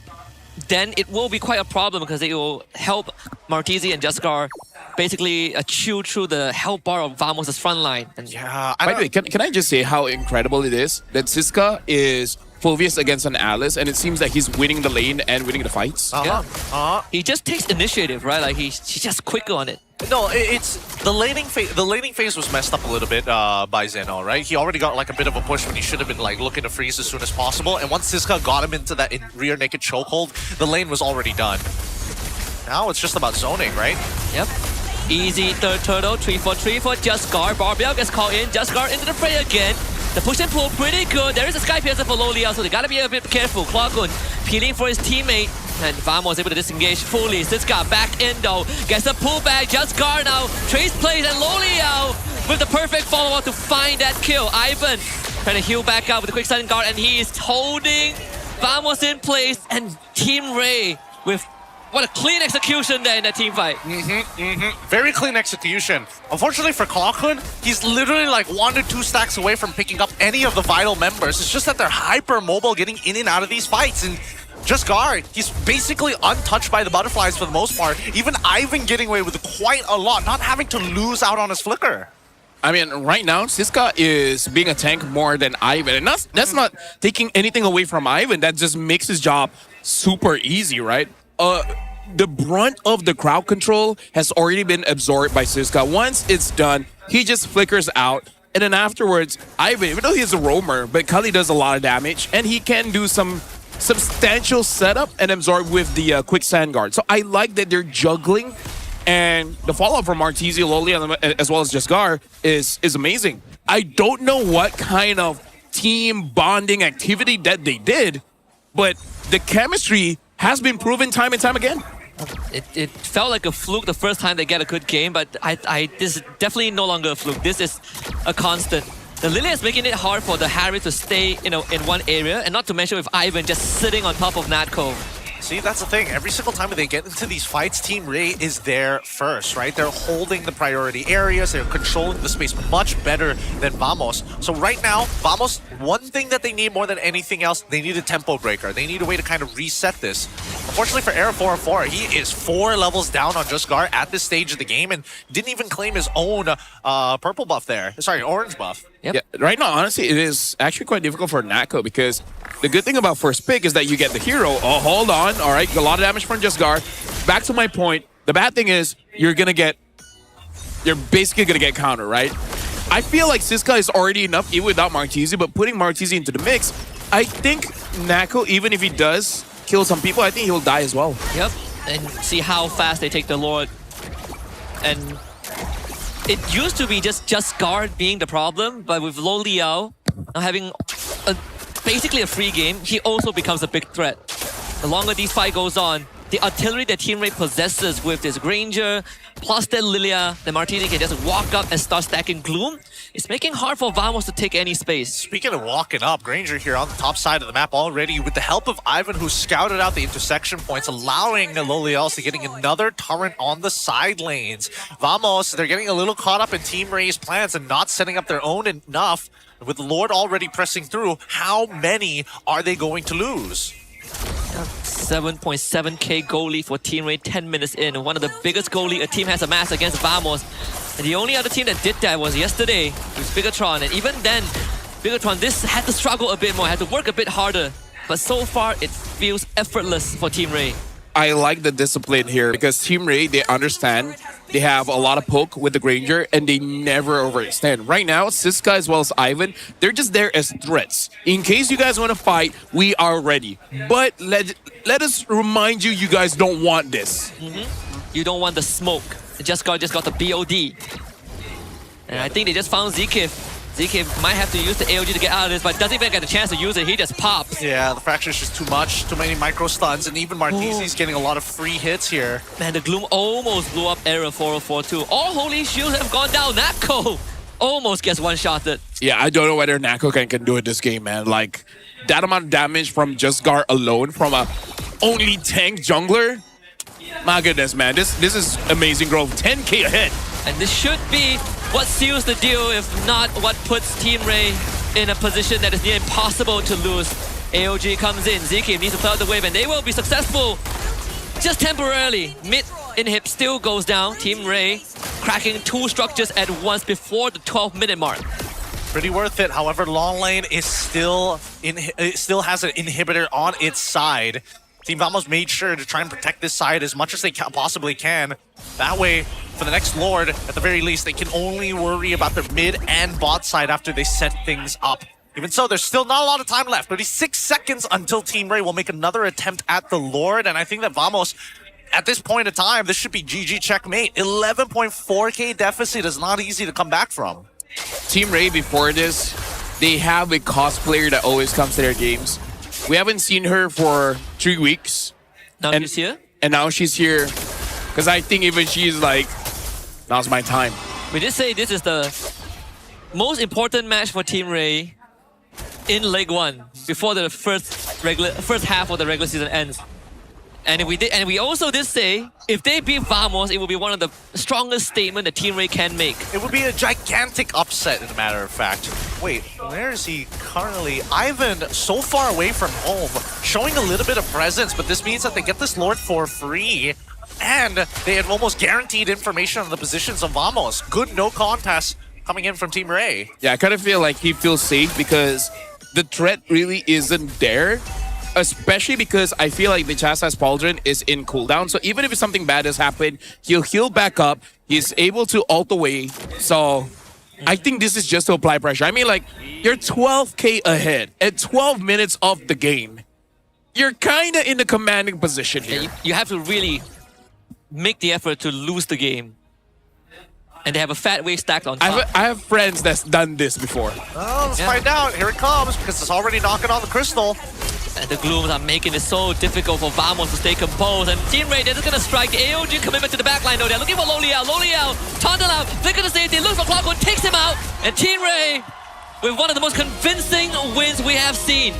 then it will be quite a problem because it will help Martizi and Jaskar basically chew through the health bar of Vamos' front line. And yeah. By the way, can I just say how incredible it is that Siska is Phoveus against an Alice, and it seems that he's winning the lane and winning the fights. He just takes initiative, right? Like he's just quicker on it. No, it's the laning phase. The laning phase was messed up a little bit by Zeno, right? He already got like a bit of a push when he should have been like looking to freeze as soon as possible. And once Siska got him into that rear naked chokehold, the lane was already done. Now it's just about zoning, right? Yep. Easy third turtle, 3-for-3 for Jaskar. Barbiel gets called in. Jaskar into the fray again. The push and pull pretty good. There is a Sky Piercer for Loliao, so they gotta be a bit careful. Klokun peeling for his teammate. And Vamos able to disengage fully. Siska back in though. Gets the pullback. Jaskar now. Trace plays and Loliao with the perfect follow-up to find that kill. Ivan trying to heal back out with a quick silent guard, and he is holding Vamos in place. And Team Rey with what a clean execution there in that team fight. Very clean execution. Unfortunately for Klokun, he's literally like 1 to 2 stacks away from picking up any of the vital members. It's just that they're hyper mobile getting in and out of these fights. And Jaskar, he's basically untouched by the butterflies for the most part. Even Ivan getting away with quite a lot, not having to lose out on his flicker. I mean, right now, Siska is being a tank more than Ivan. And that's not taking anything away from Ivan. That just makes his job super easy, right? The brunt of the crowd control has already been absorbed by Siska. Once it's done, he just flickers out. And then afterwards, Ivan, even though he's a roamer, but Kali does a lot of damage. And he can do some substantial setup and absorb with the quicksand guard. So I like that they're juggling. And the follow-up from Martizi, Loli, as well as Jesgar is amazing. I don't know what kind of team bonding activity that they did, but the chemistry has been proven time and time again. It felt like a fluke the first time they get a good game, but this is definitely no longer a fluke. This is a constant. The Lilia is making it hard for the Harry to stay, in one area, and not to mention with Ivan just sitting on top of Natco. See, that's the thing. Every single time they get into these fights, Team Rey is there first, right? They're holding the priority areas. They're controlling the space much better than Vamos. So right now, Vamos, one thing that they need more than anything else, they need a tempo breaker. They need a way to kind of reset this. Unfortunately for Era 404, he is 4 levels down on Jesgar at this stage of the game and didn't even claim his own purple buff there. Sorry, orange buff. Yep. Yeah, right now, honestly, it is actually quite difficult for Natco because the good thing about first pick is that you get the hero. Oh, hold on. All right, a lot of damage from Jesgar. Back to my point. The bad thing is you're basically going to get counter, right? I feel like Siska is already enough even without Martizi, but putting Martizi into the mix, I think Natco, even if he does kill some people, I think he'll die as well. Yep, and see how fast they take the Lord. And it used to be just guard being the problem, but with Lo Liao now having basically a free game, he also becomes a big threat. The longer this fight goes on, the artillery that Team Rey possesses with this Granger, plus the Lilia, the Martini can just walk up and start stacking Gloom. It's making it hard for Vamos to take any space. Speaking of walking up, Granger here on the top side of the map already with the help of Ivan, who scouted out the intersection points, allowing Loliels to getting another torrent on the side lanes. Vamos, they're getting a little caught up in Team Rey's plans and not setting up their own enough. With Lord already pressing through, how many are they going to lose? 7.7k goal lead for Team Rey 10 minutes in. One of the biggest goal lead a team has amassed against Vamos. And the only other team that did that was yesterday with Bigatron. And even then, Bigatron had to struggle a bit more, had to work a bit harder. But so far, it feels effortless for Team Rey. I like the discipline here because Team Rey, they understand they have a lot of poke with the Granger and they never overextend. Right now, Siska as well as Ivan, they're just there as threats. In case you guys want to fight, we are ready. But let us remind you, you guys don't want this. You don't want the smoke. Just got the BOD. And I think they just found Zkif. Zkif might have to use the AOG to get out of this, but doesn't even get the chance to use it. He just pops. Yeah, the fracture is just too much. Too many micro stuns, and even Martizi's getting a lot of free hits here. Man, the Gloom almost blew up Era 404 too. All holy shields have gone down. Natco almost gets one-shotted. Yeah, I don't know whether Natco can do it this game, man. Like, that amount of damage from Jesgar alone from a only tank jungler. My goodness, man. This is amazing growth. 10k ahead. And this should be what seals the deal, if not what puts Team Rey in a position that is near impossible to lose. AOG comes in, Zkif needs to clear out the wave, and they will be successful just temporarily. Mid inhib still goes down. Team Rey cracking 2 structures at once before the 12-minute mark. Pretty worth it. However, long lane is still has an inhibitor on its side. Team Vamos made sure to try and protect this side as much as they possibly can. That way, for the next Lord, at the very least, they can only worry about their mid and bot side after they set things up. Even so, there's still not a lot of time left. 36 seconds until Team Rey will make another attempt at the Lord. And I think that Vamos, at this point in time, this should be GG checkmate. 11.4k deficit is not easy to come back from. Team Rey, before this, they have a cosplayer that always comes to their games. We haven't seen her for 3 weeks. Now she's here? And now she's here. Because I think even she's like, now's my time. We did say this is the most important match for Team Rey in Leg 1 before the first half of the regular season ends. And we also did say, if they beat Vamos, it will be one of the strongest statements that Team Rey can make. It would be a gigantic upset, as a matter of fact. Wait, where is he currently? Ivan, so far away from home, showing a little bit of presence, but this means that they get this Lord for free. And they have almost guaranteed information on the positions of Vamos. Good no contest coming in from Team Rey. Yeah, I kind of feel like he feels safe because the threat really isn't there. especially because I feel like Vichasa's Pauldron is in cooldown. So even if something bad has happened, he'll heal back up. He's able to ult away. So I think this is just to apply pressure. I mean, like, you're 12k ahead at 12 minutes of the game. You're kind of in a commanding position here. You have to really make the effort to lose the game. And they have a fat wave stacked on top. I have friends that's done this before. Oh, let's find out. Here it comes, because it's already knocking on the crystal. And the Glooms are making it so difficult for Vamos to stay composed. And Team Rey, they're just going to strike. The AOG commitment to the backline, though. They're looking for Loliao. Loliao, Tauntal out, flicker to safety, looks for Clockwork, takes him out. And Team Rey, with one of the most convincing wins we have seen.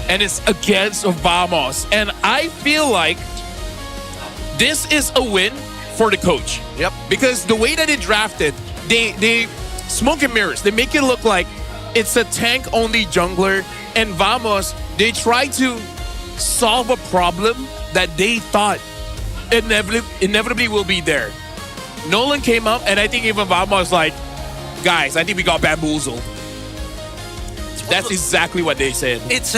And it's against Vamos. And I feel like this is a win for the coach. Yep. Because the way that they drafted, they smoke and mirrors. They make it look like it's a tank-only jungler. And Vamos, they try to solve a problem that they thought inevitably will be there. Nolan came up, and I think even Vamos like, guys, I think we got bamboozled. That's exactly what they said. It's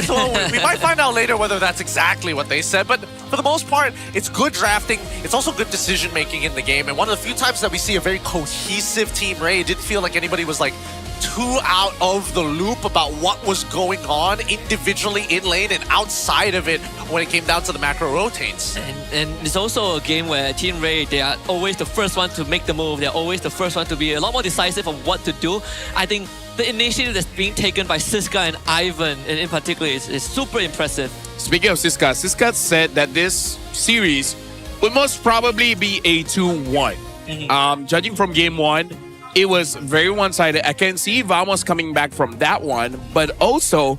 well, we might find out later whether that's exactly what they said, but for the most part, it's good drafting. It's also good decision making in the game, and one of the few times that we see a very cohesive Team Rey, it didn't feel like anybody was like too out of the loop about what was going on individually in lane and outside of it when it came down to the macro rotates. And it's also a game where Team Rey, they are always the first one to make the move. They're always the first one to be a lot more decisive on what to do. I think the initiative that's being taken by Siska and Ivan in particular is super impressive. Speaking of Siska, Siska said that this series would most probably be a 2-1. Judging from game 1, it was very one-sided. I can see Vamos coming back from that one, but also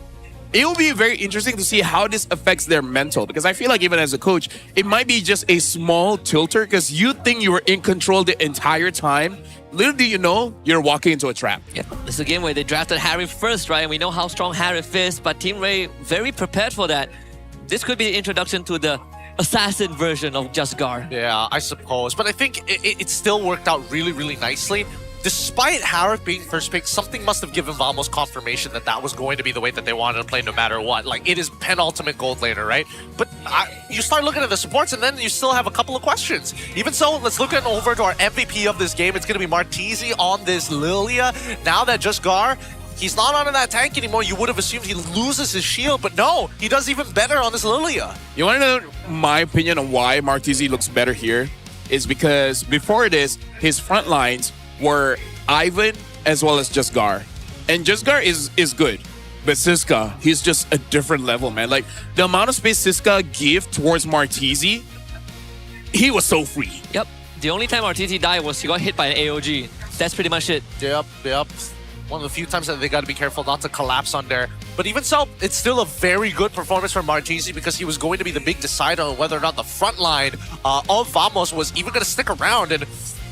it will be very interesting to see how this affects their mental, because I feel like even as a coach, it might be just a small tilter because you think you were in control the entire time. Little do you know, you're walking into a trap. Yeah, it's a game where they drafted Harif first, right? And we know how strong Harif is, but Team Rey very prepared for that. This could be the introduction to the assassin version of Just Gar. Yeah, I suppose. But I think it still worked out really, really nicely. Despite Harif being first pick, something must have given Vamos confirmation that that was going to be the way that they wanted to play no matter what. Like, it is penultimate gold laner, right? But you start looking at the supports and then you still have a couple of questions. Even so, let's look at over to our MVP of this game. It's going to be Martizi on this Lilia. Now that Just Gar, he's not on that tank anymore. You would have assumed he loses his shield, but no, he does even better on this Lilia. You want to know my opinion on why Martizi looks better here? Is because before this, his front lines were Ivan as well as Just Gar. And Just Gar is good. But Siska, he's just a different level, man. Like, the amount of space Siska gave towards Martizi, he was so free. Yep. The only time Martizi died was he got hit by an AOG. That's pretty much it. Yep. One of the few times that they got to be careful not to collapse on there. But even so, it's still a very good performance from Martizi because he was going to be the big decider on whether or not the front line of Vamos was even going to stick around. And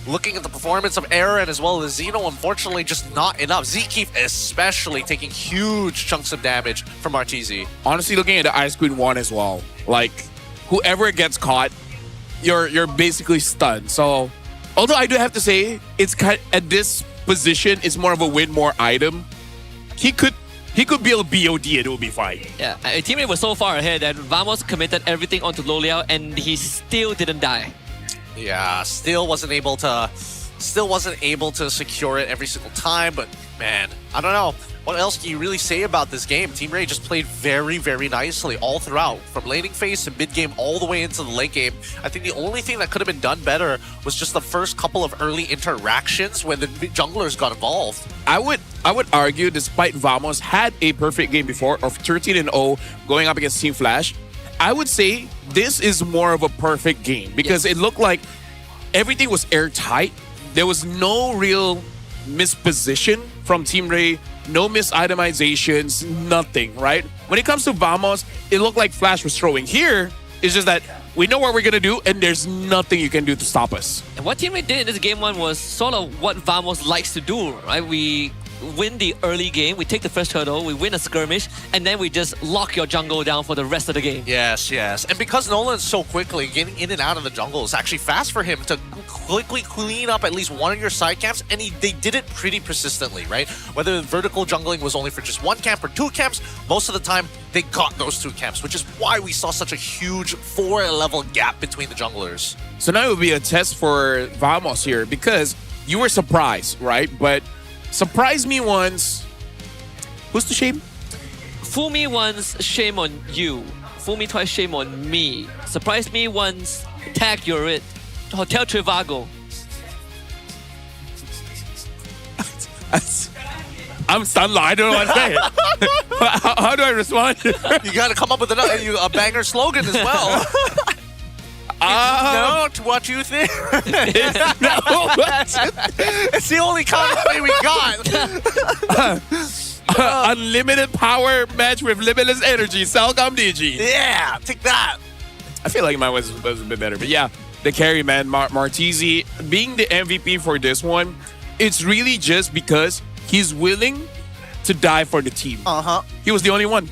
looking at the performance of Aaron as well as Zeno, unfortunately just not enough. Zkeef especially taking huge chunks of damage from Martizi. Honestly, looking at the Ice Queen 1 as well, like, whoever gets caught, you're basically stunned. So, although I do have to say, it's kind at this position, it's more of a win more item. He could build BOD and it will be fine. Yeah, Team Rey was so far ahead that Vamos committed everything onto Loliao and he still didn't die. Yeah, still wasn't able to secure it every single time, but man, I don't know. What else can you really say about this game? Team Rey just played very, very nicely all throughout, from laning phase to mid game all the way into the late game. I think the only thing that could have been done better was just the first couple of early interactions when the junglers got involved. I would argue, despite Vamos had a perfect game before of 13-0 going up against Team Flash, I would say this is more of a perfect game because it looked like everything was airtight. There was no real misposition from Team Rey, no misitemizations, nothing, right? When it comes to Vamos, it looked like Flash was throwing. Here, it's just that we know what we're going to do and there's nothing you can do to stop us. And what Team Rey did in this game 1 was sort of what Vamos likes to do, right? We win the early game, we take the first hurdle, we win a skirmish, and then we just lock your jungle down for the rest of the game. Yes, yes. And because Nolan's so quickly getting in and out of the jungle, it's actually fast for him to quickly clean up at least one of your side camps, and they did it pretty persistently, right? Whether vertical jungling was only for just one camp or two camps, most of the time they got those two camps, which is why we saw such a huge 4-level gap between the junglers. So now it would be a test for Vamos here because you were surprised, right? But surprise me once. Who's to shame? Fool me once, shame on you. Fool me twice, shame on me. Surprise me once, tag you're it. Hotel Trivago. I'm stunned. I don't know what to say. How do I respond? You got to come up with a banger slogan as well. No, to what you think. It's the only counterplay we got. Unlimited power match with limitless energy. Salcom DG. Yeah, take that. I feel like mine was a bit better. But yeah, the carry, man. Martizi being the MVP for this one, it's really just because he's willing to die for the team. He was the only one.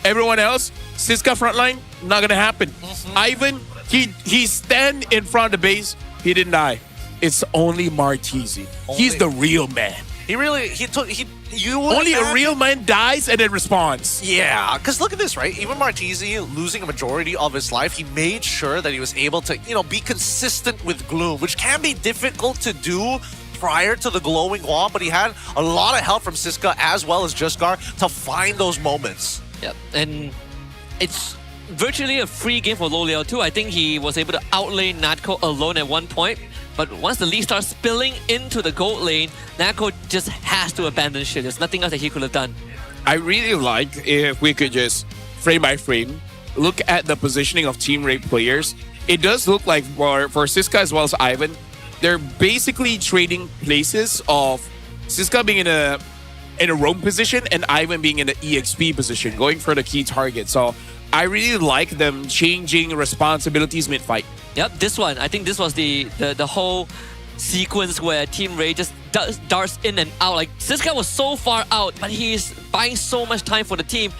Everyone else, Siska frontline, not gonna happen. Ivan, he stand in front of the base, he didn't die. It's only Martizi. He's the real man. Only a real man dies and then responds. Yeah, because look at this, right? Even Martizi losing a majority of his life, he made sure that he was able to, be consistent with Gloom, which can be difficult to do prior to the glowing wand, but he had a lot of help from Siska as well as Justgar to find those moments. Yep, and it's virtually a free game for Loliao too. I think he was able to outlane Natko alone at one point, but once the lead starts spilling into the gold lane, Natko just has to abandon shit. There's nothing else that he could have done. I really like if we could just, frame by frame, look at the positioning of Team Rey players. It does look like for Siska as well as Ivan, they're basically trading places of Siska being in a roam position and Ivan being in the EXP position, going for the key target. So I really like them changing responsibilities mid-fight. Yep, this one. I think this was the whole sequence where Team Rey just darts in and out. Like, Siska was so far out, but he's buying so much time for the team.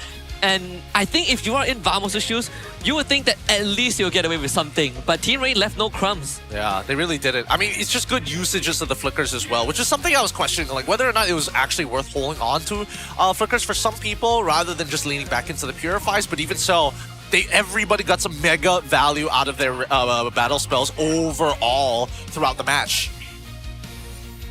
And I think if you are in Vamos' shoes, you would think that at least you'll get away with something. But Team Rey left no crumbs. Yeah, they really did it. I mean, it's just good usages of the flickers as well, which is something I was questioning, like whether or not it was actually worth holding on to flickers for some people rather than just leaning back into the purifies. But even so, everybody got some mega value out of their battle spells overall throughout the match.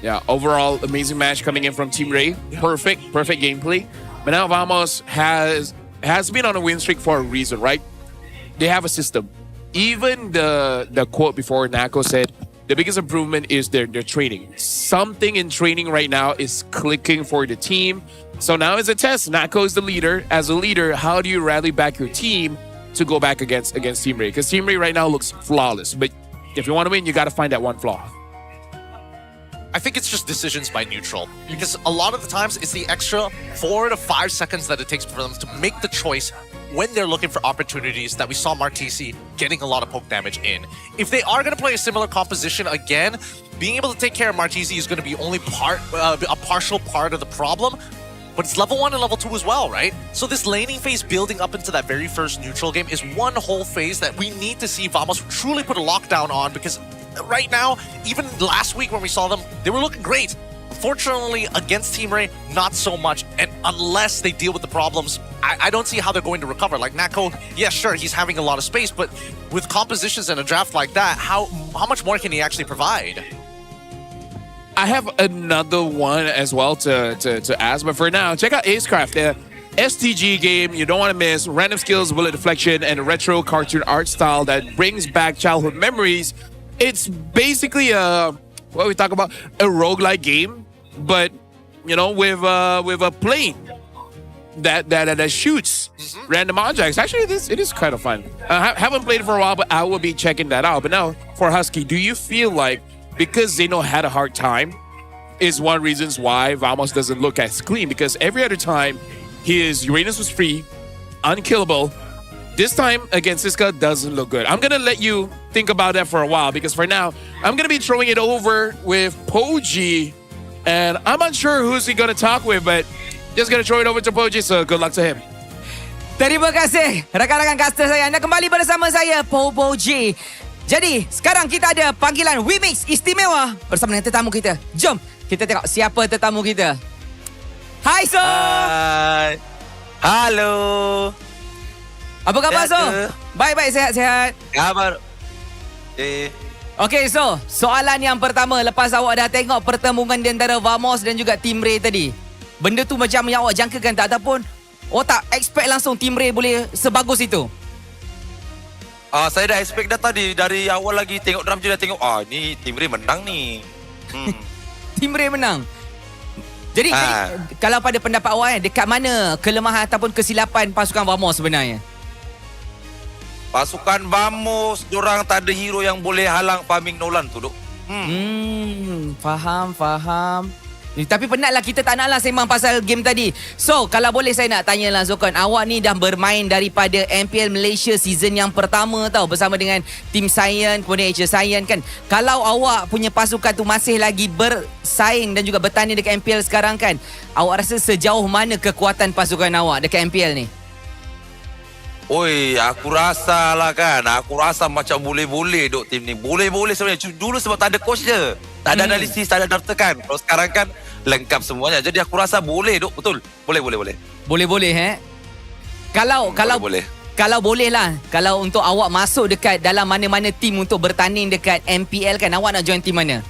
Yeah, overall, amazing match coming in from Team Rey. Perfect gameplay. But now Vamos has been on a win streak for a reason, right? They have a system. Even the quote before Nako said, the biggest improvement is their training. Something in training right now is clicking for the team. So now it's a test. Nako is the leader. As a leader, how do you rally back your team to go back against Team Rey? Because Team Rey right now looks flawless. But if you want to win, you got to find that one flaw. I think it's just decisions by neutral, because a lot of the times it's the extra 4 to 5 seconds that it takes for them to make the choice when they're looking for opportunities that we saw Martizi getting a lot of poke damage in. If they are going to play a similar composition again, being able to take care of Martizi is going to be only a partial part of the problem, but it's level 1 and level 2 as well, right? So this laning phase building up into that very first neutral game is one whole phase that we need to see Vamos truly put a lockdown on, because right now, even last week when we saw them, they were looking great. Unfortunately, against Team Rey, not so much. And unless they deal with the problems, I don't see how they're going to recover. Like Nako, yeah, sure, he's having a lot of space, but with compositions and a draft like that, how much more can he actually provide? I have another one as well to ask, but for now, check out Acecraft. The STG game you don't want to miss. Random skills, bullet deflection, and retro cartoon art style that brings back childhood memories. It's basically a roguelike game, but with a plane that shoots random objects. Actually, it is kind of fun. I haven't played it for a while, but I will be checking that out. But now, for Husky, do you feel like because Zeno had a hard time is one reasons why Vamos doesn't look as clean? Because every other time his Uranus was free, unkillable. This time against Siska doesn't look good. I'm going to let you think about that for a while, because for now, I'm going to be throwing it over with Poji And I'm unsure who's he going to talk with, but just going to throw it over to Poji, so good luck to him. Terima kasih rakan-rakan caster saya. Anda kembali bersama saya Popo J. Jadi sekarang kita ada panggilan remix istimewa bersama dengan tetamu kita. Jom kita tengok siapa tetamu kita. Hai So. Hai. Halo. Apa khabar So? Baik-baik, sehat-sehat. Khabar. Okay So, soalan yang pertama lepas awak dah tengok pertemuan di antara Vamos dan juga Team Rey tadi. Benda tu macam yang awak jangkakan tak ataupun tak expect langsung Team Rey boleh sebagus itu? Saya dah expect dah tadi. Dari awal lagi tengok drum je dah tengok. Ni Team Rey menang ni. Team Rey menang. Jadi kalau pada pendapat awak dekat mana kelemahan ataupun kesilapan pasukan Vamos sebenarnya? Pasukan Vamos, diorang tak ada hero yang boleh halang farming Nolan tu, Dok. Faham. Tapi penatlah, kita tak naklah sembang pasal game tadi. So, kalau boleh saya nak tanyalah Zokon, awak ni dah bermain daripada MPL Malaysia season yang pertama tau, bersama dengan Team Cyan, kemudian Asia Cyan kan. Kalau awak punya pasukan tu masih lagi bersaing dan juga bertanding dekat MPL sekarang kan, awak rasa sejauh mana kekuatan pasukan awak dekat MPL ni? Oi, aku rasa lah kan. Aku rasa macam boleh-boleh duk tim ni. Boleh-boleh sebenarnya. Dulu sebab tak ada coach je. Tak ada analisis, tak ada daftar kan. Kalau sekarang kan lengkap semuanya. Jadi aku rasa boleh duk. Betul. Boleh. Boleh Kalau boleh lah. Kalau untuk awak masuk dekat dalam mana-mana tim untuk bertanding dekat MPL kan, awak nak join tim mana?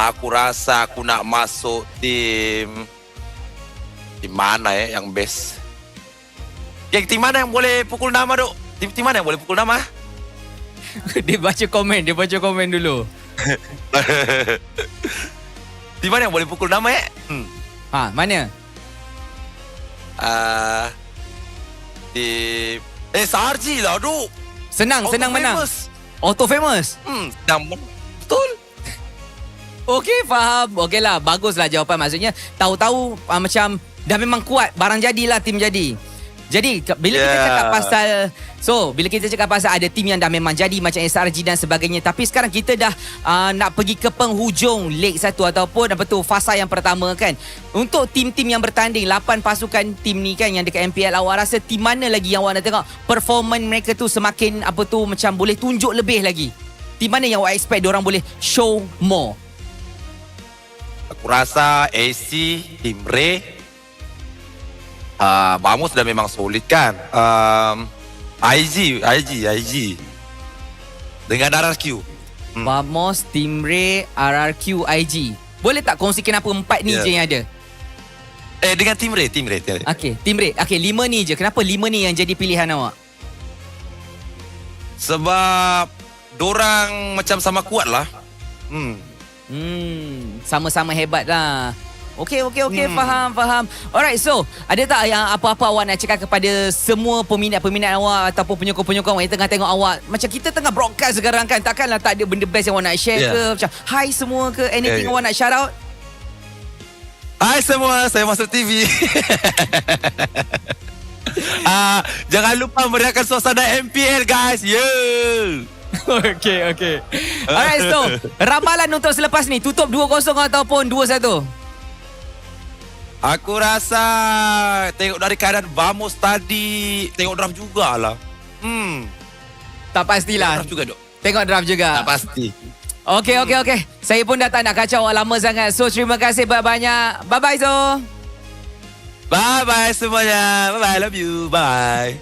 Aku rasa aku nak masuk tim mana yang best? Tim mana yang boleh pukul nama, Dok? Tim mana yang boleh pukul nama? Dia baca komen dulu. Tim mana yang boleh pukul nama Mana? Tim SRG lah, Dok. Senang menang. Auto famous. Senang. Betul. Okey, faham. Okey lah, baguslah jawapan. Maksudnya tahu-tahu macam dah memang kuat, barang jadilah tim jadi. Jadi bila kita cakap pasal ada tim yang dah memang jadi macam SRG dan sebagainya, tapi sekarang kita dah nak pergi ke penghujung leg 1 ataupun fasa yang pertama kan. Untuk tim-tim yang bertanding 8 pasukan tim ni kan yang dekat MPL, awak rasa tim mana lagi yang awak nak tengok performance mereka tu semakin macam boleh tunjuk lebih lagi? Tim mana yang awak expect diorang boleh show more? Aku rasa AC, Team Rey, Vamos dah memang solid kan. IG dengan RRQ. Vamos, Team Rey, RRQ, IG. Boleh tak kongsi kenapa 4 ni je yang ada? Dengan Team Rey. Okay, Team Rey. Okay, 5 ni je. Kenapa 5 ni yang jadi pilihan awak? Sebab dorang macam sama kuat lah. Sama-sama hebat lah. Okey, faham. Alright, so ada tak yang apa-apa awak nak cakap kepada semua peminat-peminat awak ataupun penyokong-penyokong awak yang tengah tengok awak? Macam kita tengah broadcast sekarang kan, takkanlah tak ada benda best yang awak nak share ke? Macam hi semua ke? Anything awak nak shout out? Hai semua, saya masuk TV. Jangan lupa meriahkan suasana MPL guys. Okay. Alright, so ramalan untuk selepas ni tutup 2-0 ataupun 2-1? Aku rasa tengok dari keadaan Vamos tadi, tengok draft jugalah. Tak pastilah. Tengok draft juga. Tak pasti. Okay. Saya pun dah tak nak kacau lama sangat. So terima kasih banyak. Bye-bye Zo. Bye-bye semuanya. Bye-bye, love you. Bye.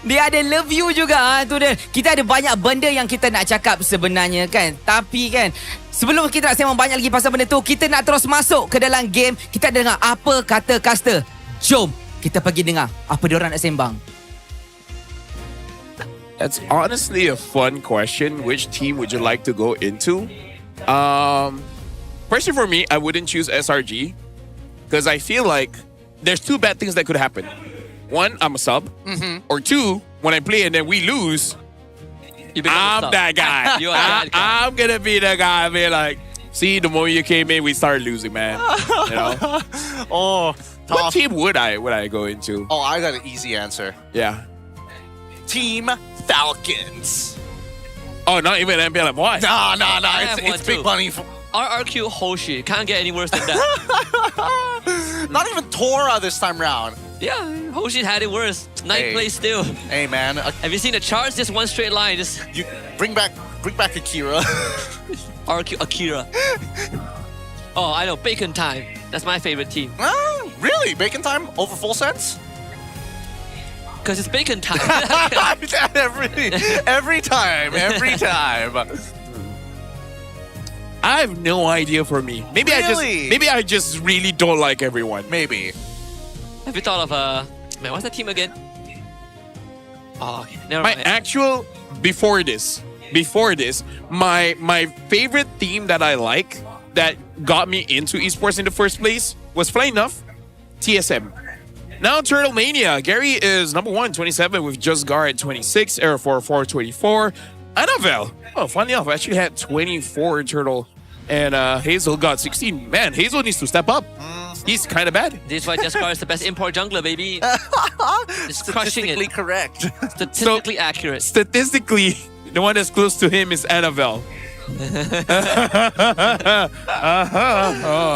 Dia ada love you juga. Tu dia. Kita ada banyak benda yang kita nak cakap sebenarnya kan. Tapi kan, sebelum kita nak sembang banyak lagi pasal benda tu, kita nak terus masuk ke dalam game. Kita dengar apa kata caster. Jom kita pergi dengar apa diorang nak sembang. That's honestly a fun question. Which team would you like to go into? Personally for me, I wouldn't choose SRG because I feel like there's 2 bad things that could happen. 1, I'm a sub. Or 2, when I play and then we lose, I'm that guy. You are that guy. I'm gonna be the guy. Be like, see, the moment you came in, we started losing, man. You know. What team would I go into? I got an easy answer. Yeah. Team Falcons. Oh, not even MPL M1. Nah. I have one It's big too. money. RRQ Hoshi. Can't get any worse than that. Not even Tora this time round. Yeah, Hoshi had it worse. Ninth place still. Hey man, Have you seen the charts? Just one straight line. Just you bring back Akira. RQ Akira. Oh, I know. Bacon Time. That's my favorite team. Oh, really? Bacon Time over full sets? Because it's Bacon Time. every time. I have no idea for me. Maybe Really? I just really don't like everyone. Maybe. Have you thought of man? What's that team again? Oh, okay. Never My mind. actual before this, my favorite team that I like that got me into esports in the first place was funny enough, TSM. Now Turtle Mania. Gary is number 1, 27 with Just Guard 26, Air 44 24. Annabelle. Oh, funny enough, I actually had 24 Turtle, and Hazel got 16. Man, Hazel needs to step up. He's kind of bad. This is why Jaskar is the best import jungler, baby. It's crushing it. Statistically correct. Statistically accurate. Statistically, the one that's close to him is Annabelle.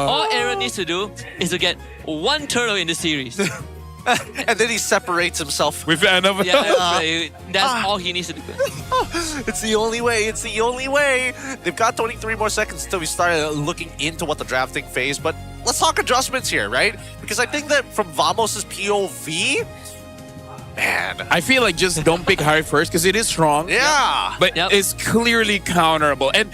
All Aaron needs to do is to get one turtle in the series. And then he separates himself with Annabelle. Yeah, that's all he needs to do. It's the only way. They've got 23 more seconds until we start looking into what the drafting phase. But let's talk adjustments here, right? Because I think that from Vamos' POV, man, I feel like just don't pick Harry first because it is strong. Yeah. But it's clearly counterable. And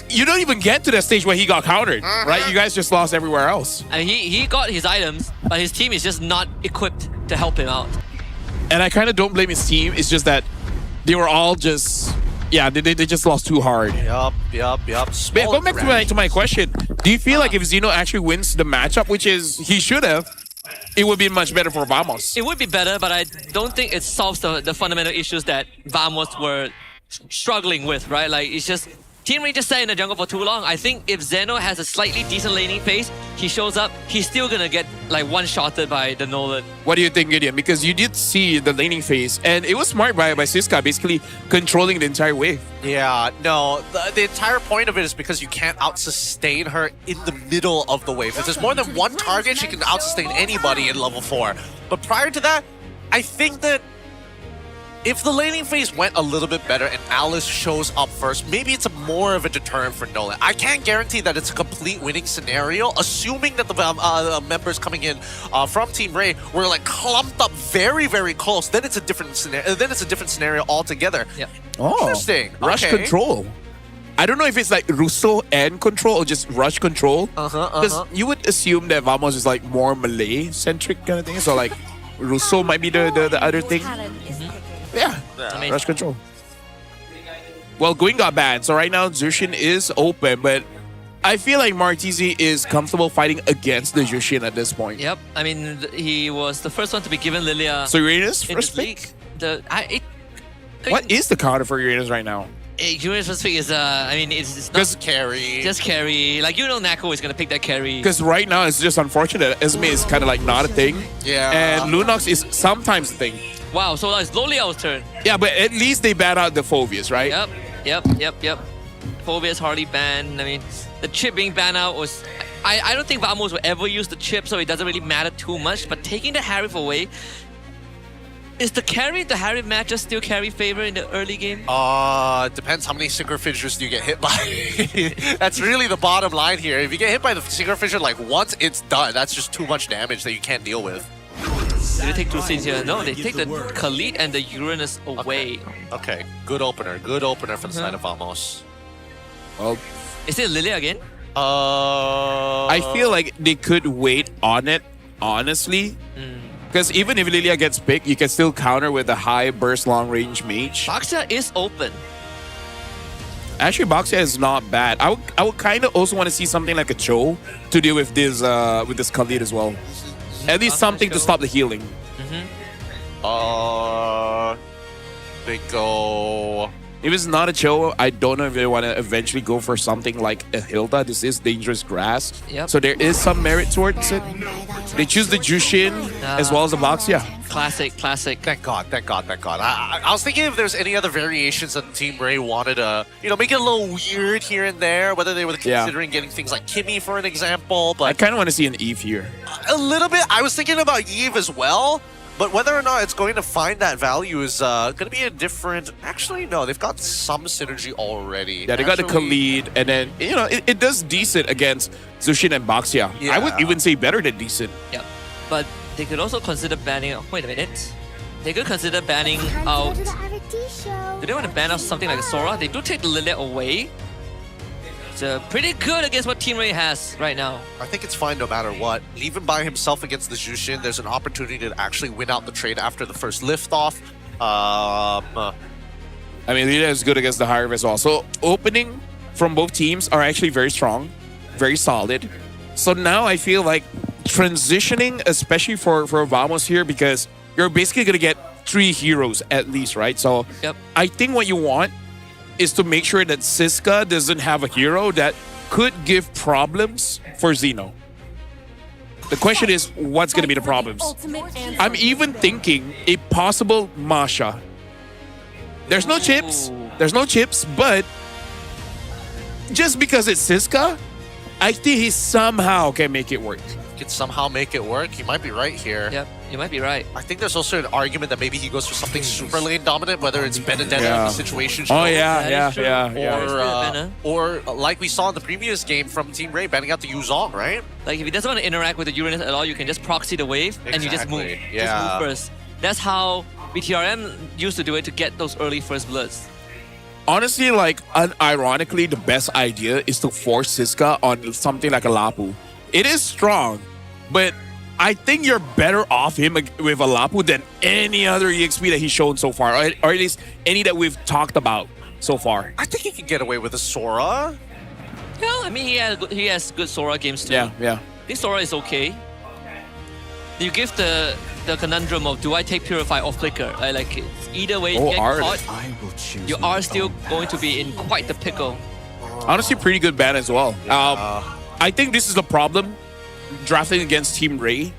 you don't even get to that stage where he got countered, right? You guys just lost everywhere else. And he got his items, but his team is just not equipped to help him out. And I kind of don't blame his team. It's just that they were all just, they just lost too hard. Yup. But going back to my question, do you feel like if Zeno actually wins the matchup, which is he should have, it would be much better for Vamos? It would be better, but I don't think it solves the fundamental issues that Vamos were struggling with, right? Like, it's just Team Rey just sat in the jungle for too long. I think if Zeno has a slightly decent laning phase, he shows up, he's still gonna get like one-shotted by the Nolan. What do you think, Gideon? Because you did see the laning phase, and it was smart by Siska basically controlling the entire wave. Yeah, no, the entire point of it is because you can't out-sustain her in the middle of the wave. If there's more than one target, she can out-sustain anybody in level 4. But prior to that, I think that if the laning phase went a little bit better and Alice shows up first, maybe it's more of a deterrent for Nolan. I can't guarantee that it's a complete winning scenario, assuming that the members coming in from Team Rey were like clumped up very, very close. Then it's a different scenario. Altogether. Yeah. Oh, interesting. Rush Okay. control. I don't know if it's like Russo and control or just rush control. Because you would assume that Vamos is like more Malay-centric kind of thing. So like Russo might be the other thing. Yeah, rush control. Well, Gwyn got banned, so right now Zushin is open, but I feel like Martizi is comfortable fighting against the Zushin at this point. Yep, I mean, he was the first one to be given Lilia. So Uranus in first this pick? league. What is the counter for Uranus right now? Uranus first pick is, I mean, it's not Just carry. just carry. Like, you know Nako is going to pick that carry. Because right now it's just unfortunate that Esme is kind of like not a thing. Yeah. And Lunox is sometimes a thing. Wow, so it's Loliao's turn. Yeah, but at least they ban out the Phobias, right? Yep. Phobia's hardly banned. I mean, the chip being banned out was... I don't think Vamos will ever use the chip, so it doesn't really matter too much. But taking the Harif away... Is the Harif matchup still carry favor in the early game? Depends how many Synchro Fissures do you get hit by. That's really the bottom line here. If you get hit by the Synchro Fissure like once, it's done. That's just too much damage that you can't deal with. Do they take two scenes here? No, they take the Khalid and the Uranus away. Okay, good opener. Good opener from the side of Vamos. Well, is it Lilia again? I feel like they could wait on it, honestly. Because even if Lilia gets picked, you can still counter with a high burst long range mage. Boxia is open. Actually, Boxia is not bad. I would kind of also want to see something like a Cho to deal with this Khalid as well. At least something to stop the healing. They go If it's not a Cho, I don't know if they want to eventually go for something like a Hilda. This is dangerous grass. Yep. So there is some merit towards it. They choose the Jushin as well as the Baxia. Classic. Thank God. I was thinking if there's any other variations that Team Rey wanted to, make it a little weird here and there, whether they were considering getting things like Kimmy for an example, but I kind of want to see an Eve here. a little bit. I was thinking about Eve as well. But whether or not it's going to find that value is going to be a different... Actually, no. They've got some synergy already. Yeah, they got the Khalid, and then, it does decent against Zushin and Baxia. Yeah. I would even say better than decent. Yeah. But they could also consider banning... Wait a minute. They could consider banning out... Do they want to ban out something like Sora? They do take the Lilith away. It's pretty good against what Team Rey has right now. I think it's fine no matter what. Even by himself against the Jushin, there's an opportunity to actually win out the trade after the first liftoff. I mean, Lila is good against the Hive as well. So opening from both teams are actually very strong, very solid. So now I feel like transitioning, especially for Vamos here, because you're basically going to get 3 heroes at least, right? So I think what you want is to make sure that Siska doesn't have a hero that could give problems for Xeno. The question is, what's going to be the problems? I'm even thinking a possible Masha. There's no chips, but just because it's Siska, I think he somehow can make it work. Can somehow make it work? You might be right here. Yep, you might be right. I think there's also an argument that maybe he goes for something super lane dominant, whether it's Benedetta in the situation. Oh, yeah. Or like we saw in the previous game from Team Rey, banning out the Yuzong, right? Like if he doesn't want to interact with the Uranus at all, you can just proxy the wave and you just move. Yeah. Just move first. That's how BTRM used to do it to get those early first bloods. Honestly, like, unironically, the best idea is to force Siska on something like a Lapu. It is strong, but I think you're better off him with a Lapu than any other EXP that he's shown so far, or at least any that we've talked about so far. I think he can get away with a Sora. Yeah, I mean, he has good Sora games too. Yeah. I think Sora is okay. You give the conundrum of, do I take Purify or Flicker? Like either way, you get caught, you are still going to be in quite the pickle. Honestly, pretty good ban as well. I think this is the problem drafting against Team Rey.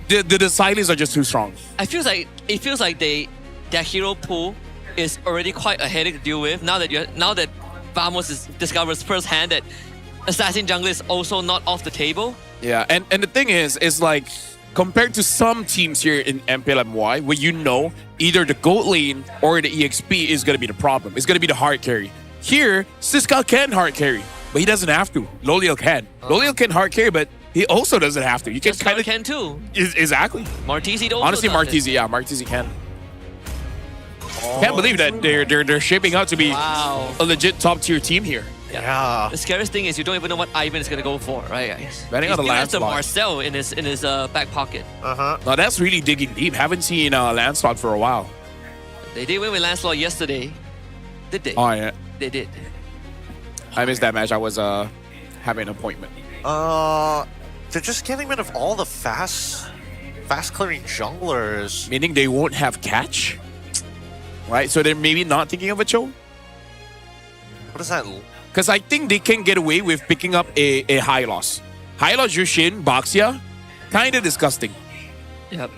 The silence are just too strong. It feels like their hero pool is already quite a headache to deal with. Now that Vamos discovers firsthand that Assassin Jungle is also not off the table. Yeah, and the thing is like, compared to some teams here in MPL MY, where either the gold lane or the EXP is going to be the problem. It's going to be the hard carry. Here, Siska can hard carry, but he doesn't have to. Loliel can. Loliel can hard carry, but he also doesn't have to. You can kind of can too. Exactly. Martisi also honestly, Martisi can. Can't believe that they're shaping out to be a legit top tier team here. Yeah. The scariest thing is you don't even know what Ivan is gonna go for, right, guys? Betting on the Lancelot. Marcel in his back pocket. Now that's really digging deep. Haven't seen Lancelot for a while. They did win with Lancelot yesterday. Did they? Oh yeah. They did. I missed that match. I was having an appointment. They're just getting rid of all the fast clearing junglers. Meaning they won't have catch? Right? So they're maybe not thinking of a Cho? What does that... Because I think they can get away with picking up a high loss. High loss Jushin, Baxia, kind of disgusting. Yep.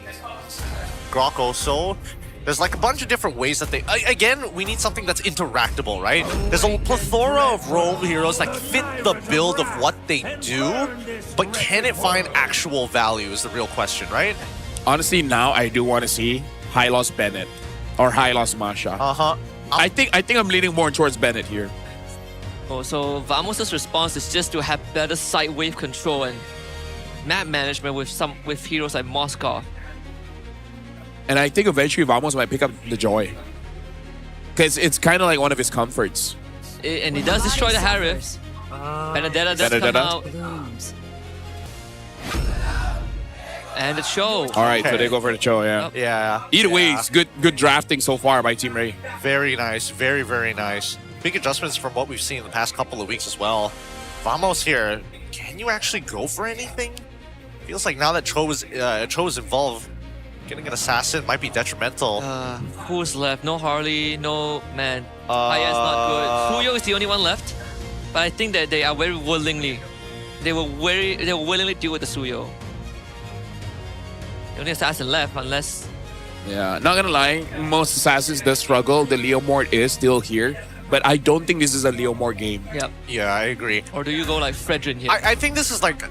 Grok also. There's like a bunch of different ways that they... Again, we need something that's interactable, right? There's a plethora of roam heroes that fit the build of what they do, but can it find actual value is the real question, right? Honestly, now I do want to see high loss Bennett or high loss Masha. I think I'm leaning more towards Bennett here. Oh, so Vamos' response is just to have better side wave control and map management with heroes like Moskov. And I think eventually Vamos might pick up the Joy. Because it's kind of like one of his comforts. And he does destroy the Harif. Benedetta does come out. And the Cho. Alright, so they go for the Cho, yeah. Yeah. Either way, it's good drafting so far by Team Rey. Very nice. Very, very nice. Big adjustments from what we've seen in the past couple of weeks as well. Vamos here. Can you actually go for anything? Feels like now that Cho is involved, Getting an assassin might be detrimental. Who's left? No Harley, no man. Haya's not good. Fuyo is the only one left. But I think that they are very willingly. They will willingly deal with the Suyo. The only assassin left unless... Yeah, not gonna lie, most assassins does struggle. The Leomord is still here. But I don't think this is a Leomord game. Yep. Yeah, I agree. Or do you go like Fredrin here? I think this is like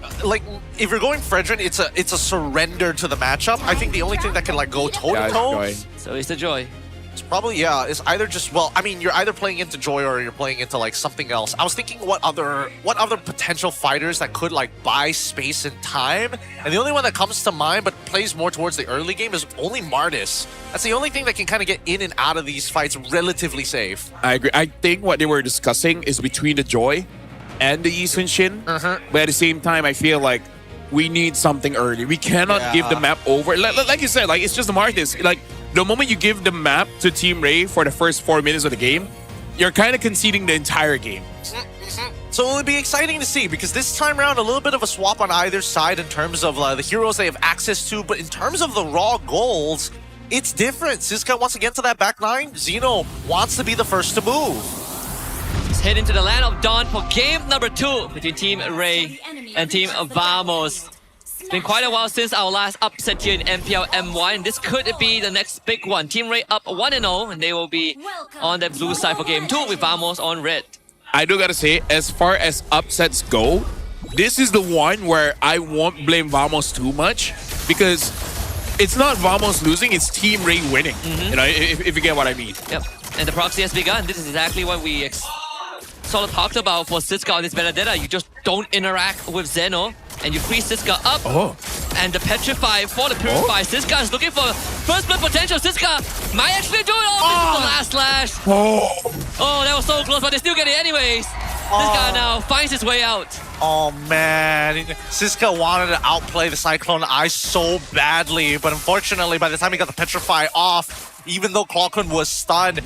if you're going Fredrin, it's a surrender to the matchup. I think the only thing that can like go toe to toe. So it's the Joy. It's probably it's either just you're either playing into Joy or you're playing into like something else. I was thinking what other potential fighters that could like buy space and time, and the only one that comes to mind but plays more towards the early game is only Martis. That's the only thing that can kind of get in and out of these fights relatively safe. I agree. I think what they were discussing is between the Joy and the Yi Sun Shin. But at the same time, I feel like we need something early. We cannot give the map over. Like you said, like it's just the Martis. Like the moment you give the map to Team Rey for the first 4 minutes of the game, you're kind of conceding the entire game. So it'll be exciting to see because this time around, a little bit of a swap on either side in terms of the heroes they have access to, but in terms of the raw goals, it's different. Siska wants to get to that back line. Xeno wants to be the first to move. Let's head into the land of Dawn for game number 2 between Team Rey and Team Vamos. It's been quite a while since our last upset here in MPL MY, and this could be the next big one. Team Rey up 1-0, and they will be on the blue side for game 2 with Vamos on red. I do gotta say, as far as upsets go, this is the one where I won't blame Vamos too much because it's not Vamos losing, it's Team Rey winning. You know, if you get what I mean. Yep. And the proxy has begun. This is exactly what we sort of talked about for Siska on this Benedetta. You just don't interact with Zeno, and you free Siska up. And the Petrify for the Purify. Siska is looking for first blood potential. Siska might actually do it. This is the last slash. Oh, that was so close, but they still get it anyways. Siska now finds his way out. Oh man, Siska wanted to outplay the Cyclone Eye so badly, but unfortunately by the time he got the Petrify off, even though Clockun was stunned,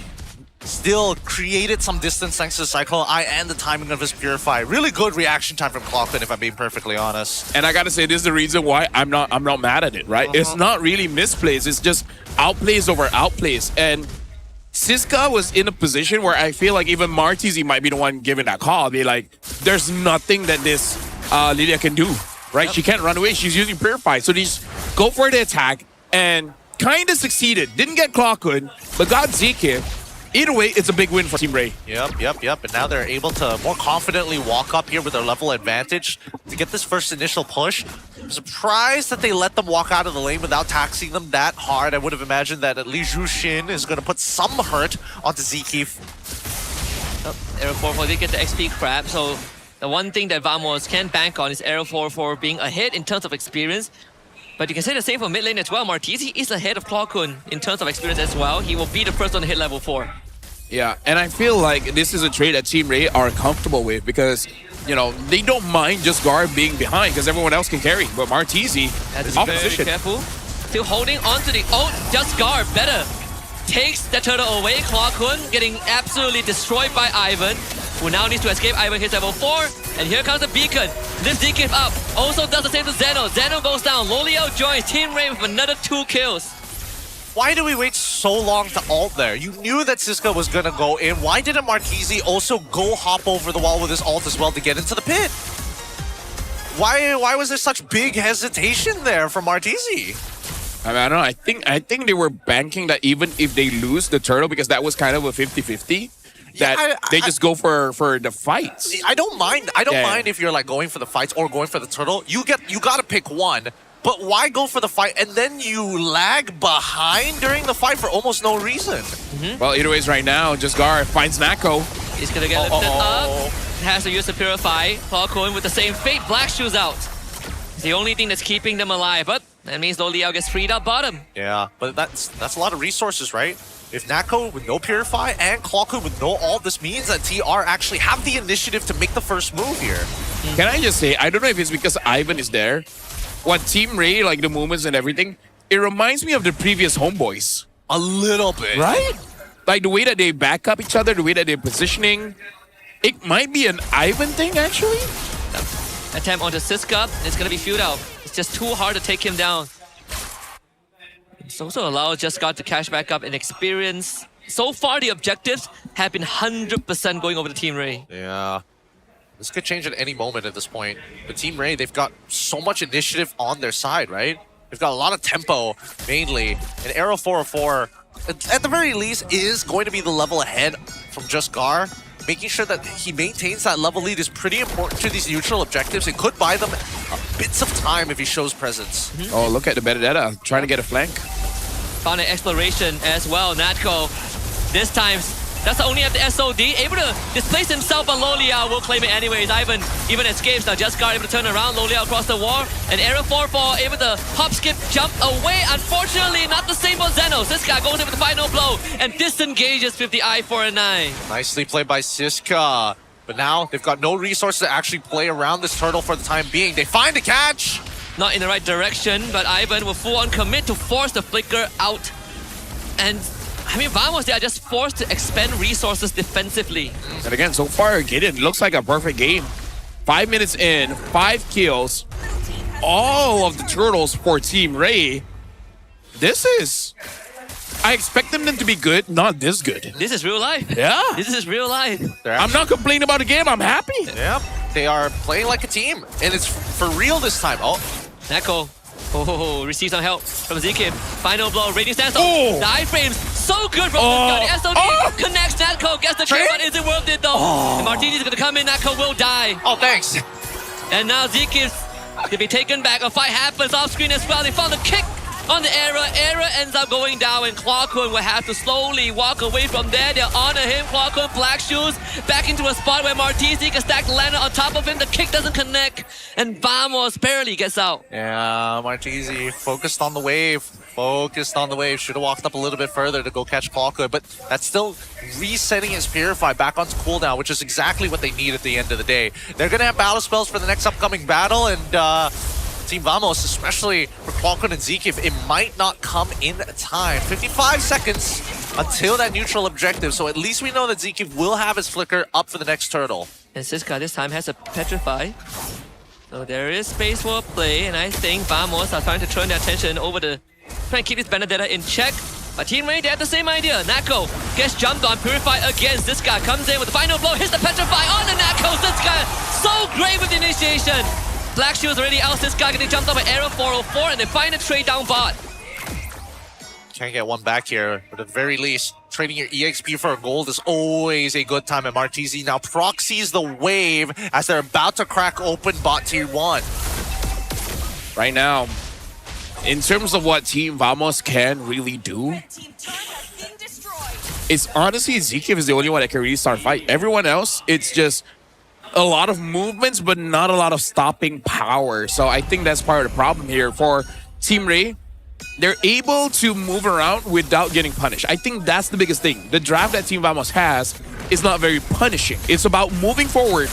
still created some distance thanks to the Cyclone Eye and the timing of his Purify. Really good reaction time from Clockun, if I'm being perfectly honest. And I gotta say, this is the reason why I'm not mad at it, right? It's not really misplays, it's just outplays over outplays. And Siska was in a position where I feel like even Martizi might be the one giving that call. Be like, there's nothing that this Lydia can do, right? She can't run away. She's using Purify. So they just go for the attack and kind of succeeded. Didn't get Clockun, but got Zeke. Either way, it's a big win for Team Rey. Yep. And now they're able to more confidently walk up here with their level advantage to get this first initial push. I'm surprised that they let them walk out of the lane without taxing them that hard. I would have imagined that at least Zhu Xin is going to put some hurt onto Zeke. Arrow 4 did get the XP crab, so the one thing that Vamos can bank on is Arrow 4 being ahead in terms of experience. But you can say the same for mid lane as well. Martizi is ahead of Clockun in terms of experience as well. He will be the first one to hit level 4. Yeah, and I feel like this is a trade that Team Rey are comfortable with because, you know, they don't mind just Garb being behind because everyone else can carry. But Martizi is off position. Very careful. Still holding on to the ult. Just Garb better. Takes the turtle away. Clockun getting absolutely destroyed by Ivan, who now needs to escape. Ivan hits level 4. And here comes the beacon. This Zeke up. Also does the same to Zeno. Zeno goes down. Loliao joins Team Rey with another 2 kills. Why did we wait so long to ult there? You knew that Siska was going to go in. Why didn't Martizi also go hop over the wall with his ult as well to get into the pit? Why was there such big hesitation there from Martizi? I mean, I don't know. I think they were banking that even if they lose the turtle, because that was kind of a 50-50, that they just go for the fights. I don't mind. I don't mind if you're like going for the fights or going for the turtle. You got to pick one. But why go for the fight and then you lag behind during the fight for almost no reason? Well, either ways, right now, Jasgar finds Nako. He's gonna get lifted up. Has to use the Purify. Clockun with the same fate. Black Shoes out. It's the only thing that's keeping them alive. But that means Loliao gets freed up bottom. Yeah, but that's a lot of resources, right? If Nako with no Purify and Clockun with no ult, this means that TR actually have the initiative to make the first move here. Can I just say, I don't know if it's because Ivan is there. What Team Rey, like the movements and everything, it reminds me of the previous Homeboys. A little bit. Right? Like the way that they back up each other, the way that they're positioning. It might be an Ivan thing, actually. Attempt onto Siska. It's going to be futile. It's just too hard to take him down. This also allows Jescar to cash back up in experience. So far, the objectives have been 100% going over to Team Rey. Yeah. This could change at any moment at this point. The Team Rey, they've got so much initiative on their side, right? They've got a lot of tempo, mainly. And Arrow 404, at the very least, is going to be the level ahead from just Gar. Making sure that he maintains that level lead is pretty important to these neutral objectives. It could buy them bits of time if he shows presence. Oh, look at the Benedetta trying to get a flank. Found an exploration as well. Natko, this time, that's only at the SOD, able to displace himself, but Lolia will claim it anyways. Ivan even escapes now. Jescar able to turn around, Lolia across the wall, and Arrow 4-4 able to hop, skip, jump away. Unfortunately, not the same for Zeno. Siska goes in with the final blow and disengages with the I-4 and 9. Nicely played by Siska. But now they've got no resources to actually play around this turtle for the time being. They find a catch! Not in the right direction, but Ivan will full on commit to force the flicker out. And I mean, Vamos, they are just forced to expend resources defensively. And again, so far, Gideon looks like a perfect game. 5 minutes in, 5 kills. All of the turtles for Team Rey. This is... I expect them to be good, not this good. This is real life. Yeah. This is real life. I'm not complaining about the game, I'm happy. Yep, they are playing like a team. And it's for real this time. Oh. Neko. Oh, receives some help from Zikib. Final blow, Radiant stance. Oh. The iframes, so good from this guy. The SOD connects Natko, gets the kill, but isn't worth it though. And Martini's gonna come in, Natko will die. Oh, thanks. And now Zikib's to be taken back. A fight happens off screen as well. They found a kick on the Era. Era ends up going down, and Clarkun will have to slowly walk away from there. They'll honor him. Clarkun, Black Shoes, back into a spot where Martizi can stack the lander on top of him. The kick doesn't connect, and Vamos barely gets out. Yeah, Martizi focused on the wave. Focused on the wave. Should have walked up a little bit further to go catch Clarkun, but that's still resetting his Purify back onto cooldown, which is exactly what they need at the end of the day. They're going to have battle spells for the next upcoming battle, and Team Vamos, especially for Clarkun and Zeke, it might not come in time. 55 seconds until that neutral objective, so at least we know that Zeke will have his flicker up for the next turtle. And Siska this time has a Petrify. So there is space for a play, and I think Vamos are trying to turn their attention over to try and keep this Benedetta in check. But Team Rey, they have the same idea. Nako gets jumped on, Purify against. This guy comes in with the final blow, hits the Petrify on the Nako. This guy so great with the initiation. Black Shield's already out. This guy getting jumped up by Arrow 404, and they find a trade down bot. Can't get one back here, but at the very least, trading your EXP for a gold is always a good time. And Martizi now proxies the wave as they're about to crack open bot tier 1. Right now, in terms of what Team Vamos can really do, it's honestly Zeke is the only one that can really start a fight. Everyone else, it's just a lot of movements, but not a lot of stopping power. So I think that's part of the problem here for Team Rey. They're able to move around without getting punished. I think that's the biggest thing. The draft that Team Vamos has is not very punishing. It's about moving forward.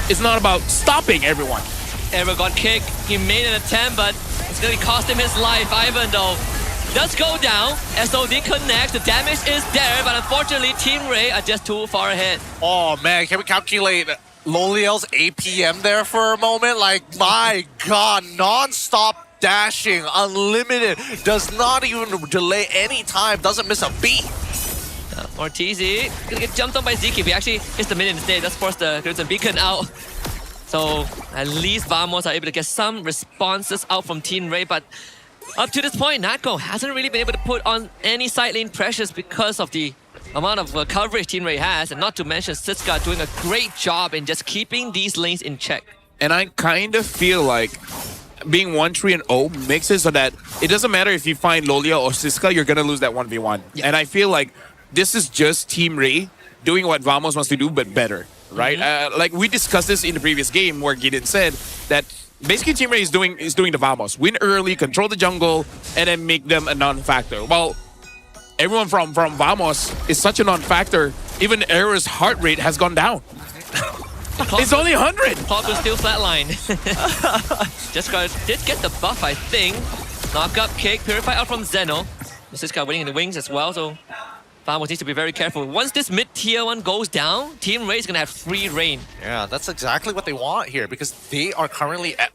It's not about stopping everyone. Ever got kicked. He made an attempt, but it's going to cost him his life. Ivan, though, does go down. SOD connects. The damage is there, but unfortunately, Team Rey are just too far ahead. Oh, man. Can we calculate Loliel's APM there for a moment? Like, my God, non-stop dashing, unlimited, does not even delay any time, doesn't miss a beat. Ortizi gonna get jumped on by Zeke. He actually hits the minion instead. That's forced the Crimson Beacon out. So at least Vamos are able to get some responses out from Team Rey, but up to this point, Natko hasn't really been able to put on any side lane pressures because of the amount of coverage Team Rey has, and not to mention Siska doing a great job in just keeping these lanes in check. And I kind of feel like being 1-3-0 makes it so that it doesn't matter if you find Lolia or Siska, you're going to lose that 1v1. Yeah. And I feel like this is just Team Rey doing what Vamos wants to do, but better, right? Like we discussed this in the previous game where Gideon said that basically Team Rey is doing the Vamos. Win early, control the jungle, and then make them a non-factor. Well, everyone from Vamos is such a non-factor, even Era's heart rate has gone down. It's only 100. Clock was still flatline. Did get the buff, I think. Knock up kick, Purify out from Zeno. This guy winning in the wings as well, so Vamos needs to be very careful. Once this mid-tier 1 goes down, Team Rey is going to have free reign. Yeah, that's exactly what they want here, because they are currently at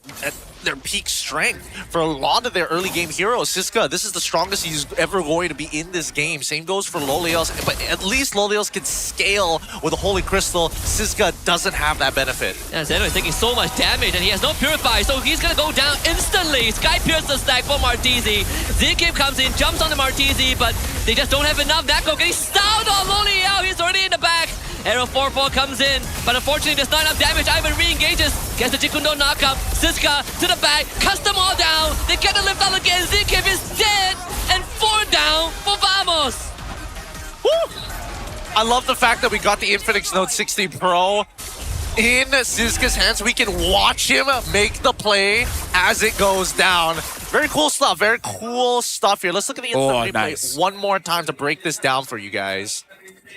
their peak strength for a lot of their early game heroes. Siska, this is the strongest he's ever going to be in this game. Same goes for Lolios, but at least Lolios can scale with a Holy Crystal. Siska doesn't have that benefit. Yeah, Zeno is taking so much damage and he has no Purify, so he's gonna go down instantly. Sky Pierce the stack for Martizi. Zikib comes in, jumps on the Martizi, but they just don't have enough. Nako getting stunned on Loliao. He's already in the back. Arrow 4-4 comes in, but unfortunately there's not enough damage. Ivan re-engages, gets the Jikundo knockup. Siska to the back, cuts them all down. They get the lift out again. Zikib is dead, and 4 down for Vamos. Woo! I love the fact that we got the Infinix Note 60 Pro in Siska's hands. We can watch him make the play as it goes down. Very cool stuff. Very cool stuff here. Let's look at the instant replay one more time to break this down for you guys.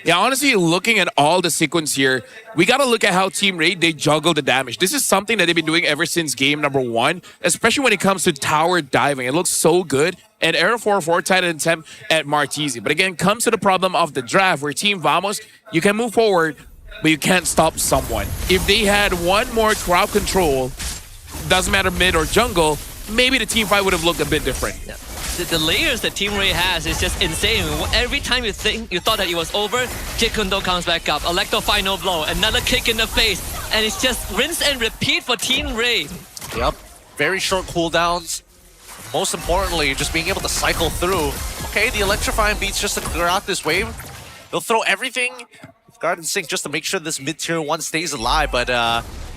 Yeah, honestly, looking at all the sequence here, we got to look at how Team Rey, they juggle the damage. This is something that they've been doing ever since game number 1, especially when it comes to tower diving. It looks so good. And Arrow 4-4 tried an attempt at Martizi. But again, comes to the problem of the draft where Team Vamos, you can move forward, but you can't stop someone. If they had one more crowd control, doesn't matter mid or jungle, maybe the team fight would have looked a bit different. Yeah. The layers that Team Rey has is just insane. Every time you thought that it was over, Jikundo comes back up. Electro final blow, another kick in the face, and it's just rinse and repeat for Team Rey. Yep, very short cooldowns. Most importantly, just being able to cycle through. Okay, the electrifying beats just to clear out this wave. They'll throw everything Garden Sync just to make sure this mid-tier 1 stays alive, but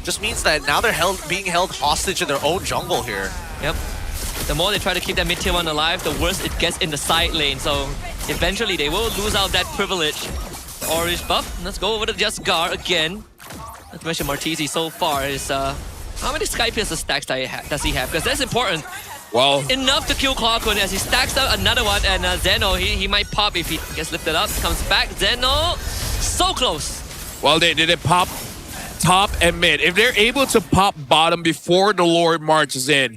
just means that now they're being held hostage in their own jungle here. Yep. The more they try to keep that mid-tier 1 alive, the worse it gets in the side lane. So eventually they will lose out that privilege. Orange buff. Let's go over to Just Gar again. Let's mention Martizi so far is how many Sky Piercer stacks does he have? Because that's important. Well, enough to kill Clockwood as he stacks out another one, and Zeno, he might pop if he gets lifted up. Comes back, Zeno, so close. Well, they pop top and mid. If they're able to pop bottom before the Lord marches in,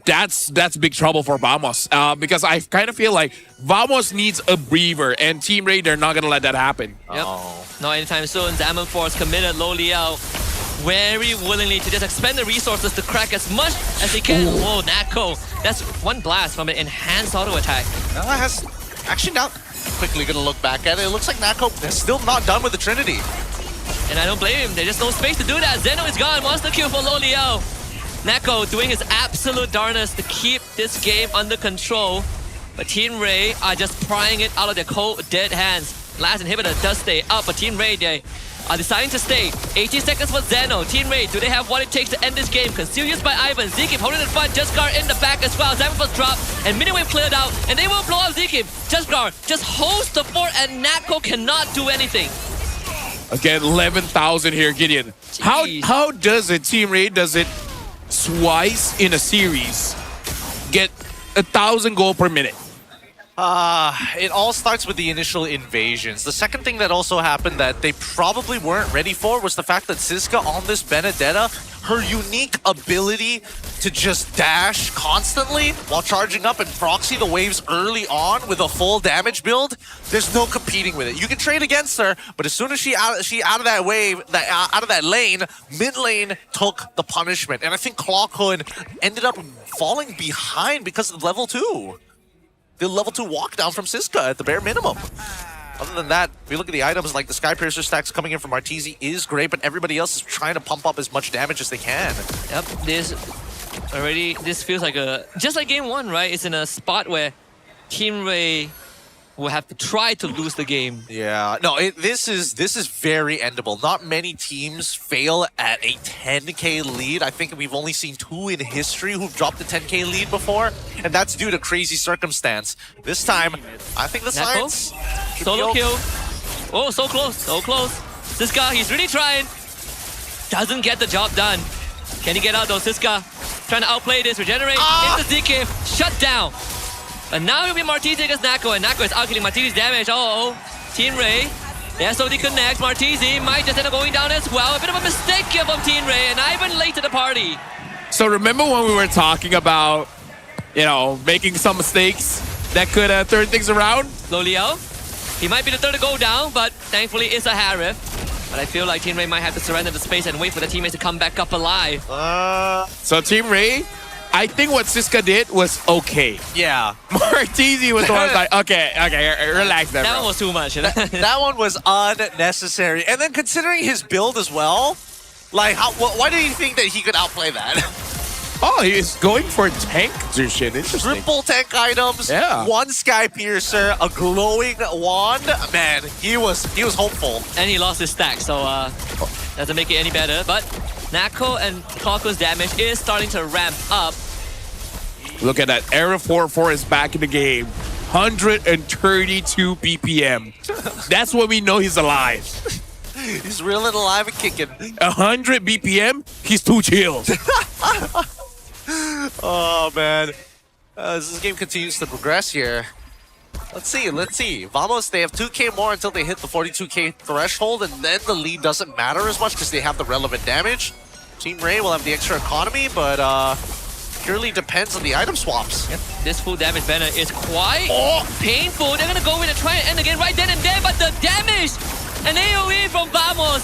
that's big trouble for Vamos. Because I kind of feel like Vamos needs a breather, and Team Rey, they're not going to let that happen. Yep. Not anytime soon. Zaman Force committed Loliao very willingly to just expend the resources to crack as much as he can. Ooh. Whoa, Nako. That's one blast from an enhanced auto attack. Has actually now quickly going to look back at it. It looks like Nako is still not done with the Trinity. And I don't blame him. There's just no space to do that. Zeno is gone. Monster kill for Loliao. Nako doing his absolute darnest to keep this game under control. But Team Rey are just prying it out of their cold, dead hands. Last inhibitor does stay up, but Team Rey, they are deciding to stay. 18 seconds for Zeno. Team Rey, do they have what it takes to end this game? Conceal used by Ivan. Zikib holding in front. Justgar in the back as well. Zaman was dropped, and Miniwave cleared out, and they will blow up Zikib. Justgar just holds the fort, and Nako cannot do anything. Again, 11,000 here, Gideon. How does it, Team Rey, does it twice in a series get 1,000 gold per minute? It all starts with the initial invasions. The second thing that also happened that they probably weren't ready for was the fact that Siska on this Benedetta, her unique ability to just dash constantly while charging up and proxy the waves early on with a full damage build, there's no competing with it. You can trade against her, but as soon as she out of that wave, out of that lane, mid lane took the punishment. And I think Clockhood ended up falling behind because of level 2. The level 2 walk down from Siska at the bare minimum. Other than that, if you look at the items like the Sky Piercer stacks coming in from Martizi is great, but everybody else is trying to pump up as much damage as they can. Yep, this feels like just like game 1, right? It's in a spot where Team Rey will have to try to lose the game. Yeah, no, this is very endable. Not many teams fail at a 10k lead. I think we've only seen 2 in history who've dropped a 10k lead before, and that's due to crazy circumstance. This time, I think the science... Solo kill. Oh, so close, so close. Siska, he's really trying. Doesn't get the job done. Can he get out though? Siska trying to outplay this, regenerate into ZK, shut down. And now it'll be Martizi against Nako, and Nako is out killing Martizi's damage. Team Rey. The SOD connects. Martizi might just end up going down as well. A bit of a mistake here from Team Rey, and Ivan late to the party. So remember when we were talking about, making some mistakes that could turn things around? Loliao. He might be the third to go down, but thankfully it's a Harif. But I feel like Team Rey might have to surrender the space and wait for the teammates to come back up alive. So Team Rey, I think what Siska did was okay. Yeah. Martizi was the one like, okay, relax there, That bro. one was too much. That one was unnecessary. And then considering his build as well, like, why do you think that he could outplay that? Oh, he's going for tank Zushin. Interesting. Triple tank items, Yeah. 1 Sky Piercer, a glowing wand. Man, he was hopeful. And he lost his stack, so doesn't make it any better. But Nako and Clocko's damage is starting to ramp up. Look at that. Era 4-4 is back in the game. 132 BPM. That's when we know he's alive. He's real and alive and kicking. 100 BPM, he's too chill. Oh, man. As this game continues to progress here. Let's see. Vamos, they have 2k more until they hit the 42k threshold, and then the lead doesn't matter as much because they have the relevant damage. Team Rey will have the extra economy, but purely depends on the item swaps. Yep. This full damage banner is quite painful. They're going to go in and try and end the game right then and there, but the damage, an AoE from Vamos,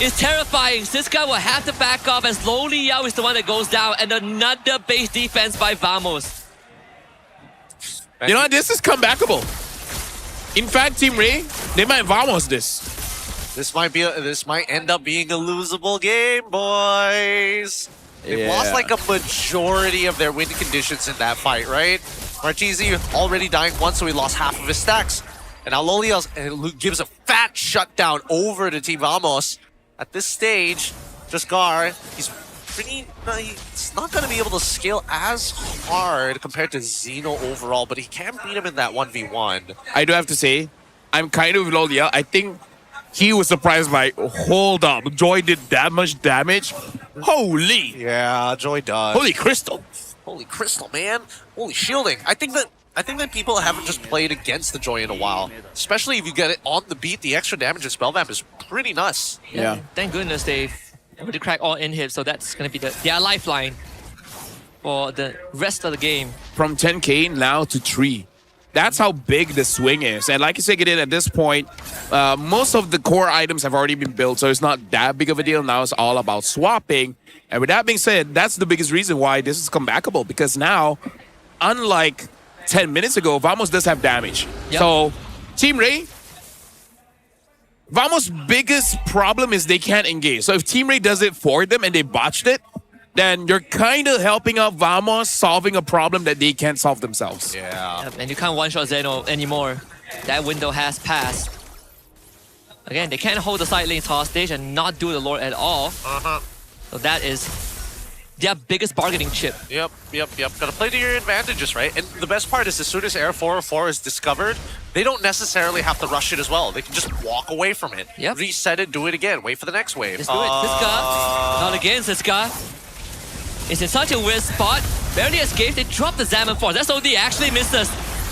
is terrifying. Siska will have to back off as Lowly Yao is the one that goes down, and another base defense by Vamos. You know what? This is comebackable. In fact, Team Rey, they might Vamos this. This might end up being a losable game, boys. They've lost like a majority of their win conditions in that fight, right? Martizi already dying once, so he lost half of his stacks. And now Loliel gives a fat shutdown over to Team Vamos. At this stage, Jaskar, he's not going to be able to scale as hard compared to Zeno overall, but he can beat him in that 1v1. I do have to say, I'm kind of with Loliel. I think he was surprised by, hold up, Joy did that much damage? Holy! Yeah, Joy does. Holy crystal. Holy crystal, man. Holy shielding. I think that people haven't just played against the Joy in a while. Especially if you get it on the beat, the extra damage in spell vamp is pretty nuts. Yeah. Thank goodness they've able to crack all inhibs, so that's going to be their lifeline for the rest of the game. From 10k now to 3. That's how big the swing is. And like you said, Gideon, at this point, most of the core items have already been built, so it's not that big of a deal. Now it's all about swapping. And with that being said, that's the biggest reason why this is comebackable, because now, unlike 10 minutes ago, Vamos does have damage. Yep. So, Team Rey, Vamos' biggest problem is they can't engage. So if Team Rey does it for them and they botched it, then you're kind of helping out Vamos solving a problem that they can't solve themselves. Yeah. Yep, and you can't one-shot Zeno anymore. That window has passed. Again, they can't hold the side lanes hostage and not do the Lord at all. So that is their biggest bargaining chip. Yep. Gotta play to your advantages, right? And the best part is as soon as Air 404 is discovered, they don't necessarily have to rush it as well. They can just walk away from it. Yep. Reset it, do it again, wait for the next wave. Let's do it. Siska. Not again, Siska. It's in such a weird spot. Barely escaped. They dropped the Zaman Force. That's OD actually misses.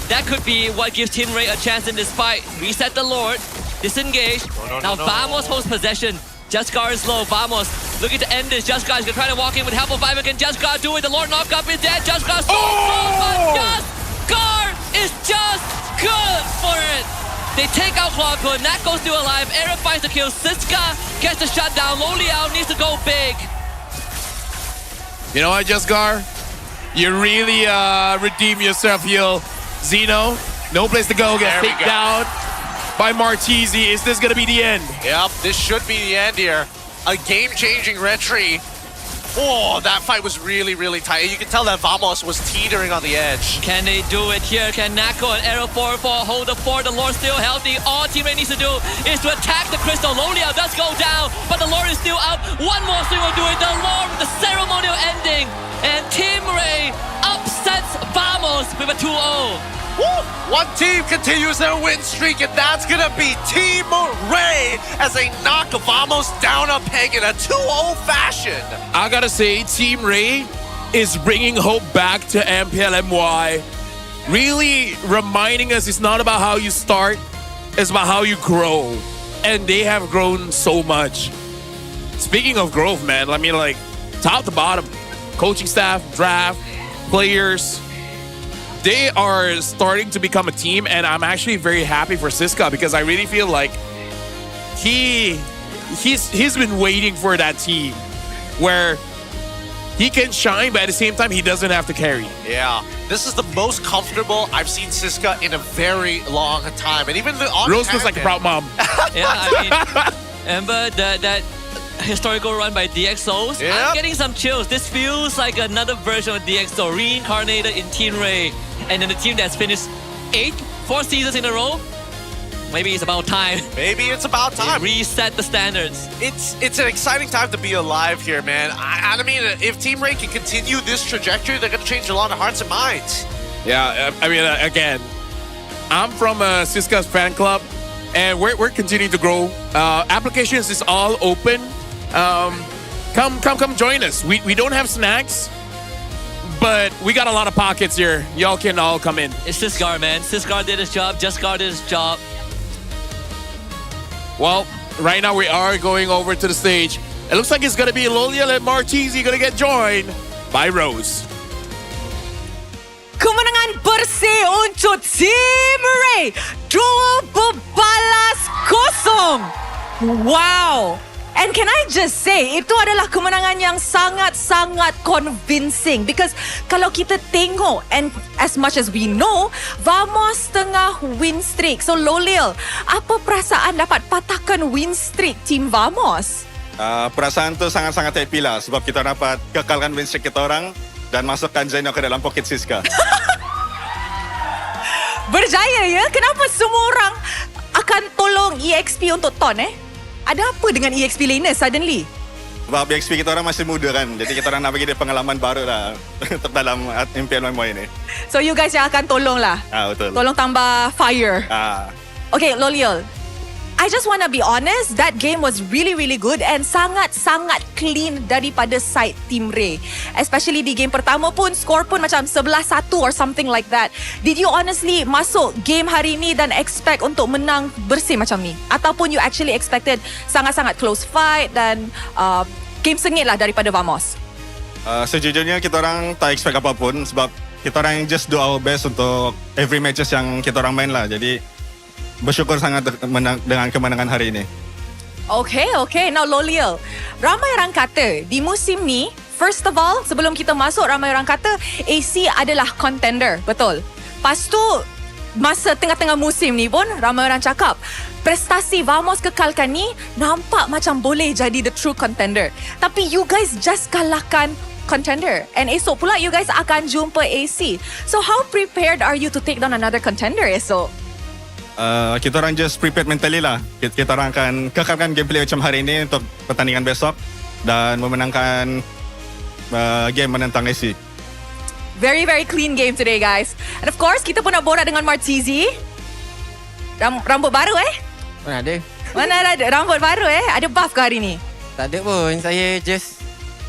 That could be what gives Team Rey a chance in this fight. Reset the Lord. Disengage. Now Vamos holds possession. Jaskar is low. Vamos looking to end this. Jaskar is going to try to walk in with help of Viva. Can Jaskar do it? The Lord knock up is dead. Jaskar so close, but Jaskar is just good for it. They take out Clockwood. Nako's still alive. Aaron finds the kill. Siska gets the shutdown. Loliel needs to go big. You know what, Jaskar? You really redeem yourself here. Zeno, no place to go. Get taken down by Martizi. Is this going to be the end? Yep, this should be the end here. A game-changing retry. Oh, that fight was really, really tight. You can tell that Vamos was teetering on the edge. Can they do it here? Can Nako and Arrow 4-4 hold the fort? The Lord still healthy. All Team Rey needs to do is to attack the Crystal. Loliel does go down, but the Lord is still up. One more swing will do it. The Lord with the ceremonial ending. And Team Rey upsets Vamos with a 2-0. Woo! One team continues their win streak, and that's gonna be Team Rey as they knock Vamos down a peg in a 2-0 fashion. I gotta say, Team Rey is bringing hope back to MPL. Really reminding us it's not about how you start, it's about how you grow. And they have grown so much. Speaking of growth, man, I mean, like, top to bottom, coaching staff, draft, players, they are starting to become a team, and I'm actually very happy for Siska because I really feel like he he's been waiting for that team where he can shine, but at the same time, he doesn't have to carry. Yeah. This is the most comfortable I've seen Siska in a very long time. And even the on Rose looks like a proud mom. Yeah, I mean, remember that historical run by DxOs? Yep. I'm getting some chills. This feels like another version of DxO, reincarnated in Team Rey. And then the team that's finished 4 seasons in a row. Maybe it's about time. Maybe it's about time. Reset the standards. It's an exciting time to be alive here, man. I mean, if Team Rey can continue this trajectory, they're going to change a lot of hearts and minds. Yeah, I mean, again, I'm from Siska's fan club, and we're continuing to grow. Applications is all open. Come join us. We don't have snacks, but we got a lot of pockets here. Y'all can all come in. It's Sisgar, man. Sisgar did his job. Justgar did his job. Well, right now we are going over to the stage. It looks like it's going to be Loliel and Martizi going to get joined by Rose. Kemenangan bersih untuk Team Rey. 2-0. Wow. And can I just say, itu adalah kemenangan yang sangat-sangat convincing. Because kalau kita tengok, and as much as we know, Vamos tengah win streak. So Loliel, apa perasaan dapat patahkan win streak Team Vamos? Perasaan tu sangat-sangat happy lah. Sebab kita dapat kekalkan win streak kita orang dan masukkan Zeno ke dalam poket Siska. Berjaya ya? Kenapa semua orang akan tolong EXP untuk Ton Ada apa dengan EXP laner suddenly? Sebab EXP kita orang masih muda kan. Jadi kita orang nak bagi dia pengalaman baru lah dalam MPL MY ni. So you guys yang akan tolong lah. Betul. Tolong tambah fire. Okay, Loliel. I just want to be honest, that game was really, really good and sangat-sangat clean daripada side Team Rey. Especially di game pertama pun, score pun macam 11-1 or something like that. Did you honestly masuk game hari ni dan expect untuk menang bersih macam ni? Ataupun you actually expected sangat-sangat close fight dan game sengit lah daripada Vamos? Sejujurnya kita orang tak expect apapun sebab kita orang just do our best untuk every matches yang kita orang main lah. Jadi bersyukur sangat dengan kemenangan hari ini. Okay. Now Loliel, ramai orang kata di musim ni, first of all, sebelum kita masuk, ramai orang kata AC adalah contender, betul? Lepas tu, masa tengah-tengah musim ni pun, ramai orang cakap prestasi Vamos kekalkan ni nampak macam boleh jadi the true contender. Tapi you guys just kalahkan contender. And esok pula you guys akan jumpa AC. So how prepared are you to take down another contender esok? Kita orang just prepared mentally lah. Kita orang akan kekalkan gameplay macam hari ini untuk pertandingan besok dan memenangkan game menentang AC. Very, very clean game today, guys. And of course, kita pun nak borak dengan Martizi. Rambut baru Mana ada rambut baru Ada buff ke hari ni? Tak ada pun, saya just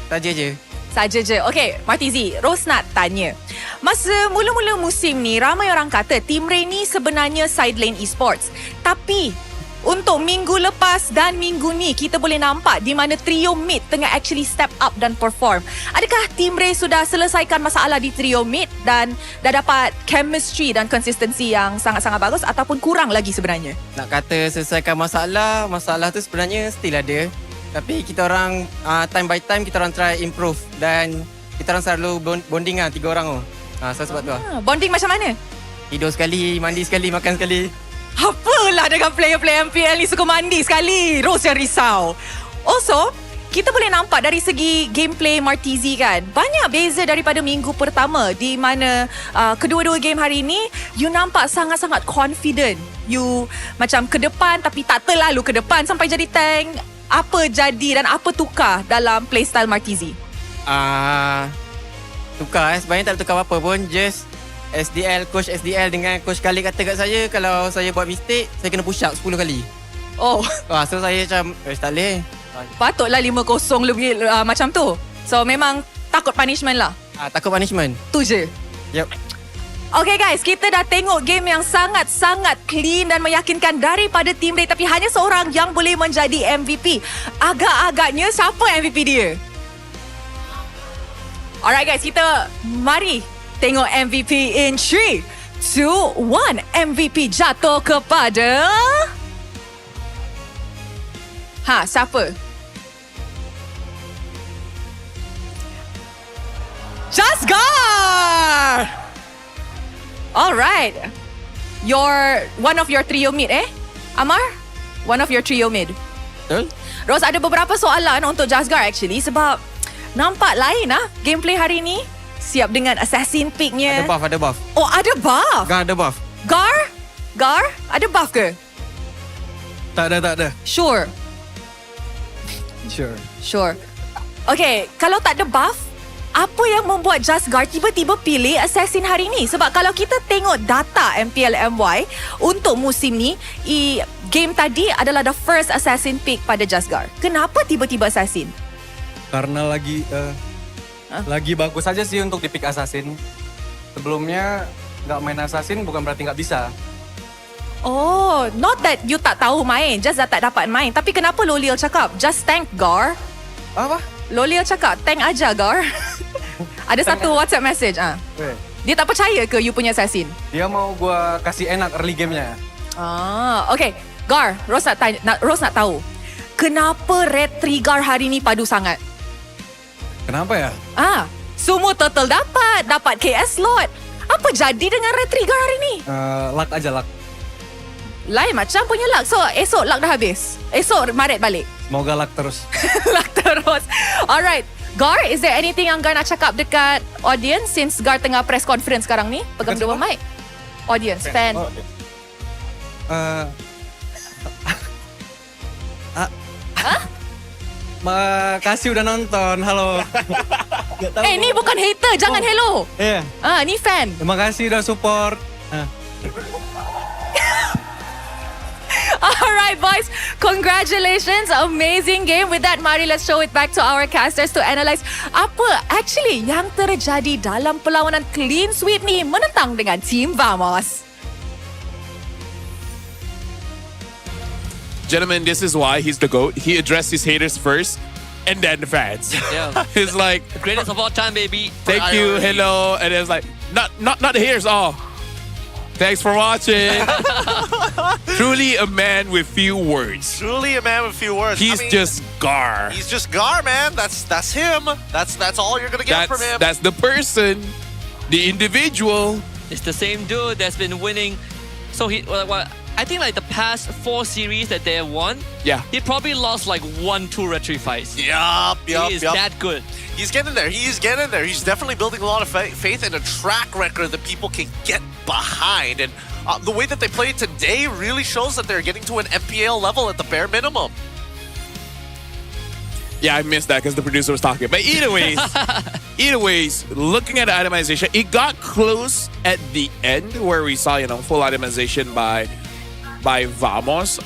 saja je. Okay, Martizi, Rose nak tanya. Masa mula-mula musim ni, ramai orang kata Team Rey ni sebenarnya side lane esports. Tapi, untuk minggu lepas dan minggu ni, kita boleh nampak di mana trio mid tengah actually step up dan perform. Adakah Team Rey sudah selesaikan masalah di trio mid dan dah dapat chemistry dan konsistensi yang sangat-sangat bagus ataupun kurang lagi sebenarnya? Nak kata selesaikan masalah tu sebenarnya still ada. Tapi kita orang time by time kita orang try improve dan kita orang selalu bonding lah 3 orang tu. So sebab tu lah. Bonding macam mana? Tidur sekali, mandi sekali, makan sekali. Apalah dengan player-player MPL ni suka mandi sekali. Rose yang risau. Also, kita boleh nampak dari segi gameplay Martizi kan, banyak beza daripada minggu pertama di mana kedua-dua game hari ni you nampak sangat-sangat confident. You macam ke depan tapi tak terlalu ke depan sampai jadi tank. Apa jadi dan apa tukar dalam playstyle Martizi? Tukar sebenarnya tak ada tukar apa-apa pun. Just coach SDL dengan coach Khalid kata kat saya, kalau saya buat mistake, saya kena push up 10 kali. So saya macam tak boleh. Patutlah 5-0 lebih macam tu. So memang takut punishment lah. Takut punishment. Tu je. Yep. Okay guys, kita dah tengok game yang sangat-sangat clean dan meyakinkan daripada Team Rey, tapi hanya seorang yang boleh menjadi MVP. Agak-agaknya siapa MVP dia? Alright guys, kita mari tengok MVP in 3, 2, 1. MVP jatuh kepada Ha, siapa? Jasgar! Alright. One of your trio mid Amar? One of your trio mid. Betul? Ros, ada beberapa soalan untuk Jasgar actually sebab nampak lain gameplay hari ni. Siap dengan assassin picknya. Ada buff. Oh, ada buff? Gar ada buff. Gar? Ada buff ke? Tak ada. Sure. Okay, kalau tak ada buff, apa yang membuat Jasgar tiba-tiba pilih assassin hari ni? Sebab kalau kita tengok data MPL MY untuk musim ni, game tadi adalah the first assassin pick pada Jasgar. Kenapa tiba-tiba assassin? Karena lagi bagus saja sih untuk di pick assassin. Sebelumnya nggak main assassin bukan berarti nggak bisa. Oh, not that you tak tahu main, just tak dapat main. Tapi kenapa Loliel cakap, just tank Gar? Apa? Loliel cakap, tank aja Gar. Ada satu WhatsApp message. Dia tak percaya ke you punya assassin? Dia mau gua kasih enak early game-nya. Okay. Gar, Ros nak tahu. Kenapa Red Trigger hari ni padu sangat? Kenapa ya? Semua turtle dapat KS slot. Apa jadi dengan Red Trigger hari ni? Luck aja, luck. Lain macam punya luck. So, esok luck dah habis. Esok Maret balik. Semoga luck terus. Luck terus. Alright. Gar, is there anything yang Gar nak cakap dekat audience since Gar tengah press conference sekarang ni? Pegang dua mic. Audience, fan. Makasih udah nonton. Halo. Ni bukan hater. Jangan hello. Iya. Ni fan. Terima kasih udah support. Alright boys, congratulations, amazing game. With that, mari let's show it back to our casters to analyze apa actually yang terjadi dalam perlawanan clean sweep ni menentang dengan Team Vamos. Gentlemen, this is why he's the GOAT. He addressed his haters first and then the fans. Yeah. He's like, Greatest of all time, baby. thank you, hello. And it's like, not the haters. Thanks for watching. Truly a man with few words. He's just Gar. He's just Gar, man. That's him. That's all you're gonna get from him. That's the person, the individual. It's the same dude that's been winning. So I think like the past 4 series that they have won, he probably lost like 1-2 retry fights. Yup. He is that good. He's getting there. He's definitely building a lot of faith and a track record that people can get behind. And the way that they played today really shows that they're getting to an MPL level at the bare minimum. Yeah, I missed that because the producer was talking. But either ways, looking at the itemization, it got close at the end where we saw, full itemization by Vamos.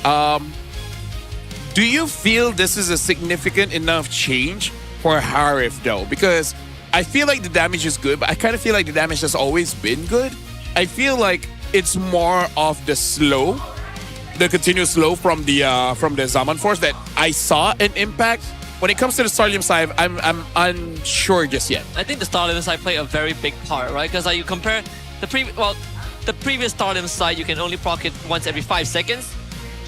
Do you feel this is a significant enough change for Harif though? Because I feel like the damage is good, but I kind of feel like the damage has always been good. I feel like it's more of the continuous slow from the Zaman Force that I saw an impact. When it comes to the Starlium side, I'm unsure just yet. I think the Starlium side played a very big part, right? Because you compare the previous Starlium side, you can only proc it once every 5 seconds.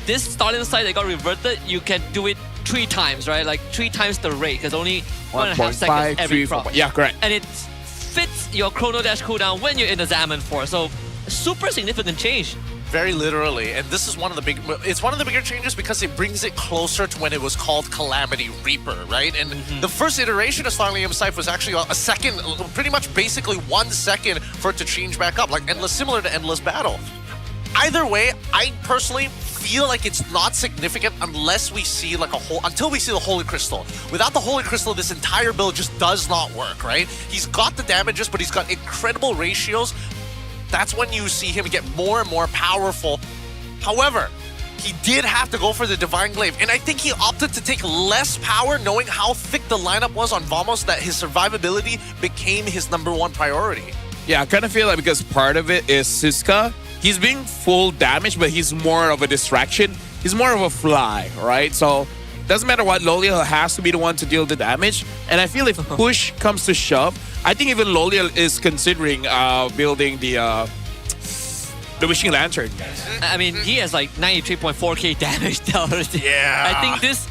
This Starlium side that got reverted, you can do it 3 times, right? Like 3 times the rate, because only 1.5 seconds every proc. Yeah, correct. And it fits your Chrono Dash cooldown when you're in the Zaman Force. So, super significant change. Very literally, and this is one of the bigger changes because it brings it closer to when it was called Calamity Reaper, right? And the first iteration of Starlium Scythe was actually a second, pretty much basically 1 second for it to change back up, like similar to Endless Battle. Either way, I personally feel like it's not significant until we see the Holy Crystal. Without the Holy Crystal, this entire build just does not work, right? He's got the damages, but he's got incredible ratios. That's when you see him get more and more powerful. However, he did have to go for the Divine Glaive, and I think he opted to take less power knowing how thick the lineup was on Vamos that his survivability became his #1 priority. Yeah, I kind of feel like because part of it is Siska. He's being full damage, but he's more of a distraction. He's more of a fly, right? So doesn't matter what, Loliel has to be the one to deal the damage. And I feel if push comes to shove, I think even Loliel is considering building the Wishing Lantern. I mean, he has like 93.4k damage already. Yeah. I think this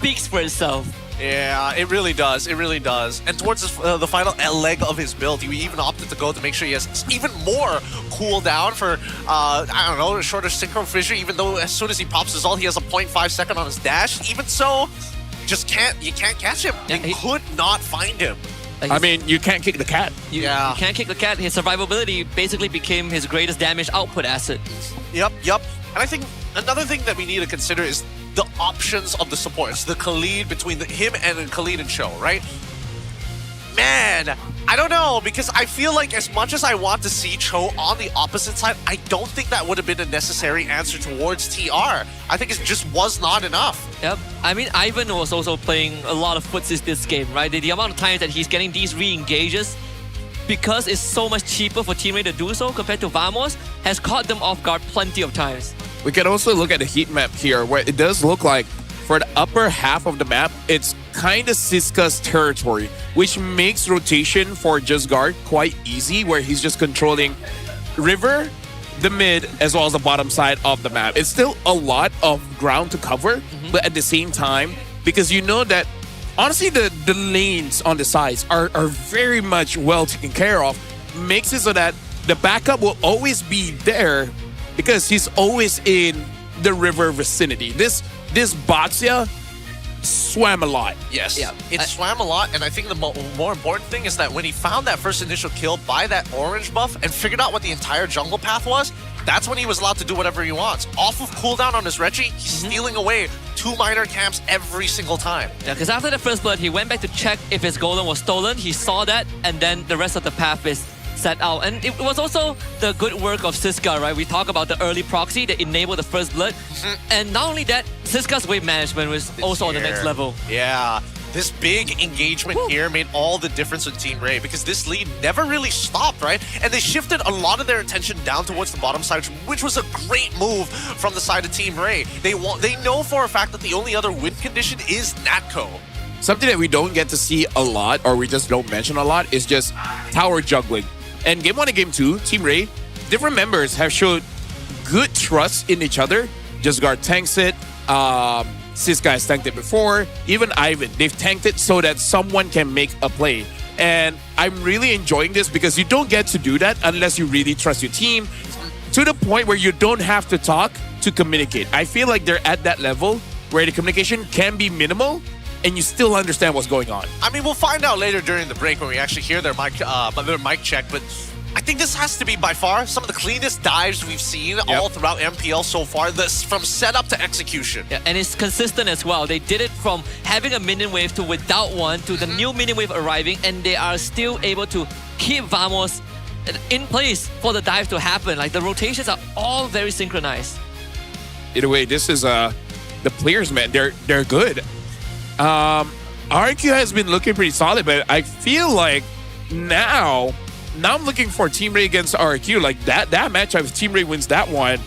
speaks for itself. Yeah, it really does. It really does. And towards the final leg of his build, he even opted to go to make sure he has even more cooldown for, I don't know, a shorter synchro fissure, even though as soon as he pops his ult, he has a 0.5 second on his dash. Even so, you can't catch him. Yeah, you could not find him. I mean, you can't kick the cat. You can't kick the cat. His survivability basically became his greatest damage output asset. Yep. And I think another thing that we need to consider is the options of the supports. The Khalid between him and Khalid and Show, right? Man, I don't know, because I feel like as much as I want to see Cho on the opposite side, I don't think that would have been a necessary answer towards TR. I think it just was not enough. Yep. I mean, Ivan was also playing a lot of footsies this game, right? The amount of times that he's getting these re-engages, because it's so much cheaper for Team Rey to do so compared to Vamos, has caught them off guard plenty of times. We can also look at the heat map here, where it does look like for the upper half of the map, it's kind of Siska's territory, which makes rotation for Just Guard quite easy, where he's just controlling river, the mid, as well as the bottom side of the map. It's still a lot of ground to cover, but at the same time, because you know that, honestly, the lanes on the sides are very much well taken care of, makes it so that the backup will always be there, because he's always in the river vicinity. This Baxia swam a lot. Yes, it swam a lot, and I think the more important thing is that when he found that first initial kill by that orange buff and figured out what the entire jungle path was, that's when he was allowed to do whatever he wants. Off of cooldown on his Reggie, he's stealing away 2 minor camps every single time. Yeah, because after the first blood, he went back to check if his golem was stolen. He saw that, and then the rest of the path is set out. And it was also the good work of Siska, right? We talk about the early proxy that enabled the first blood. And not only that, Siska's wave management was also on the next level. Yeah, this big engagement here made all the difference with Team Rey, because this lead never really stopped, right? And they shifted a lot of their attention down towards the bottom side, which was a great move from the side of Team Rey. They know for a fact that the only other win condition is Natco. Something that we don't get to see a lot, or we just don't mention a lot, is just tower juggling. And Game 1 and Game 2, Team Rey, different members have showed good trust in each other. Just Guard tanks it. Siska has tanked it before. Even Ivan, they've tanked it so that someone can make a play. And I'm really enjoying this, because you don't get to do that unless you really trust your team, to the point where you don't have to talk to communicate. I feel like they're at that level where the communication can be minimal, and you still understand what's going on. I mean, we'll find out later during the break when we actually hear their mic check, but I think this has to be by far some of the cleanest dives we've seen all throughout MPL so far, from setup to execution. Yeah, and it's consistent as well. They did it from having a minion wave to without one, to the new minion wave arriving, and they are still able to keep Vamos in place for the dive to happen. Like, the rotations are all very synchronized. In a way, this is the players, man. They're good. RQ has been looking pretty solid, but I feel like now I'm looking for Team Rey against RQ. Like, that matchup, if Team Rey wins that one,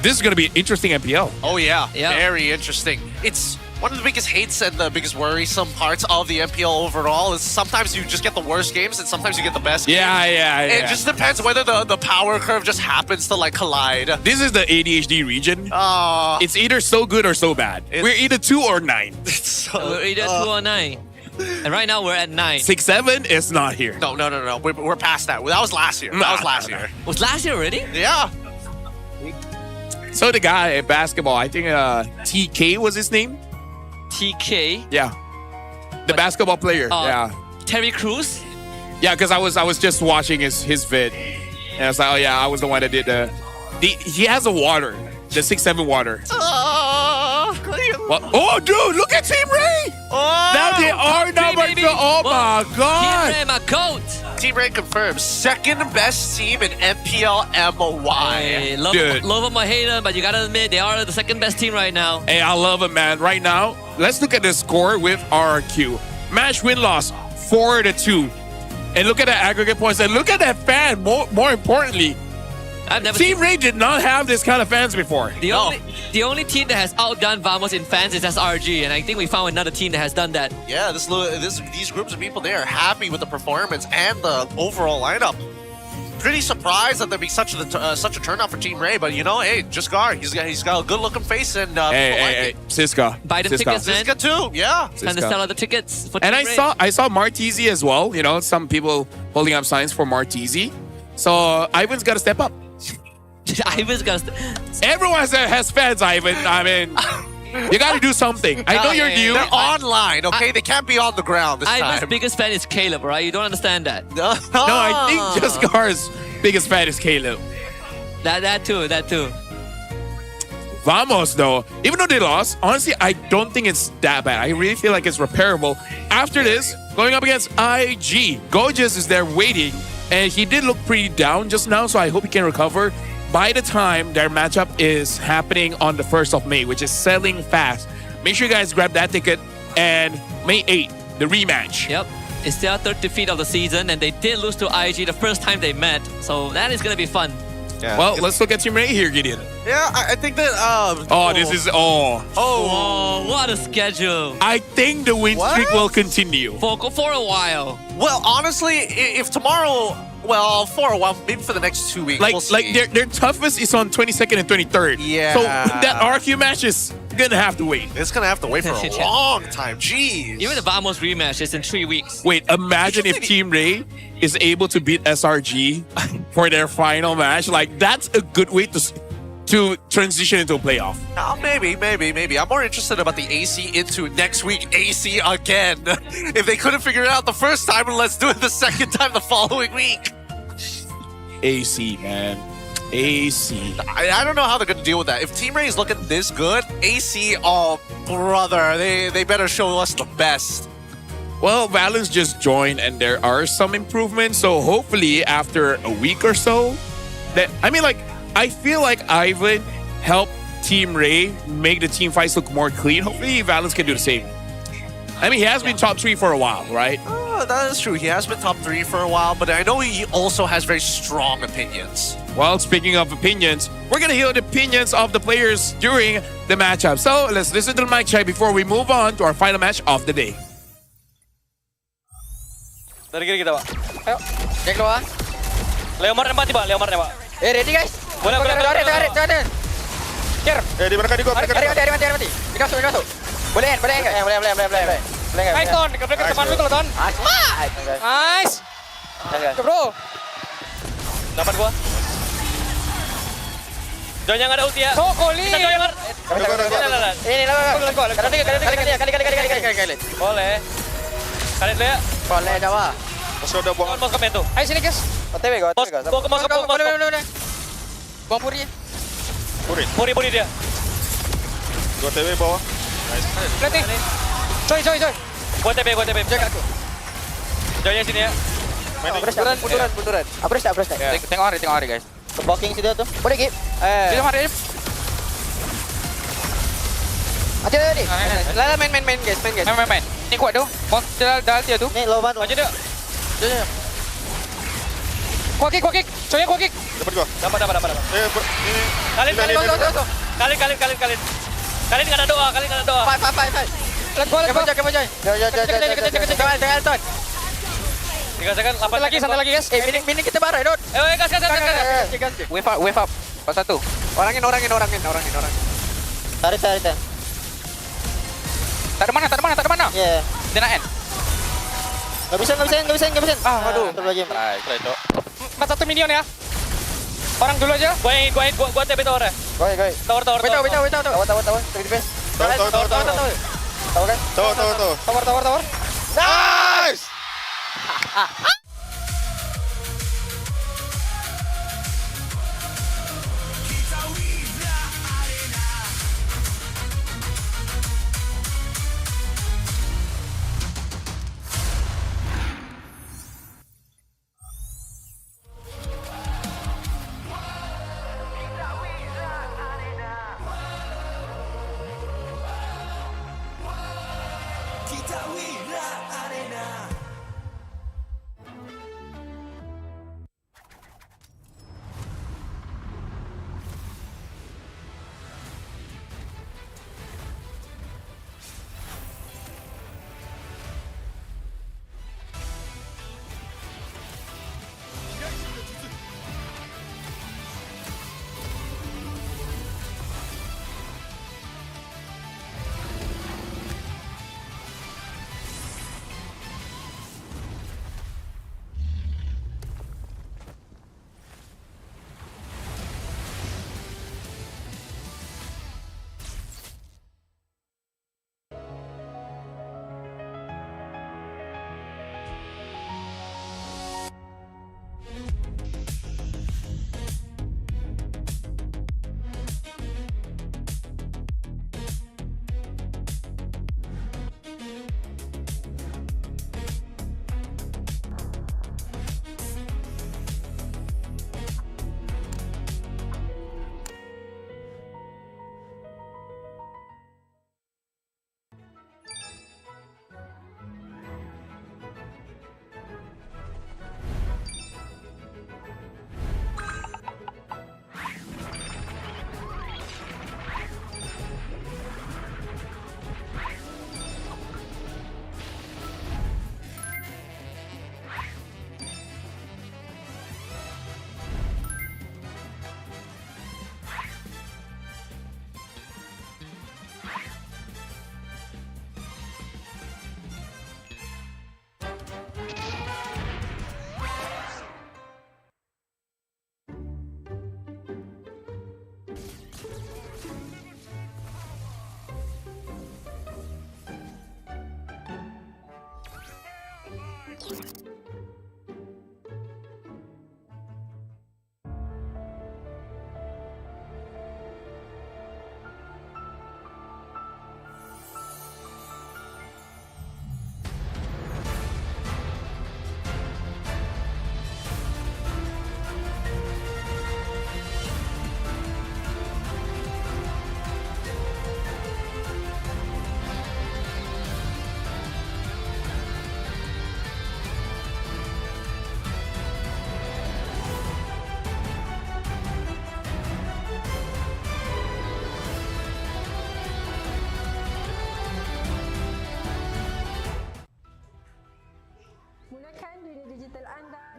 this is going to be an interesting MPL. Oh yeah, very interesting. It's one of the biggest hates and the biggest worrisome parts of the MPL overall is sometimes you just get the worst games and sometimes you get the best games. Yeah. It just depends whether the power curve just happens to like collide. This is the ADHD region. It's either so good or so bad. We're either 2 or 9. We're either 2 or 9. And right now we're at 9. 6-7 is not here. No. We're past that. That was last year. That was last year. Was last year already? Yeah. So the guy at basketball, I think TK was his name. TK? Yeah. The basketball player. Yeah. Terry Crews? Yeah, because I was just watching his vid. And I was like, oh yeah, I was the one that did he has a water. The 6-7 water. Oh, dude, look at Team Rey! Now they are number 2. Oh my god! Team Rey, my goat! Team Rey confirms second best team in MPL MY. Hey, love them or hate them, but you gotta admit they are the second best team right now. Hey, I love it, man. Right now, let's look at the score with RQ. Match win-loss 4-2. And look at the aggregate points. And look at that fan. More importantly, Team Rey did not have this kind of fans before. The only team that has outdone Vamos in fans is SRG, and I think we found another team that has done that. Yeah, these groups of people, they are happy with the performance and the overall lineup. pretty surprised that there'd be such a turnout for Team Rey. But you know, hey, Jiskar, he's got a good looking face and hey, Siska. Buy the tickets, man. Siska too, yeah. Time to sell out the tickets for And Team Rey. I saw Martizi as well. You know, some people holding up signs for Martizi. So Ivan's got to step up. Ivan's got to. Everyone has fans, Ivan. I mean, you got to do something. I know you're new. They're online, okay? They can't be on the ground this Ivan's time. biggest fan is Caleb, right? You don't understand that. No, I think Jaskar's biggest fan is Caleb. That too. Vamos, though. Even though they lost, honestly, I don't think it's that bad. I really feel like it's repairable. After this, going up against IG, Gorgeous is there waiting, and he did look pretty down just now, so I hope he can recover by the time their matchup is happening on the 1st of May, which is selling fast. Make sure you guys grab that ticket. And May 8th, the rematch. Yep. It's their third defeat of the season, and they did lose to IG the first time they met. So that is going to be fun. Yeah. Well, let's look at Team Rey here, Gideon. Yeah, I think that... this is... Oh, what a schedule. I think the win streak will continue. For a while. Well, honestly, if tomorrow... Well, for a while, maybe for the next 2 weeks, we'll see. Like their toughest is on 22nd and 23rd. Yeah. So that RQ match is gonna have to wait. It's gonna have to wait for a long time. Jeez. Even the Vamos rematch is in 3 weeks. Wait, imagine if Team Rey is able to beat SRG for their final match. Like, that's a good way to transition into a playoff. Maybe. I'm more interested about the AC into next week. AC again. If they couldn't figure it out the first time, let's do it the second time the following week. AC, man. AC. I don't know how they're going to deal with that. If Team Rey is looking this good, AC, oh, brother, they better show us the best. Well, Valens just joined and there are some improvements. So hopefully after a week or so, I feel like Ivan helped Team Rey make the team fights look more clean. Hopefully Valens can do the same. I mean, he has been top 3 for a while, right? Oh, that is true. He has been top 3 for a while, but I know he also has very strong opinions. Well, speaking of opinions, we're going to hear the opinions of the players during the matchup. So let's listen to the mic check before we move on to our final match of the day. Dari kiri kita, Pak. Ayo, cek keluar. Leomar nembak, Pak. Leomar nembak. Ready, guys? Boleh. Tengah. Kir. Di mana kau? Hari mati. Dikasuk. Boleh, guys. Nice, Ton. Dekat teman lu kalau, Ton. Nice. Bro. Dapat gua. Jangan yang ada ulti ya. Koli. Kita yang ini lah. Kali. Boleh. Kali dulu ya. Boleh, Jawa. Masuk udah buang. Mau ke pintu. Ayo sini, guys. OTW, guys. Boleh. Buang puri. Puri dia. Gua TW bawah. Nice. Berarti. Coy. Gua TB. Jaga aku. Joynya sini ya. Punturan. Apres tak. Tengok hari, guys. Blocking situ tuh. Boleh, Gip. Di hari. Hati-hati. Lala main, guys. Main. Ni kuat tu. Bom dah dia tu. Ni lawan. Maju dia. Kuat kick. Coy, kuat kick. Dapat gua. Dapat. Ini. Kali. Kali enggak ada doa. Fight. Let's go. Kepojoy. Jangan Ton. 3 second, 8 lagi, santai lagi, guys. Mini kita bareng, Dot. Gas. Wave up. Pas 1. Orangin. Tarik. Tak ada mana? Iya. Dia nak end. Enggak bisa. Aduh. Terlalu lagi. Baik, Cok. 41 minion ya. Orang dulu aja. Gua TP tower ya. Goi. Tower. Tahu. Defense. Tahu kan? Tahu. Tower. Nice.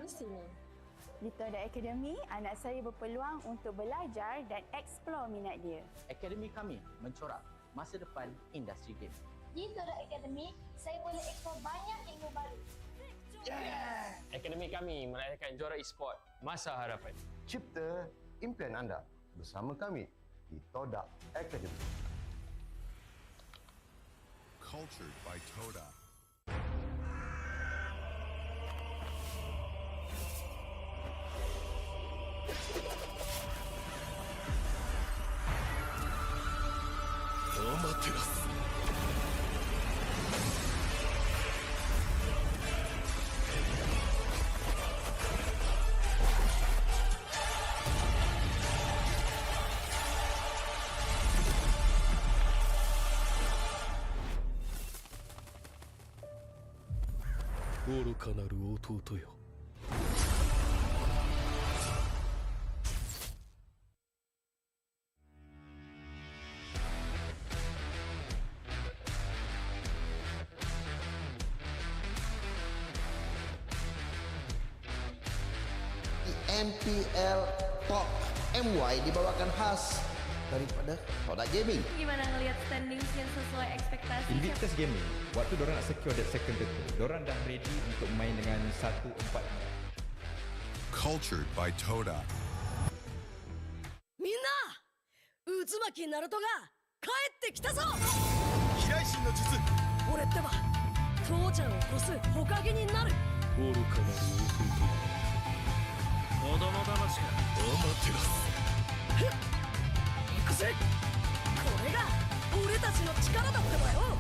sini? Di Todak Academy, anak saya berpeluang untuk belajar dan eksplor minat dia. Akademi kami mencorak masa depan industri game. Di Todak Academy, saya boleh eksplor banyak ilmu baru. Akademi kami merayakan juara e-sport masa harapan. Cipta impian anda bersama kami di Todak Academy. Cultured by Todak. Amaterasu.愚かなる弟よ。MPL Talk MY dibawakan khas daripada Todak Gaming. Gimana ngelihat standings yang sesuai ekspektasi? Invictus Gaming, waktu diorang nak secure that second betul, diorang dah ready untuk main dengan 1-4. Cultured by Todak. みんな、渦巻きナルトが帰ってきたぞ。飛来神の術。俺ってば父ちゃんを越す火影になる。愚かなる弟よ。子供騙しか。アマテラス。行くぜ。これが俺たちの力だってばよ。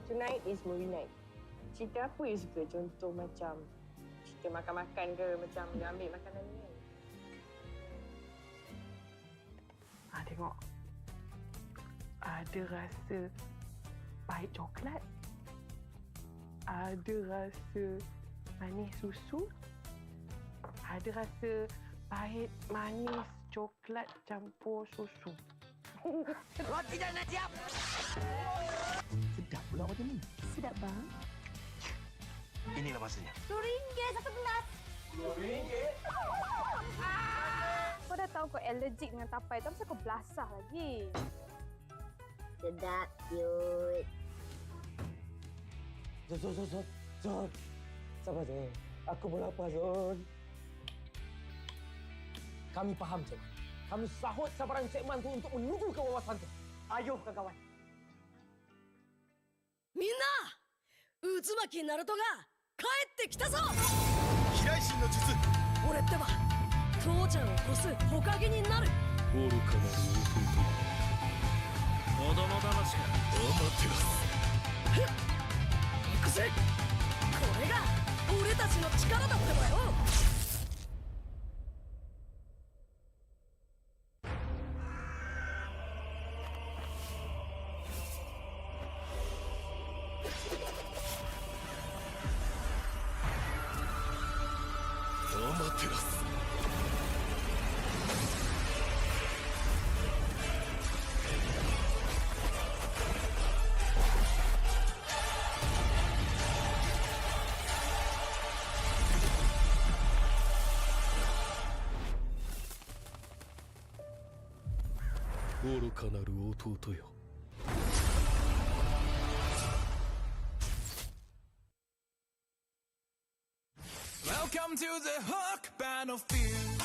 Tonight is movie night. Cerita apa you suka? Contoh macam cerita makan-makan ke, macam dia ambil makanan ni kan? Tengok. Ada rasa pahit coklat. Ada rasa manis susu. Ada rasa pahit manis coklat campur susu. Roti dah nak siap. Sedap pula macam ni. Sedap bang. Inilah masanya. RM2 satu gelas. RM2? Kau dah tahu kau allergic dengan tapai tu, kenapa kau belasah lagi? Sedap, cute. Zon. Sabar, Zon. Aku pun lapar, Zon. Kami faham, Zon. Kami sahut sabaran segmen tu untuk menuju ke wawasan tu. Ayo, kawan. みんな、渦巻きナルトが帰ってきたぞ。飛来神の術。俺ってば父ちゃんを越す火影になる。愚かなる弟よ。子供騙しか。アマテラス。行くぜ。これが俺たちの力だってばよ。アマテラス。愚かなる弟よ。 Welcome to the Hook Battlefield.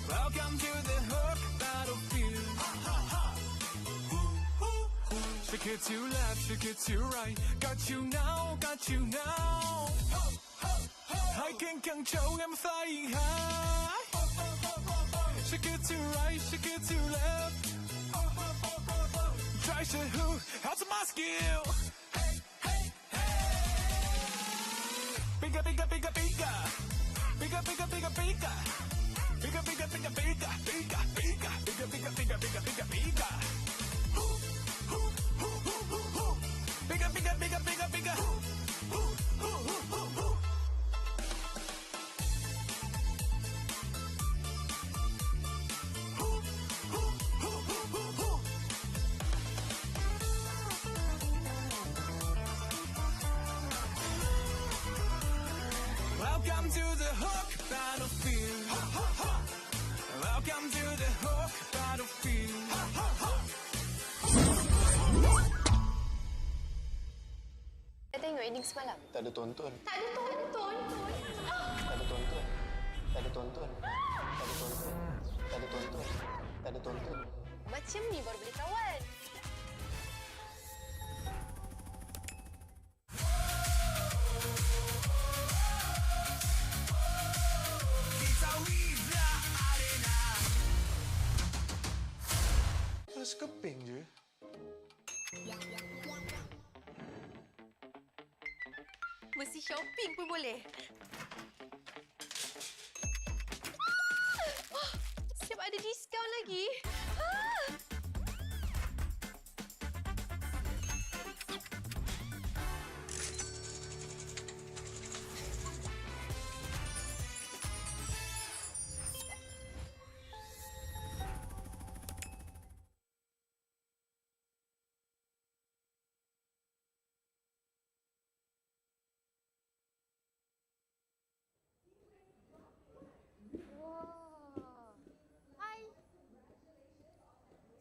Welcome to the Hook Battlefield. Shake it to left, shake it to right. Got you now, got you now. I can control, I'm flying high. Shake it to right, shake it to left. Try to who, how's my skill? Bigger, bigger, bigger, bigger. Bigger, bigger, bigger, bigger. Bigger, bigger, bigger, bigger. Bigger, bigger, bigger, bigger, bigger, bigger, bigger, bigger. Bigger, bigger, bigger, bigger, bigger. Welcome to the Hook Battlefield. Welcome to the Hook Battlefield. Saya tengok ending semalam. Tak ada tonton. Tak ada tonton. Tak ada tonton. Tak ada tonton. Tak ada tonton. Tak ada tonton. Tak ada tonton. Macam ni baru boleh kawan. Sekeping je. Mesti shopping pun boleh. Siap ada diskaun lagi.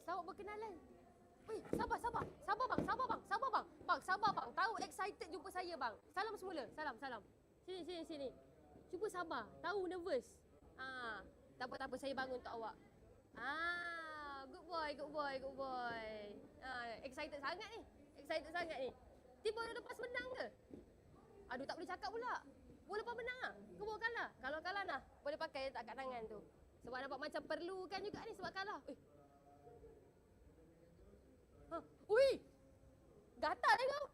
Selamat berkenalan. Weh, sabar, sabar. Sabar bang, sabar bang, sabar bang. Bang, sabar bang. Tahu excited jumpa saya bang. Salam semula. Salam, salam. Sini, sini, sini. Cuba sabar. Tahu nervous. Tak apa, tak apa. Saya bangun untuk awak. Good boy, good boy, good boy. Excited sangat ni. Excited sangat ni. Tiba baru lepas menang ke? Aduh, tak boleh cakap pula. Boleh lepas menang ah. Ke bawa kalah. Kalau kalah nah, boleh pakai tak kat tangan tu. Sebab dapat macam perlukan juga ni sebab kalah. Ui! Gatal kau!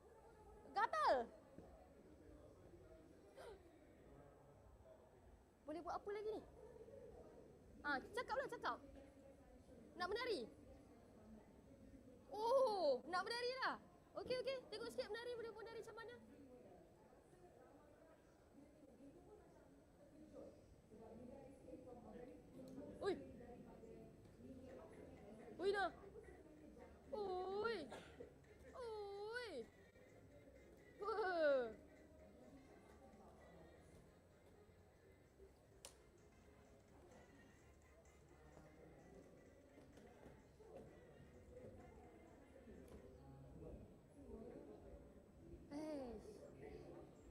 Gatal! Boleh buat apa lagi ni? Cakaplah, cakap. Nak menari? Oh, nak menari lah. Okey, okey. Tengok sikit menari. Boleh buat menari macam mana? Ui! Ui dah! Oi. Oi.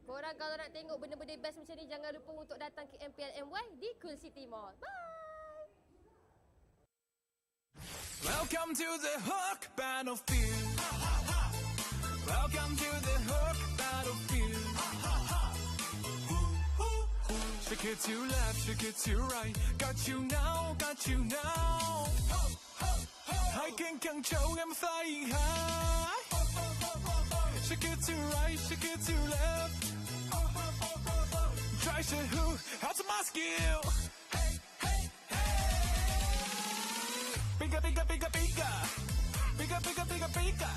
Korang kalau nak tengok benda-benda best macam ni, jangan lupa untuk datang ke MPL MY di Quill City Mall. Bye! Welcome to the Hook Battlefield. Welcome to the Hook Battlefield. Shake it to left, shake it to right. Got you now, got you now. I can control, I'm flying high. Shake it to right, shake it to left. Try to who, how's my skill? Bigger, bigger, bigger, bigger. Bigger, bigger, bigger, bigger.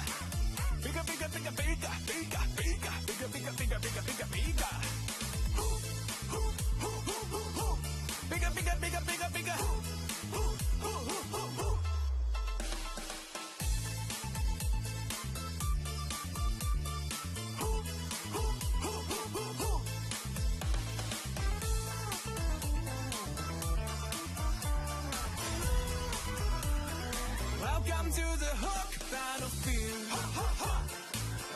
Bigger, bigger, bigger, bigger. Bigger, bigger, bigger, bigger, bigger, bigger, bigger, bigger. Bigger, bigger, bigger, bigger, bigger. Welcome to the Hook battlefield.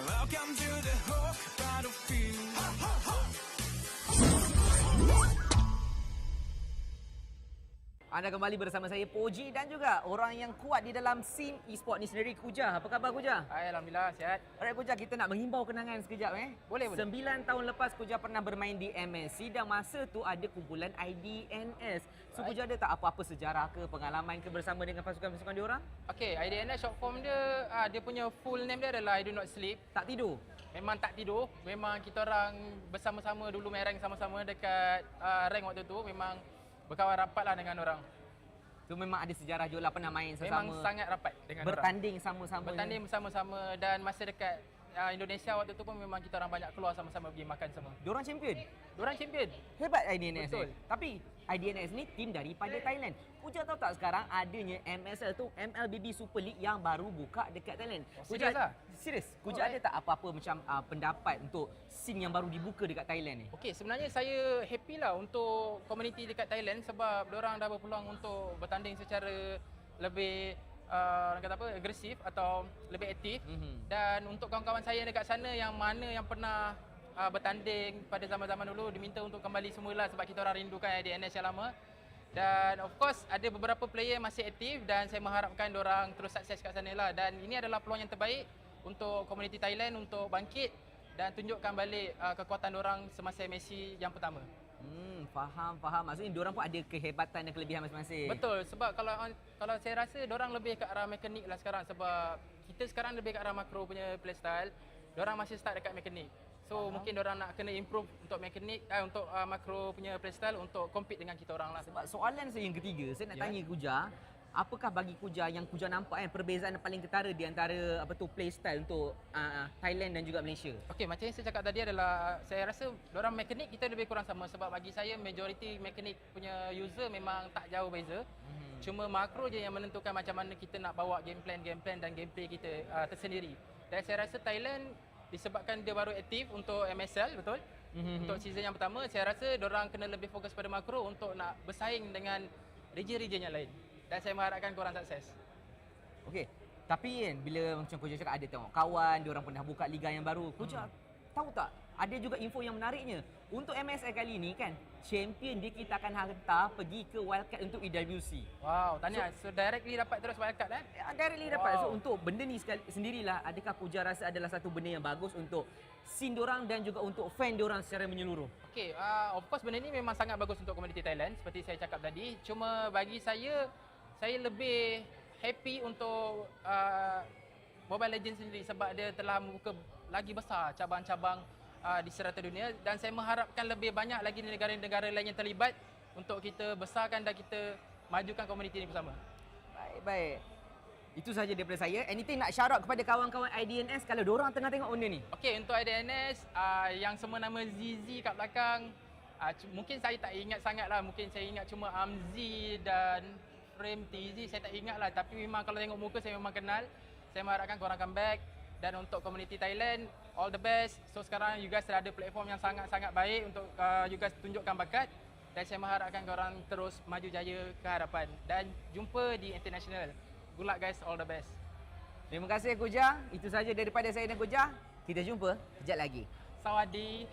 Welcome to the Hook battlefield. Anda kembali bersama saya Poji dan juga orang yang kuat di dalam scene e-sport ni sendiri, Kuja. Apa khabar Kuja? Alhamdulillah sihat. Alright Kuja, kita nak menghimbau kenangan sekejap Boleh. 9 tahun lepas Kuja pernah bermain di MSC dan masa tu ada kumpulan IDNS. So Kuja ada tak apa-apa sejarah ke, pengalaman ke bersama dengan pasukan-pasukan diorang? Okey, IDNS short form dia, dia punya full name dia adalah I Do Not Sleep. Tak tidur? Memang tak tidur. Memang kita orang bersama-sama dulu main rank sama-sama dekat rank waktu tu. Memang berkawan rapat lah dengan orang. So memang ada sejarah juga lah, pernah main sesama. Memang sangat rapat dengan bertanding orang. sama-sama. Bertanding bersama-sama dan masa dekat Indonesia waktu tu pun memang kita orang banyak keluar sama-sama pergi makan semua. Diorang champion? Diorang champion. Hebat IDNS. Betul. Tapi IDNS ni tim daripada Thailand. Kuja tahu tak sekarang adanya MSL tu, MLBB Super League yang baru buka dekat Thailand. Serius lah? Serius. Kuja ada tak apa-apa macam pendapat untuk scene yang baru dibuka dekat Thailand ni? Okey, sebenarnya saya happy lah untuk komuniti dekat Thailand sebab diorang dah berpeluang untuk bertanding secara lebih orang kata apa, agresif atau lebih aktif. Dan untuk kawan-kawan saya dekat sana yang mana yang pernah bertanding pada zaman-zaman dulu diminta untuk kembali semula sebab kita orang rindukan IDNS yang lama. Dan of course ada beberapa player masih aktif dan saya mengharapkan diorang terus sukses kat sana lah. Dan ini adalah peluang yang terbaik untuk komuniti Thailand untuk bangkit dan tunjukkan balik kekuatan diorang semasa MSC yang pertama. Faham. Maksudnya diorang pun ada kehebatan dan kelebihan masing-masing. Betul, sebab kalau saya rasa diorang lebih ke arah mekanik lah sekarang sebab kita sekarang lebih ke arah makro punya playstyle. Diorang masih start dekat mekanik. So mungkin diorang nak kena improve untuk mekanik untuk makro punya playstyle untuk compete dengan kita orang lah. Sebab soalan saya yang ketiga, saya nak tanya Kuja, apakah bagi Kuja yang Kuja nampak perbezaan yang paling ketara di antara playstyle untuk Thailand dan juga Malaysia? Okey, macam yang saya cakap tadi adalah saya rasa diorang mekanik kita lebih kurang sama sebab bagi saya majoriti mekanik punya user memang tak jauh beza. Cuma makro je yang menentukan macam mana kita nak bawa game plan dan gameplay kita tersendiri. Dan saya rasa Thailand disebabkan dia baru aktif untuk MSL, betul? Untuk season yang pertama, saya rasa diorang kena lebih fokus pada makro untuk nak bersaing dengan region-region yang lain. Dan saya mengharapkan korang sukses. Okey, tapi bila macam Kuja cakap ada tengok kawan, diorang pernah buka liga yang baru. Kuja tahu tak, ada juga info yang menariknya. Untuk MSL kali ni kan, champion dia kita akan hantar pergi ke wildcard untuk EWC. Wow, tanya. So directly dapat terus wildcard Directly dapat. So untuk benda ni sendirilah, adakah Kuja rasa adalah satu benda yang bagus untuk scene diorang dan juga untuk fan diorang secara menyeluruh? Okey, of course benda ni memang sangat bagus untuk komuniti Thailand seperti saya cakap tadi. Cuma bagi saya lebih happy untuk Mobile Legends sendiri sebab dia telah membuka lagi besar cabang-cabang di serata dunia dan saya mengharapkan lebih banyak lagi negara-negara lain yang terlibat untuk kita besarkan dan kita majukan komuniti ini bersama. Baik. Itu sahaja daripada saya. Anything nak shout out kepada kawan-kawan IDNS kalau diorang tengah tengok benda ni? Okey, untuk IDNS yang semua nama ZZ kat belakang, mungkin saya tak ingat sangat lah. Mungkin saya ingat cuma Amzi dan Frame TZ, saya tak ingat lah. Tapi memang kalau tengok muka saya memang kenal. Saya mengharapkan korang come back. Dan untuk komuniti Thailand, all the best. So sekarang you guys dah ada platform yang sangat-sangat baik untuk you guys tunjukkan bakat. Dan saya mengharapkan korang terus maju jaya ke hadapan. Dan jumpa di international. Good luck guys, all the best. Terima kasih Kuja. Itu saja daripada saya dan Kuja. Kita jumpa kejap lagi. Sawadee.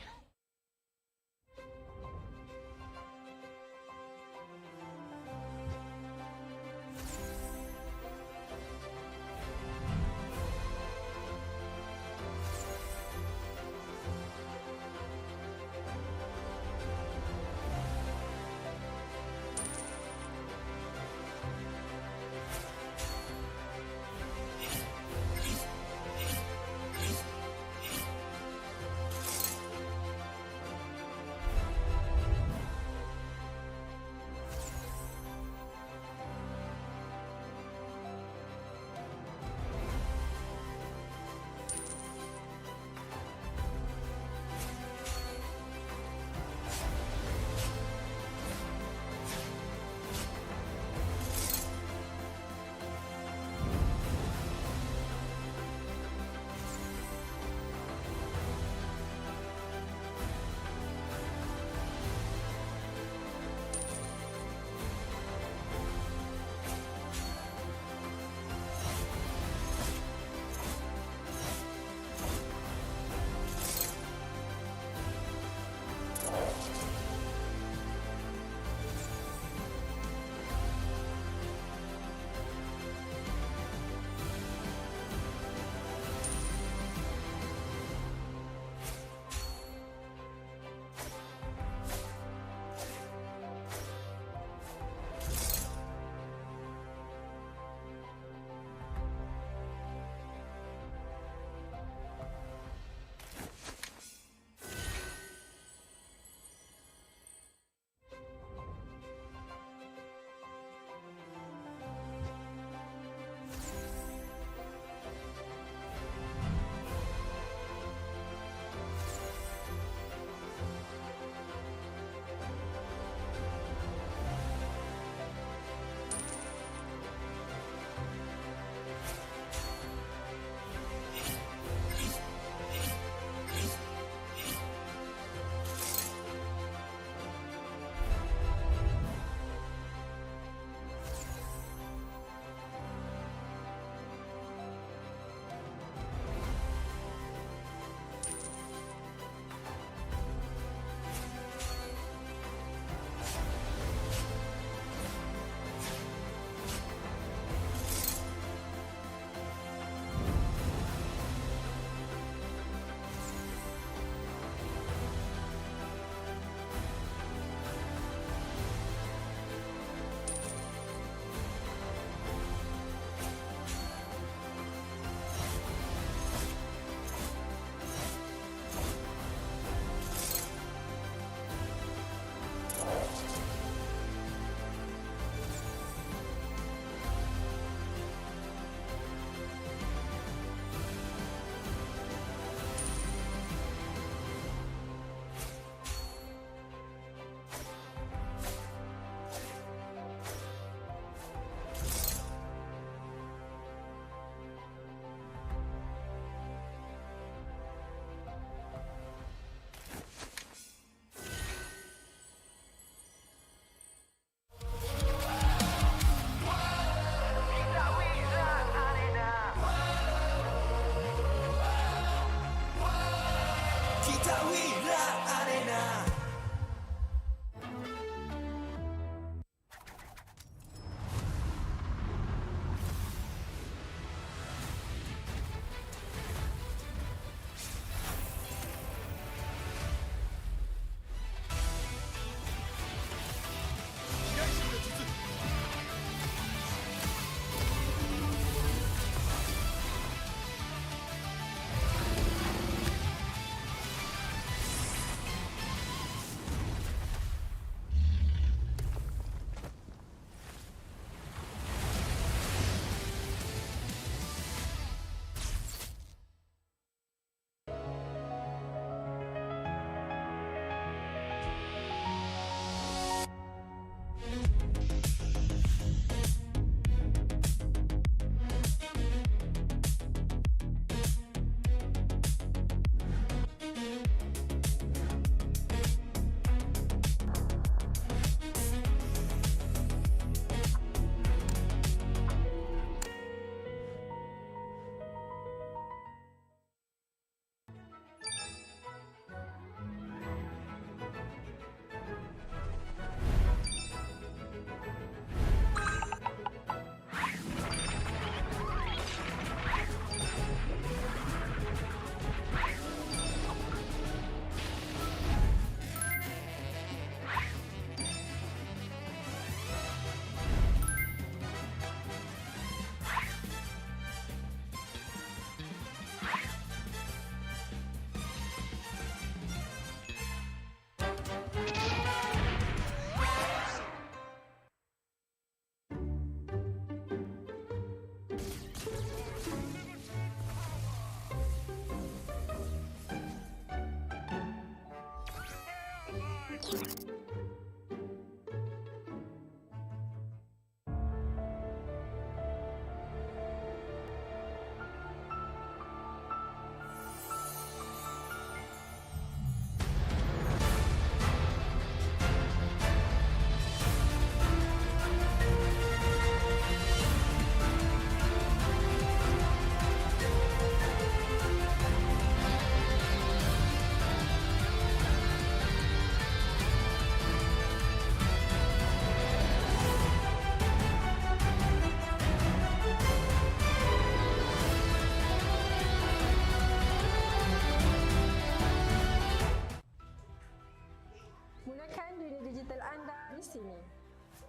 dunia digital anda di sini.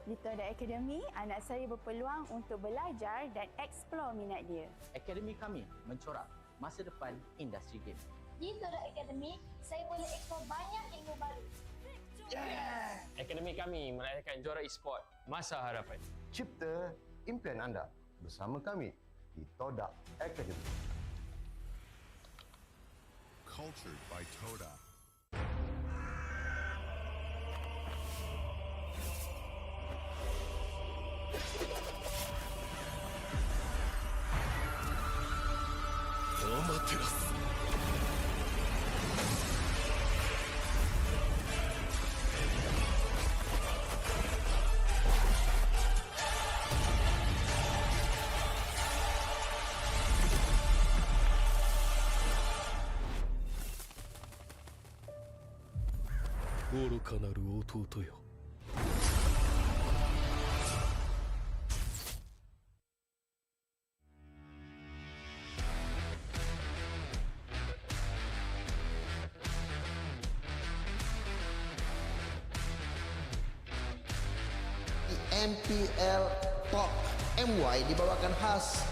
Di Toda Academy, anak saya berpeluang untuk belajar dan eksplor minat dia. Akademi kami mencorak masa depan industri game. Di Toda Academy, saya boleh eksplor banyak ilmu baru. Akademi kami melahirkan juara e-sport masa harapan. Cipta impian anda bersama kami di Toda Academy. Cultured by Toda. Amaterasu.愚かなる弟よ。MPL Talk MY dibawakan khas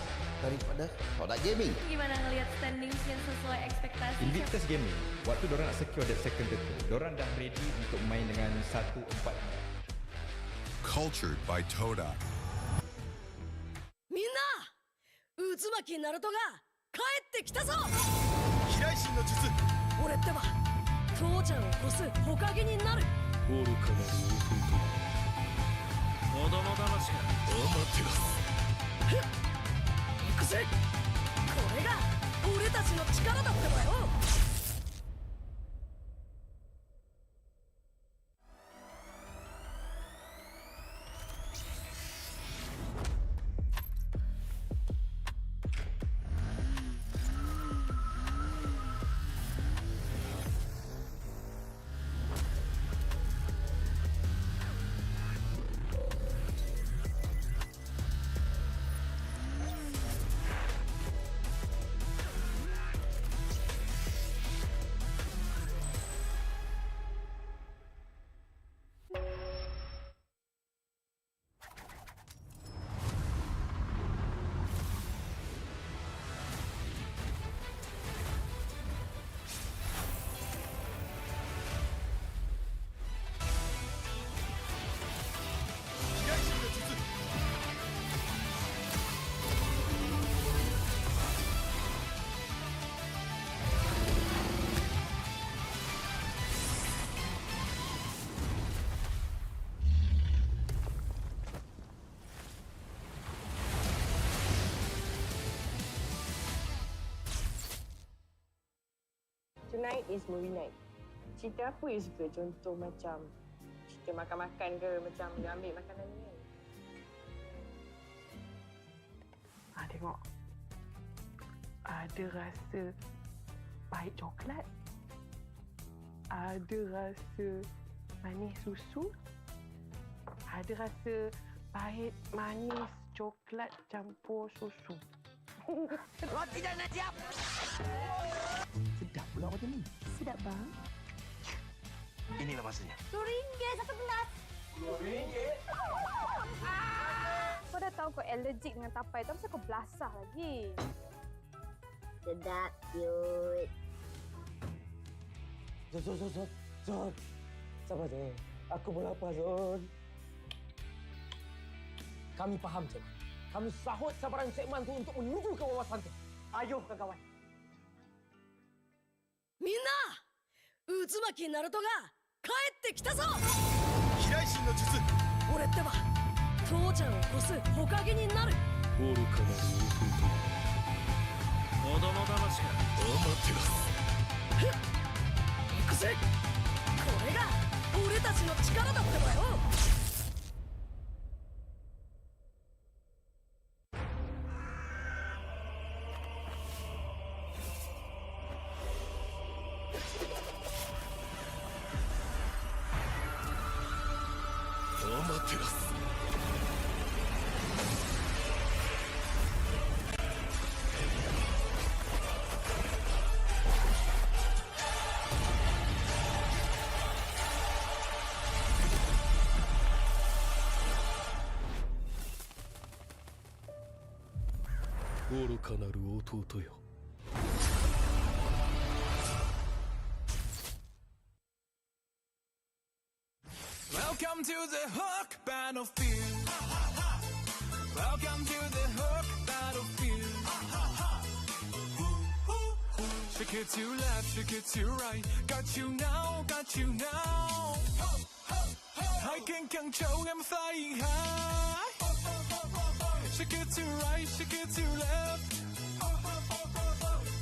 daripada Toda Gaming. Gimana ngelihat standings yang sesuai ekspektasi? Invictus Gaming, waktu diorang nak secure that second turtle, diorang dah ready untuk main dengan 1-4. Cultured by Toda. みんな渦巻きナルトが帰ってきたぞ。飛来神の術。俺ってば父ちゃんを越す火影になる。愚かなる弟よ。子供騙しがアマテラス。行くぜ。これが俺たちの力だってばよ。Tonight is movie night. Cerita apa you suka? Contoh macam cerita makan-makan ke, macam dia ambil makanan ni kan? Tengok. Ada rasa pahit coklat. Ada rasa manis susu. Ada rasa pahit manis coklat campur susu. Roti dah nak siap. Sedap pula macam ni. Sedap bang. Inilah masanya. RM2 satu gelas. RM2? Kau dah tahu kau allergic dengan tapai tu, kenapa kau belasah lagi? Sedap, cute. Zon. Sabar je. Aku pun lapar, Zon. Kami faham, Cik. Kami sahut sabaran Cik Man tu untuk menuju ke wawasan tu. Ayo, kawan-kawan. みんな渦巻きナルトが帰ってきたぞ。飛来神の術。俺ってば父ちゃんを越す火影になる。愚かなる弟よ。子供騙しがアマテラス。行くぜ。これが俺たちの力だってばよ。アマテラス。愚かなる弟よ。 Welcome to the Hook battlefield. Welcome to the Hook battlefield. Shake it to left, shake it to right. Got you now, got you now. I can control, I'm flying high. Shake it to right, shake it to left.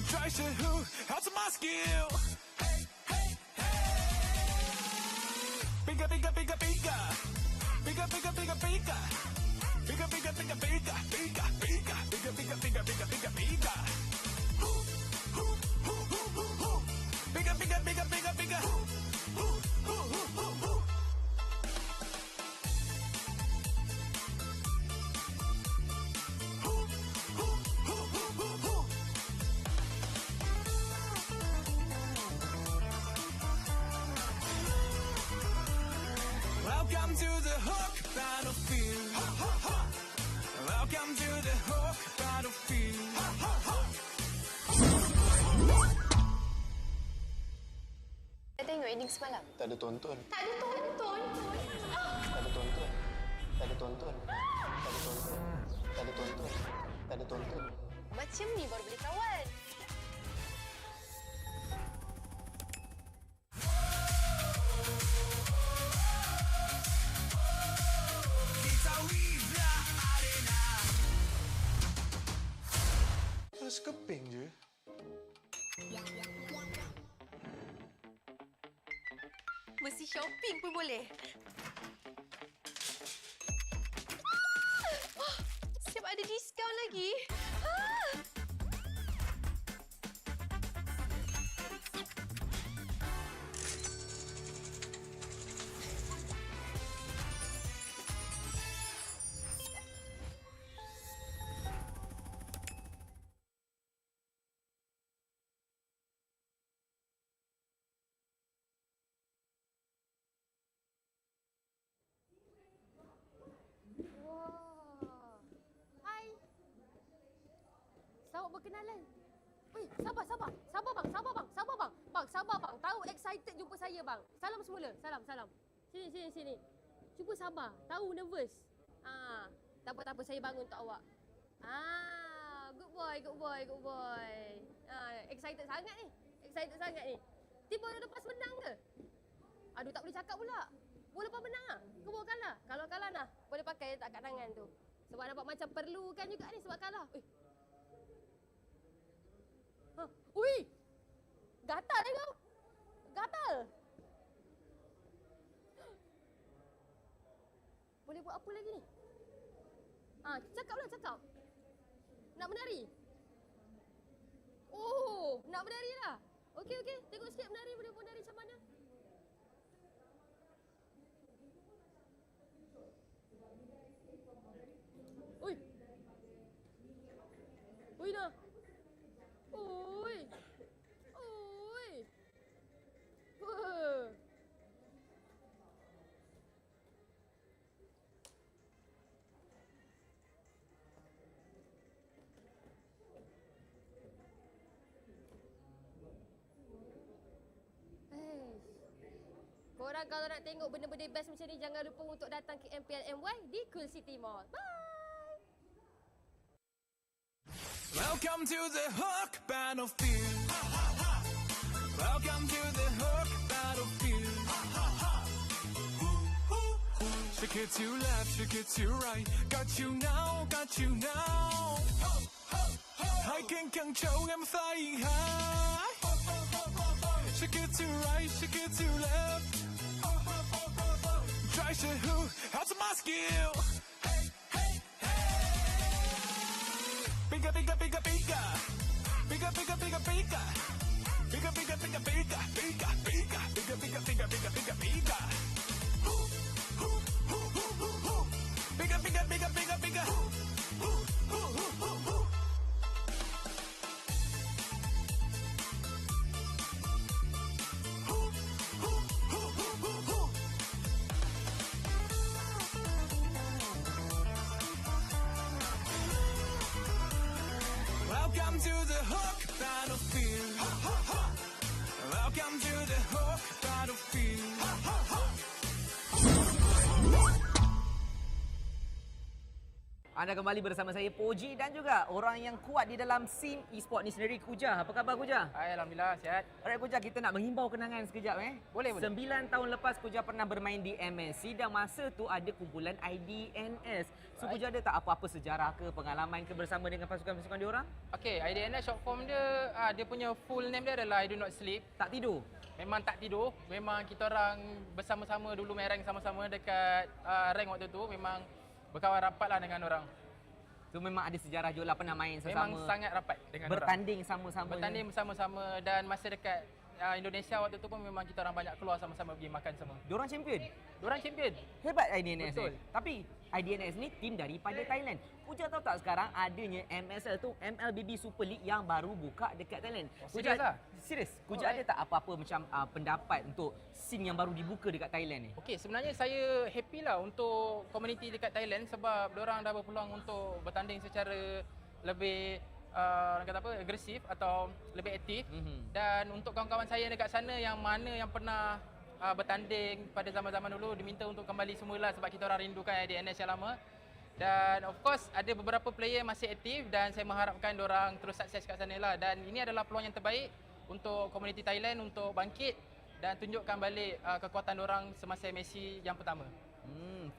Try to who, how's my skill? Bigger, bigger, bigger, bigger. Bigger, bigger, bigger, bigger. Bigger, bigger, bigger, bigger. Bigger, bigger, bigger, bigger, bigger, bigger, bigger, bigger. Bigger, bigger, bigger, bigger, bigger. Welcome to the Hook battlefield. Welcome to the Hook battlefield. Saya tengok ending semalam. Tak ada tonton. Tak ada tonton. Tak ada tonton. Tak ada tonton. Tak ada tonton. Tak ada tonton. Tak ada tonton. Macam ni baru boleh kawan. Sekeping je. Mesti shopping pun boleh. Siap ada diskaun lagi. Selamat berkenalan. Weh, sabar, sabar. Sabar bang, sabar bang, sabar bang. Bang, sabar bang. Tahu excited jumpa saya bang. Salam semula. Salam, salam. Sini, sini, sini. Cuba sabar. Tahu nervous. Tak apa, tak apa. Saya bangun untuk awak. Good boy, good boy, good boy. Excited sangat ni. Excited sangat ni. Tiba dah lepas menang ke? Aduh, tak boleh cakap pula. Boleh lepas menang ah. Ke bawa kalah? Kalau kalah nah, boleh pakai tak kat tangan tu. Sebab nampak macam perlukan juga ni sebab kalah. Ui! Gatal dah kau! Gatal! Boleh buat apa lagi ni? Cakaplah, cakap. Nak menari? Oh, nak menari lah. Okey, okey. Tengok sikit menari. Boleh menari macam mana? Ui! Ui dah! Oi. Oi. Korang kalau nak tengok benda-benda best macam ni, jangan lupa untuk datang ke MPL MY di Quill City Mall. Bye! Welcome to the Hook battlefield. Welcome to the Hook battlefield. Shake it to left, shake it to right. Got you now, got you now. I can control, I'm flying high. Shake it to right, shake it to left. Try to who, how's my skill? Bigger, bigger, bigger, bigger. Bigger, bigger, bigger, bigger. Bigger, bigger, bigger, bigger. Bigger, bigger, bigger, bigger, bigger, bigger, bigger, bigger. Bigger, bigger, bigger, bigger, bigger. hook battlefield. Welcome to the hook battlefield. Anda kembali bersama saya Poji dan juga orang yang kuat di dalam scene e-sport ni sendiri, Kuja. Apa khabar Kuja? Alhamdulillah sihat. Alright Kuja, kita nak menghimbau kenangan sekejap Boleh. 9 tahun lepas Kuja pernah bermain di MSC dan masa tu ada kumpulan IDNS. So Kuja ada tak apa-apa sejarah ke, pengalaman ke bersama dengan pasukan-pasukan diorang? Okey, IDNS short form dia, dia punya full name dia adalah I Do Not Sleep. Tak tidur? Memang tak tidur. Memang kita orang bersama-sama dulu main rank sama-sama dekat rank waktu tu. Memang berkawan rapat lah dengan orang. So memang ada sejarah juga lah, pernah main sesama. Memang sangat rapat dengan bertanding orang. sama-sama. Bertanding bersama-sama dan masa dekat Indonesia waktu tu pun memang kita orang banyak keluar sama-sama pergi makan semua. Diorang champion? Diorang champion. Hebat IDNS. Betul. Tapi IDNS ni tim daripada Thailand. Kuja tahu tak sekarang adanya MSL tu, MLBB Super League yang baru buka dekat Thailand. Serius lah? Serius. Kuja ada tak apa-apa macam pendapat untuk scene yang baru dibuka dekat Thailand ni? Okey, sebenarnya saya happy lah untuk komuniti dekat Thailand sebab diorang dah berpeluang untuk bertanding secara lebih orang kata apa, agresif atau lebih aktif. Dan untuk kawan-kawan saya dekat sana yang mana yang pernah bertanding pada zaman-zaman dulu diminta untuk kembali semula sebab kita orang rindukan IDNS yang lama. Dan of course ada beberapa player masih aktif dan saya mengharapkan diorang terus sukses kat sana lah. Dan ini adalah peluang yang terbaik untuk komuniti Thailand untuk bangkit dan tunjukkan balik kekuatan diorang semasa MSC yang pertama.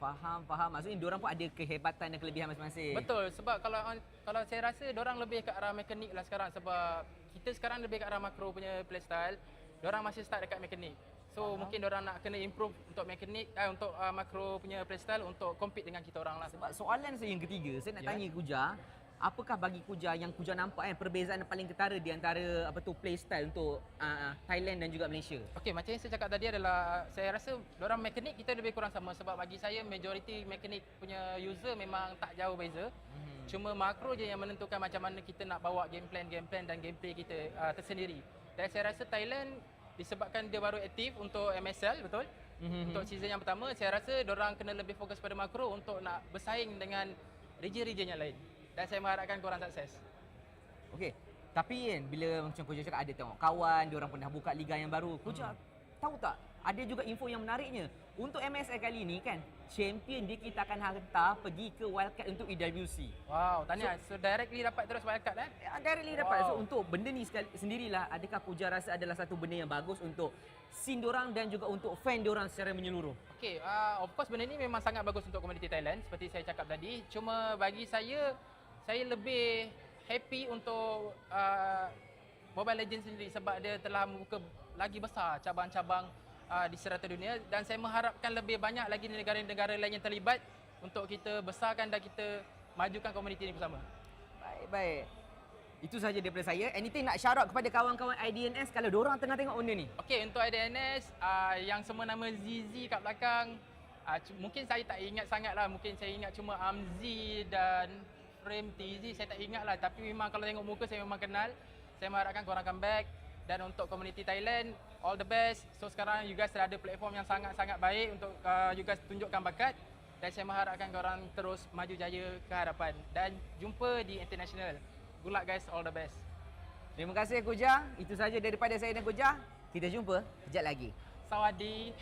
Faham. Maksudnya diorang pun ada kehebatan dan kelebihan masing-masing. Betul, sebab kalau saya rasa diorang lebih ke arah mekanik lah sekarang sebab kita sekarang lebih ke arah makro punya playstyle. Diorang masih start dekat mekanik. So mungkin diorang nak kena improve untuk mekanik untuk makro punya playstyle untuk compete dengan kita orang lah. Sebab soalan saya yang ketiga, saya nak tanya Kuja, apakah bagi Kuja yang Kuja nampak perbezaan yang paling ketara di antara playstyle untuk Thailand dan juga Malaysia? Okey, macam yang saya cakap tadi adalah saya rasa diorang mekanik kita lebih kurang sama sebab bagi saya majoriti mekanik punya user memang tak jauh beza. Cuma makro je yang menentukan macam mana kita nak bawa game plan dan gameplay kita tersendiri. Dan saya rasa Thailand disebabkan dia baru aktif untuk MSL, betul? Untuk season yang pertama, saya rasa diorang kena lebih fokus pada makro untuk nak bersaing dengan region-region yang lain. Dan saya mengharapkan korang sukses. Okey, tapi bila macam Kuja cakap ada tengok kawan, diorang pernah buka liga yang baru. Kuja tahu tak, ada juga info yang menariknya. Untuk MSL kali ni kan, champion dia kita akan hantar pergi ke wildcard untuk EWC. Wow, tahniah. So directly dapat terus wildcard Directly dapat. So untuk benda ni sendirilah, adakah Kuja rasa adalah satu benda yang bagus untuk scene diorang dan juga untuk fan diorang secara menyeluruh? Okey, of course benda ni memang sangat bagus untuk komuniti Thailand seperti saya cakap tadi. Cuma bagi saya lebih happy untuk Mobile Legends sendiri sebab dia telah membuka lagi besar cabang-cabang di serata dunia dan saya mengharapkan lebih banyak lagi negara-negara lain yang terlibat untuk kita besarkan dan kita majukan komuniti ini bersama. Baik. Itu sahaja daripada saya. Anything nak shout out kepada kawan-kawan IDNS kalau diorang tengah tengok benda ni? Okey, untuk IDNS yang semua nama ZZ kat belakang, mungkin saya tak ingat sangat lah. Mungkin saya ingat cuma Amzi dan Frame TZ, saya tak ingat lah. Tapi memang kalau tengok muka saya memang kenal. Saya mengharapkan korang come back. Dan untuk komuniti Thailand, all the best. So sekarang you guys dah ada platform yang sangat-sangat baik untuk you guys tunjukkan bakat. Dan saya mengharapkan korang terus maju jaya ke hadapan. Dan jumpa di international. Good luck guys, all the best. Terima kasih Kuja. Itu sahaja daripada saya dan Kuja. Kita jumpa kejap lagi. Sawadee.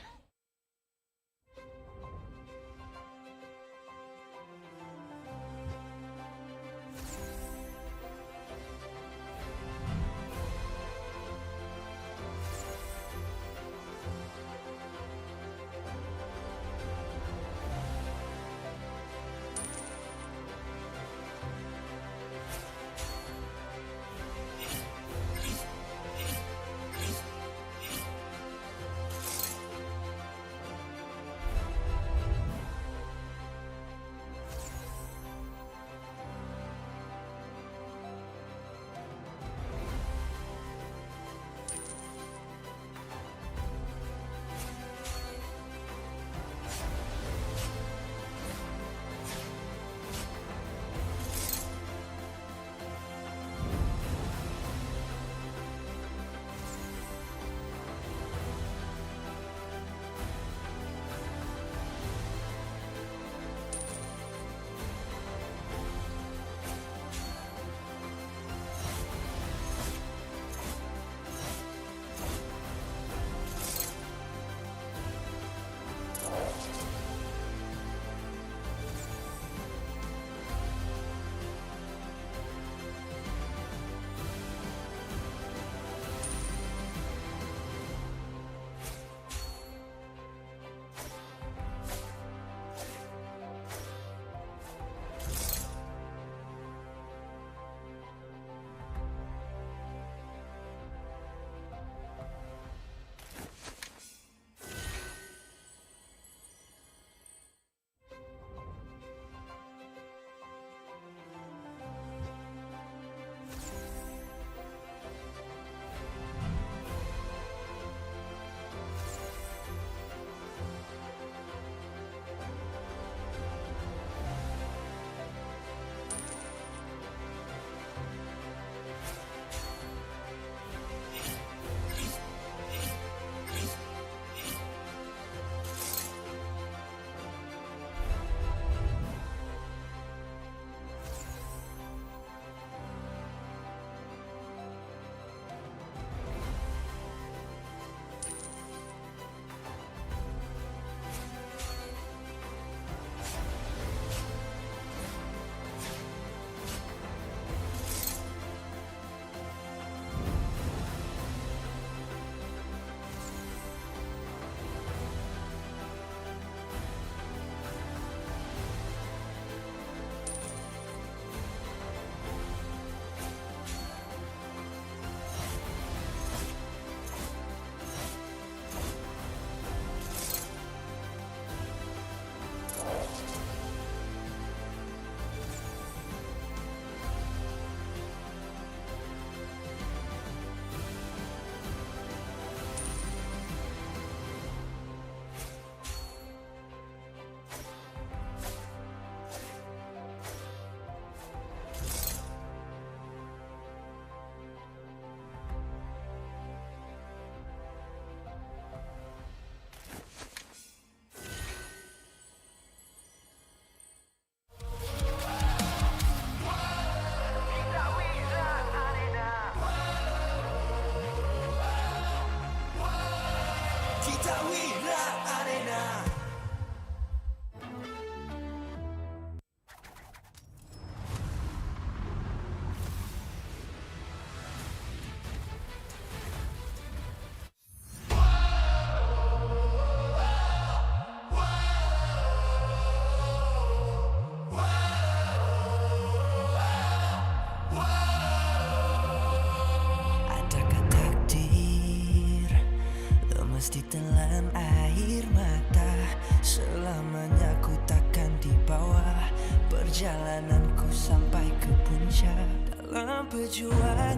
ditelan air mata. Selamanya ku takkan di bawah perjalananku sampai ke puncak. Dalam perjuangan,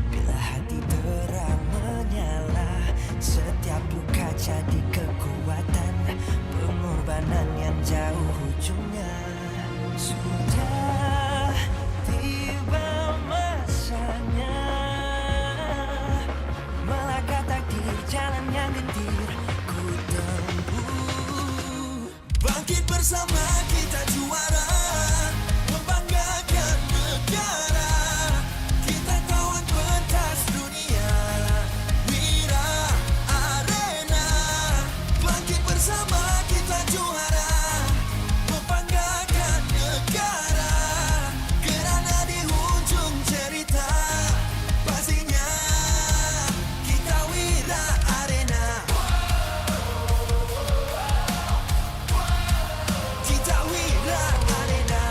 bila hati terang menyala, setiap luka jadi kekuatan. Pengorbanan yang jauh ujungnya. Sudah tiba masanya melangkah takdir, jalan yang gendir ku tempuh. Bangkit bersama kita juara, membanggakan negara. Kita kawan pentas dunia, Wira Arena. Bangkit bersama kita juara, membanggakan negara. Kerana di hujung cerita pastinya kita Wira Arena. Kita Wira Arena.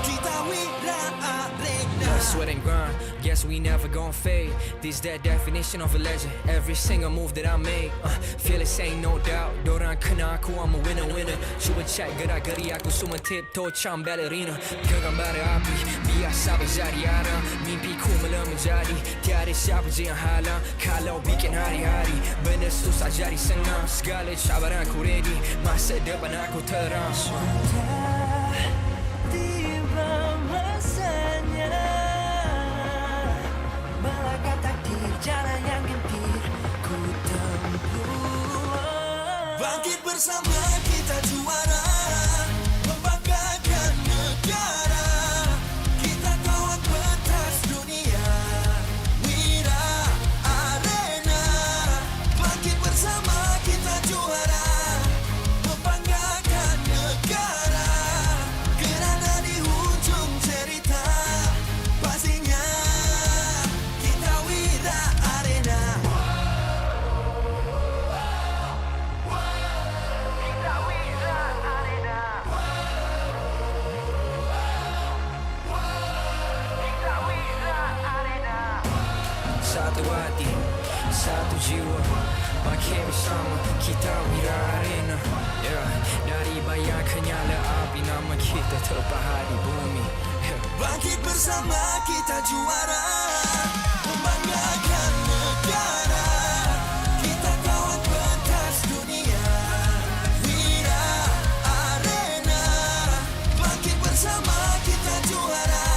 Kita Wira Arena. Sweat and grind, guess we never gon' fade. This that definition of a legend. Every single move that I make, feel it ain't no doubt. Dorang kena aku, I'm a winner. Cuba check gerak-geri aku semua tiptoe macam ballerina. Genggam bara api, biasa berjadi arah. Mimpiku mula menjadi, tiada siapa je yang halang. Kalau bikin hari-hari, benda susah jadi senang. Segala cabaran aku ready, masa depan aku terang. Tiba masanya melangkah takdir, jalan yang gendir ku tempuh. Bangkit bersama kita juara, membanggakan negara. Kita kawan pentas dunia, Wira Arena. Bangkit bersama kita juara, membanggakan negara. Kerana di hujung cerita pastinya kita Wira Arena. Kita Wira Arena. Kita Wira Arena. Satu hati, satu jiwa, bangkit bersama kita Wira Arena. Yeah. Dari bayang kenyala api, nama kita terpahat di bumi. Yeah. Bangkit bersama kita juara, membanggakan negara. Kita kawan pentas dunia, Wira Arena. Bangkit bersama kita juara,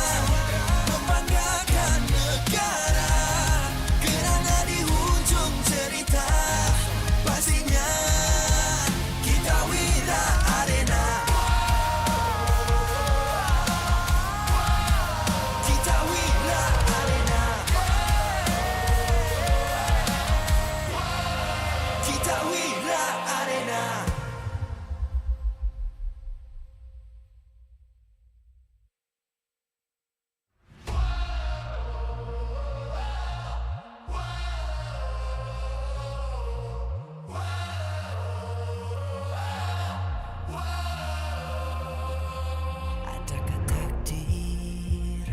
membanggakan negara. Kerana di hujung cerita pastinya kita Wira Arena. Kita Wira Arena. Kita Wira Arena. Adakah takdir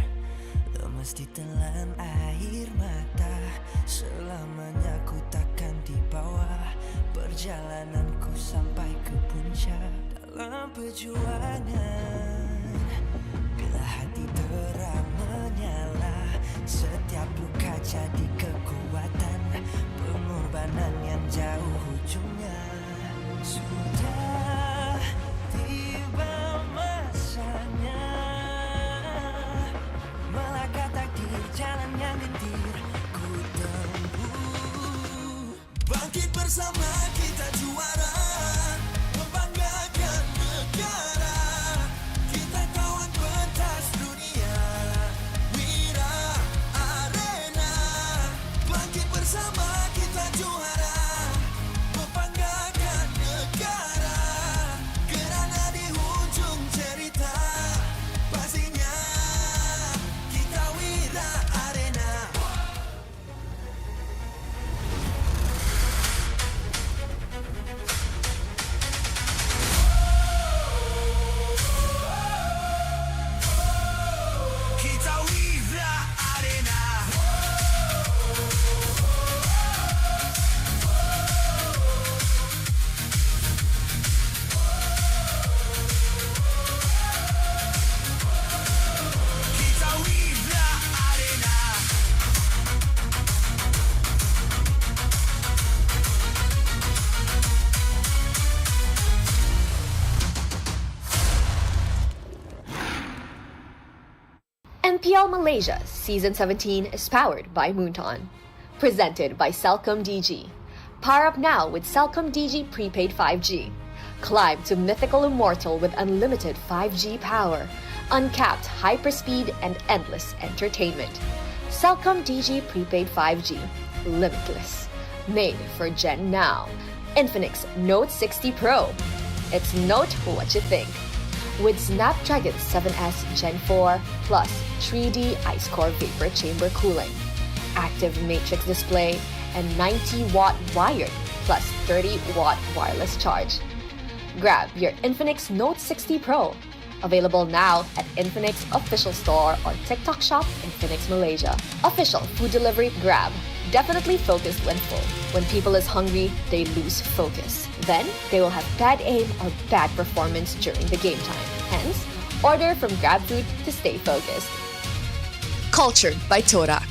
lemas ditelan air mata? Selamanya ku takkan di bawah perjalananku sampai ke puncak. Dalam perjuangan, bila hati terang menyala, setiap luka jadi kekuatan. Pengorbanan yang jauh ujungnya. Sudah tiba masanya melangkah takdir, jalan yang gendir ku tempuh. Bangkit bersama kita juara, membanggakan negara. Kita kawan pentas dunia, Wira Arena. Bangkit bersama kita juara, membanggakan negara. Kerana di hujung cerita pastinya kita Wira Arena. MPL Malaysia Season 17 is powered by Moonton. Presented by Celcom DG. Power up now with Celcom DG Prepaid 5G. Climb to mythical immortal with unlimited 5G power, uncapped hyperspeed, and endless entertainment. Celcom DG Prepaid 5G. Limitless. Made for Gen Now. Infinix Note 60 Pro. It's note what you think. With Snapdragon 7S Gen 4 plus 3D Ice Core Vapor Chamber cooling, active matrix display, and 90-watt wired plus 30-watt wireless charge. Grab your Infinix Note 60 Pro. Available now at Infinix official store or TikTok shop Infinix Malaysia. Official food delivery Grab. Definitely focused when full. When people is hungry, they lose focus. Then, they will have bad aim or bad performance during the game time. Hence, order from GrabFood to stay focused. Cultured by Torak.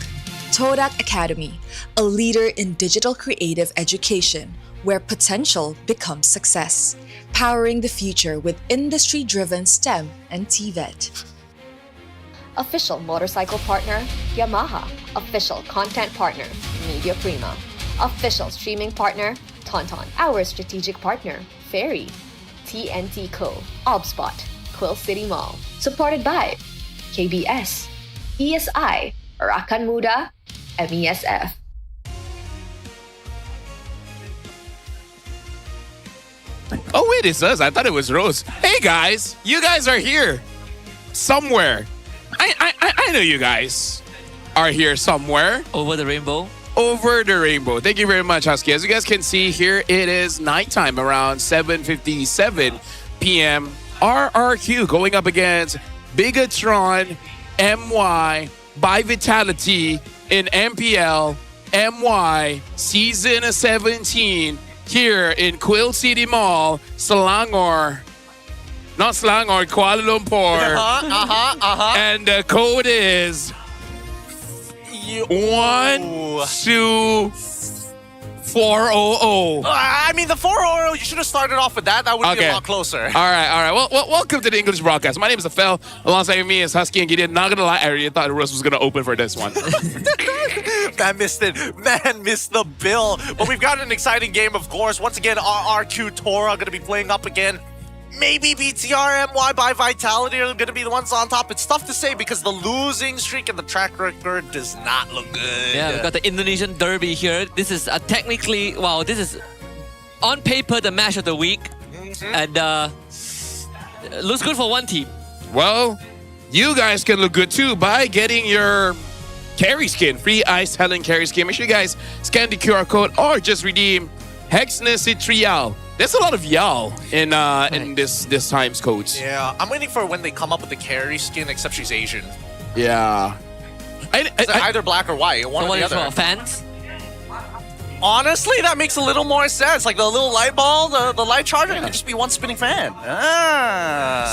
Torak Academy, a leader in digital creative education where potential becomes success. Powering the future with industry-driven STEM and TVET. Official motorcycle partner, Yamaha. Official content partner, Media Prima. Official streaming partner, Tauntaun. Our strategic partner, Ferry. TNT Co. Obspot. Quill City Mall. Supported by KBS, ESI, Rakan Muda, MESF. Oh wait, it's us. I thought it was Rose. Hey guys, you guys are here somewhere. I know you guys are here somewhere. Over the rainbow. Over the rainbow. Thank you very much, Husky. As you guys can see here, it is nighttime around 7:57 p.m. RRQ going up against Bigatron MY by Vitality in MPL MY Season 17 here in Quill City Mall, Selangor. Not Selangor, Kuala Lumpur. And the code is 12400. I mean, the 400, you should have started off with that. That would be a lot closer. All right. Well, welcome to the English broadcast. My name is Afel. Alongside me is Husky and Gideon. Not gonna lie, I really thought Russ was gonna open for this one. Man missed it. Man missed the bill. But we've got an exciting game, of course. Once again, RRQ Tora going to be playing up again. Maybe BTRM by Vitality are going to be the ones on top. It's tough to say because the losing streak and the track record does not look good. Yeah, we've got the Indonesian Derby here. This is technically, this is on paper the match of the week. And looks good for one team. Well, you guys can look good too by getting your carry skin, free Ice Helen carry skin. Make sure you guys scan the QR code or just redeem Hexness Trial. There's a lot of y'all in this times codes. Yeah, I'm waiting for when they come up with the carry skin, except she's Asian. Yeah. Either black or white, one or the other. Fans? Honestly, that makes a little more sense. Like the little light ball, the light charger, it could just be one spinning fan.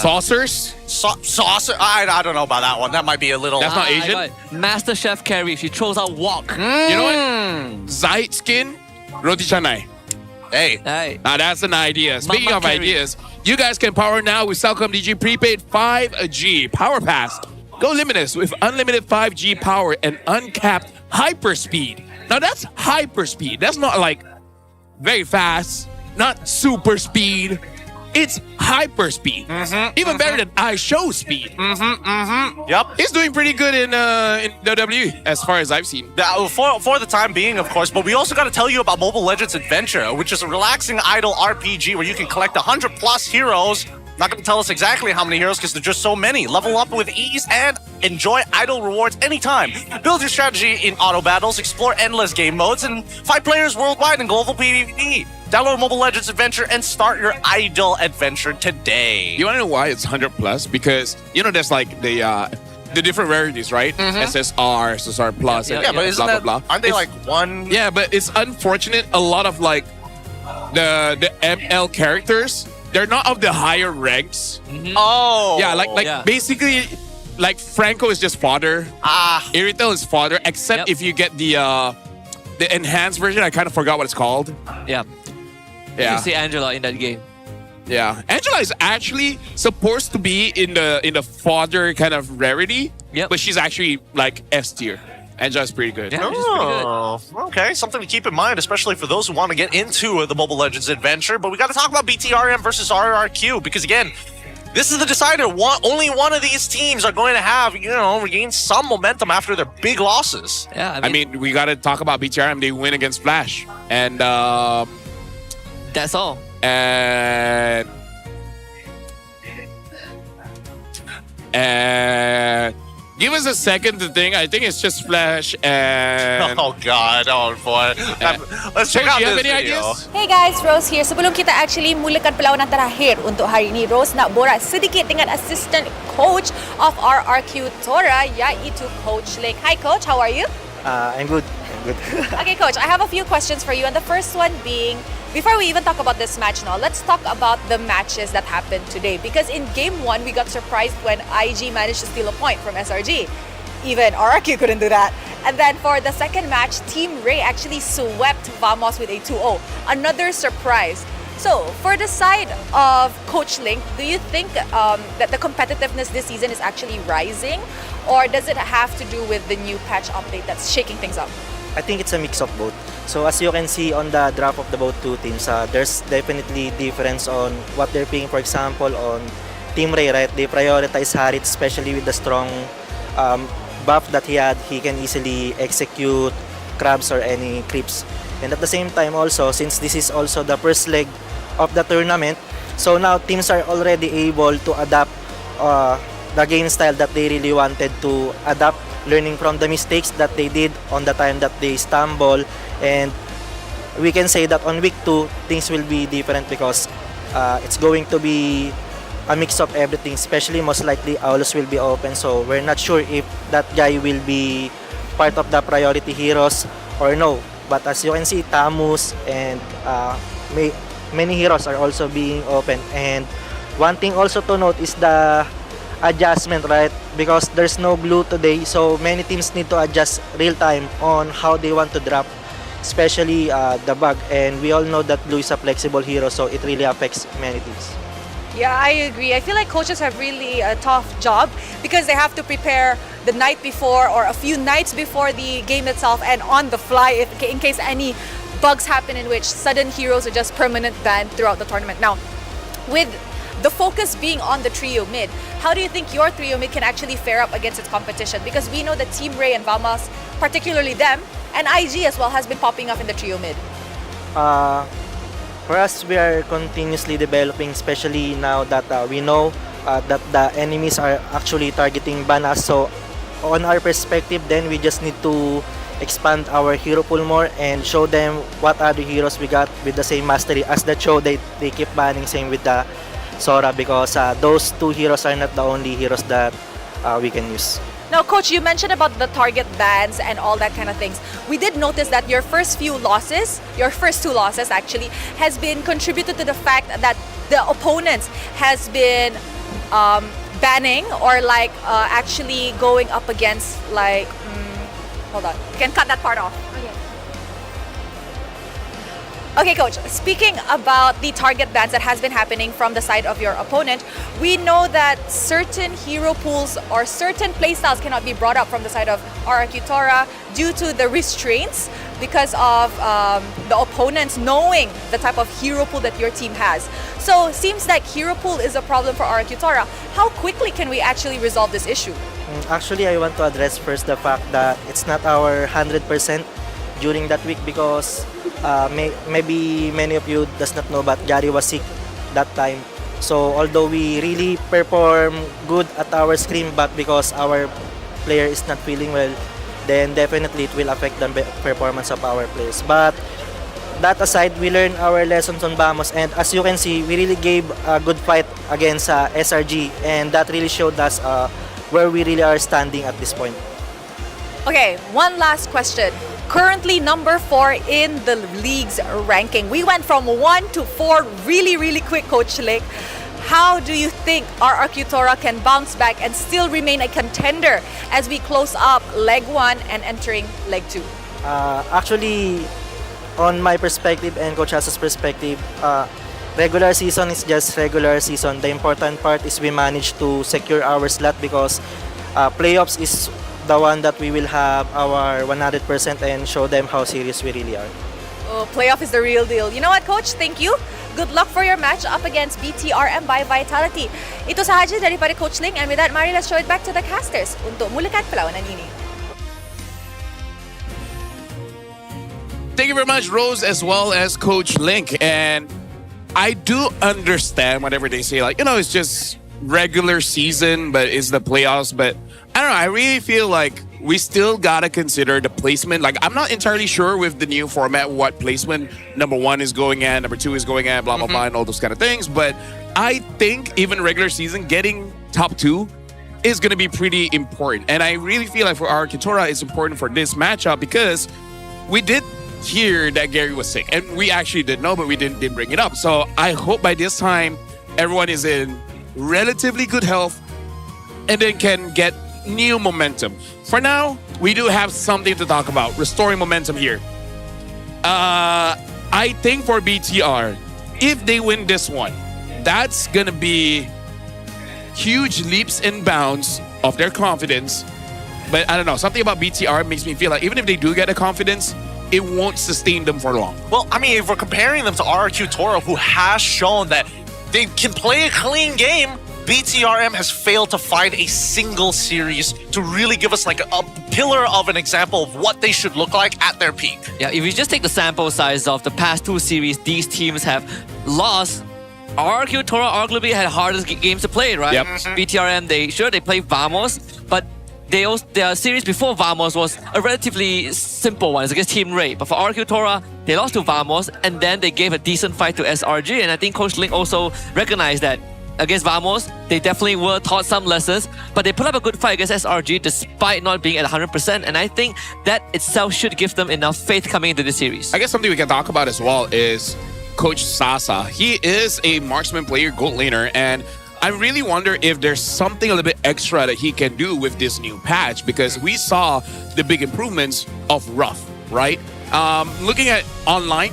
Saucers? Saucer? I don't know about that one. That might be a little... That's not Asian? Master Chef carry. She throws out wok. You know what? Zait skin, roti canai. Hey. Now that's an idea. Speaking of ideas, you guys can power now with Celcom DG Prepaid 5G Power Pass. Go limitless with unlimited 5G power and uncapped hyperspeed. Now that's hyperspeed. That's not like very fast, not super speed. It's hyperspeed. Even better than iShow speed. Yep. It's doing pretty good in WWE as far as I've seen. For the time being, of course. But we also got to tell you about Mobile Legends Adventure, which is a relaxing idle RPG where you can collect 100 plus heroes. Not going to tell us exactly how many heroes because there's just so many. Level up with ease and enjoy idle rewards anytime. Build your strategy in auto battles, explore endless game modes, and fight players worldwide in global PvP. Download Mobile Legends Adventure and start your idle adventure today. You want to know why it's 100 plus? Because, there's like the different rarities, right? SSR, SSR plus, and but isn't blah, blah, blah. Aren't they like one? Yeah, but it's unfortunate. A lot of like the ML characters, they're not of the higher ranks. Oh. Yeah, basically, like Franco is just fodder. Irithel is fodder, except if you get the enhanced version. I kind of forgot what it's called. Yeah. You can see Angela in that game. Yeah, Angela is actually supposed to be in the fodder kind of rarity. Yep. But she's actually like S tier. And just pretty good. Yeah, she's pretty good. Oh, okay. Something to keep in mind, especially for those who want to get into the Mobile Legends adventure. But we got to talk about BTRM versus RRQ because, again, this is the decider. Only one of these teams are going to have, regain some momentum after their big losses. Yeah, I mean we got to talk about BTRM. They win against Flash. And that's all. And give us a second to think. I think it's just Flash and... Oh, God. Oh, boy. Let's check out Do you have this any video. ideas? Hey guys, Rose here. Sebelum kita actually mulakan perlawanan terakhir untuk hari ini, Rose nak borak sedikit dengan assistant coach of RRQ Tora, iaitu Coach Lake. Hi Coach, how are you? I'm good. Okay Coach, I have a few questions for you, and the first one being, before we even talk about this match now, let's talk about the matches that happened today. Because in Game 1, we got surprised when IG managed to steal a point from SRG. Even RRQ couldn't do that. And then for the second match, Team Rey actually swept VMS with a 2-0. Another surprise. So, for the side of Coach Link, do you think that the competitiveness this season is actually rising? Or does it have to do with the new patch update that's shaking things up? I think it's a mix of both. So as you can see on the draft of the both two teams, there's definitely difference on what they're playing. For example, on Team Rey, right, they prioritize Harit, especially with the strong buff that he had. He can easily execute crabs or any creeps. And at the same time also, since this is also the first leg of the tournament, so now teams are already able to adapt the game style that they really wanted to adapt, learning from the mistakes that they did on the time that they stumble. And we can say that on week 2 things will be different because it's going to be a mix of everything, especially most likely Aulus will be open, so we're not sure if that guy will be part of the priority heroes or no. But as you can see, Tamus and many heroes are also being open. And one thing also to note is the adjustment, right? Because there's no glue today, so many teams need to adjust real time on how they want to drop, especially the bug. And we all know that blue is a flexible hero, so it really affects many teams. Yeah, I agree. I feel like coaches have really a tough job because they have to prepare the night before or a few nights before the game itself and on the fly in case any bugs happen in which sudden heroes are just permanent banned throughout the tournament. Now, with the focus being on the trio mid, how do you think your trio mid can actually fare up against its competition? Because we know that Team Rey and VMS, particularly them, and IG as well, has been popping up in the trio mid. For us, we are continuously developing, especially now that we know that the enemies are actually targeting Banas. So on our perspective, then we just need to expand our hero pool more and show them what other heroes we got with the same mastery as the Cho. They keep banning, same with the Sora, because those two heroes are not the only heroes that we can use. Now, Coach, you mentioned about the target bans and all that kind of things. We did notice that your first two losses actually, has been contributed to the fact that the opponents has been banning or like actually going up against like, hold on, you can cut that part off. Okay, Coach, speaking about the target bans that has been happening from the side of your opponent, we know that certain hero pools or certain playstyles cannot be brought up from the side of RRQ Tora due to the restraints because of the opponents knowing the type of hero pool that your team has. So, seems like hero pool is a problem for RRQ Tora. How quickly can we actually resolve this issue? Actually, I want to address first the fact that it's not our 100% during that week because maybe many of you does not know, but Gary was sick that time. So although we really perform good at our scrim, but because our player is not feeling well, then definitely it will affect the performance of our players. But that aside, we learned our lessons on Vamos, and as you can see, we really gave a good fight against SRG, and that really showed us where we really are standing at this point. Okay, one last question. Currently number 4 in the league's ranking. We went from 1 to 4 really quick, Coach Lake. How do you think RRQ Tora can bounce back and still remain a contender as we close up leg 1 and entering leg 2? Actually, on my perspective and Coach Hasa's perspective, regular season is just regular season. The important part is we managed to secure our slot because playoffs is the one that we will have our 100% and show them how serious we really are. Oh, playoff is the real deal. You know what, Coach? Thank you. Good luck for your match up against BTRM by Vitality. Ito sahaja daripada Coach Ling, and with that, mari let's show it back to the casters untuk mulakan perlawanan ini. Thank you very much, Rose, as well as Coach Link. And I do understand whatever they say. Like, it's just regular season, but it's the playoffs. But I don't know. I really feel like we still got to consider the placement. Like, I'm not entirely sure with the new format what placement number 1 is going at, number 2 is going at, blah, blah, blah, and all those kind of things. But I think even regular season, getting top 2 is going to be pretty important. And I really feel like for our Kitora, it's important for this matchup because we did hear that Gary was sick, and we actually didn't know, but we didn't bring it up. So I hope by this time everyone is in relatively good health and then can get new momentum. For now, we do have something to talk about, restoring momentum here. I think for BTR, if they win this one, that's gonna be huge leaps and bounds of their confidence. But I don't know, something about BTR makes me feel like even if they do get the confidence, it won't sustain them for long. Well, I mean, if we're comparing them to RRQ Toro, who has shown that they can play a clean game, BTRM has failed to find a single series to really give us like a pillar of an example of what they should look like at their peak. Yeah, if you just take the sample size of the past 2 series, these teams have lost. RRQ Toro arguably had hardest games to play, right? Yep. BTRM, they played Vamos, but their series before Vamos was a relatively simple one. It's against Team Rey. But for RQ Tora, they lost to Vamos, and then they gave a decent fight to SRG. And I think Coach Link also recognized that against Vamos, they definitely were taught some lessons, but they put up a good fight against SRG despite not being at 100%. And I think that itself should give them enough faith coming into the series. I guess something we can talk about as well is Coach Sasa. He is a marksman player, gold laner, and I really wonder if there's something a little bit extra that he can do with this new patch, because we saw the big improvements of Ruff, right? Looking at online,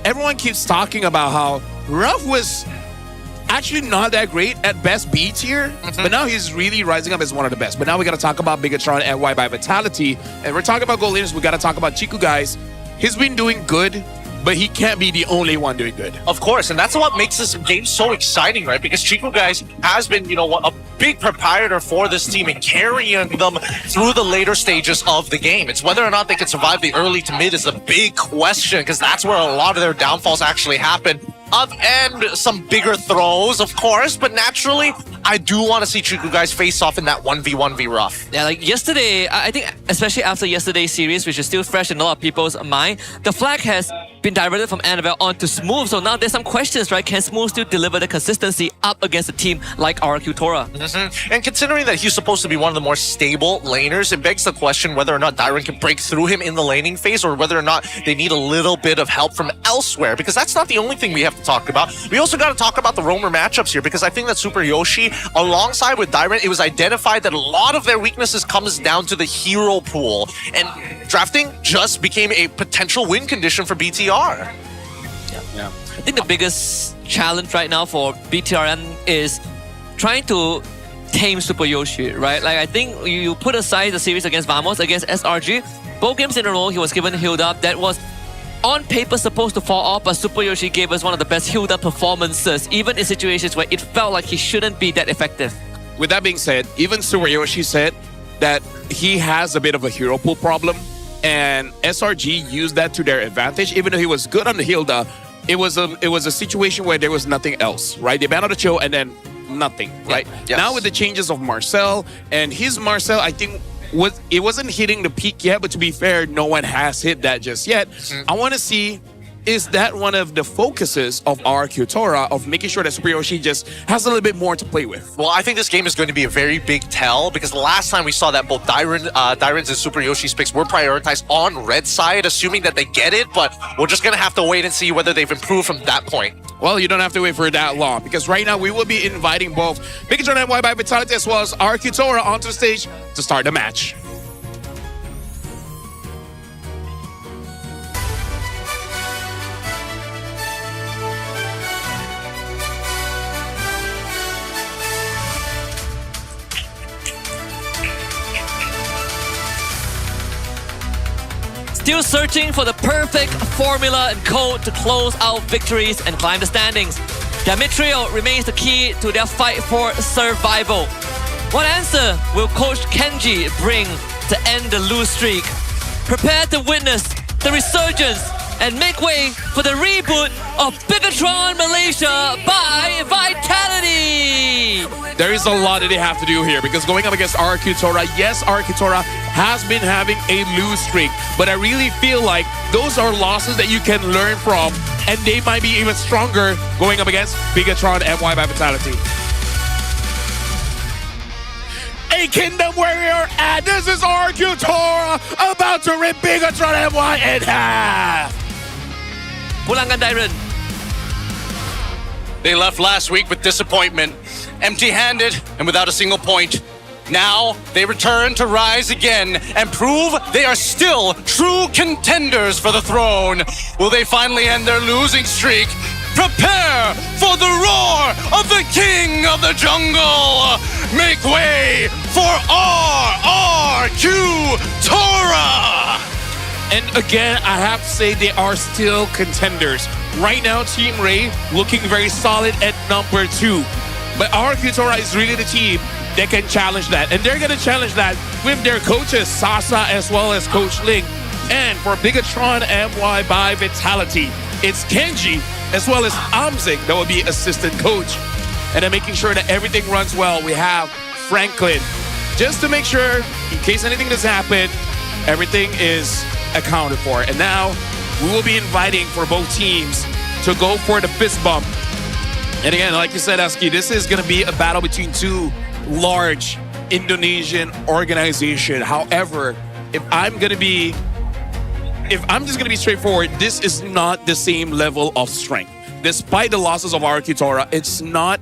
everyone keeps talking about how Ruff was actually not that great at best B tier, but now he's really rising up as one of the best. But now we got to talk about Bigatron and Y by Vitality, and we're talking about gold laners. We got to talk about Chiku, guys. He's been doing good, but he can't be the only one doing good. Of course, and that's what makes this game so exciting, right? Because Chico, guys, has been, a big proprietor for this team and carrying them through the later stages of the game. It's whether or not they can survive the early to mid is the big question, because that's where a lot of their downfalls actually happen. And some bigger throws, of course, but naturally, I do want to see Chiku guys face off in that 1v1v rough. Yeah, like yesterday, I think especially after yesterday's series, which is still fresh in a lot of people's mind, the flag has been diverted from Annabelle onto Smooth. So now there's some questions, right? Can Smooth still deliver the consistency up against a team like RQ Tora? And considering that he's supposed to be one of the more stable laners, it begs the question whether or not Dairon can break through him in the laning phase, or whether or not they need a little bit of help from elsewhere, because that's not the only thing we have to talk about. We also got to talk about the roamer matchups here, because I think that Super Yoshi, alongside with Dairon, it was identified that a lot of their weaknesses comes down to the hero pool, and drafting just became a potential win condition for BTR. Yeah. I think the biggest challenge right now for BTRM is trying to tame Super Yoshi, right? Like, I think you put aside the series against Vamos, against SRG, both games in a row he was given healed up. That was on paper supposed to fall off, but Super Yoshi gave us one of the best healed up performances, even in situations where it felt like he shouldn't be that effective. With that being said, even Super Yoshi said that he has a bit of a hero pool problem, and SRG used that to their advantage. Even though he was good on the Hilda, it was a situation where there was nothing else, right? They banned out the Cho and then nothing, right? Yes. Now with the changes of Marcel, and his Marcel, I think it wasn't hitting the peak yet, but to be fair, no one has hit that just yet. I want to see, is that one of the focuses of RQ Tora, of making sure that Super Yoshi just has a little bit more to play with? Well, I think this game is going to be a very big tell, because the last time we saw that both Dairon's and Super Yoshi's picks were prioritized on red side, assuming that they get it, but we're just going to have to wait and see whether they've improved from that point. Well, you don't have to wait for that long, because right now we will be inviting both Bigatron and Y by Vitality as well as RQ Tora onto the stage to start the match. still searching for the perfect formula and code to close out victories and climb the standings. Their mid trio remains the key to their fight for survival. What answer will Coach Kenji bring to end the lose streak? Prepare to witness the resurgence and make way for the reboot of Bigatron Malaysia by Vitality. There is a lot that they have to do here because going up against RQ Tora, yes, RQ Tora has been having a lose streak, but I really feel like those are losses that you can learn from, and they might be even stronger going up against Bigatron MY by Vitality. A Kingdom Warrior, and this is RQ Tora about to rip Bigatron MY in half. Pulangan Dyron. They left last week with disappointment, empty-handed and without a single point. Now they return to rise again and prove they are still true contenders for the throne. Will they finally end their losing streak? Prepare for the roar of the King of the Jungle! Make way for RRQ Tora! And again, I have to say they are still contenders. Right now, Team Rey looking very solid at number 2. But RQ Tora is really the team that can challenge that. And they're going to challenge that with their coaches, Sasa as well as Coach Ling. And for Bigatron MY by Vitality, it's Kenji as well as Amzik that will be assistant coach. And then making sure that everything runs well, we have Franklin. Just to make sure, in case anything does happen, everything is accounted for. And now we will be inviting for both teams to go for the fist bump. And again, like you said, Aski, this is going to be a battle between two large Indonesian organizations. However, if I'm just going to be straightforward, this is not the same level of strength. Despite the losses of RQ Tora, it's not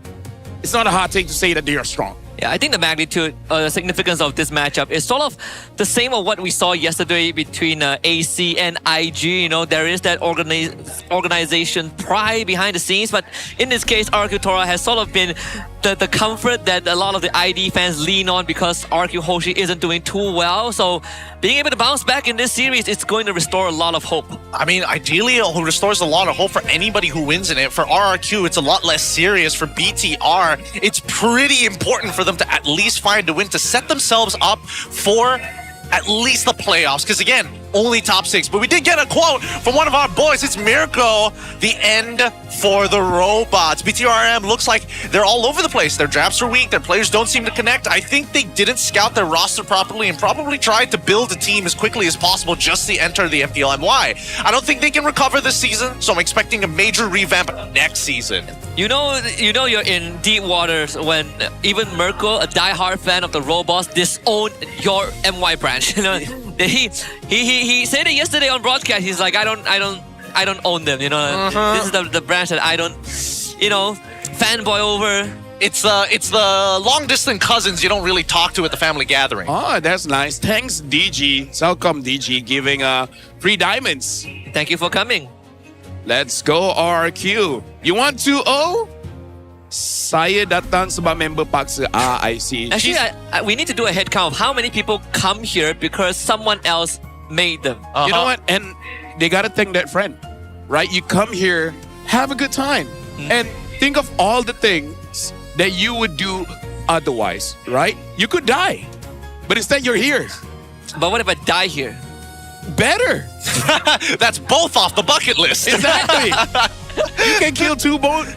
a hot take to say that they are strong. Yeah, I think the magnitude, the significance of this matchup is sort of the same of what we saw yesterday between AC and IG. You know, there is that organization pride behind the scenes, but in this case, RQ Tora has sort of been the comfort that a lot of the ID fans lean on because RQ Hoshi isn't doing too well. So being able to bounce back in this series, it's going to restore a lot of hope. I mean, ideally, it restores a lot of hope for anybody who wins in it. For RRQ, it's a lot less serious. For BTR, it's pretty important for them to at least find a win to set themselves up for at least the playoffs. Because again, only top 6. But we did get a quote from one of our boys. It's Mirko. The end for the robots. BTRM looks like they're all over the place. Their drafts are weak. Their players don't seem to connect. I think they didn't scout their roster properly and probably tried to build a team as quickly as possible just to enter the MPL MY. I don't think they can recover this season, so I'm expecting a major revamp next season. You know you're in deep waters when even Mirko, a diehard fan of the robots, disowned your MY branch. You know, he said it yesterday on broadcast. He's like, I don't own them. You know, this is the branch that I don't, fanboy over. It's the long distance cousins you don't really talk to at the family gathering. Oh, that's nice. Thanks, DG. Welcome, DG, giving free diamonds. Thank you for coming. Let's go, RQ. You want 2-0? Saya datang sebab member paksa. I see. Actually, we need to do a head count of how many people come here because someone else made them. You know what? And they got to thank that friend, right? You come here, have a good time, and think of all the things that you would do otherwise, right? You could die, but instead you're here. But what if I die here? Better. That's both off the bucket list. Exactly. You can kill two birds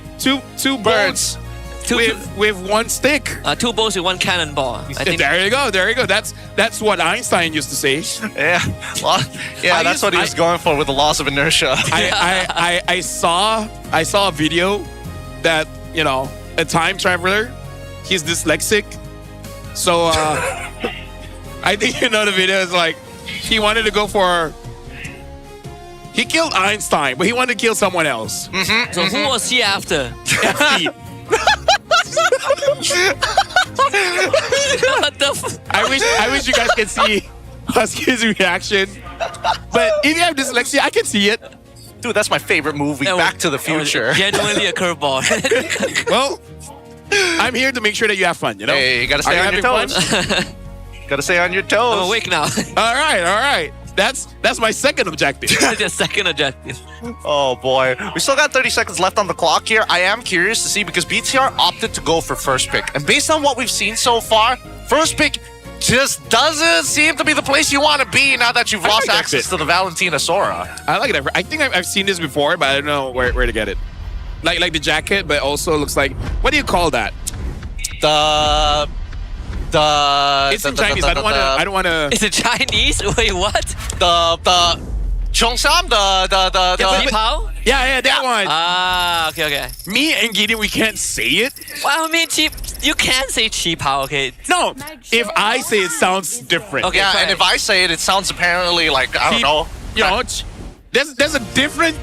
with one stick. 2 bows with 1 cannonball. I think. There you go. That's what Einstein used to say. Yeah, well, that's what he was going for with the loss of inertia. I saw a video that a time traveler. He's dyslexic, so I think the video is like he wanted to go for. He killed Einstein, but he wanted to kill someone else. So who was he after? I wish you guys could see Husky's reaction. But if you have dyslexia, I can see it. Dude, that's my favorite movie, Back to the Future. Genuinely a curveball. Well, I'm here to make sure that you have fun, Hey, you gotta stay on your toes. Gotta stay on your toes. I'm awake now. All right. That's my second objective. Your second objective. Oh boy. We still got 30 seconds left on the clock here. I am curious to see because BTR opted to go for first pick. And based on what we've seen so far, first pick just doesn't seem to be the place you want to be now that you've lost access to the Valentina Sora. I like it. I think I've seen this before, but I don't know where to get it. Like the jacket, but also looks like, what do you call that? It's in Chinese. I don't want to. Is it Chinese? Wait, what? The Chongsam, the Chi Pao? Yeah, that one. Ah, okay. Me and Gideon, we can't say it. Well, I mean, you can say Chi Pao, okay? No, if I say it sounds different. Okay, yeah, and if I say it, it sounds apparently like, I don't know. You know, there's a different.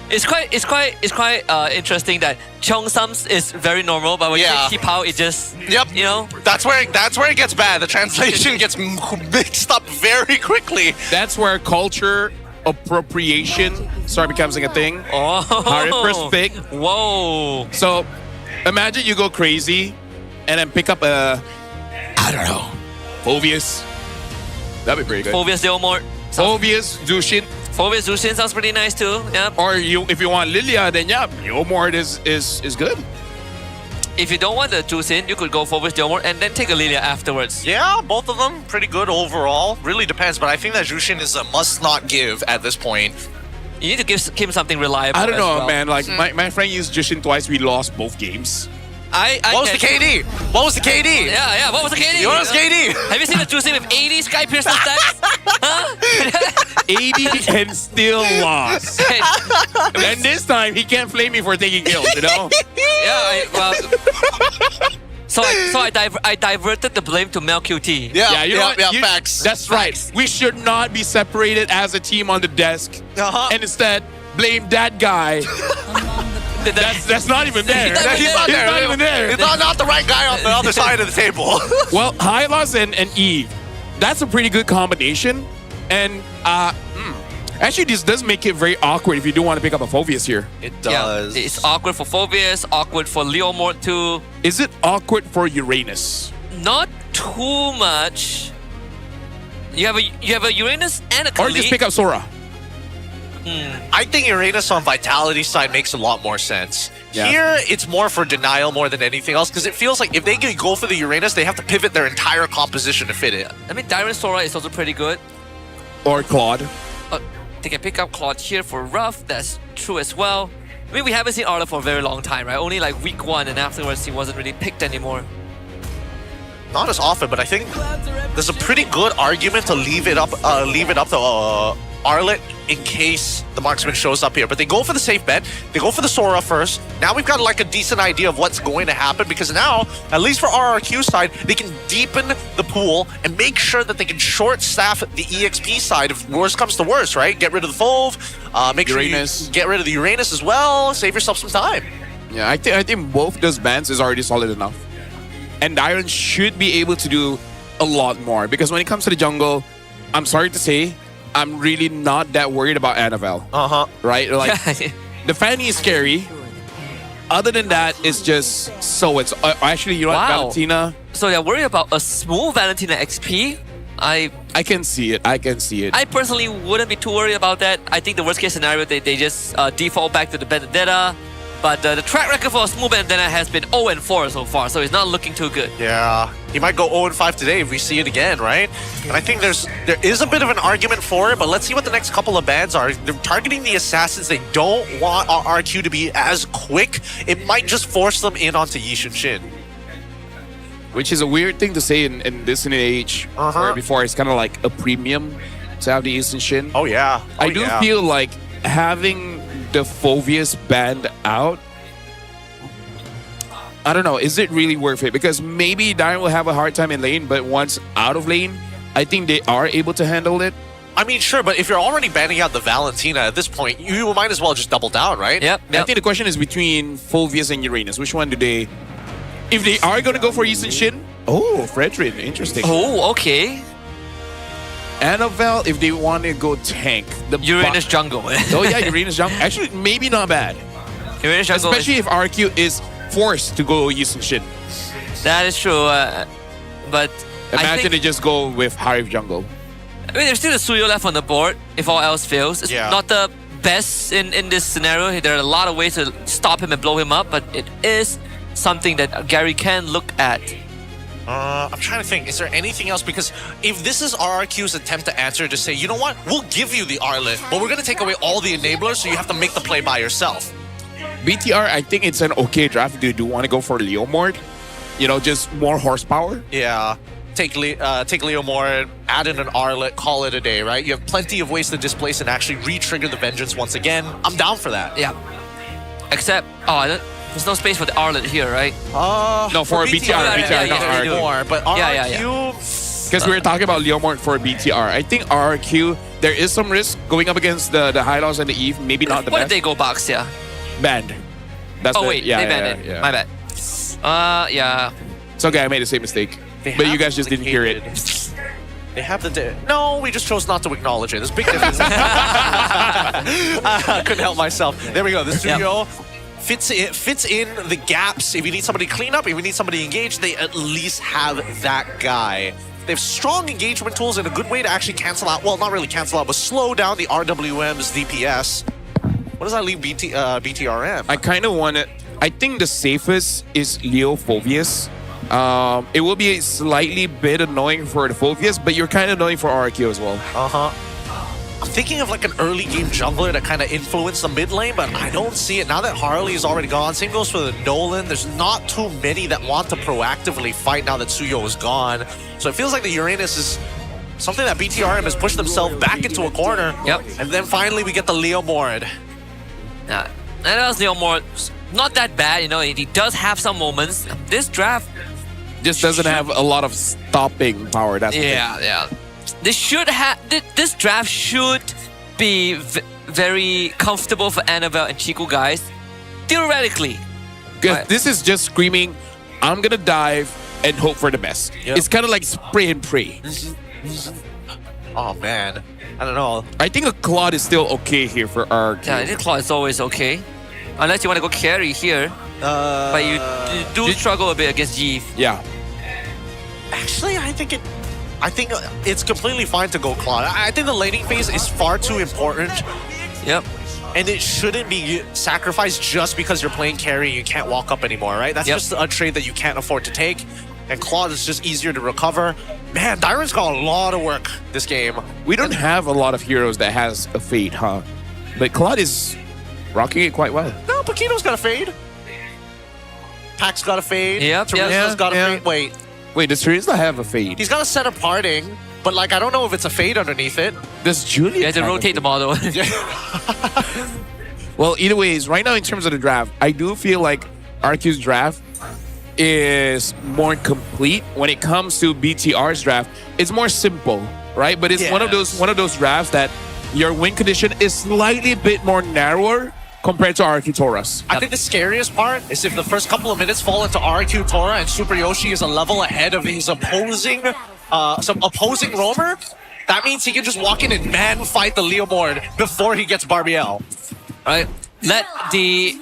It's quite interesting that Cheongsams is very normal, but when you say Chi Pao, it just you know. That's where it gets bad. The translation gets mixed up very quickly. That's where culture appropriation becomes a thing. Oh, first pick. Whoa. So imagine you go crazy and then pick up I don't know, Phoveus. That'd be pretty good. Phoveus Leomort. Phoveus Zushin. Phoveus Zushin sounds pretty nice too. Yeah. Or if you want Lilia, then Leomort is good. If you don't want the Jushin, you could go Phoveus Leomort and then take a Lilia afterwards. Yeah, both of them pretty good overall. Really depends, but I think that Jushin is a must-not give at this point. You need to give him something reliable. I don't know, well. man. Like my friend used Jushin twice. We lost both games. What was the KD? What was the KD? Yeah. What was the KD? What was KD? Have you seen the Jushin with 80 Sky Piercer stacks? Huh? 80 and still lost. And this time he can't flame me for taking kills, you know? Yeah, So I diverted the blame to Mel QT. Yeah, you know what? Facts. That's right. We should not be separated as a team on the desk. And instead, blame that guy. That's not even there. He's not there. He's not the right guy on the other side of the table. Well, Hylos and Eve, that's a pretty good combination. And actually, this does make it very awkward if you do want to pick up a Phoveus here. It does. Yeah, it's awkward for Phoveus, awkward for Leomort too. Is it awkward for Uranus? Not too much. You have a Uranus and a Khalid. Or just pick up Sora. I think Uranus on Vitality side makes a lot more sense. Yeah. Here, it's more for denial more than anything else because it feels like if they go for the Uranus, they have to pivot their entire composition to fit it. I mean, Dyron Sora is also pretty good. Or Claude. They can pick up Claude here for Rough. That's true as well. I mean, we haven't seen Arlo for a very long time, right? Only like week 1, and afterwards he wasn't really picked anymore. Not as often, but I think there's a pretty good argument to leave it up to Arlet in case the marksman shows up here. But they go for the safe bet. They go for the Sora first. Now we've got like a decent idea of what's going to happen because now, at least for RRQ side, they can deepen the pool and make sure that they can short staff the EXP side if worst comes to worst, right? Get rid of the Fove, make Uranus. sure you get rid of the Uranus as well, save yourself some time. Yeah, I think both those bans is already solid enough. And Dyron should be able to do a lot more because when it comes to the jungle, I'm sorry to say, I'm really not that worried about Annabelle. Right? Like, the Fanny is scary. Other than that, it's just so it's actually, you know what, Valentina. So they're worried about a smooth Valentina XP. I can see it. I personally wouldn't be too worried about that. I think the worst case scenario, they just default back to the Benedetta. But the track record for a smooth Benedetta has been 0-4 so far, so it's not looking too good. Yeah, he might go 0-5 today if we see it again, right? And I think there is a bit of an argument for it, but let's see what the next couple of bans are. They're targeting the assassins. They don't want our RQ to be as quick. It might just force them in onto Yishin Shin. Which is a weird thing to say in this age, where before it's kind of like a premium to have the Yishin Shin. Oh yeah. I do feel like having the Phoveus banned out, I don't know, is it really worth it? Because maybe Dyron will have a hard time in lane, but once out of lane, I think they are able to handle it. I mean, sure, but if you're already banning out the Valentina at this point, you might as well just double down, right? Yep. I think the question is between Phoveus and Uranus. Which one do they... If they are going to go for Yishin Shin... Oh, Fredrin, interesting. Oh, okay. Annabelle, if they want to go tank. The Uranus jungle. Oh yeah, Uranus jungle. Actually, maybe not bad. Uranus jungle, especially if RQ is forced to go Yishin Shin. That is true, but imagine they just go with Hive jungle. I mean, there's still a Suyo left on the board if all else fails. It's not the best in this scenario. There are a lot of ways to stop him and blow him up, but it is something that Gary can look at. I'm trying to think, is there anything else? Because if this is RRQ's attempt to answer, to say, you know what, we'll give you the Arlet, but we're going to take away all the enablers, so you have to make the play by yourself. BTR, I think it's an okay draft. Do you want to go for Leomord? You know, just more horsepower? Yeah. Take Leomord, add in an Arlet, call it a day, right? You have plenty of ways to displace and actually re-trigger the Vengeance once again. I'm down for that. Yeah. Except, there's no space for the Arlet here, right? No, for BTR, not RRQ. But RRQ... Because we were talking about Leomord for BTR. I think RRQ, there is some risk going up against the Hylos and the Eve. Maybe not the what best. What if they go box, Banned. That's they banned it. My bad. Yeah. It's okay, I made the same mistake. But you guys just didn't hear it. They have the... No, we just chose not to acknowledge it. There's a big difference. I couldn't help myself. There we go. The studio fits in the gaps. If you need somebody to clean up, if you need somebody to engage, they at least have that guy. They have strong engagement tools and a good way to actually cancel out... Well, not really cancel out, but slow down the RWM's DPS. What does that leave BTRM? I kind of want to... I think the safest is Leo Phoveus. It will be a slightly bit annoying for the Phoveus, but you're kind of annoying for RRQ as well. I'm thinking of like an early game jungler that kind of influenced the mid lane, but I don't see it. Now that Harley is already gone, same goes for the Nolan. There's not too many that want to proactively fight now that Suyo is gone. So it feels like the Uranus is something that BTRM has pushed themselves back into a corner. Yep. And then finally we get the Leomord. Yeah, that was Leomord. Not that bad, you know, he does have some moments. This draft just doesn't have a lot of stopping power. That's yeah. This draft should be very comfortable for Annabelle and Chico guys, theoretically. Because this is just screaming, I'm gonna dive and hope for the best. It's kind of like spray and pray. Oh man, I don't know. I think a Claude is still okay here for RRQ. Yeah, I think Claude is always okay, unless you want to go carry here. But you do struggle a bit against Eve. Yeah. Actually, I think it's completely fine to go Claude. I think the laning phase is far too important. Yep. And it shouldn't be sacrificed just because you're playing carry and you can't walk up anymore, right? That's just a trade that you can't afford to take. And Claude is just easier to recover. Man, Dyron's got a lot of work this game. We don't have a lot of heroes that has a fade, huh? But Claude is rocking it quite well. No, Paquito's got a fade. Pac's got a fade. Yep. Teresa's got a fade. Wait, does Teresa have a fade? He's got a set of parting, but like I don't know if it's a fade underneath it. Does Julian? You have to rotate the model. Well, either ways, right now in terms of the draft, I do feel like RQ's draft is more complete. When it comes to BTR's draft, it's more simple, right? But it's one of those drafts that your win condition is slightly a bit more narrower compared to RQ Taurus. I think the scariest part is if the first couple of minutes fall into RQ Tora and Super Yoshi is a level ahead of his opposing roamer, that means he can just walk in and man fight the Leomord before he gets Barbiel. Right. Let the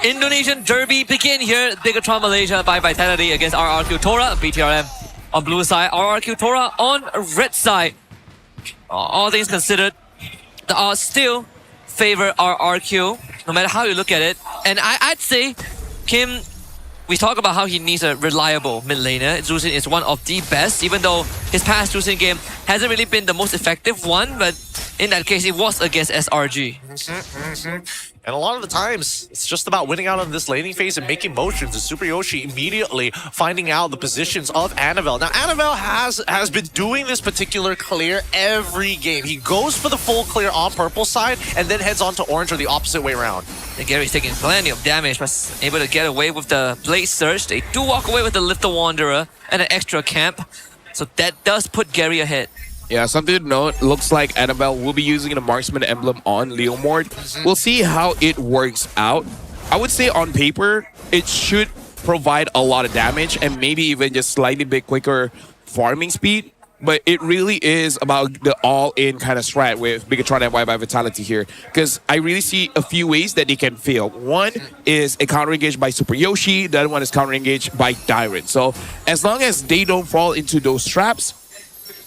Indonesian Derby begin here. Bigatron Malaysia by Vitality against RRQ Tora. BTRM on blue side, RRQ Tora on red side. All things considered, the odds still favor RRQ, no matter how you look at it. And I'd say, Kim, we talk about how he needs a reliable mid laner. Zuzin is one of the best, even though his past Zuzin game hasn't really been the most effective one, but in that case, it was against SRG. And a lot of the times, it's just about winning out on this laning phase and making motions. And Super Yoshi immediately finding out the positions of Annabelle. Now, Annabelle has been doing this particular clear every game. He goes for the full clear on purple side and then heads on to orange or the opposite way around. And Gary's taking plenty of damage, but able to get away with the Blade Surge. They do walk away with the Lift the Wanderer and an extra camp. So that does put Gary ahead. Yeah, something to note, looks like Annabelle will be using the Marksman emblem on Leomord. We'll see how it works out. I would say on paper, it should provide a lot of damage and maybe even just slightly bit quicker farming speed. But it really is about the all-in kind of strat with Bigatron and Y by Vitality here. Because I really see a few ways that they can fail. One is a counter-engage by Super Yoshi. The other one is counter-engaged by Dyron. So as long as they don't fall into those traps,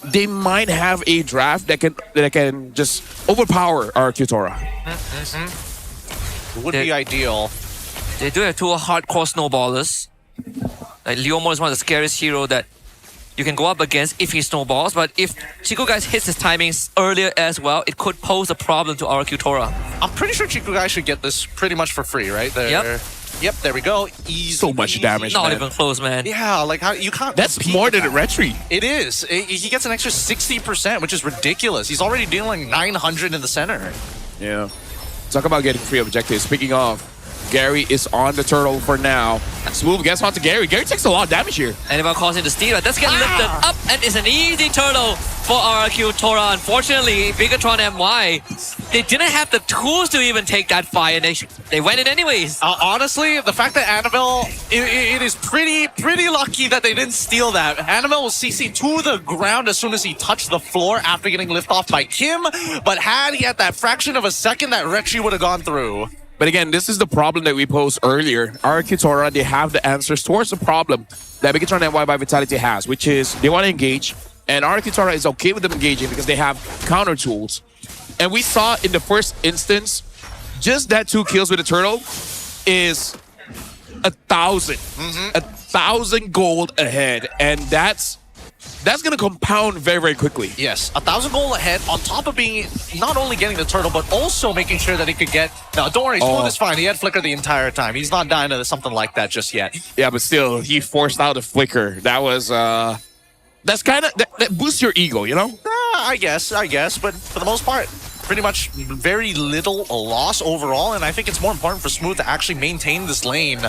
they might have a draft that can just overpower our Tora. It would be ideal. They do have two hardcore snowballers. Like Leomor is one of the scariest hero that you can go up against if he snowballs, but if Chico Guys hits his timings earlier as well, it could pose a problem to our Tora. I'm pretty sure Chico Guys should get this pretty much for free, right? Yep, there we go. Easy. So much damage, Not man. even close, man. Yeah, like how you can't. That's more than a retreat. It is. He gets an extra 60%, which is ridiculous. He's already dealing 900 in the center. Yeah. Talk about getting free objectives. Speaking of, Gary is on the turtle for now. Smooth gets onto Gary. Gary takes a lot of damage here. And about causing the steal, that's getting lifted up, and it's an easy turtle for RRQ Tora. Unfortunately, Bigatron MY, they didn't have the tools to even take that fire, and they went in anyways. Honestly, the fact that Annabelle, it is pretty lucky that they didn't steal that. Annabelle was CC to the ground as soon as he touched the floor after getting lifted off by Kim, but had he had that fraction of a second, that Retri would have gone through. But again, this is the problem that we posed earlier. RRQ Tora, they have the answers towards the problem that Bigatron NY by Vitality has, which is they want to engage, and RRQ Tora is okay with them engaging because they have counter tools. And we saw in the first instance, just that 2 kills with the turtle is 1,000. 1,000 gold ahead, and that's going to compound very, very quickly. Yes, 1,000 gold ahead on top of being not only getting the turtle, but also making sure that he could get... No, don't worry, Smooth is fine. He had Flicker the entire time. He's not dying to something like that just yet. Yeah, but still, he forced out a Flicker. That was... That's kind of... That boosts your ego, you know? I guess. But for the most part, pretty much very little loss overall. And I think it's more important for Smooth to actually maintain this lane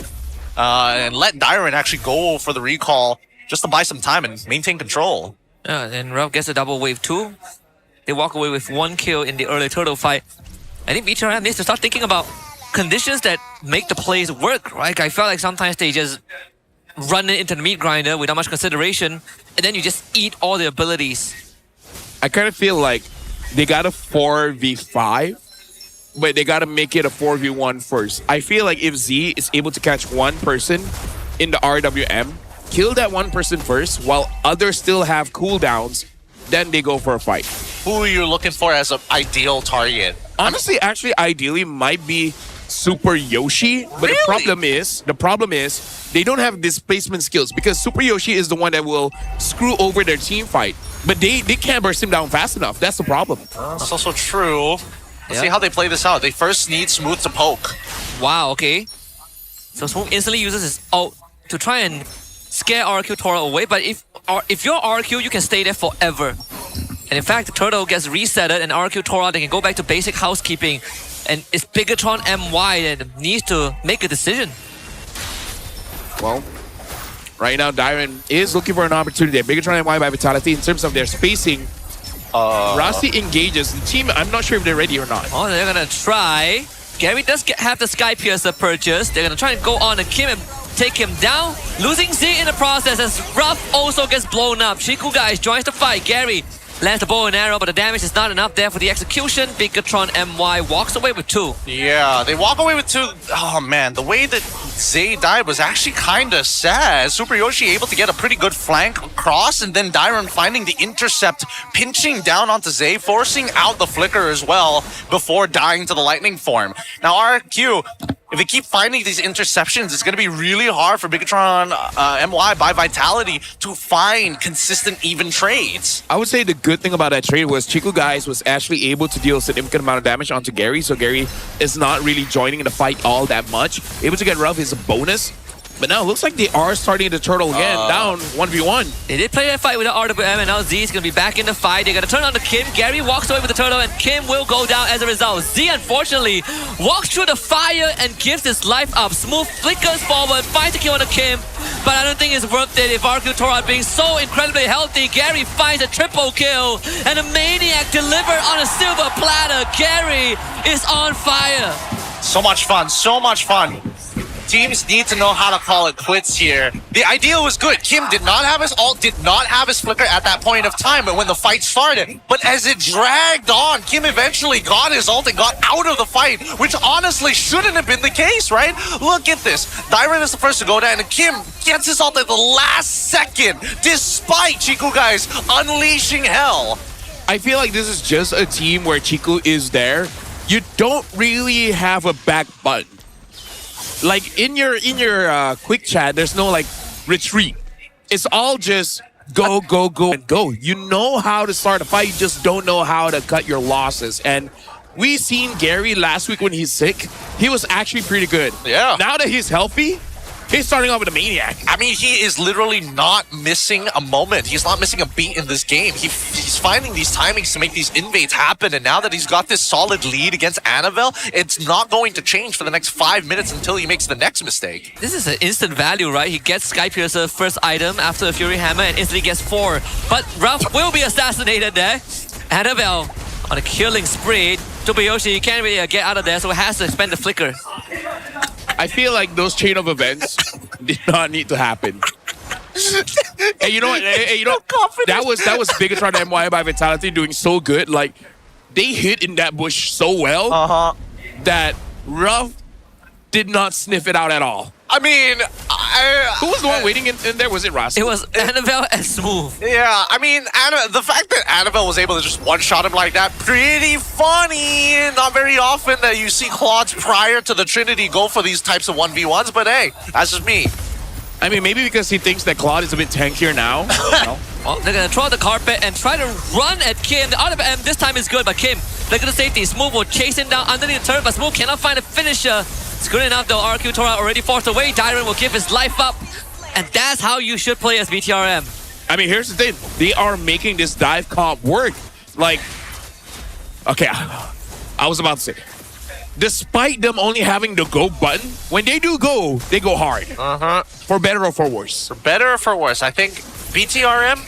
and let Dyron actually go for the recall just to buy some time and maintain control. Yeah, and Ralph gets a double wave too. They walk away with 1 kill in the early turtle fight. I think BTRM needs to start thinking about conditions that make the plays work, right? I felt like sometimes they just run it into the meat grinder without much consideration, and then you just eat all the abilities. I kind of feel like they got a 4v5, but they got to make it a 4v1 first. I feel like if Z is able to catch one person in the RWM, kill that one person first while others still have cooldowns, then they go for a fight. Who are you looking for as an ideal target? Honestly, actually, ideally might be Super Yoshi, but really? the problem is they don't have displacement skills because Super Yoshi is the one that will screw over their team fight, but they can't burst him down fast enough. That's the problem. That's also true. Let's see how they play this out. They first need Smooth to poke. Wow, okay. So Smooth instantly uses his ult to try and scare RQ Tora away, but if you're RQ, you can stay there forever. And in fact, the turtle gets resetted, and RQ Tora, they can go back to basic housekeeping. And it's Bigatron MY that needs to make a decision. Well, right now, Dyron is looking for an opportunity. Bigatron MY by Vitality in terms of their spacing. Rossi engages. The team, I'm not sure if they're ready or not. Oh, they're gonna try. Gary does have the Sky Piercer purchase. They're gonna try and go on and Kim and take him down, losing Z in the process as Ruff also gets blown up. Shiku Guys joins the fight. Gary lands the bow and arrow, but the damage is not enough there for the execution. Bigatron MY walks away with 2. Yeah, they walk away with 2. Oh man, the way that Zay died was actually kind of sad. Super Yoshi able to get a pretty good flank across, and then Dyron finding the intercept, pinching down onto Zay, forcing out the Flicker as well before dying to the lightning form. Now RQ, if they keep finding these interceptions, it's going to be really hard for Bigatron MY by Vitality to find consistent, even trades. I would say the good thing about that trade was Chico Guys was actually able to deal a significant amount of damage onto Gary, so Gary is not really joining the fight all that much. Able to get Ruff is a bonus. But now it looks like they are starting the turtle again, down 1v1. They did play that fight with the RWM, and now Z is going to be back in the fight. They're going to turn on to Kim. Gary walks away with the turtle, and Kim will go down as a result. Z, unfortunately, walks through the fire and gives his life up. Smooth flickers forward, finds a kill on the Kim, but I don't think it's worth it if RQ Tora being so incredibly healthy. Gary finds a triple kill, and a Maniac delivered on a silver platter. Gary is on fire. So much fun, so much fun. teams need to know how to call it quits here. The idea was good. Kim did not have his ult, did not have his flicker at that point of time when the fight started. But as it dragged on, Kim eventually got his ult and got out of the fight, which honestly shouldn't have been the case, right? Look at this. Dairon is the first to go down, and Kim gets his ult at the last second, despite Chiku guys unleashing hell. I feel like this is just a team where Chiku is there. You don't really have a back button. Like in your quick chat, there's no like retreat. It's all just go, go, go, and go. You know how to start a fight, you just don't know how to cut your losses. And we seen Gary last week when he's sick. He was actually pretty good. Yeah. Now that he's healthy, he's starting off with a maniac. I mean, he is literally not missing a moment. He's not missing a beat in this game. He's finding these timings to make these invades happen. And now that he's got this solid lead against Annabelle, it's not going to change for the next 5 minutes until he makes the next mistake. This is an instant value, right? He gets Sky Piercer first item after the Fury Hammer and instantly gets 4. But Ralph will be assassinated there. Annabelle on a killing spree. Tobiyoshi can't really get out of there, so it has to spend the flicker. I feel like those chain of events did not need to happen. Hey, you know what? That was Bigatron MY by Vitality doing so good. Like, they hit in that bush so well that Ruff did not sniff it out at all. I mean, who was the one waiting in there? Was it Ross? It was Annabelle and Smooth. Yeah, I mean, the fact that Annabelle was able to just one-shot him like that, pretty funny. Not very often that you see Claudes prior to the Trinity go for these types of 1v1s, but hey, that's just me. I mean, maybe because he thinks that Claude is a bit tankier now. Well, they're going to throw out the carpet and try to run at Kim. The out of M this time is good, but Kim, look at the safety. Smooth will chase him down underneath the turret, but Smooth cannot find a finisher. It's good enough though. RQ Tora already forced away. Dairon will give his life up. And that's how you should play as BTRM. I mean, here's the thing. They are making this dive comp work. Like, okay, I was about to say, despite them only having the go button, when they do go, they go hard. For better or for worse. For better or for worse, I think BTRM,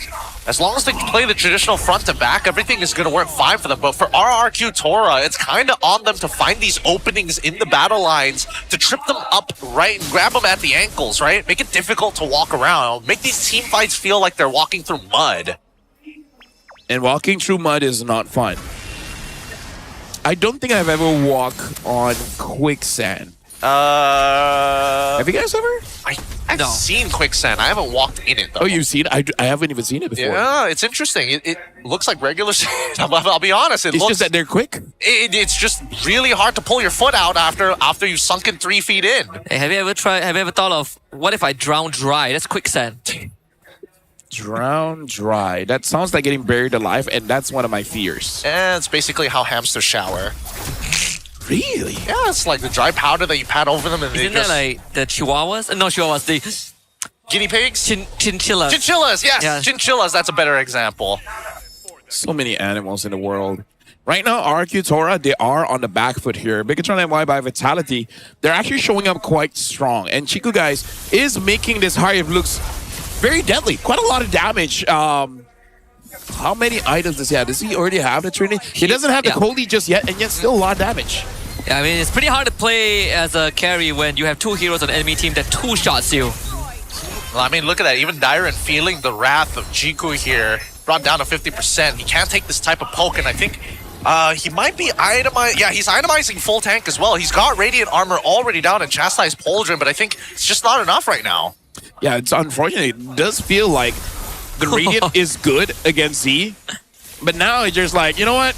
as long as they play the traditional front to back, everything is going to work fine for them. But for RRQ Tora, it's kind of on them to find these openings in the battle lines, to trip them up right and grab them at the ankles, right? Make it difficult to walk around. Make these team fights feel like they're walking through mud. And walking through mud is not fun. I don't think I've ever walked on quicksand. Have you guys ever? I've seen quicksand. I haven't walked in it, though. Oh, you've seen it? I haven't even seen it before. Yeah, it's interesting. It looks like regular sand. I'll be honest. It's just that they're quick? It's just really hard to pull your foot out after you've sunken 3 feet in. Hey, have you ever thought of, what if I drown dry? That's quicksand. Drown dry. That sounds like getting buried alive, and that's one of my fears. And it's basically how hamsters shower. Really? Yeah, it's like the dry powder that you pat over them and Isn't that like the chihuahuas? No, chihuahuas. The guinea pigs? Chinchillas. Chinchillas, yes. Yeah. Chinchillas, that's a better example. So many animals in the world. Right now, RQ Tora, they are on the back foot here. Bigatron MY by Vitality, they're actually showing up quite strong. And Chiku, guys, is making this Hive looks very deadly. Quite a lot of damage. How many items does he have? Does he already have the Trinity? He doesn't have the Coley just yet, and yet still a lot of damage. Yeah, I mean, it's pretty hard to play as a carry when you have 2 heroes on the enemy team that 2-shots you. Well, I mean, look at that. Even Dairon feeling the wrath of Jiku here. Brought down to 50%. He can't take this type of poke, and I think he might be itemizing. Yeah, he's itemizing full tank as well. He's got Radiant Armor already down and Chastised Pauldron, but I think it's just not enough right now. Yeah, it's unfortunate. It does feel like the Radiant is good against Z, but now it's just like, you know what?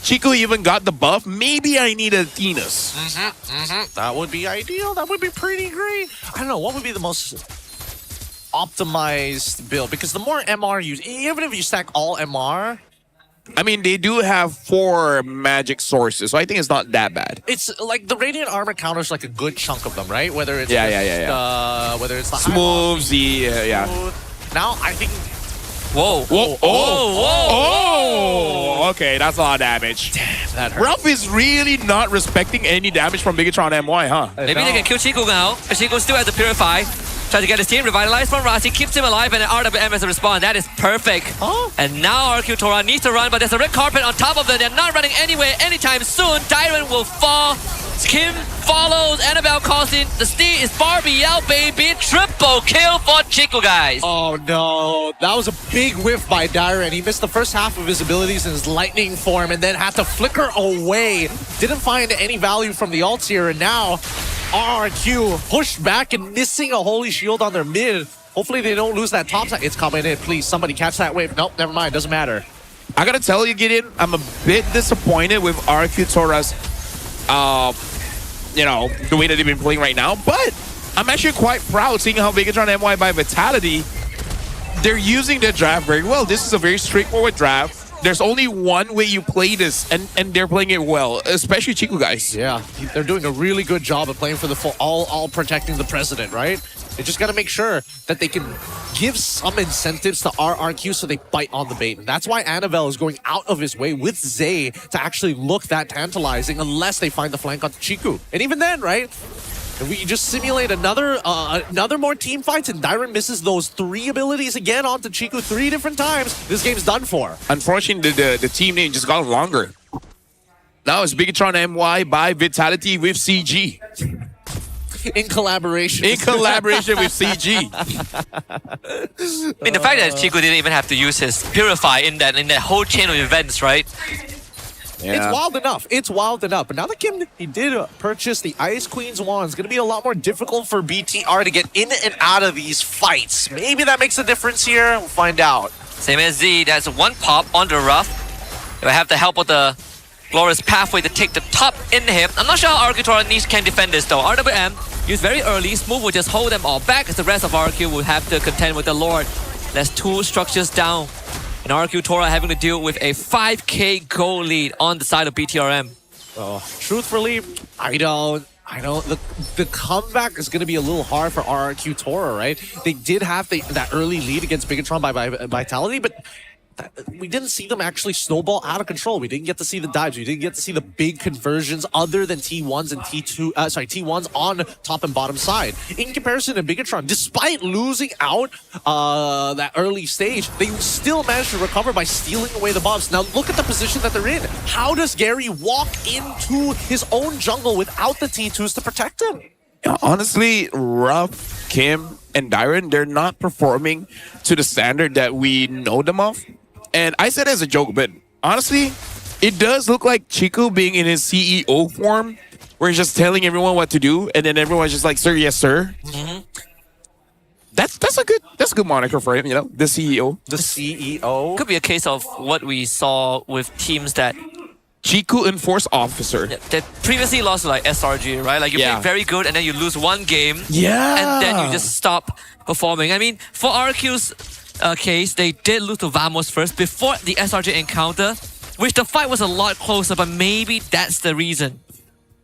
Chico even got the buff. Maybe I need a Venus. That would be ideal. That would be pretty great. I don't know. What would be the most optimized build? Because the more MR you... Even if you stack all MR... I mean, they do have 4 magic sources, so I think it's not that bad. It's like the Radiant Armor counters like a good chunk of them, right? Whether it's whether it's the Smooth, Z, yeah. Now, I think... Whoa. Whoa. Oh. Okay, that's a lot of damage. Damn, that hurt. Ralph is really not respecting any damage from Bigatron MY, huh? Maybe they can kill Chico now. Chico still has to Purify. Try to get his team revitalized from Rasi, keeps him alive, and an RWM as a respawn. That is perfect. And now RQ Tora needs to run, but there's a red carpet on top of them. They're not running anywhere anytime soon. Dairon will fall. Kim follows. Annabelle calls in. The steal is Barbie out, baby. Triple kill for Chico, guys. Oh no, that was a big whiff by Dyron. He missed the first half of his abilities in his lightning form and then had to flicker away. Didn't find any value from the ults here, and now RRQ pushed back and missing a holy shield on their mid. Hopefully they don't lose that top side. It's coming in, please. Somebody catch that wave. Nope, never mind. Doesn't matter. I gotta tell you, Gideon, I'm a bit disappointed with RQ Tora's, you know, the way that they've been playing right now. But I'm actually quite proud seeing how Bigatron MY by Vitality, they're using the draft very well. This is a very straightforward draft. There's only one way you play this, and they're playing it well, especially Chico, guys. Yeah, they're doing a really good job of playing for the full, all protecting the president, right? They just got to make sure that they can give some incentives to RRQ so they bite on the bait. And that's why Annabelle is going out of his way with Zay to actually look that tantalizing unless they find the flank on Chiku. And even then, right? If we just simulate another more team fights and Dyron misses those 3 abilities again onto Chiku 3 different times, this game's done for. Unfortunately, the team name just got longer. Now it's Bigatron MY by Vitality with CG. In collaboration. In collaboration with CG. I mean, the fact that Chico didn't even have to use his Purify in that whole chain of events, right? Yeah. It's wild enough. It's wild enough. But now that he did purchase the Ice Queen's wand, it's going to be a lot more difficult for BTR to get in and out of these fights. Maybe that makes a difference here. We'll find out. Same as Z. That's 1 pop on the rough. If I have the help of the Glorious Pathway to take the top in him. I'm not sure how Arcutora needs can defend this though. RWM used very early. Smooth will just hold them all back as the rest of RQ will have to contend with the Lord. That's 2 structures down. And Arcutora having to deal with a 5k goal lead on the side of BTRM. Oh, truthfully, I don't. The comeback is going to be a little hard for RRQ Tora, right? They did have that early lead against Bigatron by Vitality, but we didn't see them actually snowball out of control. We didn't get to see the dives. We didn't get to see the big conversions other than T1s and T1s on top and bottom side. In comparison to Bigatron, despite losing out that early stage, they still managed to recover by stealing away the bombs. Now look at the position that they're in. How does Gary walk into his own jungle without the T2s to protect him? Honestly, Ruff, Kim, and Dyron, they're not performing to the standard that we know them of. And I said as a joke, but honestly, it does look like Chico being in his CEO form, where he's just telling everyone what to do, and then everyone's just like, "Sir, yes, sir." Mm-hmm. That's a good moniker for him, you know, the CEO. The CEO could be a case of what we saw with teams that Chico Enforce Officer. Yeah, that previously lost to like SRG, right? Like you play very good and then you lose 1 game. Yeah. And then you just stop performing. I mean, for RQ's case, they did lose to Vamos first before the SRG encounter, which the fight was a lot closer, but maybe that's the reason.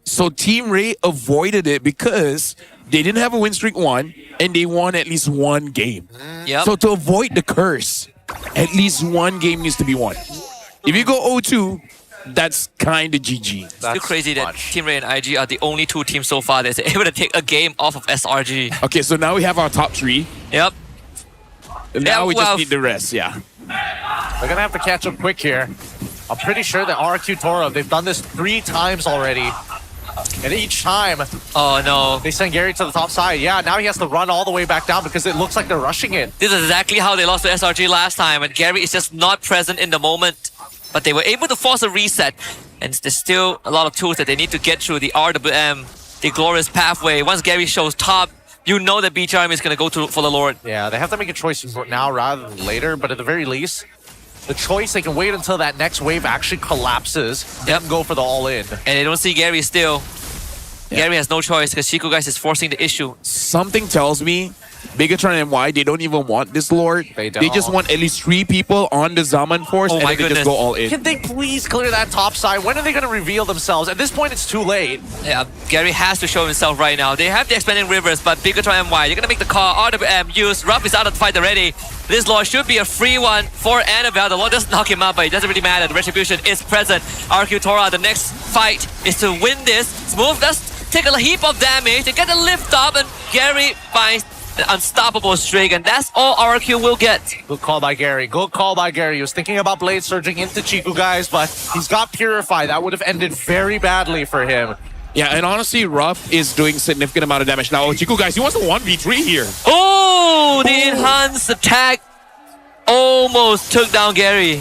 So Team Rey avoided it because they didn't have a win streak 1 and they won at least 1 game. Yep. So to avoid the curse, at least 1 game needs to be won. If you go 0-2, that's kind of GG. It's still crazy that Team Rey and IG are the only 2 teams so far that's able to take a game off of SRG. Okay, so now we have our top 3. Yep. And now we just need the rest, They're going to have to catch up quick here. I'm pretty sure that RQ Tora, they've done this 3 times already. And each time, oh no, they send Gary to the top side. Yeah, now he has to run all the way back down because it looks like they're rushing it. This is exactly how they lost to SRG last time, and Gary is just not present in the moment. But they were able to force a reset, and there's still a lot of tools that they need to get through. The RWM, the Glorious Pathway. Once Gary shows top, you know that BTRM is going to go for the Lord. Yeah, they have to make a choice now rather than later, but at the very least, the choice, they can wait until that next wave actually collapses, then go for the all-in. And they don't see Gary still. Gary has no choice because Chico guys is forcing the issue. Something tells me Bigatron and MY, they don't even want this Lord. They just want at least 3 people on the Zaman Force, and then they just go all in. Can they please clear that top side? When are they going to reveal themselves? At this point, it's too late. Yeah, Gary has to show himself right now. They have the expanding rivers, but Bigatron and MY, they're going to make the call. RWM used. Ruff is out of the fight already. This Lord should be a free one for Annabelle. The Lord does knock him out, but it doesn't really matter. The Retribution is present. RQ Tora, the next fight is to win this. Smooth does take a heap of damage. They get the lift up, and Gary finds the unstoppable streak, and that's all RQ will get. Good call by Gary. Good call by Gary. He was thinking about Blade surging into Chico, guys, but he's got Purify. That would have ended very badly for him. Yeah, and honestly, Ruff is doing significant amount of damage. Now, Chiku, guys, he wants a 1v3 here. Oh, the enhanced attack almost took down Gary.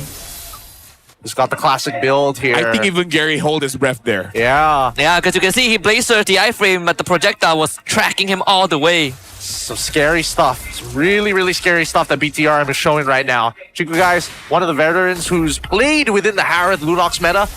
He's got the classic build here. I think even Gary hold his breath there. Yeah. Yeah, because you can see he blazed the iframe, but the projectile was tracking him all the way. Some scary stuff. It's really, really scary stuff that BTRM is showing right now. Chiku, guys, one of the veterans who's played within the Harith Lunox meta,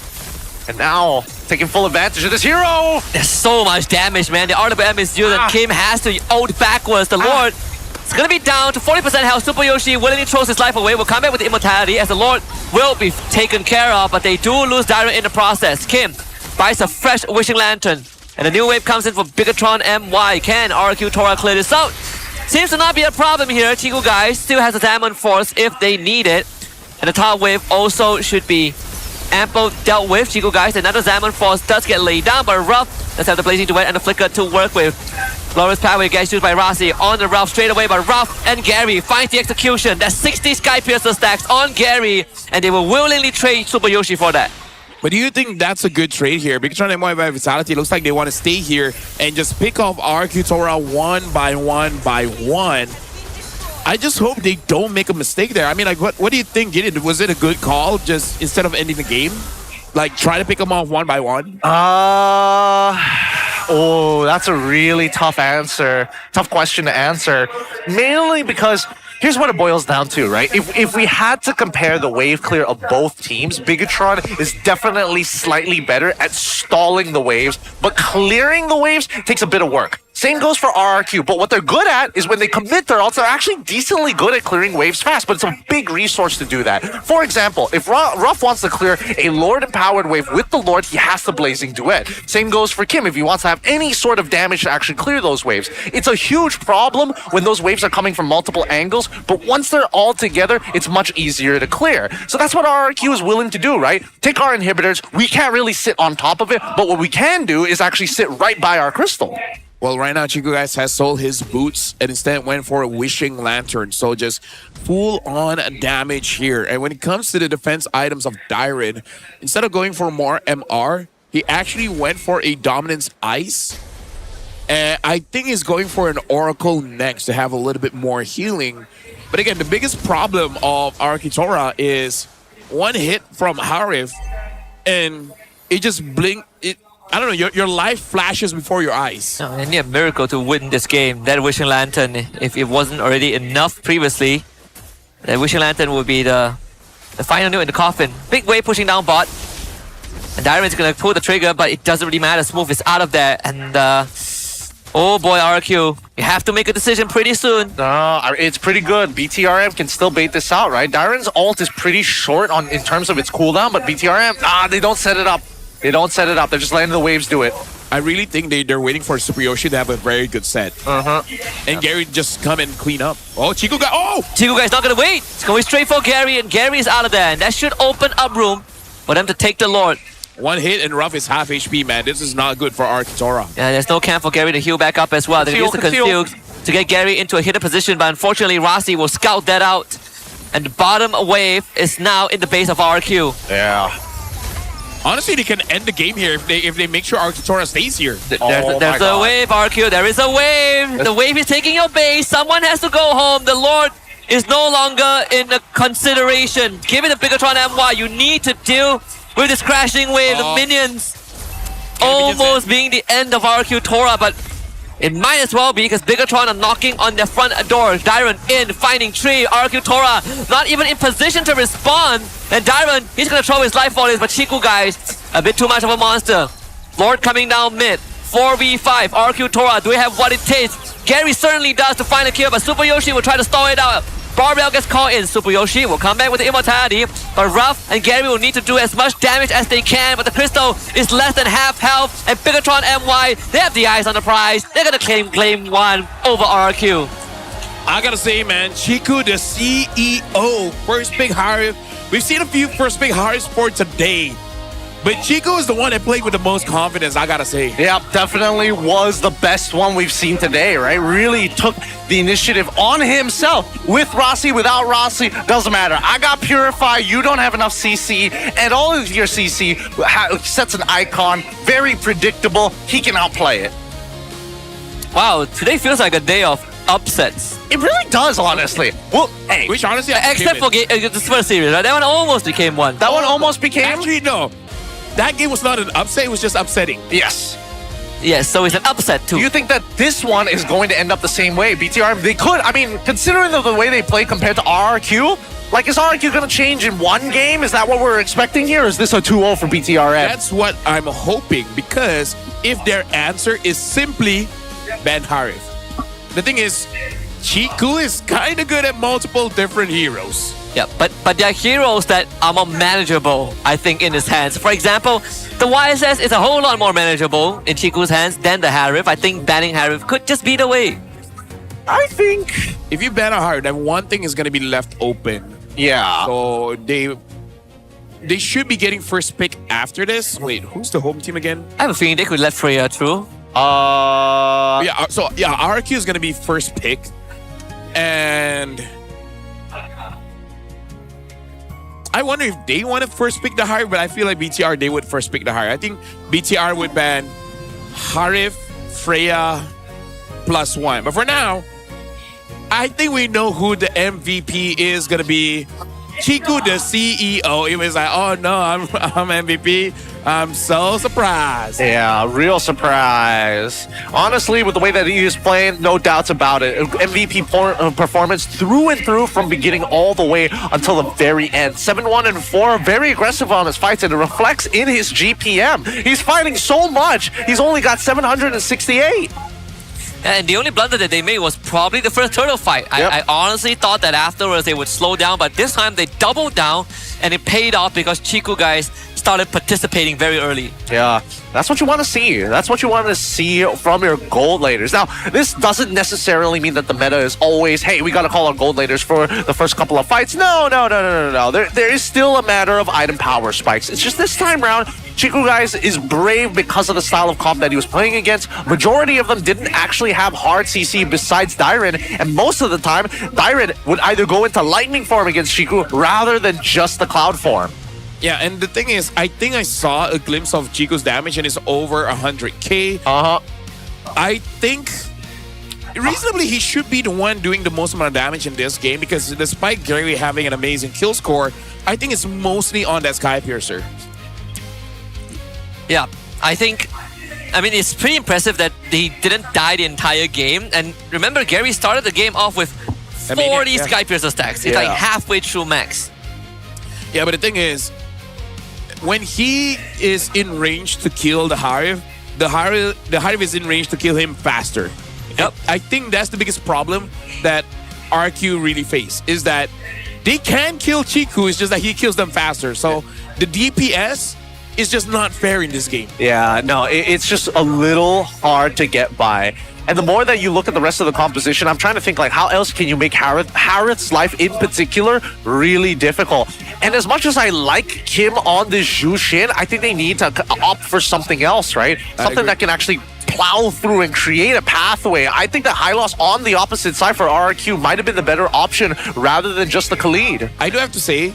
and now taking full advantage of this hero. There's so much damage, man. The RWM is due, and Kim has to ult backwards. The Lord is going to be down to 40% health. Super Yoshi willingly throws his life away. Will come back with the immortality as the Lord will be taken care of, but they do lose Dyrant in the process. Kim buys a fresh Wishing Lantern, and a new wave comes in for Bigatron MY. Can RQ Tora clear this out? Seems to not be a problem here. Chiku, guys, still has a Diamond Force if they need it, and the top wave also should be ample dealt with. Chiku, guys, another Diamond Force does get laid down, but Ruff does have the Blazing Duet and the Flicker to work with. Glorious Pathway gets used by Rasi on the Ruff straight away, but Ruff and Gary finds the execution. That's 60 Sky Piercer stacks on Gary, and they will willingly trade Super Yoshi for that. But do you think that's a good trade here? Bigatron MY by Vitality, looks like they want to stay here and just pick off RQ Tora one by one by one. I just hope they don't make a mistake there. I mean, like, what do you think? Was it a good call? Just instead of ending the game, like try to pick them off one by one? Oh, that's a really tough answer. Tough question to answer. Mainly because here's what it boils down to, right? If we had to compare the wave clear of both teams, Bigatron is definitely slightly better at stalling the waves, but clearing the waves takes a bit of work. Same goes for RRQ, but what they're good at is when they commit their ults, they're actually decently good at clearing waves fast, but it's a big resource to do that. For example, if Ruff wants to clear a Lord-empowered wave with the Lord, he has the Blazing Duet. Same goes for Kim if he wants to have any sort of damage to actually clear those waves. It's a huge problem when those waves are coming from multiple angles, but once they're all together, it's much easier to clear. So that's what RRQ is willing to do, right? Take our inhibitors, we can't really sit on top of it, but what we can do is actually sit right by our crystal. Well, right now, Chiku, guys, has sold his boots and instead went for a Wishing Lantern. So just full-on damage here. And when it comes to the defense items of Dyrant, instead of going for more MR, he actually went for a Dominance Ice. And I think he's going for an Oracle next to have a little bit more healing. But again, the biggest problem of Arkitora is one hit from Harith and it just I don't know, your life flashes before your eyes. No, they need a miracle to win this game. That Wishing Lantern, if it wasn't already enough previously, that Wishing Lantern would be the final nail in the coffin. Big wave pushing down bot. And Dyrant's gonna pull the trigger, but it doesn't really matter. Smooth is out of there. And oh boy, RQ, you have to make a decision pretty soon. It's pretty good. BTRM can still bait this out, right? Dyrant's ult is pretty short in terms of its cooldown, but BTRM, they don't set it up. They don't set it up. They're just letting the waves do it. I really think they're waiting for Super Yoshi to have a very good set. And Gary just come and clean up. Oh, Chiku guy. Oh! Chiku guy's not going to wait. It's going straight for Gary, and Gary is out of there. And that should open up room for them to take the Lord. One hit and Ruff is half HP, man. This is not good for Arkitora. Yeah, there's no camp for Gary to heal back up as well. They use the Conceal to get Gary into a hidden position, but unfortunately, Rasi will scout that out. And the bottom wave is now in the base of RQ. Yeah. Honestly, they can end the game here if they make sure Arkitora stays here. There's a wave, RQ. There is a wave. The wave is taking your base. Someone has to go home. The Lord is no longer in the consideration. Give it a Bigatron MY. You need to deal with this crashing wave. The minions almost being the end of RQ Tora, but it might as well be because Bigatron are knocking on their front door. Dyrant in, finding tree. RQ Tora not even in position to respond. And Dyrant, he's gonna throw his life volleys, but Chiku guys, a bit too much of a monster. Lord coming down mid. 4v5. RQ Tora, do we have what it takes? Gary certainly does to find a kill, but Super Yoshi will try to stall it out. Barbell gets caught in. Super Yoshi will come back with the immortality, but Ruff and Gary will need to do as much damage as they can, but the crystal is less than half health, and Bigatron MY, they have the eyes on the prize. They're gonna claim one over RQ. I gotta say, man, Chiku, the CEO, first pick Harith. We've seen a few first pick Hariths for today. But Chico is the one that played with the most confidence, I gotta say. Yeah, definitely was the best one we've seen today, right? Really took the initiative on himself. With Rossi, without Rossi, doesn't matter. I got Purify, you don't have enough CC, and all of your CC sets an icon. Very predictable. He can outplay it. Wow, today feels like a day of upsets. It really does, honestly. Well, hey. Which honestly, except for the first series, right? That one almost became one. That one almost became? Actually, no. That game was not an upset, it was just upsetting. Yes. Yes, so it's an upset too. Do you think that this one is going to end up the same way? BTRM, they could. I mean, considering the way they play compared to RRQ, like, is RRQ going to change in one game? Is that what we're expecting here? Or is this a 2-0 for BTRM? That's what I'm hoping, because if their answer is simply ban Harif. The thing is, Chiku is kind of good at multiple different heroes. Yeah, but there are heroes that are more manageable, I think, in his hands. For example, the YSS is a whole lot more manageable in Chiku's hands than the Harif. I think banning Harif could just be the way. I think if you ban a Harif, then one thing is going to be left open. Yeah. So they should be getting first pick after this. Wait, who's the home team again? I have a feeling they could let Freya through. RQ is going to be first pick. And I wonder if they want to first pick the Harif, but I feel like BTR, they would first pick the Harif. I think BTR would ban Harif, Freya, +1. But for now, I think we know who the MVP is going to be. Chiku, the CEO. It was like, oh no, I'm MVP. I'm so surprised. Yeah, real surprise. Honestly, with the way that he is playing, no doubts about it. MVP performance through and through from beginning all the way until the very end. 7-1 and 4, very aggressive on his fights, and it reflects in his GPM. He's fighting so much. He's only got 768. And the only blunder that they made was probably the first turtle fight. Yep. I honestly thought that afterwards they would slow down, but this time they doubled down and it paid off because Chiku guys started participating very early. Yeah, that's what you want to see. That's what you want to see from your gold laters. Now, this doesn't necessarily mean that the meta is always, hey, we got to call our gold laters for the first couple of fights. No. There is still a matter of item power spikes. It's just this time around, Chiku guys is brave because of the style of comp that he was playing against. Majority of them didn't actually have hard CC besides Dairen, and most of the time, Dairen would either go into lightning form against Chiku rather than just the cloud form. Yeah, and the thing is, I think I saw a glimpse of Chico's damage and it's over 100k. I think reasonably he should be the one doing the most amount of damage in this game, because despite Gary having an amazing kill score, I think it's mostly on that Sky Piercer. Yeah, I mean, it's pretty impressive that he didn't die the entire game. And remember, Gary started the game off with 40 Sky Piercer stacks. It's like halfway through max. Yeah, but the thing is, when he is in range to kill the Harif is in range to kill him faster. Yep. I think that's the biggest problem that RQ really face, is that they can kill Chiku, it's just that he kills them faster. So the DPS is just not fair in this game. Yeah, no, it's just a little hard to get by. And the more that you look at the rest of the composition, I'm trying to think, like, how else can you make Harith's life in particular really difficult? And as much as I like Kim on this Jushin, I think they need to opt for something else, right? Something that can actually plow through and create a pathway. I think that Hylos on the opposite side for RRQ might have been the better option rather than just the Khalid. I do have to say,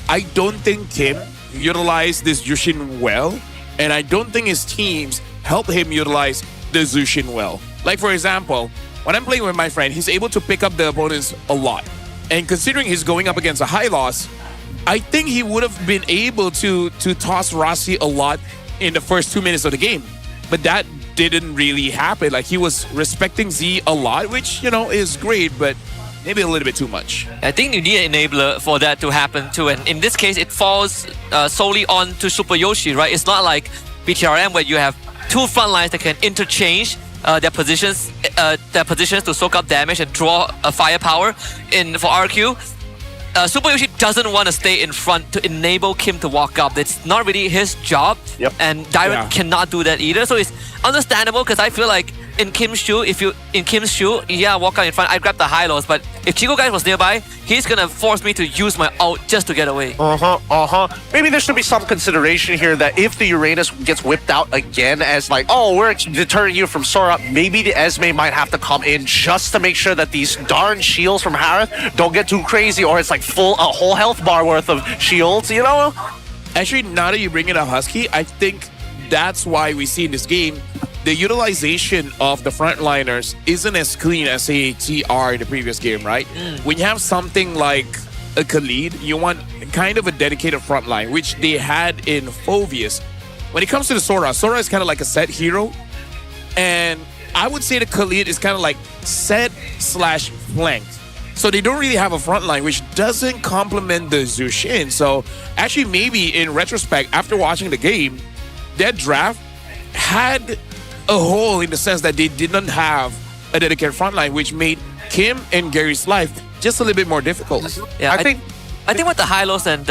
I don't think Kim utilized this Jushin well, and I don't think his teams help him utilize the Jushin well. Like, for example, when I'm playing with my friend, he's able to pick up the opponents a lot. And considering he's going up against a Hylos, I think he would have been able to toss Rossi a lot in the first 2 minutes of the game. But that didn't really happen. Like, he was respecting Z a lot, which, you know, is great, but maybe a little bit too much. I think you need an enabler for that to happen too. And in this case, it falls solely on to Super Yoshi, right? It's not like BTRM where you have two front lines that can interchange their positions to soak up damage and draw a firepower. For RQ, Super Yoshi doesn't want to stay in front to enable Kim to walk up. It's not really his job, and Dairen cannot do that either. So it's understandable, because I feel like in Kim's shoe, walk out in front, I grab the high lows. But if Chico guy was nearby, he's gonna force me to use my ult just to get away. Maybe there should be some consideration here that if the Uranus gets whipped out again as like, oh, we're deterring you from Sora, maybe the Esme might have to come in just to make sure that these darn shields from Harith don't get too crazy, or it's like a whole health bar worth of shields, you know? Actually, now that you bring it up, Husky, I think that's why we see in this game the utilization of the frontliners isn't as clean as, say, TR in the previous game, right? When you have something like a Khalid, you want kind of a dedicated frontline, which they had in Phoveus. When it comes to the Sora is kind of like a set hero. And I would say the Khalid is kind of like set/flanked. So they don't really have a frontline, which doesn't complement the Zushin. So actually, maybe in retrospect, after watching the game, that draft had a hole in the sense that they didn't have a dedicated frontline, which made Kim and Gary's life just a little bit more difficult. Yeah, I think what the Hylos and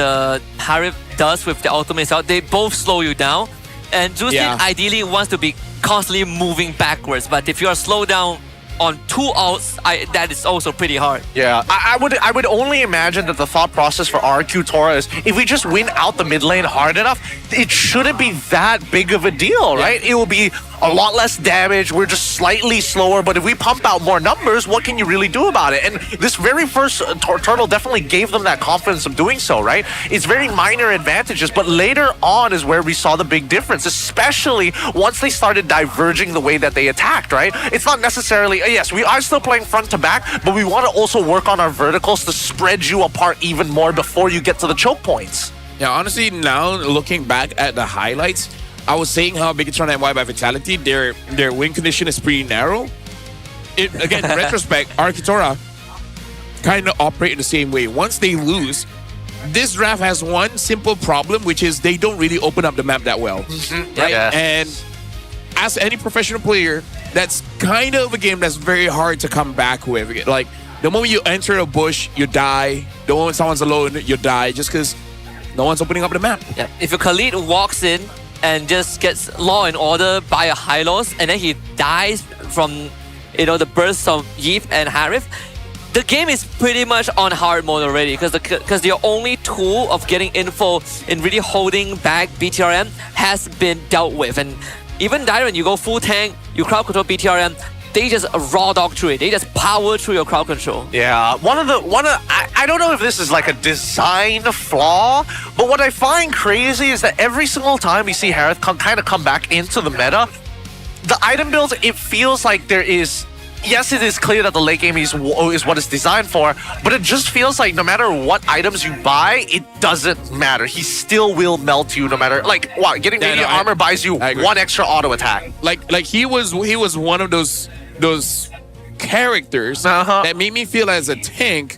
Harith does with the ultimates out, they both slow you down. And Zushin ideally wants to be constantly moving backwards, but if you are slowed down on 2 ults, that is also pretty hard. Yeah, I would only imagine that the thought process for RQ Tora is if we just win out the mid lane hard enough, it shouldn't be that big of a deal, right? It will be a lot less damage. We're just slightly slower, but if we pump out more numbers, what can you really do about it? And this very first Turtle definitely gave them that confidence of doing so, right? It's very minor advantages, but later on is where we saw the big difference, especially once they started diverging the way that they attacked, right? It's not necessarily, yes, we are still playing front to back, but we want to also work on our verticals to spread you apart even more before you get to the choke points. Yeah, honestly, now looking back at the highlights, I was saying how Bigatron and Y by Vitality, their win condition is pretty narrow. Again, in retrospect, Arkitora kind of operate in the same way. Once they lose, this draft has one simple problem, which is they don't really open up the map that well. Right? Yeah. And as any professional player, that's kind of a game that's very hard to come back with. Like, the moment you enter a bush, you die. The moment someone's alone, you die just because no one's opening up the map. Yeah. If your Khalid walks in and just gets law and order by a Hylos, and then he dies from, the bursts of Yeef and Harith, the game is pretty much on hard mode already, because the only tool of getting info and really holding back BTRM has been dealt with. And even Dyron, you go full tank, you crowd control BTRM, they just raw dog through it. They just power through your crowd control. Yeah, I don't know if this is like a design flaw, but what I find crazy is that every single time we see Harith kind of come back into the meta, the item builds, it feels like there is, yes, it is clear that the late game is what it's designed for, but it just feels like no matter what items you buy, it doesn't matter. He still will melt you no matter, like, wow, getting radiant armor buys you 1 extra auto attack. Like he was one of those characters that made me feel as a tank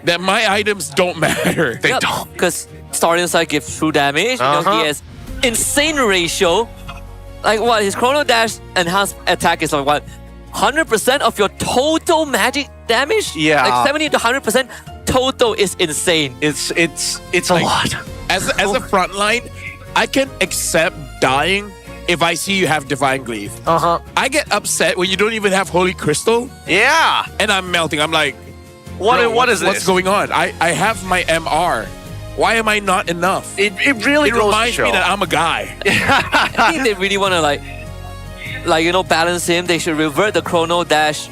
that my items don't matter. They don't. Because starting side gives true damage. He has insane ratio. Like what? His chrono dash enhanced attack is like what? 100% of your total magic damage? Yeah. Like 70 to 100% total is insane. It's a lot. As a frontline, I can accept dying if I see you have Divine Glaive. I get upset when you don't even have Holy Crystal. Yeah. And I'm melting. I'm like, what is this? What's going on? I have my MR. Why am I not enough? It really reminds me that I'm a guy. I think they really want to balance him. They should revert the chrono dash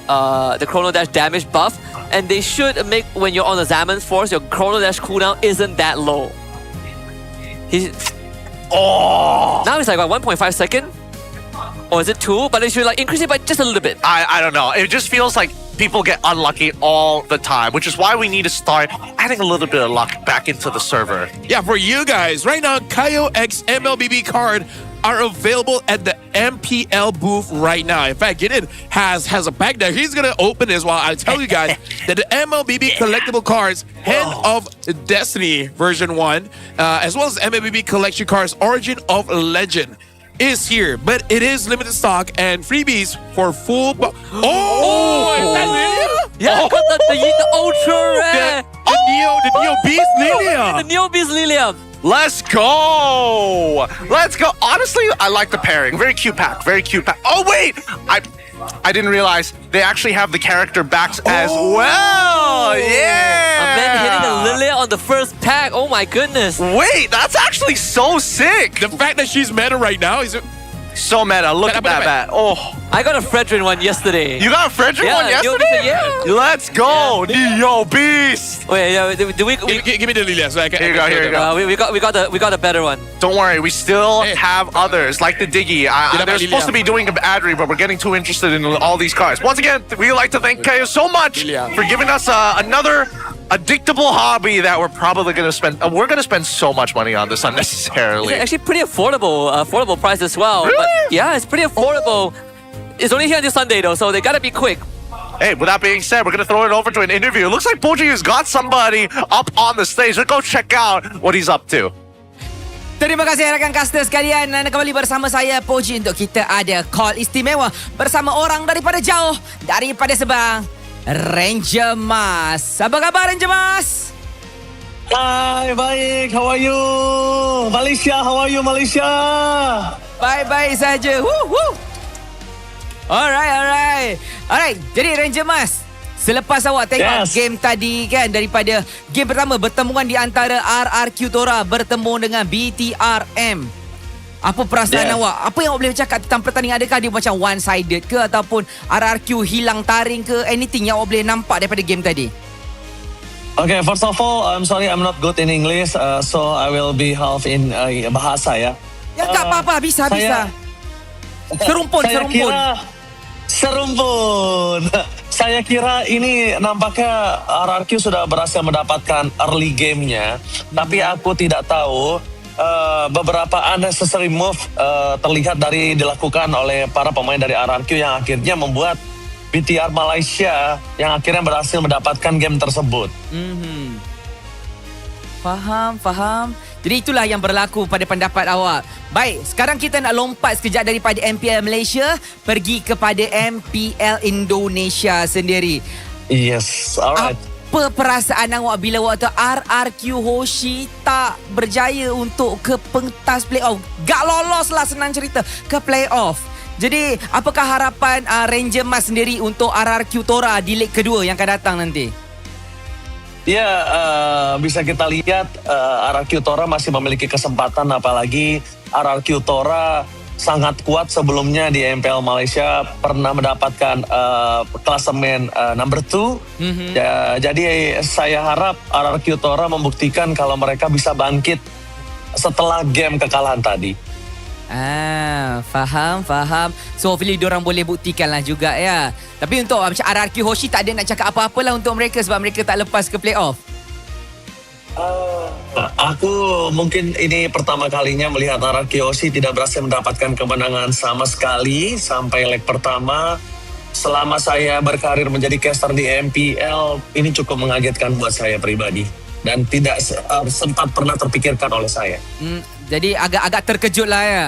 damage buff, and they should make, when you're on the Zaman's Force, your chrono dash cooldown isn't that low. Now it's like what, 1.5 second? Or is it 2? But they should increase it by just a little bit. I don't know. It just feels like people get unlucky all the time, which is why we need to start adding a little bit of luck back into the server. Yeah, for you guys, right now, Kaio X MLBB card are available at the MPL booth right now. In fact, Gideon has a pack there. He's gonna open this while I tell you guys that the MLBB collectible cards, Hand of Destiny version 1, as well as MLBB collection cards, Origin of Legend, is here, but it is limited stock and freebies for full. Yeah, the ultra rare. The Neo Beast Lilia. The Neo Beast Lilia. Let's go! Let's go! Honestly, I like the pairing. Very cute pack. Very cute pack. Oh, wait! I didn't realize they actually have the character backs as well. Yeah. And then hitting the Lilia on the first pack. Oh my goodness. Wait, that's actually so sick. The fact that she's meta right now is so meta. Look at that bat. Oh. I got a Fredrin one yesterday. You got a Fredrin one yesterday? Yeah. Let's go. Neo Beast. Wait, yeah, do we give me the Lilia so I can. Here you go. We got a better one. Don't worry, we still have others like the Diggy. They're supposed to be doing an ad read, but we're getting too interested in all these cards. Once again, we'd like to thank KO so much for giving us another addictable hobby that we're probably going to spend. We're going to spend so much money on this unnecessarily. It's actually pretty affordable price as well. Really? But yeah, it's pretty affordable. It's only here until Sunday though, so they gotta be quick. Hey, with that being said, we're going to throw it over to an interview. It looks like Poji has got somebody up on the stage. Let's go check out what he's up to. Terima kasih rakan caster sekalian. Anda kembali bersama saya Poji untuk kita ada call istimewa bersama orang daripada jauh, daripada Sabang, Ranger Mas. Apa khabar Ranger Mas? Hai, baik. How are you? Malaysia, how are you Malaysia? Baik-baik saja. Woo. Alright. Jadi Ranger Mas, selepas awak tengok game tadi kan, daripada game pertama pertemuan di antara RRQ Tora bertemu dengan BTRM. Apa perasaan awak? Apa yang awak boleh cakap tentang pertandingan? Adakah dia macam one-sided ke ataupun RRQ hilang taring ke? Anything yang awak boleh nampak daripada game tadi? Okay, first of all, I'm sorry I'm not good in English, so I will be half in bahasa ya. Ya tak apa-apa, bisa. Serumpun. Saya kira ini nampaknya RRQ sudah berhasil mendapatkan early game-nya, tapi aku tidak tahu beberapa unnecessary move terlihat dilakukan oleh para pemain dari RRQ yang akhirnya membuat BTR Malaysia yang akhirnya berhasil mendapatkan game tersebut. Faham. Jadi itulah yang berlaku pada pendapat awak. Baik, sekarang kita nak lompat sekejap daripada MPL Malaysia pergi kepada MPL Indonesia sendiri. Yes, alright. Apa perasaan awak bila waktu RRQ Hoshi tak berjaya untuk ke pentas playoff? Gak lolos lah, senang cerita, ke playoff. Jadi, apakah harapan Ranger Mas sendiri untuk RRQ Tora di leg kedua yang akan datang nanti? Ya, bisa kita lihat RRQ Tora masih memiliki kesempatan, apalagi RRQ Tora sangat kuat sebelumnya di MPL Malaysia, pernah mendapatkan klasemen number 2. Jadi saya harap RRQ Tora membuktikan kalau mereka bisa bangkit setelah game kekalahan tadi. Faham. So hopefully diorang boleh buktikan lah juga ya. Tapi untuk macam RRQ Hoshi tak ada nak cakap apa-apa lah untuk mereka sebab mereka tak lepas ke playoff. Aku mungkin ini pertama kalinya melihat RRQ Hoshi tidak berhasil mendapatkan kemenangan sama sekali sampai leg pertama. Selama saya berkarir menjadi caster di MPL, ini cukup mengagetkan buat saya pribadi dan tidak sempat pernah terpikirkan oleh saya. Jadi agak terkejut lah ya.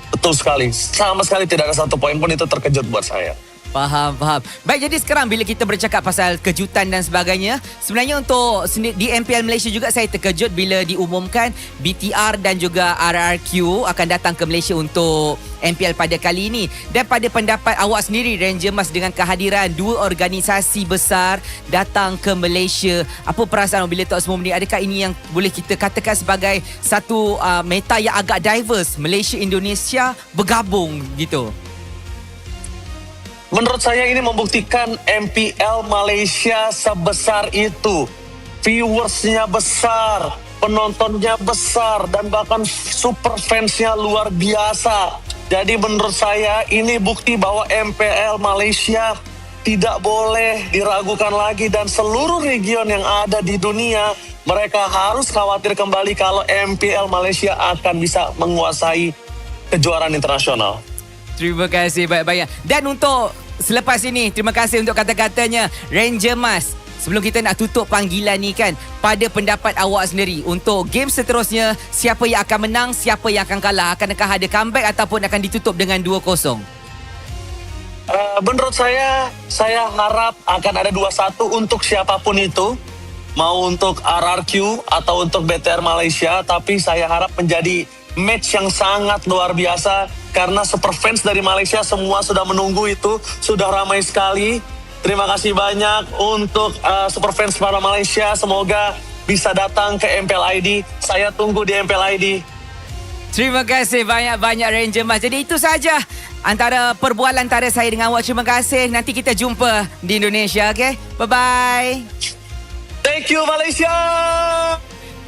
Betul sekali. Sama sekali tidak ada satu poin pun itu terkejut buat saya. Faham. Baik, jadi sekarang bila kita bercakap pasal kejutan dan sebagainya, sebenarnya untuk di MPL Malaysia juga saya terkejut bila diumumkan BTR dan juga RRQ akan datang ke Malaysia untuk MPL pada kali ini. Dan pada pendapat awak sendiri Ranger Mas, dengan kehadiran dua organisasi besar datang ke Malaysia, apa perasaan bila tengok semua benda? Adakah ini yang boleh kita katakan sebagai satu meta yang agak diverse, Malaysia Indonesia bergabung gitu? Menurut saya ini membuktikan MPL Malaysia sebesar itu. Viewersnya besar, penontonnya besar, dan bahkan super fansnya luar biasa. Jadi menurut saya ini bukti bahwa MPL Malaysia tidak boleh diragukan lagi, dan seluruh region yang ada di dunia mereka harus khawatir kembali kalau MPL Malaysia akan bisa menguasai kejuaraan internasional. Terima kasih banyak-banyak. Dan untuk selepas ini, terima kasih untuk kata-katanya Ranger Mas. Sebelum kita nak tutup panggilan ni kan, pada pendapat awak sendiri untuk game seterusnya, siapa yang akan menang, siapa yang akan kalah? Akanakah ada comeback ataupun akan ditutup dengan 2-0? Menurut saya harap akan ada 2-1 untuk siapapun itu. Mau untuk RRQ atau untuk BTR Malaysia, tapi saya harap menjadi match yang sangat luar biasa karena super fans dari Malaysia semua sudah menunggu itu, sudah ramai sekali. Terima kasih banyak untuk super fans para Malaysia. Semoga bisa datang ke MPL ID. Saya tunggu di MPL ID. Terima kasih banyak-banyak Ranger Mas. Jadi itu saja antara perbualan antara saya dengan awak. Terima kasih. Nanti kita jumpa di Indonesia, okay? Bye-bye. Thank you Malaysia.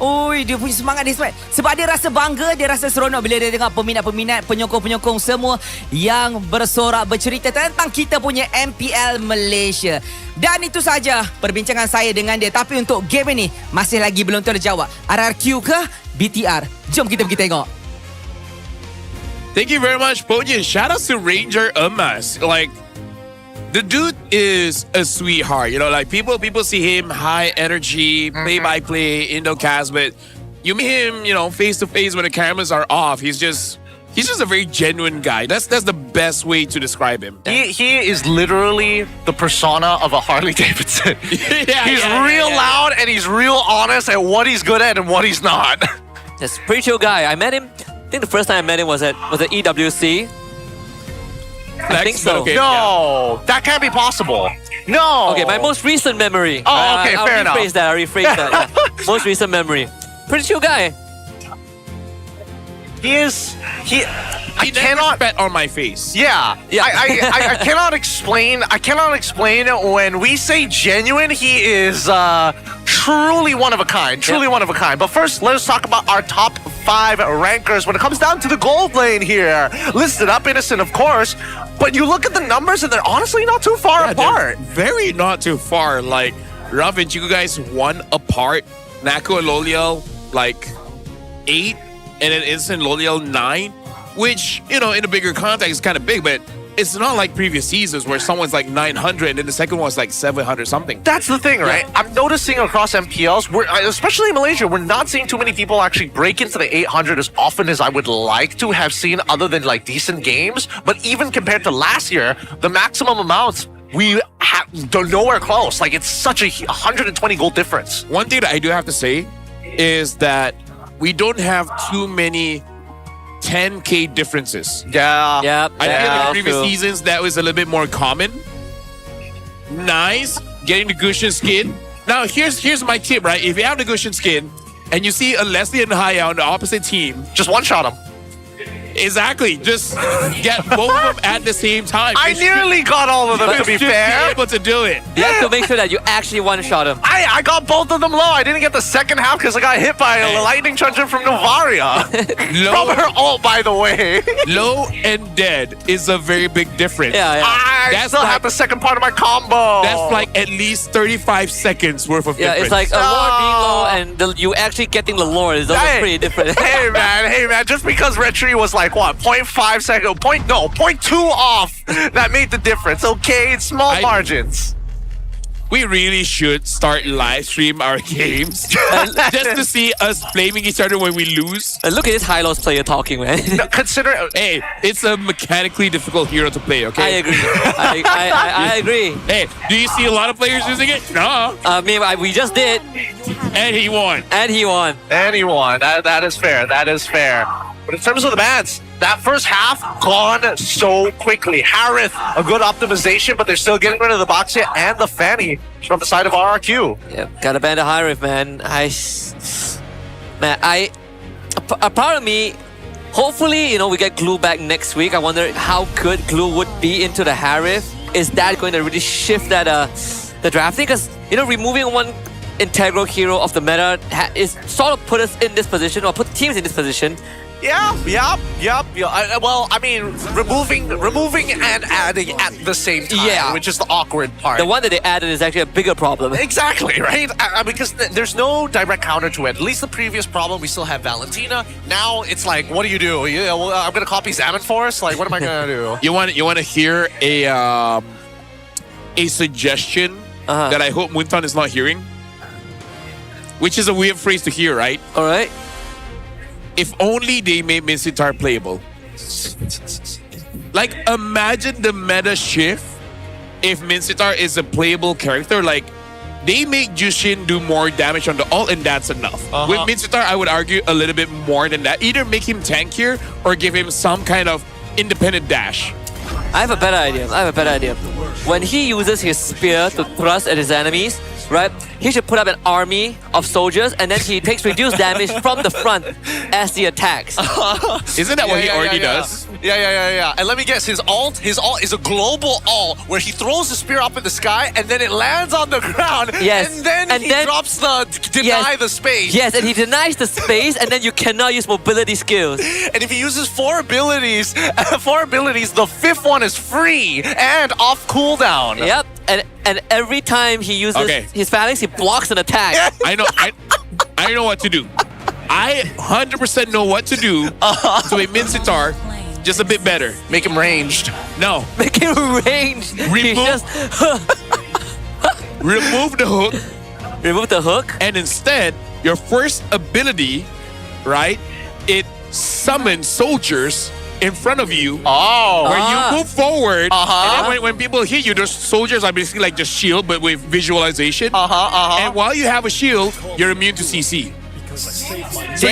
Ui, dia punya semangat dia sebab dia rasa bangga, dia rasa seronok bila dia tengok peminat-peminat, penyokong-penyokong semua yang bersorak, bercerita tentang kita punya MPL Malaysia. Dan itu saja perbincangan saya dengan dia. Tapi untuk game ini masih lagi belum terjawab. RRQ ke BTR? Jom kita pergi tengok. Thank you very much, Pautan. Shout out to Ranger Emas. Like, the dude is a sweetheart. You know, like people see him high energy, play-by-play, Indocast, but you meet him, you know, face to face when the cameras are off. He's just a very genuine guy. That's the best way to describe him. He is literally the persona of a Harley Davidson. He's real loud and he's real honest at what he's good at and what he's not. That's a pretty chill guy. I met him. I think the first time I met him was at EWC. I think so. Okay, no, that can't be possible. No. Okay, my most recent memory. Oh, okay, fair enough. I'll rephrase that. Yeah. Most recent memory. Pretty chill guy. I cannot bet on my face. Yeah. I cannot explain. I cannot explain when we say genuine. He is truly one of a kind. Truly one of a kind. But first, let us talk about our top 5 rankers when it comes down to the gold lane here. Listed up, Innocent, of course. But you look at the numbers and they're honestly not too far apart. Very not too far. Like, Ruff and Chico guys 1 apart. Nako and Loliel like 8. And then Instant Loliel 9. Which, you know, in a bigger context is kind of big, but it's not like previous seasons where someone's like 900 and then the second one's like 700 something. That's the thing, right? Yeah. I'm noticing across MPLs, especially in Malaysia, we're not seeing too many people actually break into the 800 as often as I would like to have seen other than like decent games. But even compared to last year, the maximum amounts, we have nowhere close. Like, it's such a 120 goal difference. One thing that I do have to say is that we don't have too many 10K differences. Yeah. Yep. I feel like previous seasons that was a little bit more common. Nice. Getting the Gushin skin. Now here's my tip, right? If you have the Gushin skin and you see a Leslie and Haya on the opposite team, just one-shot them. Exactly. Just get both of them at the same time. I nearly got all of them, to be fair. Be able to do it. You have to make sure that you actually one-shot him. I got both of them low. I didn't get the second half because I got hit by a lightning charger from Novaria. From her ult, by the way. Low and dead is a very big difference. Yeah. I still have the second part of my combo. That's like at least 35 seconds worth of difference. It's like a lore being low and you actually getting the lore is always pretty different. Hey man, just because Red Tree was like what, 0.5 second, 0.2 off, that made the difference. Okay, it's small margins. We really should start live stream our games just to see us blaming each other when we lose. And look at this high-loss player talking, man. No, consider, hey, it's a mechanically difficult hero to play. Okay, I agree. I agree. Hey, do you see a lot of players using it? No. We just did. And he won. That is fair. That is fair. But in terms of the bans, that first half gone so quickly. Harith, a good optimization, but they're still getting rid of the Boxia and the Fanny from the side of RRQ. Yeah, gotta ban the Harith, man. A part of me, hopefully, we get Glue back next week. I wonder how good Glue would be into the Harith. Is that going to really shift that the drafting? Because removing one integral hero of the meta is sort of put us in this position, or put teams in this position. Yeah. Well, I mean, removing and adding at the same time, which is the awkward part. The one that they added is actually a bigger problem. Exactly, right? Because there's no direct counter to it. At least the previous problem, we still have Valentina. Now it's like, what do you do? I'm gonna copy Zaman Force. Like, what am I gonna do? You want to hear a suggestion that I hope Muntan is not hearing? Which is a weird phrase to hear, right? All right. If only they made Minsitar playable. Like, imagine the meta shift if Minsitar is a playable character. Like, they make Jushin do more damage on the ult, and that's enough. With Minsitar, I would argue a little bit more than that. Either make him tankier or give him some kind of independent dash. I have a better idea. When he uses his spear to thrust at his enemies, right, he should put up an army of soldiers and then he takes reduced damage from the front as he attacks. Isn't that what he already does? Yeah. And let me guess, his ult is a global ult where he throws the spear up in the sky and then it lands on the ground. Yes. And then he drops the deny the space. Yes, and he denies the space and then you cannot use mobility skills. And if he uses 4 abilities, the 5th one is free and off cooldown. Yep. And every time he uses his phalanx, he blocks an attack. I know what to do. I 100% know what to do to make Minsitar just a bit better. Make him ranged. No. Make him ranged. Remove the hook. Remove the hook. And instead, your first ability, right, it summons soldiers in front of you. Where you move forward. And then when people hit you, those soldiers are basically like just shield, but with visualization. And while you have a shield, you're immune to CC. So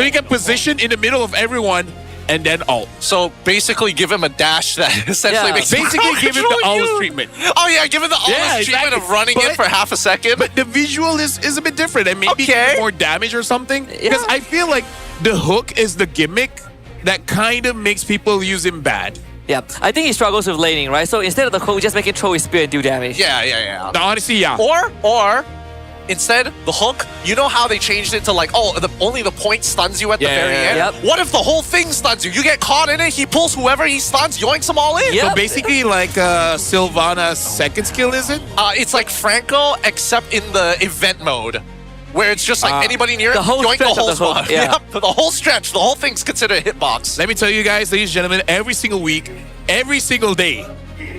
you can position in the middle of everyone and then ult. So basically give him a dash that essentially makes him give him the Always treatment. Oh yeah, give him the Always treatment of running in for half a second. But the visual is a bit different and maybe give more damage or something. Because I feel like the hook is the gimmick that kind of makes people use him bad. Yeah, I think he struggles with laning, right? So instead of the hook, just make him throw his spear and do damage. Yeah. No, honestly, yeah. Or instead, the hook, you know how they changed it to like, only the point stuns you at the very end? Yep. What if the whole thing stuns you? You get caught in it, he pulls whoever he stuns, yoinks them all in. So basically like Sylvana's second skill, is it? It's like Franco, except in the event mode. Where it's just like anybody near it, yoink the whole spot. The whole stretch, the whole thing's considered a hitbox. Let me tell you guys, ladies and gentlemen, every single week, every single day,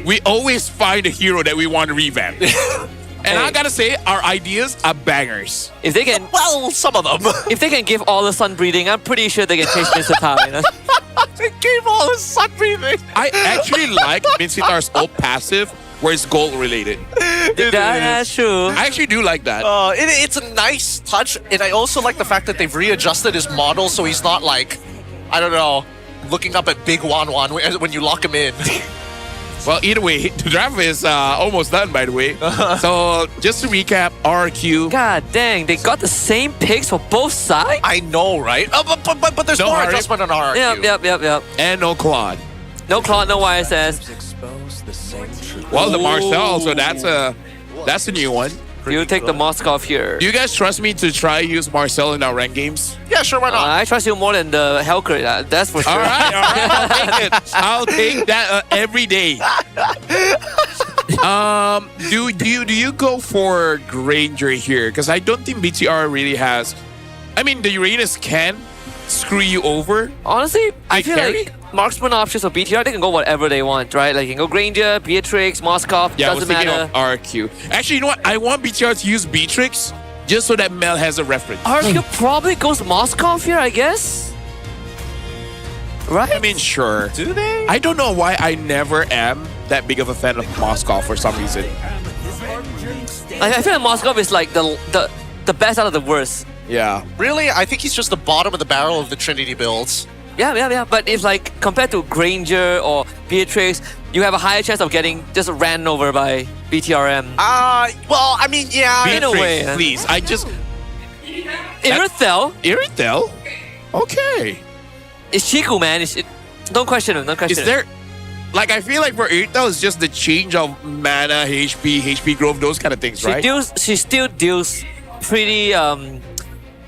we always find a hero that we want to revamp. And I gotta say, our ideas are bangers. If they can, well, some of them. If they can give all the sun breathing, I'm pretty sure they can change Minsitar. You know? They gave all the sun breathing. I actually like Minsitar's ult passive, where it's goal related. That's true. I actually do like that. It's a nice touch, and I also like the fact that they've readjusted his model so he's not like, I don't know, looking up at Big Wan when you lock him in. Well, either way, the draft is almost done, by the way. So, just to recap, RQ. God dang, they got the same picks for both sides? I know, right? But there's more adjustment on RQ. Yep. And no Claude. No Claude, no YSS. Well, the Marcel, so that's a new one. You take the Moskov here. Do you guys trust me to try use Marcel in our ranked games? Yeah, sure, why not? I trust you more than the Hellcrit, that's for sure. All right, I'll take it. I'll take that every day. Do you go for Granger here? Because I don't think BTR really has. I mean, the Uranus can screw you over. Honestly, I feel like marksman options of BTR, they can go whatever they want, right? Like you can go Granger, Beatrix, Moskov, doesn't matter. RQ. Actually, you know what? I want BTR to use Beatrix just so that Mel has a reference. RQ probably goes Moskov here, I guess. Right? I mean, sure. Do they? I don't know why I never am that big of a fan of Moskov for some reason. I feel like Moskov is like the best out of the worst. Yeah. Really? I think he's just the bottom of the barrel of the Trinity builds. Yeah. But if like compared to Granger or Beatrix, you have a higher chance of getting just ran over by BTRM. Well, I mean, yeah. Beatrix, in a way. Please. I just... Irithel? Okay. It's Chiku, man. Don't question him. Is there... Like, I feel like for Irithel, it's just the change of mana, HP growth, those kind of things, right? She still deals pretty...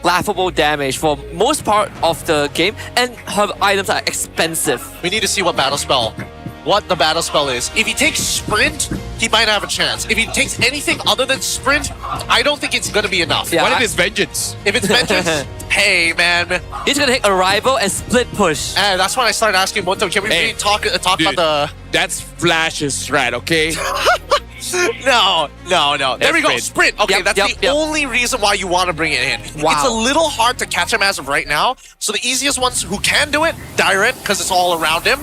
laughable damage for most part of the game, and her items are expensive. We need to see what the battle spell is. If he takes Sprint, he might have a chance. If he takes anything other than Sprint, I don't think it's going to be enough. Yeah, what if it's Vengeance? If it's Vengeance, hey, man. He's going to take Arrival and Split Push. And that's when I started asking Moto, can we really talk dude, about the... That's Flash's strat, okay? No. There we go. Sprint. Okay, that's the yep. only reason why you want to bring it in. Wow. It's a little hard to catch him as of right now. So the easiest ones who can do it, Dairen, because it's all around him.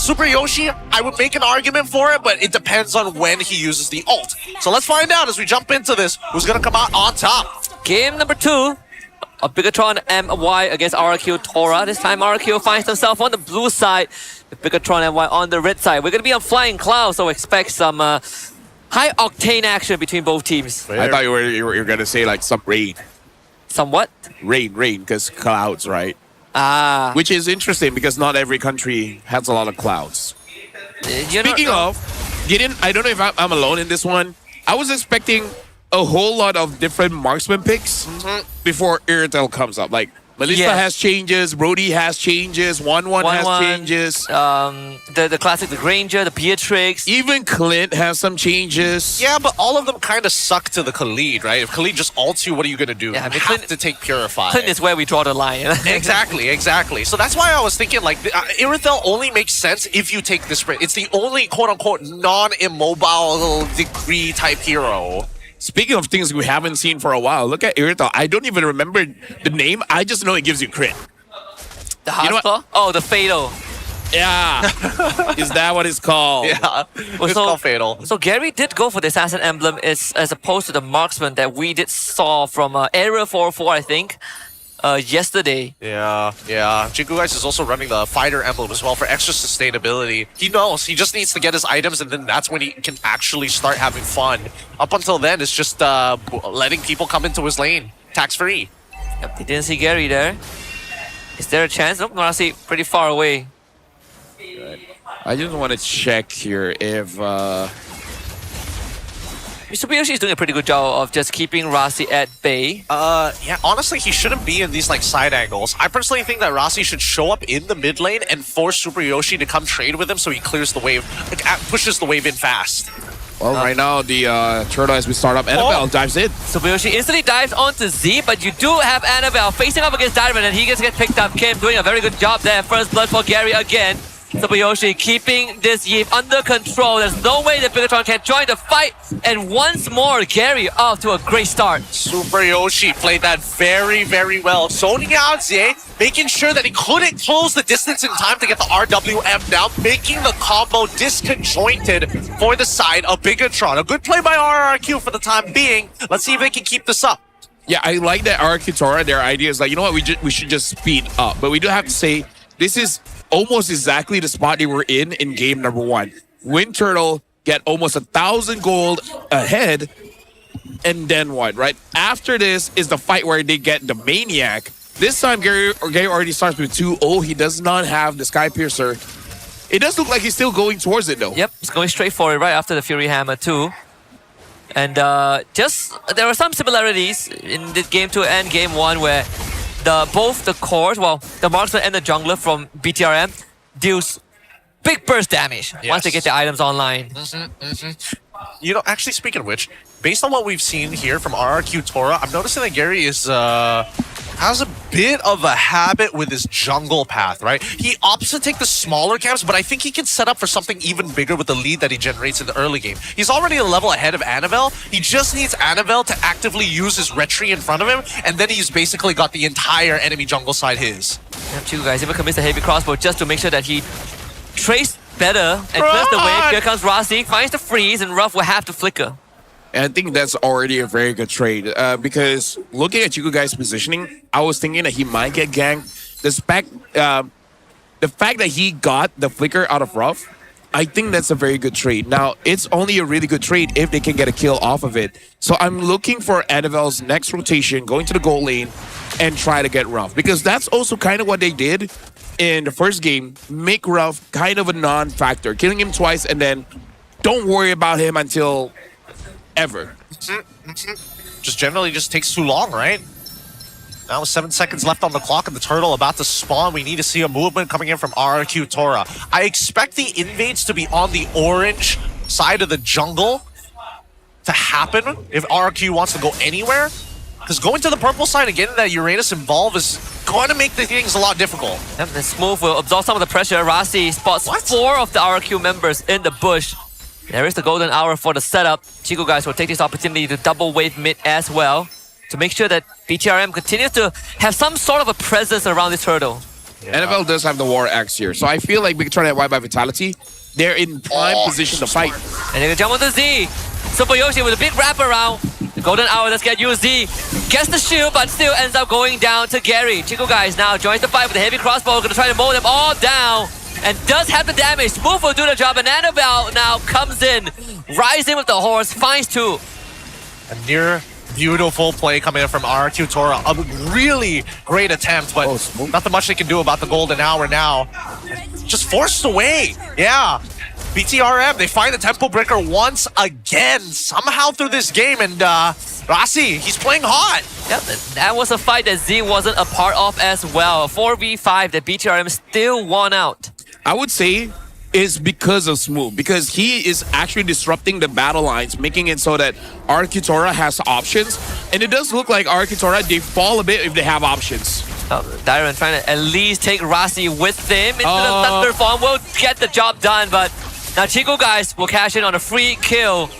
Super Yoshi, I would make an argument for it, but it depends on when he uses the ult. So let's find out as we jump into this who's going to come out on top. Game number 2. of Bigatron MY against RRQ Tora. This time RRQ finds themselves on the blue side, the Bigatron MY on the red side. We're going to be on flying clouds, so expect some high-octane action between both teams. I thought you were going to say like some rain. Some what? Rain, because clouds, right? Ah. Which is interesting because not every country has a lot of clouds. Speaking of, I don't know if I'm alone in this one. I was expecting a whole lot of different marksman picks before Irritel comes up. Like, Melissa has changes, Brody has changes, 1-1 has changes. The classic, the Granger, the Beatrix. Even Clint has some changes. Yeah, but all of them kind of suck to the Khalid, right? If Khalid just ults you, what are you going to do? Yeah, I mean, you have to take Purify. Clint is where we draw the line. Exactly. So that's why I was thinking, like, Irritel only makes sense if you take the sprint. It's the only quote-unquote non-immobile degree type hero. Speaking of things we haven't seen for a while, look at Irritel. I don't even remember the name. I just know it gives you crit. The Hardcore? Oh, the Fatal. Yeah. Is that what it's called? Yeah. It's called Fatal. So Gary did go for the Assassin Emblem as opposed to the Marksman that we saw from Area 404, I think. Yesterday. Yeah. Jingu Guys is also running the Fighter Emblem as well for extra sustainability. He knows. He just needs to get his items, and then that's when he can actually start having fun. Up until then, it's just letting people come into his lane. Tax-free. Yep, they didn't see Gary there. Is there a chance? Nope, Rasi pretty far away. I just want to check here if... Mr. Yoshi is doing a pretty good job of just keeping Rasi at bay. Yeah, honestly, he shouldn't be in these like side angles. I personally think that Rasi should show up in the mid lane and force Super Yoshi to come trade with him so he clears the wave, pushes the wave in fast. Well, right now, the turtle as we start up, Annabelle dives in. Super Yoshi instantly dives onto Z, but you do have Annabelle facing up against Diamond, and he gets picked up. Kim doing a very good job there. First blood for Gary again. Super Yoshi keeping this Yip under control. There's no way that Bigatron can join the fight. And once more, Gary off to a great start. Super Yoshi played that very, very well. Zoning out Zay, making sure that he couldn't close the distance in time to get the RWM down, making the combo disconjointed for the side of Bigatron. A good play by RRQ for the time being. Let's see if they can keep this up. Yeah, I like that RRQ Tora, their idea is like, you know what, we should just speed up. But we do have to say, this is almost exactly the spot they were in game number 1. Wind Turtle get almost 1,000 gold ahead, and then what, right? After this is the fight where they get the Maniac. This time, Gary already starts with 2-0. He does not have the Sky Piercer. It does look like he's still going towards it, though. Yep, he's going straight for it right after the Fury Hammer, too. And there are some similarities in the game 2 and game 1 where both the cores, the marksman and the jungler from BTRM deals big burst damage once they get the items online. You know, actually, speaking of which, based on what we've seen here from RRQ Tora, I'm noticing that Gary has a bit of a habit with his jungle path, right? He opts to take the smaller camps, but I think he can set up for something even bigger with the lead that he generates in the early game. He's already a level ahead of Annabelle. He just needs Annabelle to actively use his retry in front of him, and then he's basically got the entire enemy jungle side his. Yep, two guys even commits a heavy crossbow just to make sure that he traced better and clears the wave. Here comes Rasi, finds the freeze, and Ruff will have to flicker. And I think that's already a very good trade because looking at Chico Guy's positioning, I was thinking that he might get ganked. The fact that he got the flicker out of Ruff, I think that's a very good trade. Now, it's only a really good trade if they can get a kill off of it. So I'm looking for Annabelle's next rotation, going to the gold lane, and try to get Ruff. Because that's also kind of what they did in the first game. Make Ruff kind of a non-factor. Killing him twice and then don't worry about him until... ever. Just generally just takes too long, right? Now with 7 seconds left on the clock and the turtle about to spawn, we need to see a movement coming in from RRQ Tora. I expect the invades to be on the orange side of the jungle to happen if RRQ wants to go anywhere. Because going to the purple side and getting that Uranus involved is going to make the things a lot difficult. Yep, the Smooth will absorb some of the pressure. Rasi spots 4 of the RRQ members in the bush. There is the golden hour for the setup. Chico Guys will take this opportunity to double wave mid as well to make sure that BTRM continues to have some sort of a presence around this turtle. Yeah. NFL does have the War Axe here, so I feel like Bigatron and Y by Vitality, they're in prime position to fight. And they can jump on the Z. Super Yoshi with a big wraparound. golden hour, let's get UZ. Gets the shield, but still ends up going down to Gary. Chico guys now joins the fight with a heavy crossbow, gonna try to mow them all down. And does have the damage. Smooth will do the job, and Annabelle now comes in. Rising with the horse, finds 2. A near beautiful play coming in from RRQ Tora. A really great attempt, but nothing much they can do about the golden hour now. Just forced away. Yeah. BTRM, they find the tempo breaker once again, somehow through this game, and Rasi, he's playing hot. Yep, that was a fight that Z wasn't a part of as well. 4v5 that BTRM still won out. I would say is because of Smooth, because he is actually disrupting the battle lines, making it so that RRQ Tora has options, and it does look like RRQ Tora, they fall a bit if they have options. Dyron trying to at least take Rasi with him into the Thunder Form, will get the job done, but now Chico guys will cash in on a free kill.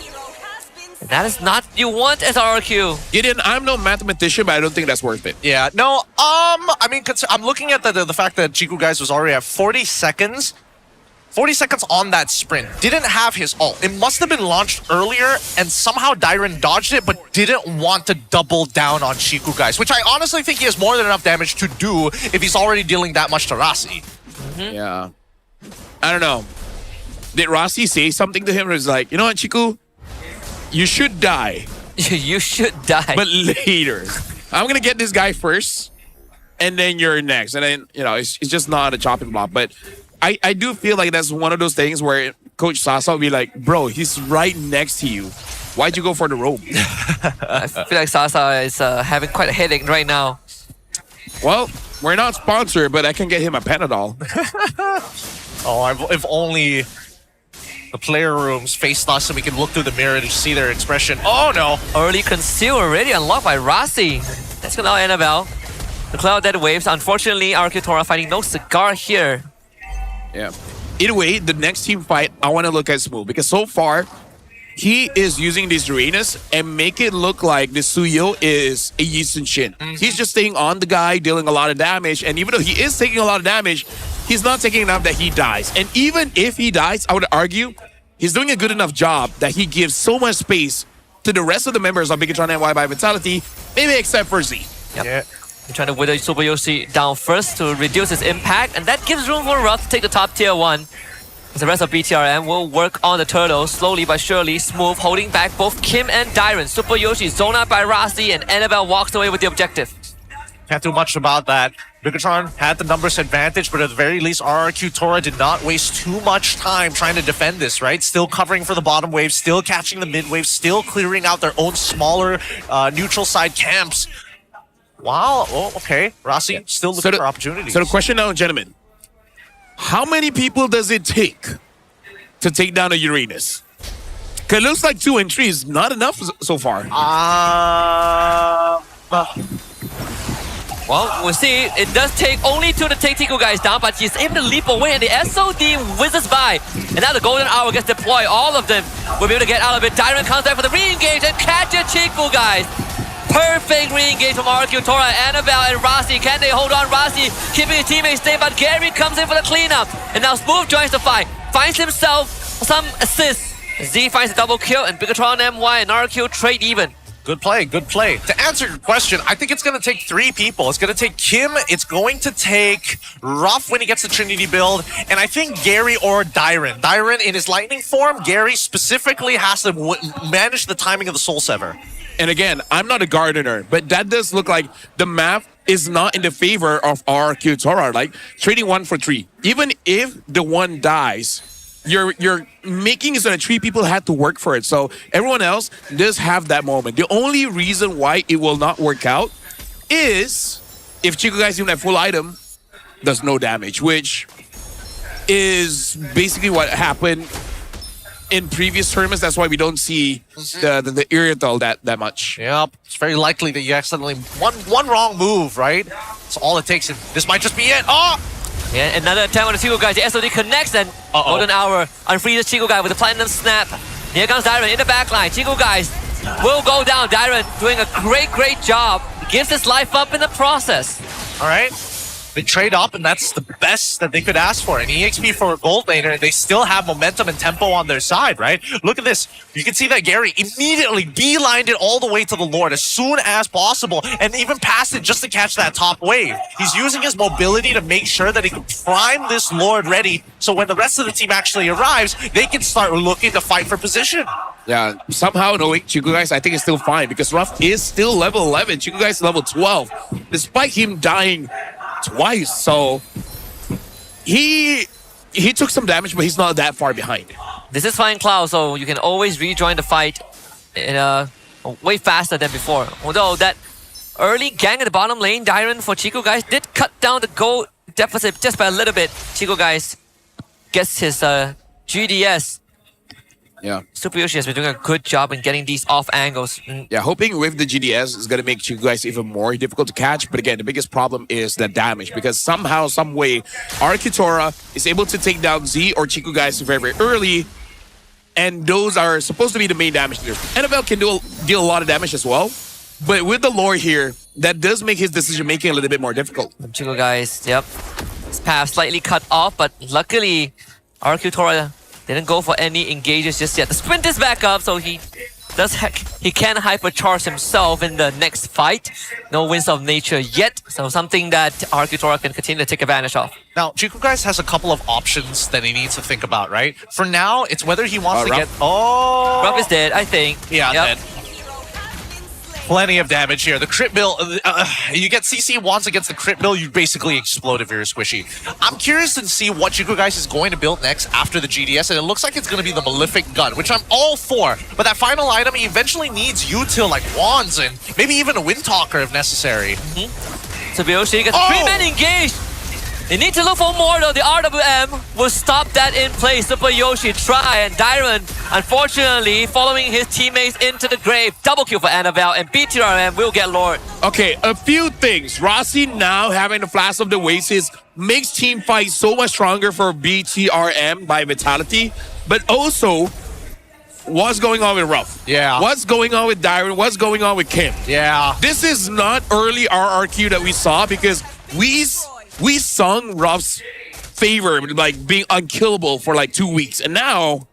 And that is not what you want as RRQ. Gideon, I'm no mathematician, but I don't think that's worth it. Yeah, no, I mean, I'm looking at the fact that Chico guys was already at 40 seconds. 40 seconds on that sprint. Didn't have his ult. It must have been launched earlier, and somehow Dyron dodged it, but didn't want to double down on Chico guys, which I honestly think he has more than enough damage to do if he's already dealing that much to Rasi. Yeah. I don't know. Did Rasi say something to him where it's like, you know what, Chico? You should die. You should die. But later. I'm going to get this guy first, and then you're next. And then, you know, it's just not a chopping block. But I do feel like that's one of those things where Coach Sasa will be like, bro, he's right next to you. Why'd you go for the rope? I feel like Sasa is having quite a headache right now. Well, we're not sponsored, but I can get him a Panadol. Oh, if only the player rooms faced us and we can look through the mirror to see their expression. Oh no! Early conceal already unlocked by Rasi. Let's go now, Annabelle. The Cloud Dead Waves. Unfortunately, RRQ Tora finding no cigar here. Yeah. Either way, the next team fight, I want to look at Smooth, because so far, he is using this Uranus and make it look like the Suyo is a Yisun Shin. He's just staying on the guy, dealing a lot of damage, and even though he is taking a lot of damage, he's not taking enough that he dies. And even if he dies, I would argue, he's doing a good enough job that he gives so much space to the rest of the members of Bigatron NY by Vitality, maybe except for Z. Yep. Yeah. They're trying to wither Super Yoshi down first to reduce his impact, and that gives room for Ruff to take the top tier 1. As the rest of BTRM will work on the turtle slowly but surely. Smooth holding back both Kim and Dyron. Super Yoshi zoned out by Rasi, and Annabelle walks away with the objective. Can't do much about that. Bigatron had the numbers advantage, but at the very least, RRQ Tora did not waste too much time trying to defend this, right? Still covering for the bottom wave, still catching the mid wave, still clearing out their own smaller neutral side camps. Wow, oh, okay. Rasi still looking for opportunities. So the question now, gentlemen, how many people does it take to take down a Uranus? Because it looks like 2 and 3 is not enough so far. Well, we'll see. It does take only 2 to take Tico guys down, but he's able to leap away, and the SOD whizzes by. And now the golden hour gets deployed. All of them will be able to get out of it. Dyron comes back for the re-engage and catches Chico guys. Perfect re-engage from RRQ Tora, Annabelle, and Rasi. Can they hold on? Rasi keeping his teammates safe, but Gary comes in for the cleanup. And now Smooth joins the fight. Finds himself some assists. Z finds a double kill, and Bigatron MY and RRQ trade even. Good play, good play. To answer your question, I think it's going to take 3 people. It's going to take Kim, it's going to take Ruff when he gets the Trinity build, and I think Gary or Dyron. Dyron in his lightning form, Gary specifically has to manage the timing of the Soul Sever. And again, I'm not a gardener, but that does look like the map is not in the favor of RRQ Tora. Like, trading 1 for 3. Even if the 1 dies, you're making it so that 3 people had to work for it. So everyone else does have that moment. The only reason why it will not work out is if Chico guys even have full item, does no damage, which is basically what happened in previous tournaments. That's why we don't see the Irrital that much. Yep, it's very likely that you accidentally one wrong move, right? That's all it takes. This might just be it. Oh! Yeah, another attempt on the Chico guys. The SOD connects, and golden hour unfreezes Chico guy with a platinum snap. Here comes Dyron in the backline. Chico guys will go down. Dyron doing a great job. Gives his life up in the process. All right. They trade up, and that's the best that they could ask for. An EXP for a gold laner, they still have momentum and tempo on their side, right? Look at this. You can see that Gary immediately beelined it all the way to the Lord as soon as possible, and even passed it just to catch that top wave. He's using his mobility to make sure that he can prime this Lord ready, so when the rest of the team actually arrives, they can start looking to fight for position. Yeah, somehow knowing Chico guys, I think it's still fine because Ruff is still level 11. Chico guys level 12, despite him dying twice. So he took some damage, but he's not that far behind. This is Flying Cloud, so you can always rejoin the fight in way faster than before. Although that early gang at the bottom lane, Dyron for Chico guys did cut down the gold deficit just by a little bit. Chico guys gets his GDS. Yeah. Super Yoshi has been doing a good job in getting these off angles. Yeah, hoping with the GDS is going to make Chico guys even more difficult to catch. But again, the biggest problem is the damage because somehow, some way, Arkitora is able to take down Z or Chico guys very, very early. And those are supposed to be the main damage dealers. NFL can deal a lot of damage as well. But with the lore here, that does make his decision making a little bit more difficult. Chico guys, yep. His path slightly cut off, but luckily, Arkitora didn't go for any engages just yet. The sprint is back up, so he can hypercharge himself in the next fight. No Winds of Nature yet, so something that Arkitora can continue to take advantage of. Now, Chico guys has a couple of options that he needs to think about, right? For now, it's whether he wants to get... Oh! Ruff is dead, I think. Yeah, dead. Plenty of damage here. The crit bill, you get CC once against the crit bill, you basically explode if you're a squishy. I'm curious to see what Chico guys is going to build next after the GDS, and it looks like it's going to be the Malefic Gun, which I'm all for. But that final item, he eventually needs util like wands and maybe even a Windtalker if necessary. So Yoshi gets 3 men engaged. They need to look for more though. The RWM will stop that in place. Super Yoshi try, and Dyron, unfortunately, following his teammates into the grave. Double kill for Annabelle, and BTRM will get Lord. Okay, a few things. Rossi now having the Flash of the Oasis makes team fight so much stronger for BTRM by Vitality, but also what's going on with Ruff? Yeah. What's going on with Dyron? What's going on with Kim? Yeah. This is not early RRQ that we saw because we sung Ruff's favor, like being unkillable for like 2 weeks, and now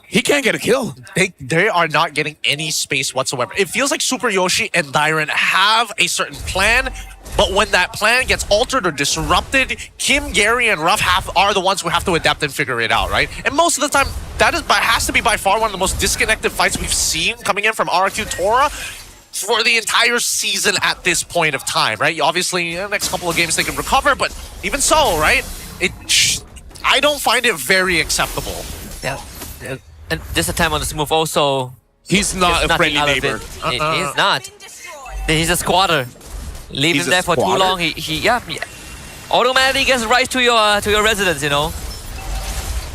he can't get a kill. They are not getting any space whatsoever. It feels like Super Yoshi and Dyron have a certain plan, but when that plan gets altered or disrupted, Kim, Gary, and Ruff are the ones who have to adapt and figure it out, right? And most of the time, that has to be by far one of the most disconnected fights we've seen coming in from Arkitora for the entire season at this point of time, right? Obviously, in the next couple of games they can recover, but even so, right? I don't find it very acceptable. Yeah. And this attempt on this move also... He's not a friendly neighbor. He's not. He's a squatter. Leave him there for too long, he automatically gets right to your residence, you know?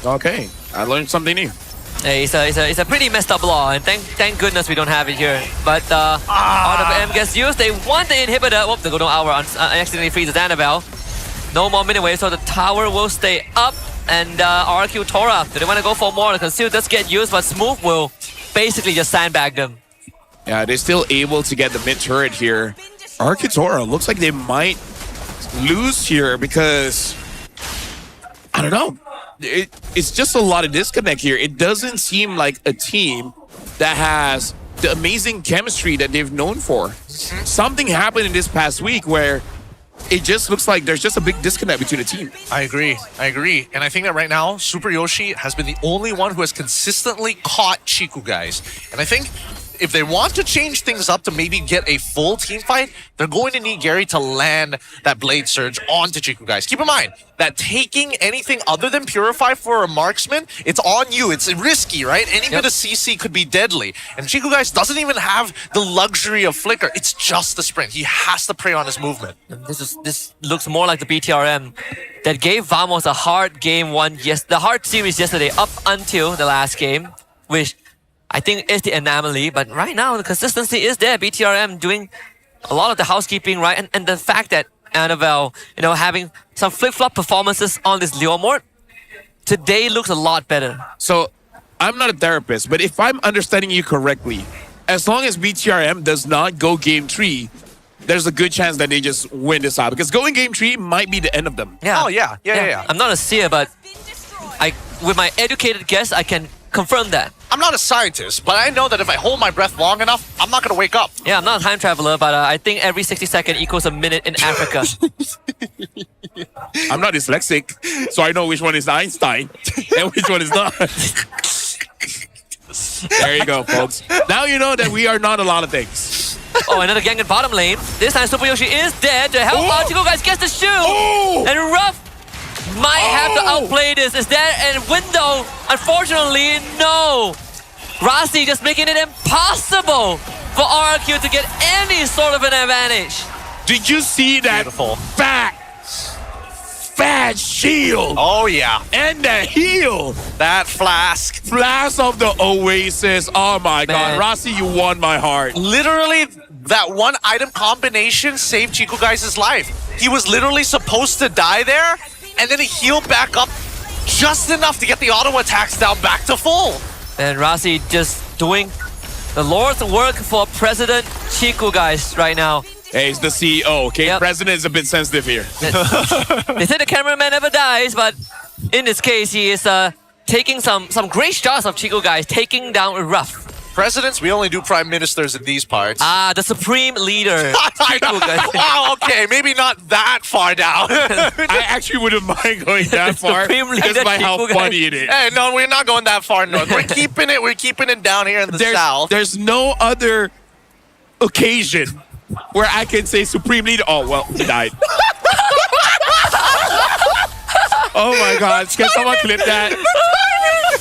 Okay, I learned something new. It's a pretty messed up law, and thank goodness we don't have it here. But RWM gets used. They want the inhibitor. Oh, the golden hour accidentally freezes Annabelle. No more minute wave, so the tower will stay up. And Arkitora, do they want to go for more? The conceal does get used, but Smooth will basically just sandbag them. Yeah, they're still able to get the mid turret here. Arkitora looks like they might lose here because I don't know. It's just a lot of disconnect here. It doesn't seem like a team that has the amazing chemistry that they've known for. Something happened in this past week where it just looks like there's just a big disconnect between the team. I agree. And I think that right now, Super Yoshi has been the only one who has consistently caught Chico guys. And I think if they want to change things up to maybe get a full team fight, they're going to need Gary to land that Blade Surge onto Chico guys. Keep in mind that taking anything other than Purify for a marksman, it's on you. It's risky, right? Any bit of CC could be deadly. And Chico guys doesn't even have the luxury of Flicker. It's just the sprint. He has to prey on his movement. This looks more like the BTRM that gave Vamos a hard game the hard series yesterday up until the last game, which I think is the anomaly, but right now the consistency is there. BTRM doing a lot of the housekeeping, right? And the fact that Annabelle, having some flip-flop performances on this Leomord, today looks a lot better. So, I'm not a therapist, but if I'm understanding you correctly, as long as BTRM does not go game 3, there's a good chance that they just win this out because going game 3 might be the end of them. Yeah. Oh, yeah. I'm not a seer, but with my educated guess, I can confirm that. I'm not a scientist, but I know that if I hold my breath long enough, I'm not going to wake up. Yeah, I'm not a time traveler, but I think every 60 seconds equals a minute in Africa. I'm not dyslexic, so I know which one is Einstein and which one is not. There you go, folks. Now you know that we are not a lot of things. Oh, another gang in bottom lane. This time Super Yoshi is dead to help out. Chico guys gets the shoe. And Ruff might have to outplay this. Is there a window? Unfortunately, no. Rossi just making it impossible for RRQ to get any sort of an advantage. Did you see that fat shield? Oh, yeah. And the heel. That flask. Flask of the Oasis. Oh, my God. Rossi, you won my heart. Literally, that one item combination saved Chico Guys' life. He was literally supposed to die there, and then he healed back up just enough to get the auto attacks down back to full. And Rossi just doing the Lord's work for President Chico Guys right now. Hey, he's the CEO, okay? Yep. President is a bit sensitive here. They say the cameraman never dies, but in this case, he is taking some great shots of Chico Guys, taking down Ruff. Presidents, we only do prime ministers in these parts. Ah, the supreme leader. Wow, okay, maybe not that far down. I actually wouldn't mind going that far just by how funny it is. Hey, no, we're not going that far north. We're keeping it down here in the south. There's no other occasion where I can say supreme leader. Oh, well, he died. Oh my God, can someone clip that?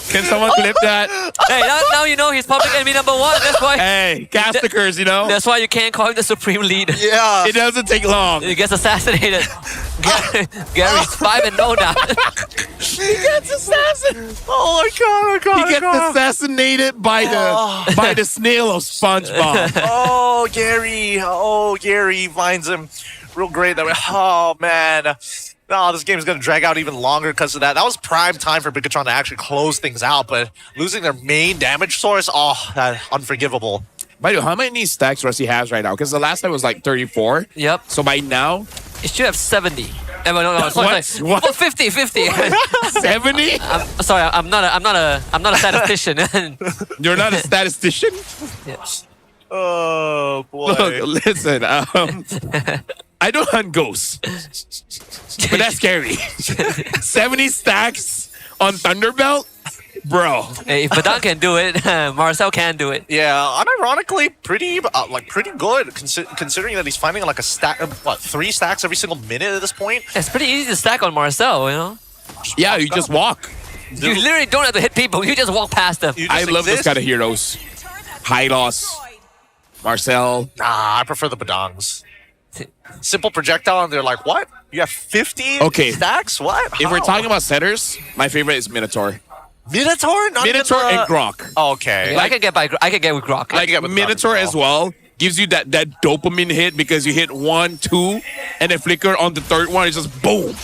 Can someone clip that? Hey, now you know he's public enemy number 1. That's why. Hey, castikers, you know. That's why you can't call him the supreme leader. Yeah. It doesn't take long. He gets assassinated. Gary's 5-0 now. He gets assassinated. Oh my God! He gets assassinated by the snail of SpongeBob. Oh, Gary finds him real great that way. Oh man. No, this game is going to drag out even longer because of that. That was prime time for Bigatron to actually close things out, but losing their main damage source, unforgivable. By the way, how many stacks Rossi has right now? Because the last time was like 34. Yep. So by now... It should have 70. No, sorry. What? 50. 70? I'm not a statistician. You're not a statistician? Yes. Oh, boy. Look, listen. I don't hunt ghosts. But that's scary. 70 stacks on Thunderbelt? Bro. Hey, if Pautan can do it, Marcel can do it. Yeah, unironically, pretty good considering that he's finding like a stack of 3 stacks every single minute at this point. It's pretty easy to stack on Marcel, you know? Yeah, you just walk. You literally don't have to hit people. You just walk past them. I love this kind of heroes. High loss. Marcel. Nah, I prefer the Badangs. Simple projectile, and they're like, what? You have 50 stacks? What? If we're talking about setters, my favorite is Minotaur. Minotaur? Minotaur and Grok. Okay. Yeah, I can get with Grok. Like Minotaur as well gives you that dopamine hit because you hit 1, 2, and then flicker on the third one. It's just boom.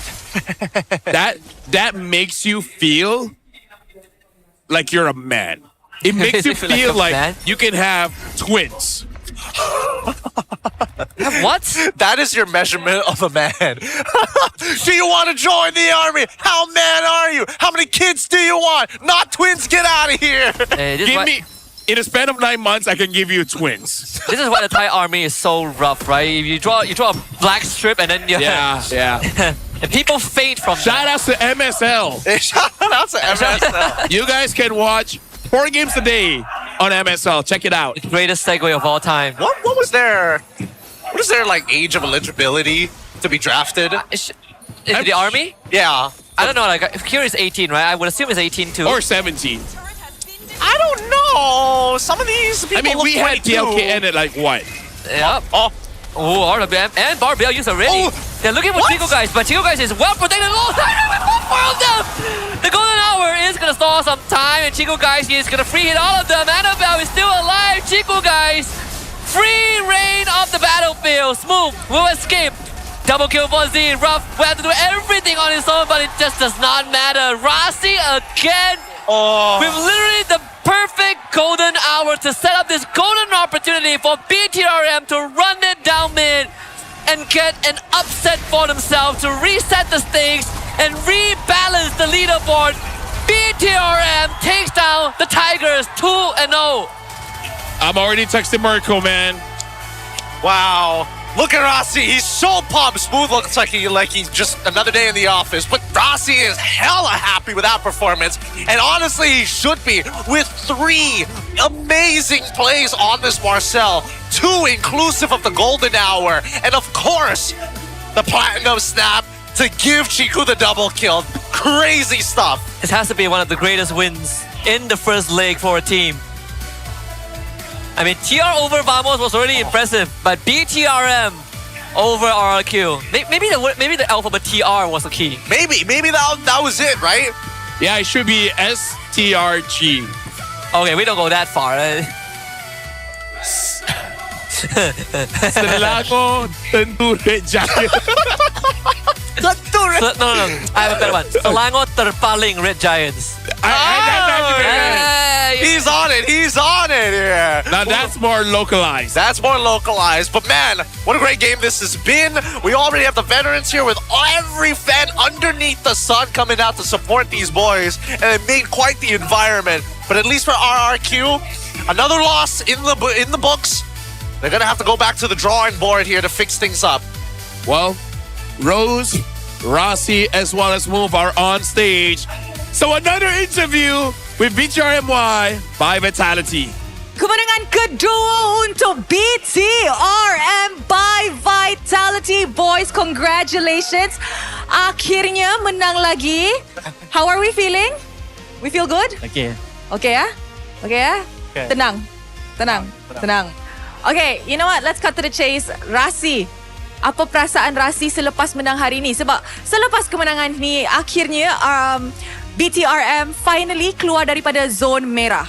that makes you feel like you're a man. It makes you feel like you can have twins. What? That is your measurement of a man. Do you want to join the army? How man are you? How many kids do you want? Not twins, get out of here. Give me, in a span of 9 months, I can give you twins. This is why the Thai army is so rough, right? You draw a black strip and then you yeah. And people faint from Shout out to MSL. Shout out to MSL. You guys can watch 4 games a day on MSL. Check it out. Greatest segue of all time. What was their like age of eligibility to be drafted? Is it the army? Yeah. I don't know. Like here is 18, right? I would assume it's 18 too. Or 17. I don't know. Some of these people. I mean, we had TLKN at like what? Yep. Oh, RWM and Barbell use already. They're looking for Chico Guys, but Chico Guys is well protected. Oh, with 4 of them! The golden hour is gonna stall some time, and Chico Guys is gonna free hit all of them. Annabelle is still alive. Chico Guys, free reign of the battlefield. Smooth will escape. Double kill for Z. Ruff will have to do everything on his own, but it just does not matter. Rossi again With literally the perfect golden hour to set up this golden opportunity for BTRM to run it down mid and get an upset for themselves to reset the stakes and rebalance the leaderboard. BTRM takes down the Tigers 2-0. I'm already texting Marco, man. Wow. Look at Rossi. He's so pumped. Smooth looks like he's just another day in the office. But Rossi is hella happy with that performance. And honestly, he should be with 3 amazing plays on this Marcel. 2 inclusive of the golden hour. And of course, the platinum snap to give Chiku the double kill. Crazy stuff. This has to be one of the greatest wins in the first leg for a team. I mean, TR over Vamos was already impressive, but BTRM over RRQ. Maybe the alphabet TR was the key. Maybe that was it, right? Yeah, it should be STRG. Okay, we don't go that far. Selangor tentu Red Giant. No. I have a better one. Selangor terpaling Red Giants. He's on it. Yeah. Now that's more localized. But man, what a great game this has been. We already have the veterans here with every fan underneath the sun coming out to support these boys. And it made quite the environment. But at least for RRQ, another loss in the books. They're going to have to go back to the drawing board here to fix things up. Well, Rose, Rossi, as well as Move are on stage. So another interview with BTRMY by Vitality. Kemenangan kedua untuk BTRM by Vitality. Boys, congratulations. Akhirnya menang lagi. How are we feeling? We feel good? Okay. Okay ya? Okay ya? Okay. Tenang. Okay, you know what? Let's cut to the chase. Rasi, apa perasaan Rasi selepas menang hari ni? Sebab selepas kemenangan ni, akhirnya BTRM finally keluar daripada zon merah.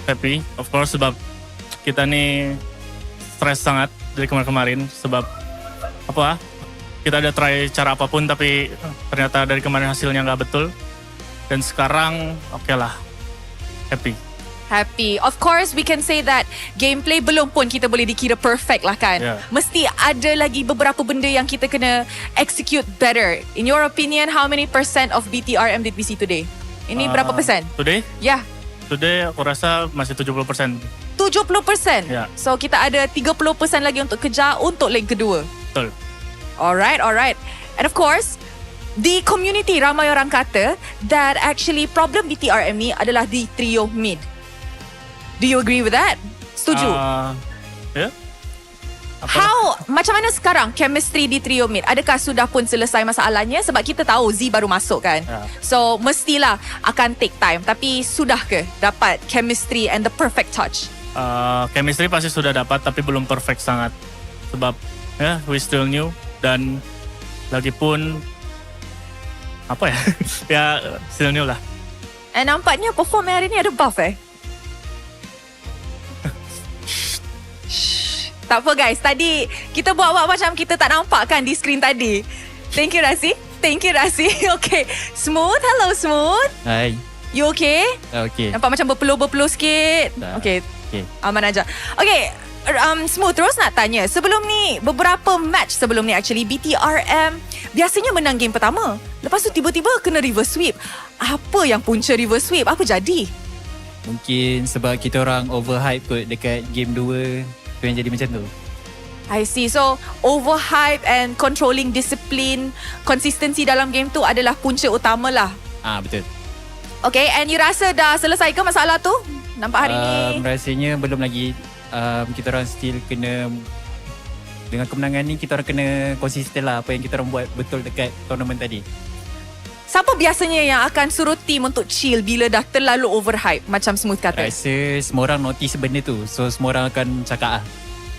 Happy, of course, sebab kita ni stres sangat dari kemarin-kemarin. Sebab kita ada try cara apapun tapi ternyata dari kemarin hasilnya nggak betul. Dan sekarang okay lah, happy. Of course, we can say that gameplay belum pun kita boleh dikira perfect lah kan. Yeah. Mesti ada lagi beberapa benda yang kita kena execute better. In your opinion, how many % of BTRM did we see today? Ini berapa persen? Today? Yeah. Today aku rasa masih 70%. 70%? Yeah. So kita ada 30% lagi untuk kejar untuk leg kedua. Betul. Alright. And of course, di community ramai orang kata that actually problem BTRM ni adalah di trio mid. Do you agree with that? Setuju? Yeah. Macam mana sekarang chemistry di trio mid? Adakah sudah pun selesai masalahnya? Sebab kita tahu Z baru masuk kan. Yeah. So mestilah akan take time. Tapi sudah ke dapat chemistry and the perfect touch? Chemistry pasti sudah dapat tapi belum perfect sangat. Sebab we still new dan lagipun ya still new lah. And nampaknya perform hari ni ada buff Tak apa guys, tadi kita buat macam kita tak nampak kan di skrin tadi. Thank you Rasi. Okay, Smooth. Hello Smooth. Hai. You okay? Okay. Nampak macam berpeluh-berpeluh sikit. Okay. Aman aja. Okay, Smooth, terus nak tanya. Beberapa match sebelum ni actually, BTRM biasanya menang game pertama. Lepas tu tiba-tiba kena reverse sweep. Apa yang punca reverse sweep? Apa jadi? Mungkin sebab kita orang overhype kot dekat game 2. Itu yang jadi macam tu. I see. So, overhype and controlling discipline, consistency dalam game tu adalah punca utama lah. Betul. Okay, and you rasa dah selesai ke masalah tu? Nampak hari ni? Rasanya belum lagi. Kita orang still kena, dengan kemenangan ni kita orang kena konsisten lah apa yang kita orang buat betul dekat tournament tadi. Siapa biasanya yang akan suruh team untuk chill bila dah terlalu overhype macam Smooth kata? Rasa semua orang notice benda tu. So semua orang akan cakap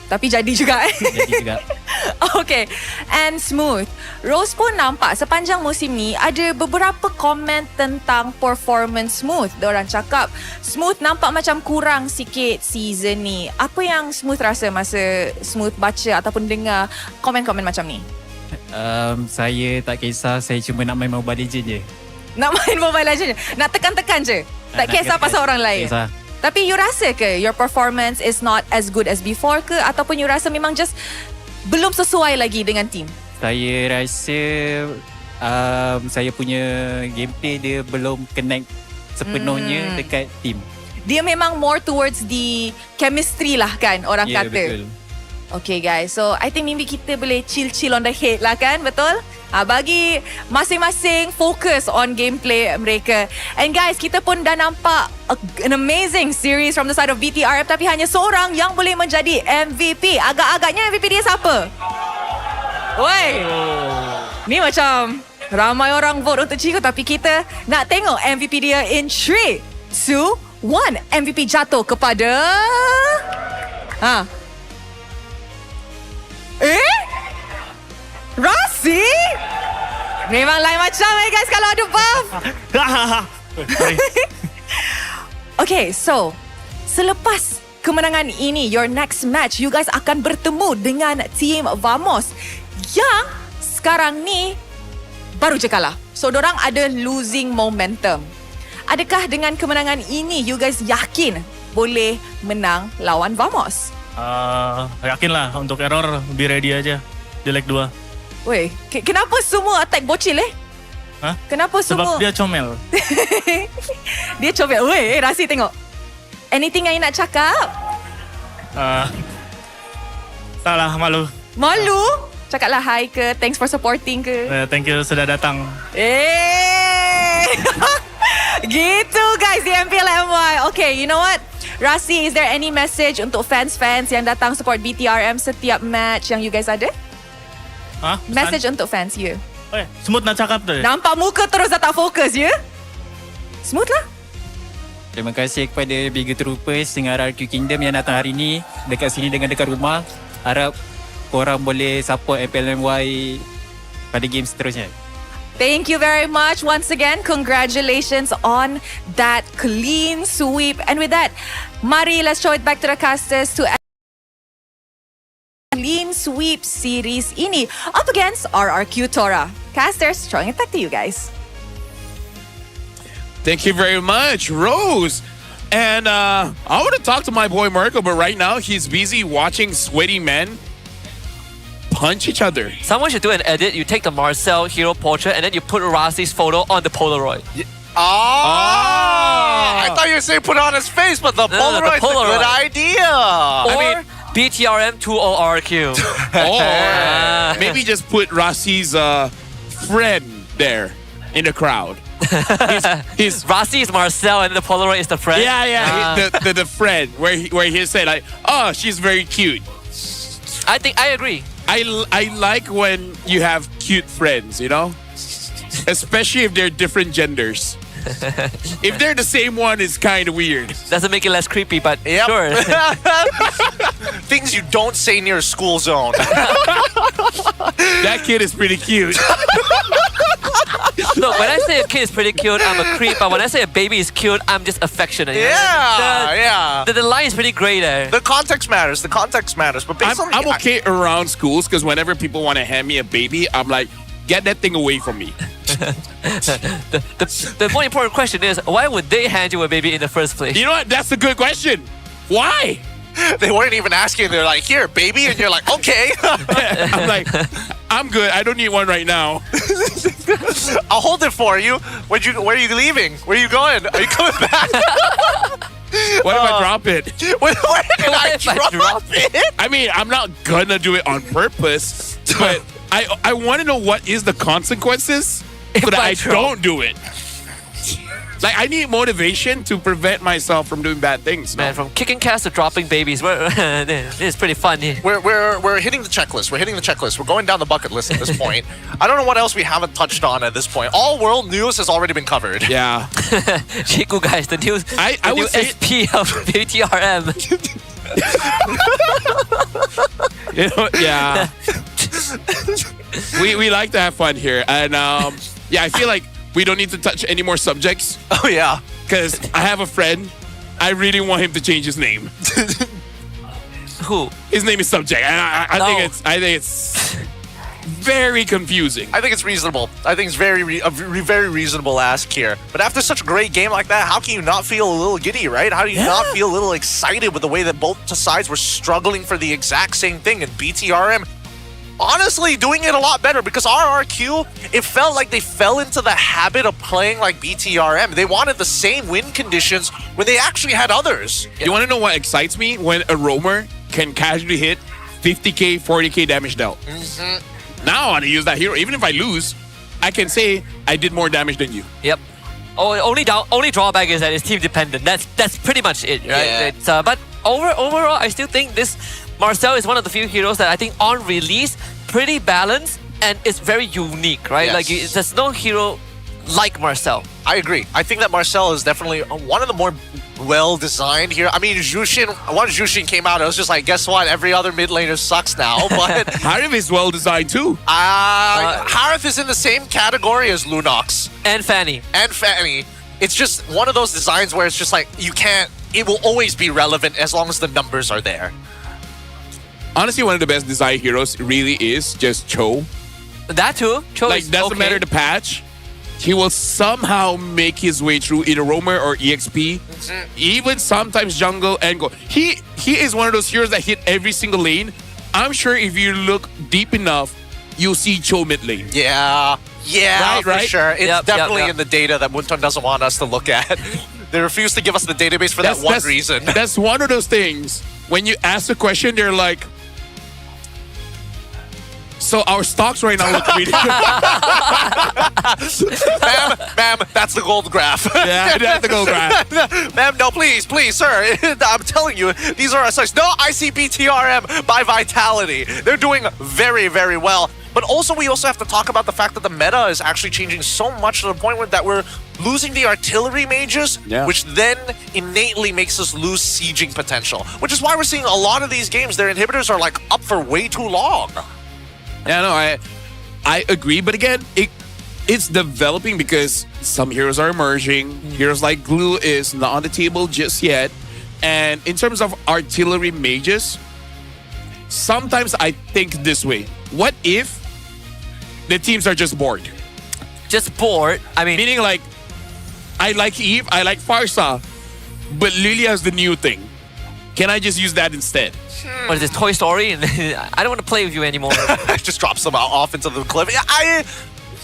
Tapi jadi juga Jadi juga. Okay. And Smooth, Rose pun nampak sepanjang musim ni ada beberapa komen tentang performance Smooth. Diorang cakap Smooth nampak macam kurang sikit season ni. Apa yang Smooth rasa masa Smooth baca ataupun dengar komen-komen macam ni? Saya tak kisah. Saya cuma nak main Mobile Legends je. Nak main Mobile Legends, nak tekan-tekan je. Tak kisah pasal orang lain. Kisah. Tapi you rasa ke your performance is not as good as before ke, ataupun you rasa memang just belum sesuai lagi dengan team? Saya rasa saya punya gameplay dia belum connect sepenuhnya dekat team. Dia memang more towards the chemistry lah kan, orang kata. Betul. Okay guys, so I think maybe kita boleh chill on the head lah kan, betul? Bagi masing-masing fokus on gameplay mereka. And guys, kita pun dah nampak an amazing series from the side of BTRM, tapi hanya seorang yang boleh menjadi MVP. Agak-agaknya MVP dia siapa? Woi, ni macam ramai orang vote untuk Chico, tapi kita nak tengok MVP dia in 3, 2, 1. MVP jatuh kepada... Rasi? Memang lain macam guys kalau ada buff. Okay, so selepas kemenangan ini, your next match, you guys akan bertemu dengan Team Vamos yang sekarang ni baru je kalah. So, dorang ada losing momentum. Adakah dengan kemenangan ini, you guys yakin boleh menang lawan Vamos? Yakinlah, untuk error be ready aja di leg 2. Weh, kenapa semua attack bocil Hah? Kenapa semua? Sebab dia comel. Dia comel. Weh, Rasi tengok. Anything yang you nak cakap? Tak lah, malu. Malu? Cakaplah hi ke, thanks for supporting ke. Thank you sudah datang. Gitu guys, di MPL MY. Okay, you know what? Rasi, is there any message untuk fans-fans yang datang support BTRM setiap match yang you guys ada? Message untuk fans you. Smooth nak cakap tu. Nampak muka terus dah tak fokus, ya? Smooth lah. Terima kasih kepada Bigger Troopers dengan RRQ Kingdom yang datang hari ni dekat sini dengan dekat rumah. Harap korang boleh support MPLMY pada game seterusnya. Thank you very much once again. Congratulations on that clean sweep. And with that, mari let's show it back to the casters to clean sweep series ini up against RRQ Tora. Casters, showing it back to you guys. Thank you very much, Rose. And I want to talk to my boy Marco, but right now he's busy watching sweaty men punch each other. Someone should do an edit. You take the Marcel hero portrait and then you put Rasi's photo on the Polaroid. I thought you were saying put on his face, but the Polaroid's a good idea. Or BTRM 2ORQ. Or maybe just put Rasi's friend there in the crowd. Rasi is Marcel and the Polaroid is the friend. Yeah. The friend where he said like, oh, she's very cute. I agree. I like when you have cute friends, you know? Especially if they're different genders. If they're the same one, it's kind of weird. Doesn't make it less creepy, but sure. Things you don't say near a school zone. That kid is pretty cute. Look, when I say a kid is pretty cute, I'm a creep. But when I say a baby is cute, I'm just affectionate. The line is pretty gray there. The context matters. But based on I'm okay around schools because whenever people want to hand me a baby, I'm like, get that thing away from me. The more important question is, why would they hand you a baby in the first place? You know what? That's a good question. Why? They weren't even asking. They're like, here, baby. And you're like, okay. I'm like, I'm good. I don't need one right now. I'll hold it for you. Where are you leaving? Where are you going? Are you coming back? What if I drop it? Where did I drop it? I mean, I'm not gonna do it on purpose, but I want to know what is the consequences so that I don't do it. Like, I need motivation to prevent myself from doing bad things. Man, from kicking cats to dropping babies, this is pretty fun. We're hitting the checklist. We're going down the bucket list at this point. I don't know what else we haven't touched on at this point. All world news has already been covered. Yeah. Chiku guys, the new SP of BTRM. You know, yeah. we like to have fun here. And yeah, I feel like we don't need to touch any more subjects. Oh, yeah. Because I have a friend. I really want him to change his name. Who? His name is Subject. And I think it's very confusing. I think it's reasonable. I think it's very reasonable ask here. But after such a great game like that, how can you not feel a little giddy, right? How do you not feel a little excited with the way that both sides were struggling for the exact same thing? And BTRM, honestly, doing it a lot better, because RRQ, it felt like they fell into the habit of playing like BTRM. They wanted the same win conditions when they actually had others. You want to know what excites me? When a roamer can casually hit 50k, 40k damage dealt. Now I want to use that hero. Even if I lose, I can say I did more damage than you. Yep. Only drawback is that it's team dependent. That's pretty much it, right? Yeah. It's, but overall, I still think this Marcel is one of the few heroes that I think on release pretty balanced and it's very unique, right? Yes. Like there's no hero like Marcel. I agree. I think that Marcel is definitely one of the more well-designed here. I mean, once Jushin came out, it was just like, guess what? Every other mid laner sucks now. But Harith is well-designed too. Harith is in the same category as Lunox. And Fanny. It's just one of those designs where it's just like, it will always be relevant as long as the numbers are there. Honestly, one of the best design heroes really is just Cho. That too. Cho like, is doesn't okay. matter the patch. He will somehow make his way through either roamer or EXP, even sometimes jungle and go. He is one of those heroes that hit every single lane. I'm sure if you look deep enough, you'll see Cho mid lane. Yeah, for right? sure. It's definitely in the data that Munton doesn't want us to look at. They refuse to give us the database for that one reason. That's one of those things. When you ask a question, they're like, so our stocks right now look pretty good. Ma'am, that's the gold graph. Yeah, that's the gold graph. Ma'am, no, please, sir. I'm telling you, these are our sites. No, I see BTRM by Vitality. They're doing very, very well. But also, we also have to talk about the fact that the meta is actually changing so much to the point where that we're losing the artillery mages, which then innately makes us lose sieging potential. Which is why we're seeing a lot of these games, their inhibitors are like up for way too long. Yeah, no, I agree. But again, it's developing because some heroes are emerging. Heroes like Glue is not on the table just yet. And in terms of artillery mages, sometimes I think this way. What if the teams are just bored? Just bored? I mean... Meaning like, I like Eve, I like Farsa, but Lilia is the new thing. Can I just use that instead? What is this, Toy Story? I don't want to play with you anymore. Just drops them off into the cliff.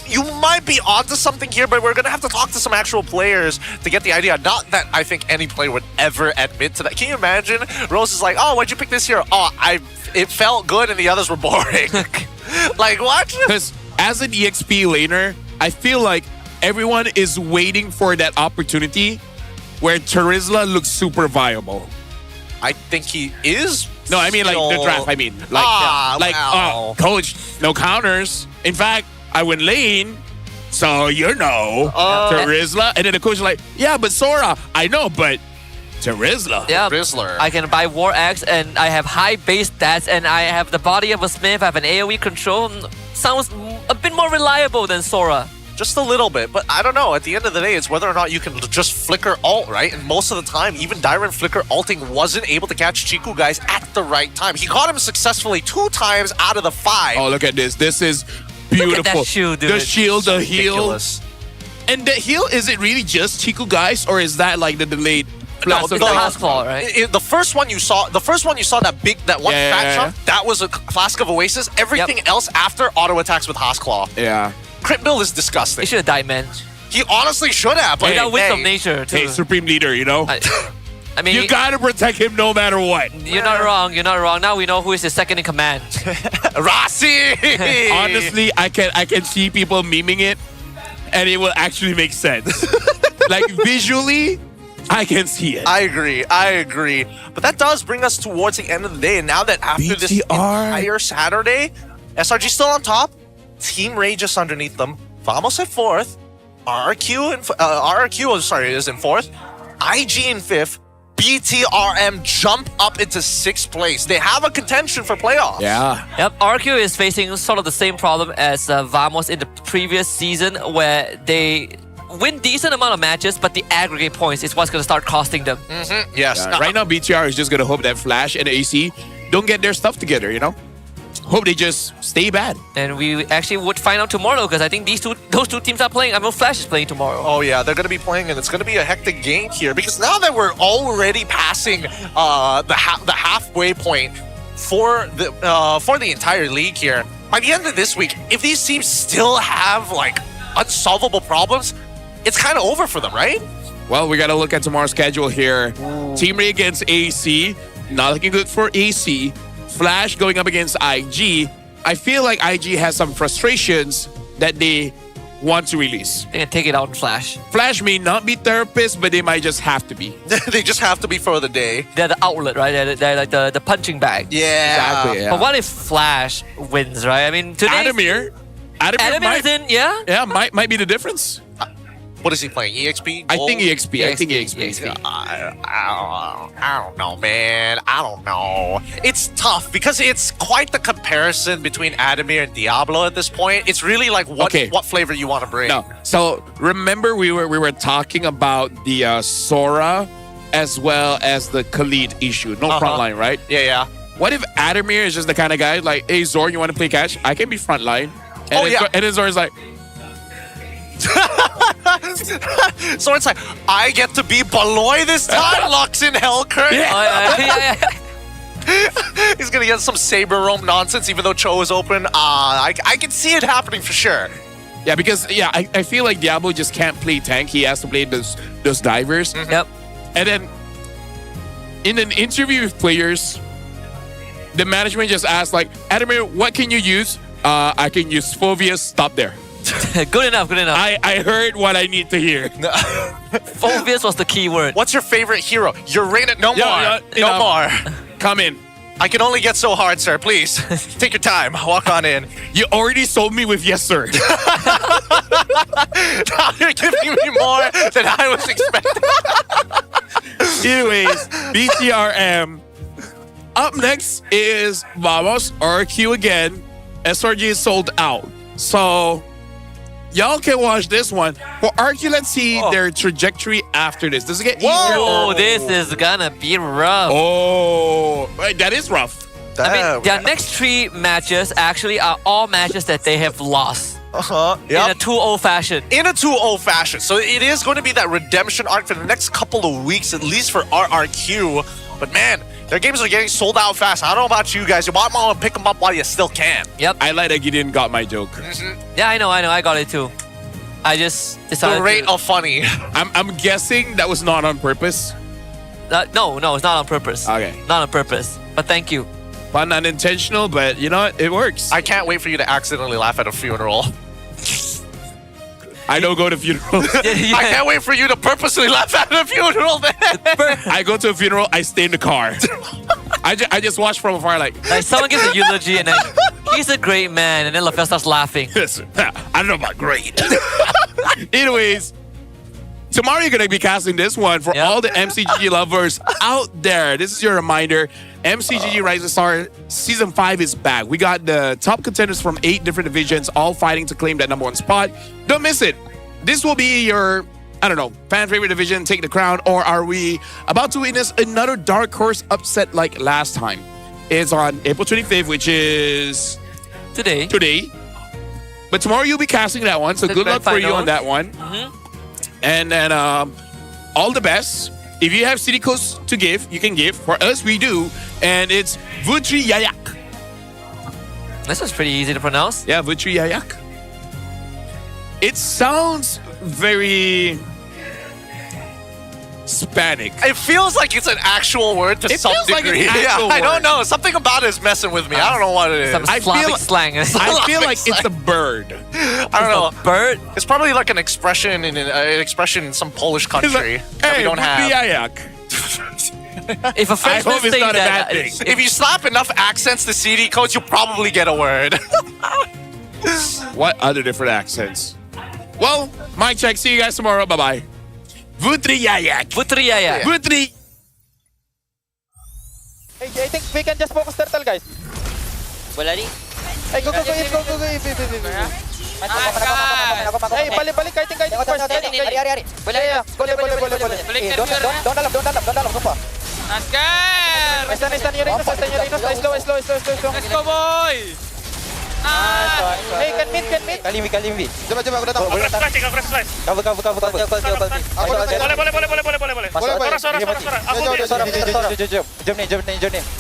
You might be onto something here, but we're going to have to talk to some actual players to get the idea. Not that I think any player would ever admit to that. Can you imagine? Rose is like, oh, why'd you pick this hero? Oh, it felt good and the others were boring. Like, what? Because as an EXP laner, I feel like everyone is waiting for that opportunity where Terizla looks super viable. think he is. No, I mean like the draft. I mean like coach, no counters. In fact, I went lane, so you know Terizla, and then the coach is like, yeah, but Sora, I know, but Terizla. Yeah, Rizzler. I can buy War Axe and I have high base stats and I have the body of a Smith, I have an AoE control. Sounds a bit more reliable than Sora. Just a little bit, but I don't know. At the end of the day, it's whether or not you can just flicker ult, right? And most of the time, even Dyron flicker ulting wasn't able to catch Chiku guys at the right time. He caught him successfully 2 times out of the 5. Oh, look at this. This is beautiful. Look at that shield, dude. The shield, the heal. Ridiculous. And the heal, is it really just Chiku guys, or is that like the delayed? No, the last claw, right? The first one you saw, that one fat chunk, that was a Flask of Oasis. Everything else after auto attacks with Haas Claw. Yeah. Crit build is disgusting. He should have died, man. He honestly should have. But He got Winds of Nature, too. Hey, Supreme Leader, you know? I mean, you gotta protect him no matter what. You're not wrong. You're not wrong. Now we know who is his second in command. Rasi! Honestly, I can see people memeing it, and it will actually make sense. Like, visually, I can see it. I agree. But that does bring us towards the end of the day. And now that after this entire Saturday, SRG still on top, Team Rey just underneath them, Vamos at 4th, RRQ is in 4th, IG in 5th, BTRM jump up into 6th place. They have a contention for playoffs. Yeah. Yep, RQ is facing sort of the same problem as Vamos in the previous season, where they win decent amount of matches, but the aggregate points is what's going to start costing them. Yes. Right now, BTR is just going to hope that Flash and AC don't get their stuff together, you know? hope they just stay bad. And we actually would find out tomorrow because I think those two teams are playing. I know Flash is playing tomorrow. Oh yeah, they're going to be playing, and it's going to be a hectic game here because now that we're already passing the halfway point for the entire league here, by the end of this week, if these teams still have like unsolvable problems, it's kind of over for them, right? Well, we got to look at tomorrow's schedule here. Team Rey against AC, not looking good for AC. Flash going up against IG. I feel like IG has some frustrations that they want to release. They can take it out in Flash. Flash may not be therapists, but they might just have to be. They just have to be for the day. They're the outlet, right? They're like the punching bag. Yeah. Exactly, yeah. But what if Flash wins, right? I mean, today... Adamir is in, yeah? Yeah, might be the difference. What is he playing? EXP? I think EXP. I think EXP. EXP. I don't know, man. I don't know. It's tough because it's quite the comparison between Adamir and Diablo at this point. It's really like what flavor you want to bring. No. So remember we were talking about the Sora as well as the Khalid issue. No frontline, right? Yeah. What if Adamir is just the kind of guy like, hey Zor, you want to play catch? I can be frontline. And and then Zor's like, so it's like, I get to be Baloy this time, locks in Hellcurt. Yeah. He's gonna get some Saber Roam nonsense even though Cho is open. I can see it happening for sure. Yeah, because I feel like Diablo just can't play tank. He has to play those divers. Yep. And then in an interview with players, the management just asked like, Adamir, what can you use? I can use Fovia's stop there. Good enough. I heard what I need to hear. Fovia's was the key word. What's your favorite hero? You're rated no more. No more. Come in. I can only get so hard, sir. Please, take your time. Walk on in. You already sold me with yes, sir. Now you're giving me more than I was expecting. Anyways, BTRM. Up next is Vamos RQ again. SRG is sold out. So y'all can watch this one. For RQ, let's see their trajectory after this. Does it get easier? Oh, this is gonna be rough. Oh, that is rough. I mean, their next 3 matches actually are all matches that they have lost. In a 2-0 fashion. In a 2-0 fashion. So it is going to be that redemption arc for the next couple of weeks, at least for RRQ. But man, their games are getting sold out fast. I don't know about you guys. You might want to pick them up while you still can. Yep. I like that Gideon got my joke. Yeah, I know. I got it too. I just decided the rate of funny. I'm guessing that was not on purpose. No, it's not on purpose. Okay. Not on purpose. But thank you. Fun, unintentional, but you know what? It works. I can't wait for you to accidentally laugh at a funeral. I don't go to funerals. I can't wait for you to purposely laugh at a funeral then. I go to a funeral, I stay in the car. I just watch from afar like someone gives a eulogy and then he's a great man and then LaFell starts laughing. Listen, I don't know about great. Anyways, tomorrow you're going to be casting this one for all the MCGG lovers out there. This is your reminder. MCGG Rising Star Season 5 is back. We got the top contenders from 8 different divisions all fighting to claim that #1 spot. Don't miss it. This will be your, I don't know, fan favorite division, take the crown, or are we about to witness another dark horse upset like last time? It's on April 25th, which is today. But tomorrow you'll be casting that one, so good luck for you on that one. And then all the best. If you have city codes to give, you can give. For us, we do. And it's Vutri Yayak. This is pretty easy to pronounce. Yeah, Vutri Yayak. It sounds very Hispanic. It feels like it's an actual word to some degree. I don't know. Something about it is messing with me. I don't know what it is. Some Slavic slang. I feel like it's a bird. I don't know. A bird? It's probably like an expression in some Polish country that we don't have. If a Frenchman hope it's not a bad thing. If you slap enough accents to CD codes, you'll probably get a word. What other different accents? Well, mic check. See you guys tomorrow. Bye-bye. Vutri Yayak. Vutri Yayak. Vutri. Hey, I think we can just focus turtle, guys. Bola ni. Hey, go. Hey, balik. Kiting. Hari. Boleh. Don't dalam, sumpah. Naskar. Stand your Reynos. Slow. Let's go, boy! Hey, can mid. Kali mid. Coba aku datang. Cover. Boleh. Suara. Jom ni.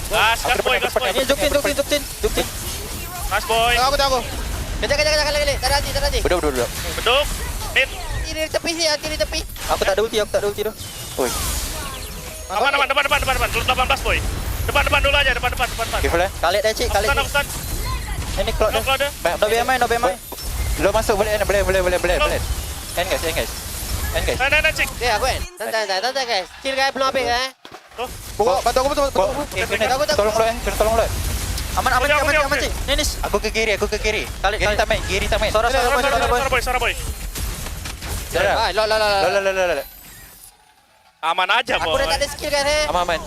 Gas boy. Ini Juktin. Gas boy. Aku. Kejar. Tak ada hati. Beduk. Beduk. Mid. Kiri tepi. Aku tak ada ulti dah. Oi. Depan. Belum 18 boy. Depan dulu aja, depan. Careful Kalik dah cik, Aku stun. Ini cloud dah. No BMI. Belum masuk, boleh. End guys. Nah, cik. Aku kan. Santai guys. Chill guys, belum habis Bantu aku betul. Tolong lo. Aman cik. Ni. Aku ke kiri. Kalik tak main. Suara boy. Lo. Aman aja boy. Aku dah tak ada skill guys Aman.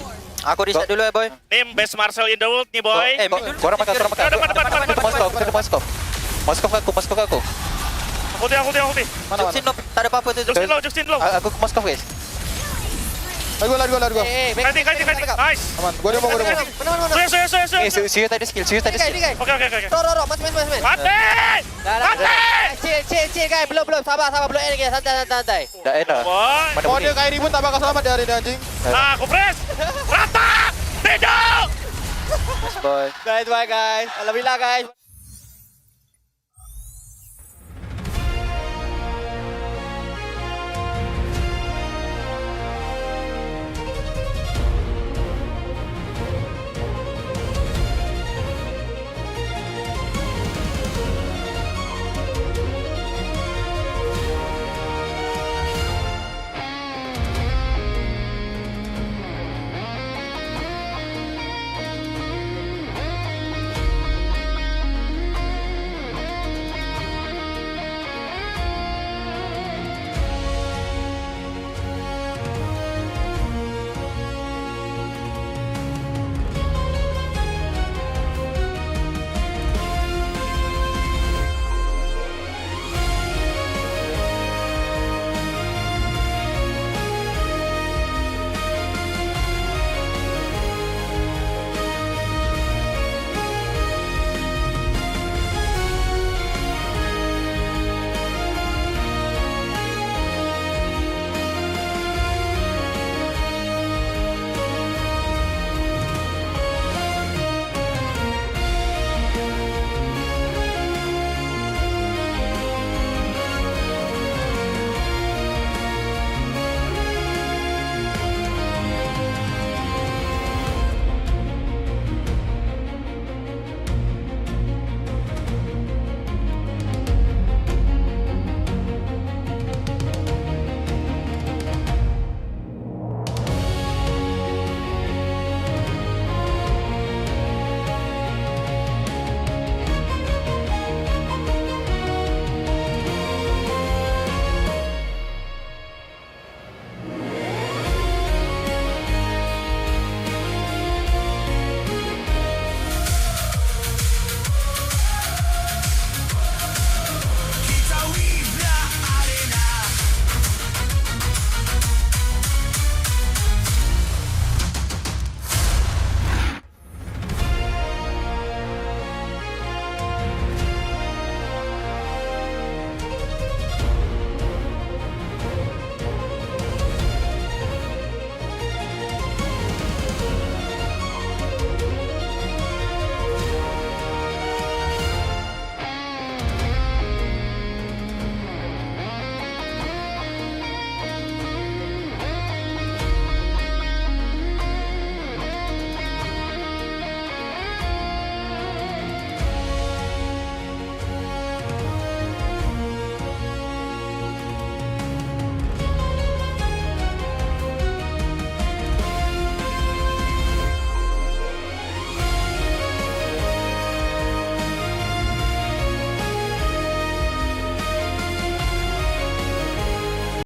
Aku reset dulu boy. Nim best Marcel in the world nih boy. Korang makan. Moskov. Moskov aku. Ulti. Mana? Tak ada apa-apa tu. Justin low. Aku ke Moskov guys. Lari gua. Kiting. Nice. Aman. Gua mau. So. See you tadi skill. Oke. Roro, mas. Mati. Chill guys, belum. Sabar, belum end guys. Santai. Dah end dah. Boy. Kalau dia kayak ribut tak bakal selamat dia hari ini anjing. Aku press. Rata. Tidur. Bye. Guys, bye guys. Alhamdulillah guys.